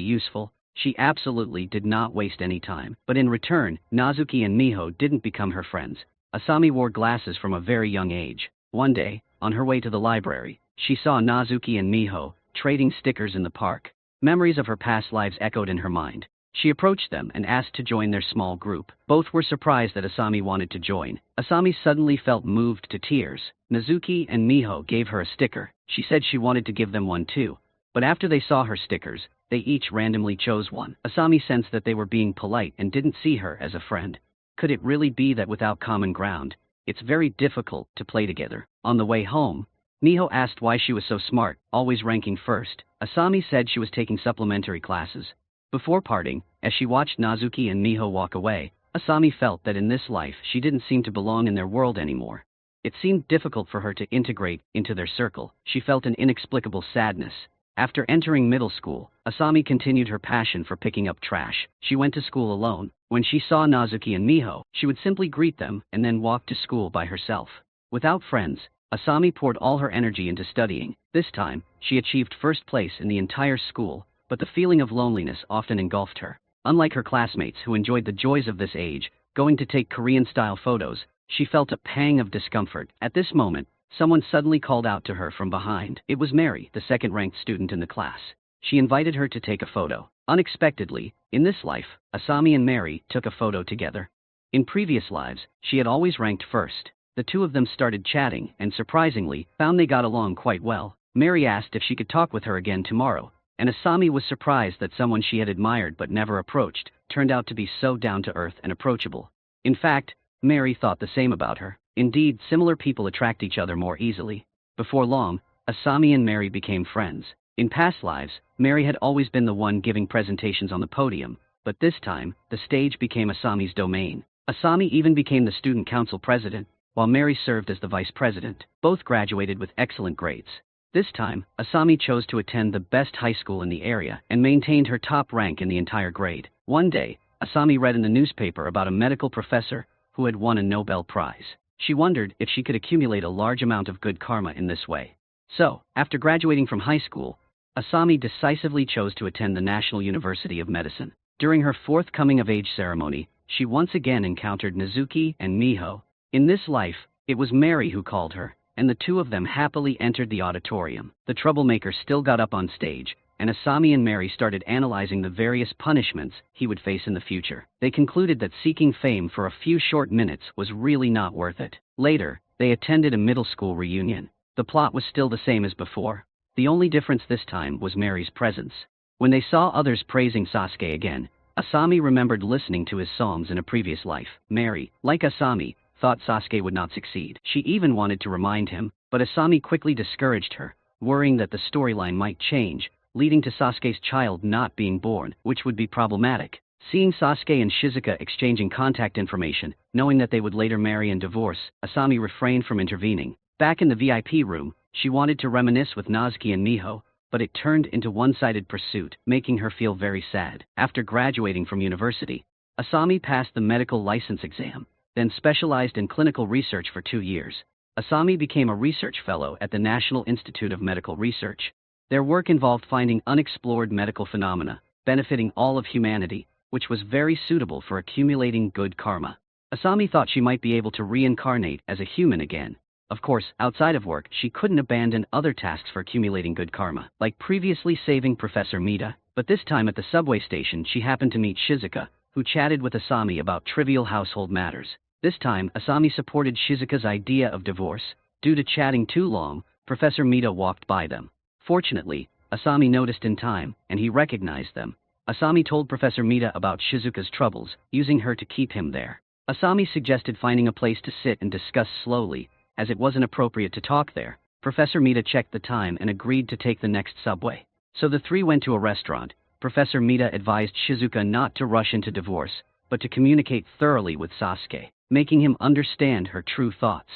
useful. She absolutely did not waste any time. But in return, Nazuki and Miho didn't become her friends. Asami wore glasses from a very young age. One day, on her way to the library, she saw Nazuki and Miho trading stickers in the park. Memories of her past lives echoed in her mind. She approached them and asked to join their small group. Both were surprised that Asami wanted to join. Asami suddenly felt moved to tears. Nazuki and Miho gave her a sticker. She said she wanted to give them one too. But after they saw her stickers, they each randomly chose one. Asami sensed that they were being polite and didn't see her as a friend. Could it really be that without common ground, it's very difficult to play together? On the way home, Miho asked why she was so smart, always ranking first. Asami said she was taking supplementary classes. Before parting, as she watched Nazuki and Miho walk away, Asami felt that in this life she didn't seem to belong in their world anymore. It seemed difficult for her to integrate into their circle. She felt an inexplicable sadness. After entering middle school, Asami continued her passion for picking up trash. She went to school alone. When she saw Nazuki and Miho, she would simply greet them and then walk to school by herself. Without friends, Asami poured all her energy into studying. This time, she achieved first place in the entire school, but the feeling of loneliness often engulfed her. Unlike her classmates who enjoyed the joys of this age, going to take Korean-style photos, she felt a pang of discomfort. At this moment, someone suddenly called out to her from behind. It was Mary, the second-ranked student in the class. She invited her to take a photo. Unexpectedly, in this life, Asami and Mary took a photo together. In previous lives, she had always ranked first. The two of them started chatting and surprisingly, found they got along quite well. Mary asked if she could talk with her again tomorrow, and Asami was surprised that someone she had admired but never approached turned out to be so down-to-earth and approachable. In fact, Mary thought the same about her. Indeed, similar people attract each other more easily. Before long, Asami and Mary became friends. In past lives, Mary had always been the one giving presentations on the podium, but this time, the stage became Asami's domain. Asami even became the student council president, while Mary served as the vice president. Both graduated with excellent grades. This time, Asami chose to attend the best high school in the area and maintained her top rank in the entire grade. One day, Asami read in the newspaper about a medical professor who had won a Nobel Prize. She wondered if she could accumulate a large amount of good karma in this way. So, after graduating from high school, Asami decisively chose to attend the National University of Medicine. During her fourth coming-of-age ceremony, she once again encountered Nazuki and Miho. In this life, it was Mary who called her, and the two of them happily entered the auditorium. The troublemaker still got up on stage, and Asami and Mary started analyzing the various punishments he would face in the future. They concluded that seeking fame for a few short minutes was really not worth it. Later, they attended a middle school reunion. The plot was still the same as before. The only difference this time was Mary's presence. When they saw others praising Sasuke again, Asami remembered listening to his songs in a previous life. Mary, like Asami, thought Sasuke would not succeed. She even wanted to remind him, but Asami quickly discouraged her, worrying that the storyline might change, leading to Sasuke's child not being born, which would be problematic. Seeing Sasuke and Shizuka exchanging contact information, knowing that they would later marry and divorce, Asami refrained from intervening. Back in the VIP room, she wanted to reminisce with Nazuki and Miho, but it turned into one-sided pursuit, making her feel very sad. After graduating from university, Asami passed the medical license exam, then specialized in clinical research for 2 years. Asami became a research fellow at the National Institute of Medical Research. Their work involved finding unexplored medical phenomena, benefiting all of humanity, which was very suitable for accumulating good karma. Asami thought she might be able to reincarnate as a human again. Of course, outside of work, she couldn't abandon other tasks for accumulating good karma, like previously saving Professor Mita, but this time at the subway station she happened to meet Shizuka, who chatted with Asami about trivial household matters. This time, Asami supported Shizuka's idea of divorce. Due to chatting too long, Professor Mita walked by them. Fortunately, Asami noticed in time, and he recognized them. Asami told Professor Mita about Shizuka's troubles, using her to keep him there. Asami suggested finding a place to sit and discuss slowly, as it wasn't appropriate to talk there. Professor Mita checked the time and agreed to take the next subway. So the three went to a restaurant. Professor Mita advised Shizuka not to rush into divorce, but to communicate thoroughly with Sasuke, making him understand her true thoughts.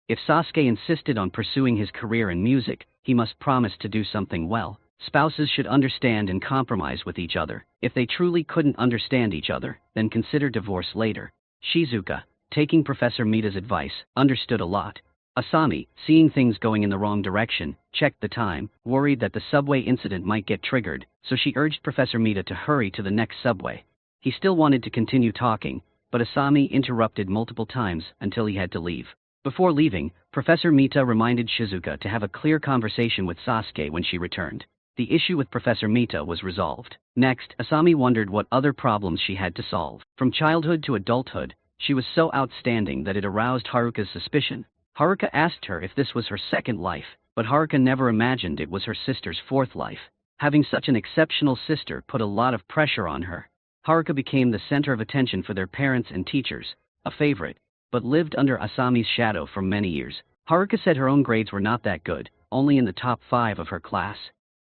If Sasuke insisted on pursuing his career in music, he must promise to do something well. Spouses should understand and compromise with each other. If they truly couldn't understand each other, then consider divorce later. Shizuka, taking Professor Mita's advice, understood a lot. Asami, seeing things going in the wrong direction, checked the time, worried that the subway incident might get triggered, so she urged Professor Mita to hurry to the next subway. He still wanted to continue talking, but Asami interrupted multiple times until he had to leave. Before leaving, Professor Mita reminded Shizuka to have a clear conversation with Sasuke when she returned. The issue with Professor Mita was resolved. Next, Asami wondered what other problems she had to solve. From childhood to adulthood, she was so outstanding that it aroused Haruka's suspicion. Haruka asked her if this was her second life, but Haruka never imagined it was her sister's fourth life. Having such an exceptional sister put a lot of pressure on her. Haruka became the center of attention for their parents and teachers, a favorite, but lived under Asami's shadow for many years. Haruka said her own grades were not that good, only in the top 5 of her class.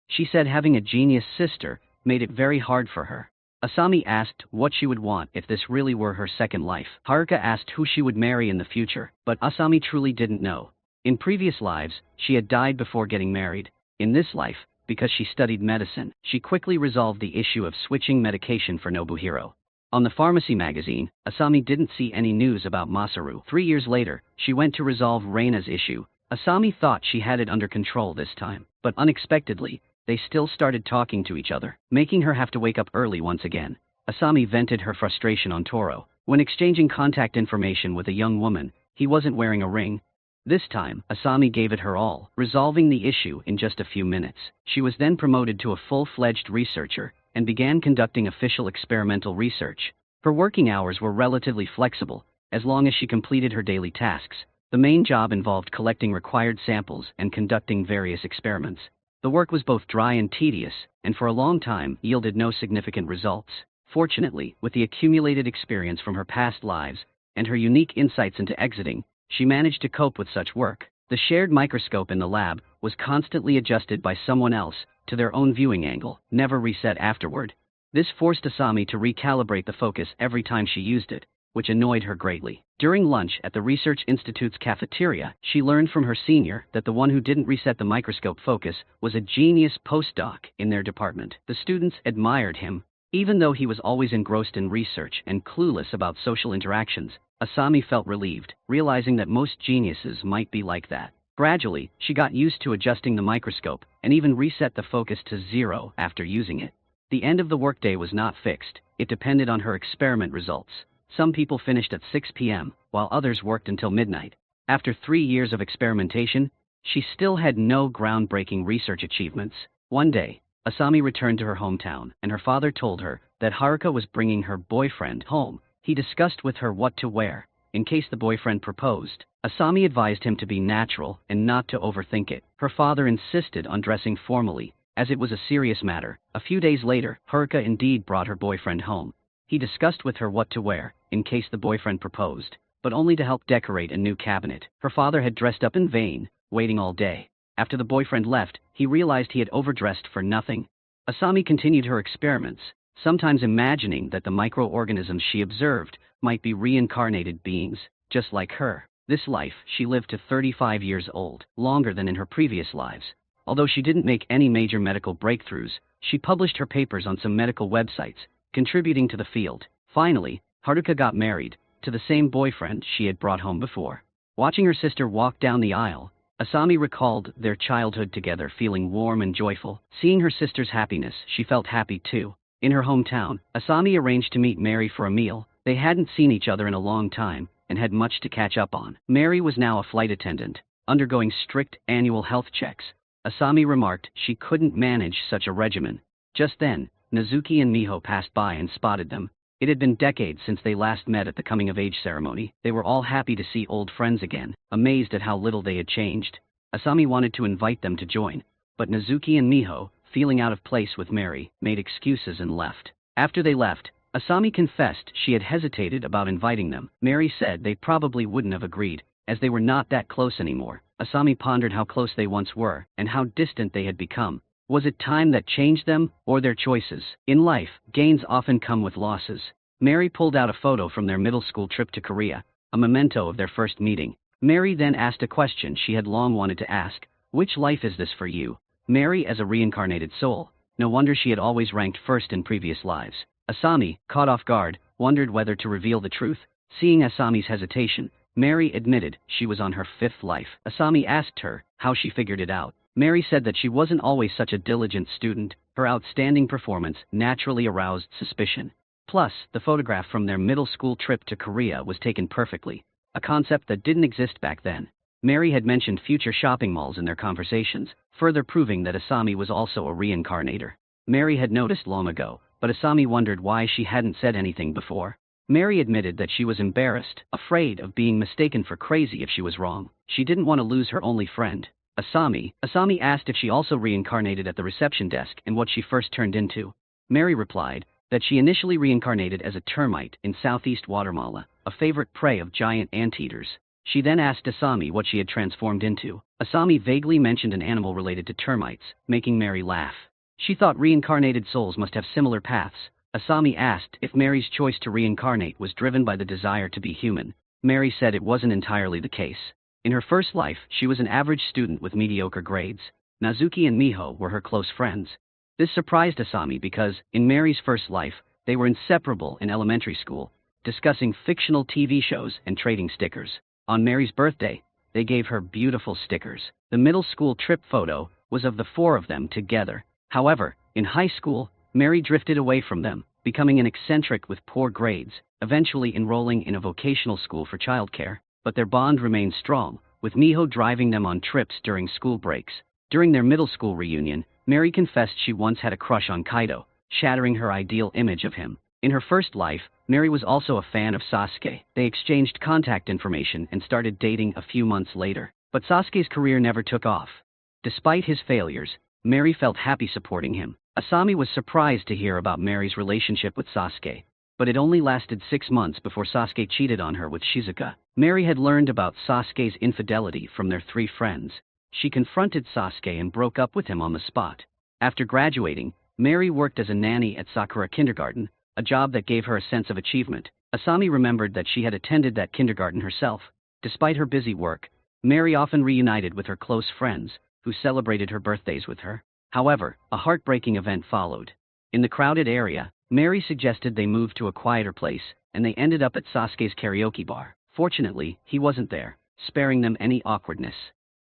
She said having a genius sister made it very hard for her. Asami asked what she would want if this really were her second life. Haruka asked who she would marry in the future, but Asami truly didn't know. In previous lives, she had died before getting married. In this life, because she studied medicine, she quickly resolved the issue of switching medication for Nobuhiro. On the pharmacy magazine, Asami didn't see any news about Masaru. 3 years later, she went to resolve Reina's issue. Asami thought she had it under control this time, but unexpectedly, they still started talking to each other, making her have to wake up early once again. Asami vented her frustration on Toro. When exchanging contact information with a young woman, he wasn't wearing a ring. This time, Asami gave it her all, resolving the issue in just a few minutes. She was then promoted to a full-fledged researcher, and began conducting official experimental research. Her working hours were relatively flexible, as long as she completed her daily tasks. The main job involved collecting required samples and conducting various experiments. The work was both dry and tedious, and for a long time yielded no significant results. Fortunately, with the accumulated experience from her past lives, and her unique insights into exiting, she managed to cope with such work. The shared microscope in the lab was constantly adjusted by someone else to their own viewing angle, never reset afterward. This forced Asami to recalibrate the focus every time she used it, which annoyed her greatly. During lunch at the Research Institute's cafeteria, she learned from her senior that the one who didn't reset the microscope focus was a genius postdoc in their department. The students admired him. Even though he was always engrossed in research and clueless about social interactions, Asami felt relieved, realizing that most geniuses might be like that. Gradually, she got used to adjusting the microscope, and even reset the focus to 0 after using it. The end of the workday was not fixed, it depended on her experiment results. Some people finished at 6 p.m., while others worked until midnight. After 3 years of experimentation, she still had no groundbreaking research achievements. One day, Asami returned to her hometown, and her father told her that Haruka was bringing her boyfriend home. He discussed with her what to wear, in case the boyfriend proposed. Asami advised him to be natural and not to overthink it. Her father insisted on dressing formally, as it was a serious matter. A few days later, Haruka indeed brought her boyfriend home. He discussed with her what to wear, in case the boyfriend proposed, but only to help decorate a new cabinet. Her father had dressed up in vain, waiting all day. After the boyfriend left, he realized he had overdressed for nothing. Asami continued her experiments, sometimes imagining that the microorganisms she observed might be reincarnated beings, just like her. This life, she lived to 35 years old, longer than in her previous lives. Although she didn't make any major medical breakthroughs, she published her papers on some medical websites, contributing to the field. Finally, Haruka got married, to the same boyfriend she had brought home before. Watching her sister walk down the aisle, Asami recalled their childhood together, feeling warm and joyful. Seeing her sister's happiness, she felt happy too. In her hometown, Asami arranged to meet Mary for a meal. They hadn't seen each other in a long time, and had much to catch up on. Mary was now a flight attendant, undergoing strict annual health checks. Asami remarked she couldn't manage such a regimen. Just then, Nezuki and Miho passed by and spotted them. It had been decades since they last met at the coming-of-age ceremony. They were all happy to see old friends again, amazed at how little they had changed. Asami wanted to invite them to join, but Nezuki and Miho, feeling out of place with Mary, made excuses and left. After they left, Asami confessed she had hesitated about inviting them. Mary said they probably wouldn't have agreed, as they were not that close anymore. Asami pondered how close they once were, and how distant they had become. Was it time that changed them, or their choices? In life, gains often come with losses. Mary pulled out a photo from their middle school trip to Korea, a memento of their first meeting. Mary then asked a question she had long wanted to ask. Which life is this for you? Mary as a reincarnated soul. No wonder she had always ranked first in previous lives. Asami, caught off guard, wondered whether to reveal the truth. Seeing Asami's hesitation, Mary admitted she was on her fifth life. Asami asked her how she figured it out. Mary said that she wasn't always such a diligent student. Her outstanding performance naturally aroused suspicion. Plus, the photograph from their middle school trip to Korea was taken perfectly, a concept that didn't exist back then. Mary had mentioned future shopping malls in their conversations, further proving that Asami was also a reincarnator. Mary had noticed long ago, but Asami wondered why she hadn't said anything before. Mary admitted that she was embarrassed, afraid of being mistaken for crazy if she was wrong. She didn't want to lose her only friend. Asami asked if she also reincarnated at the reception desk and what she first turned into. Mary replied that she initially reincarnated as a termite in southeast Guatemala, a favorite prey of giant anteaters. She then asked Asami what she had transformed into. Asami vaguely mentioned an animal related to termites, making Mary laugh. She thought reincarnated souls must have similar paths. Asami asked if Mary's choice to reincarnate was driven by the desire to be human. Mary said it wasn't entirely the case. In her first life, she was an average student with mediocre grades. Nazuki and Miho were her close friends. This surprised Asami because, in Mary's first life, they were inseparable in elementary school, discussing fictional TV shows and trading stickers. On Mary's birthday, they gave her beautiful stickers. The middle school trip photo was of the four of them together. However, in high school, Mary drifted away from them, becoming an eccentric with poor grades, eventually enrolling in a vocational school for childcare. But their bond remained strong, with Miho driving them on trips during school breaks. During their middle school reunion, Mary confessed she once had a crush on Kaido, shattering her ideal image of him. In her first life, Mary was also a fan of Sasuke. They exchanged contact information and started dating a few months later. But Sasuke's career never took off. Despite his failures, Mary felt happy supporting him. Asami was surprised to hear about Mary's relationship with Sasuke, but it only lasted 6 months before Sasuke cheated on her with Shizuka. Mary had learned about Sasuke's infidelity from their 3 friends. She confronted Sasuke and broke up with him on the spot. After graduating, Mary worked as a nanny at Sakura Kindergarten, a job that gave her a sense of achievement. Asami remembered that she had attended that kindergarten herself. Despite her busy work, Mary often reunited with her close friends, who celebrated her birthdays with her. However, a heartbreaking event followed. In the crowded area, Mary suggested they move to a quieter place, and they ended up at Sasuke's karaoke bar. Fortunately, he wasn't there, sparing them any awkwardness.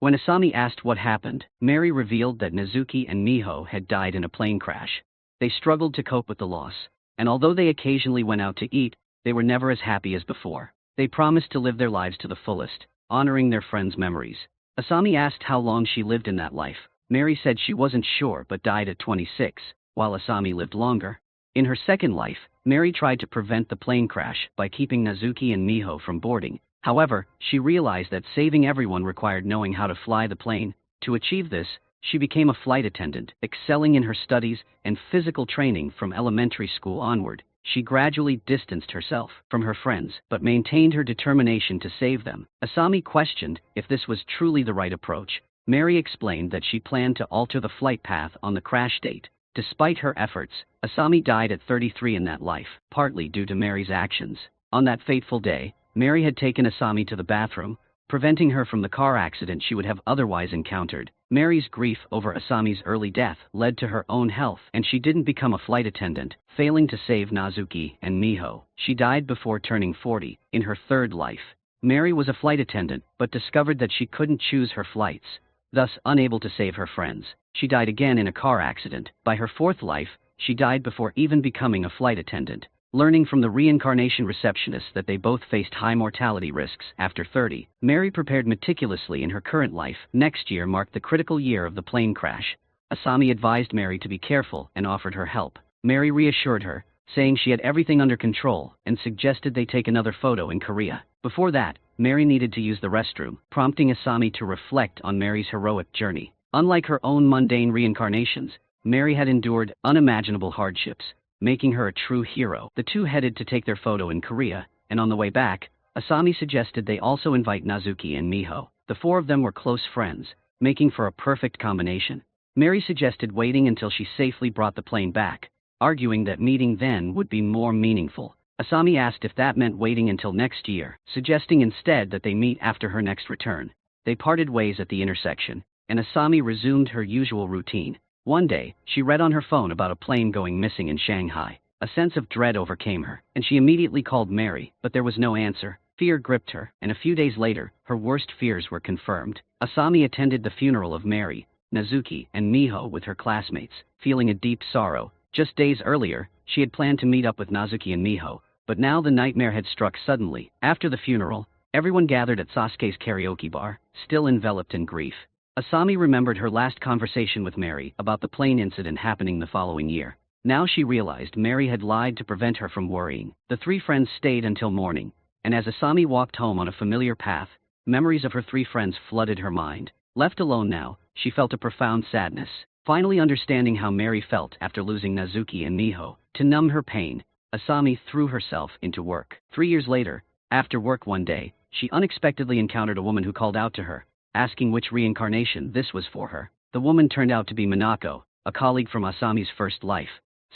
When Asami asked what happened, Mary revealed that Nazuki and Miho had died in a plane crash. They struggled to cope with the loss, and although they occasionally went out to eat, they were never as happy as before. They promised to live their lives to the fullest, honoring their friends' memories. Asami asked how long she lived in that life. Mary said she wasn't sure but died at 26, while Asami lived longer. In her second life, Mary tried to prevent the plane crash by keeping Nazuki and Miho from boarding. However, she realized that saving everyone required knowing how to fly the plane. To achieve this, she became a flight attendant, excelling in her studies and physical training from elementary school onward. She gradually distanced herself from her friends, but maintained her determination to save them. Asami questioned if this was truly the right approach. Mary explained that she planned to alter the flight path on the crash date. Despite her efforts, Asami died at 33 in that life, partly due to Mary's actions. On that fateful day, Mary had taken Asami to the bathroom, preventing her from the car accident she would have otherwise encountered. Mary's grief over Asami's early death led to her own health, and she didn't become a flight attendant, failing to save Nazuki and Miho. She died before turning 40, in her third life. Mary was a flight attendant, but discovered that she couldn't choose her flights, thus unable to save her friends. She died again in a car accident. By her fourth life, she died before even becoming a flight attendant. Learning from the reincarnation receptionist that they both faced high mortality risks after 30, Mary prepared meticulously in her current life. Next year marked the critical year of the plane crash. Asami advised Mary to be careful and offered her help. Mary reassured her, saying she had everything under control, and suggested they take another photo in Korea. Before that, Mary needed to use the restroom, prompting Asami to reflect on Mary's heroic journey. Unlike her own mundane reincarnations, Mary had endured unimaginable hardships, making her a true hero. The two headed to take their photo in Korea, and on the way back, Asami suggested they also invite Nazuki and Miho. The 4 of them were close friends, making for a perfect combination. Mary suggested waiting until she safely brought the plane back, arguing that meeting then would be more meaningful. Asami asked if that meant waiting until next year, suggesting instead that they meet after her next return. They parted ways at the intersection, and Asami resumed her usual routine. One day, she read on her phone about a plane going missing in Shanghai. A sense of dread overcame her, and she immediately called Mary, but there was no answer. Fear gripped her, and a few days later, her worst fears were confirmed. Asami attended the funeral of Mary, Nazuki, and Miho with her classmates, feeling a deep sorrow. Just days earlier, she had planned to meet up with Nazuki and Miho, but now the nightmare had struck suddenly. After the funeral, everyone gathered at Sasuke's karaoke bar, still enveloped in grief. Asami remembered her last conversation with Mary about the plane incident happening the following year. Now she realized Mary had lied to prevent her from worrying. The three friends stayed until morning, and as Asami walked home on a familiar path, memories of her three friends flooded her mind. Left alone now, she felt a profound sadness. Finally understanding how Mary felt after losing Nazuki and Miho, to numb her pain, Asami threw herself into work. 3 years later, after work one day, she unexpectedly encountered a woman who called out to her, asking which reincarnation this was for her. The woman turned out to be Minako, a colleague from Asami's first life.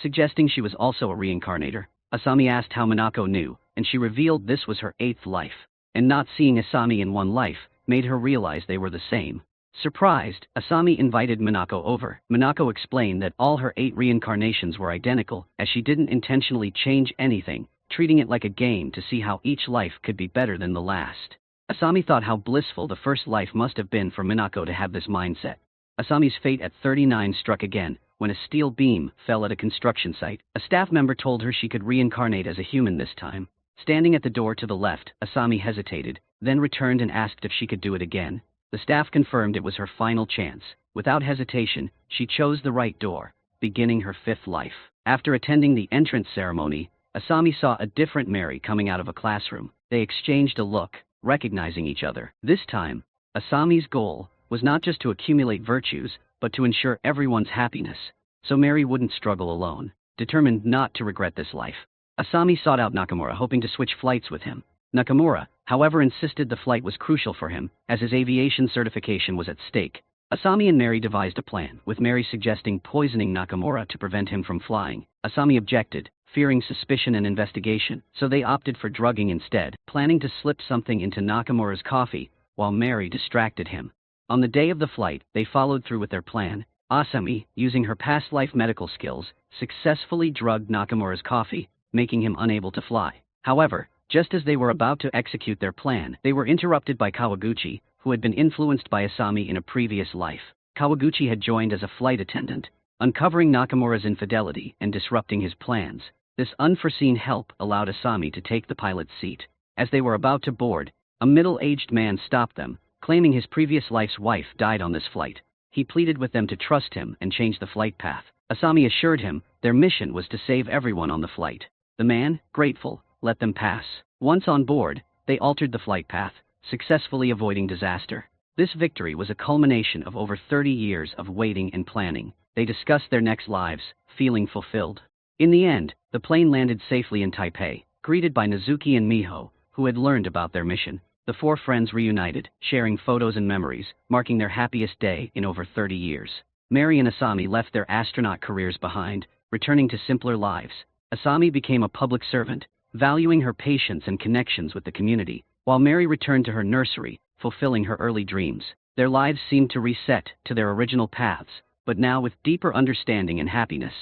Suggesting she was also a reincarnator, Asami asked how Minako knew, and she revealed this was her 8th life. And not seeing Asami in one life made her realize they were the same. Surprised, Asami invited Minako over. Minako explained that all her 8 reincarnations were identical, as she didn't intentionally change anything, treating it like a game to see how each life could be better than the last. Asami thought how blissful the first life must have been for Minako to have this mindset. Asami's fate at 39 struck again, when a steel beam fell at a construction site. A staff member told her she could reincarnate as a human this time. Standing at the door to the left, Asami hesitated, then returned and asked if she could do it again. The staff confirmed it was her final chance. Without hesitation, she chose the right door, beginning her 5th life. After attending the entrance ceremony, Asami saw a different Mary coming out of a classroom. They exchanged a look, recognizing each other. This time, Asami's goal was not just to accumulate virtues, but to ensure everyone's happiness, so Mary wouldn't struggle alone. Determined not to regret this life, Asami sought out Nakamura, hoping to switch flights with him. Nakamura, however, insisted the flight was crucial for him, as his aviation certification was at stake. Asami and Mary devised a plan, with Mary suggesting poisoning Nakamura to prevent him from flying. Asami objected, fearing suspicion and investigation, so they opted for drugging instead, planning to slip something into Nakamura's coffee, while Mary distracted him. On the day of the flight, they followed through with their plan. Asami, using her past life medical skills, successfully drugged Nakamura's coffee, making him unable to fly. However, just as they were about to execute their plan, they were interrupted by Kawaguchi, who had been influenced by Asami in a previous life. Kawaguchi had joined as a flight attendant, uncovering Nakamura's infidelity and disrupting his plans. This unforeseen help allowed Asami to take the pilot's seat. As they were about to board, a middle-aged man stopped them, claiming his previous life's wife died on this flight. He pleaded with them to trust him and change the flight path. Asami assured him their mission was to save everyone on the flight. The man, grateful, let them pass. Once on board, they altered the flight path, successfully avoiding disaster. This victory was a culmination of over 30 years of waiting and planning. They discussed their next lives, feeling fulfilled. In the end, the plane landed safely in Taipei, greeted by Nazuki and Miho, who had learned about their mission. The 4 friends reunited, sharing photos and memories, marking their happiest day in over 30 years. Mary and Asami left their astronaut careers behind, returning to simpler lives. Asami became a public servant, valuing her patience and connections with the community, while Mary returned to her nursery, fulfilling her early dreams. Their lives seemed to reset to their original paths, but now with deeper understanding and happiness.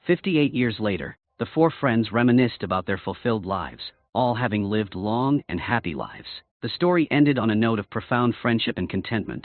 58 years later, the 4 friends reminisced about their fulfilled lives, all having lived long and happy lives. The story ended on a note of profound friendship and contentment.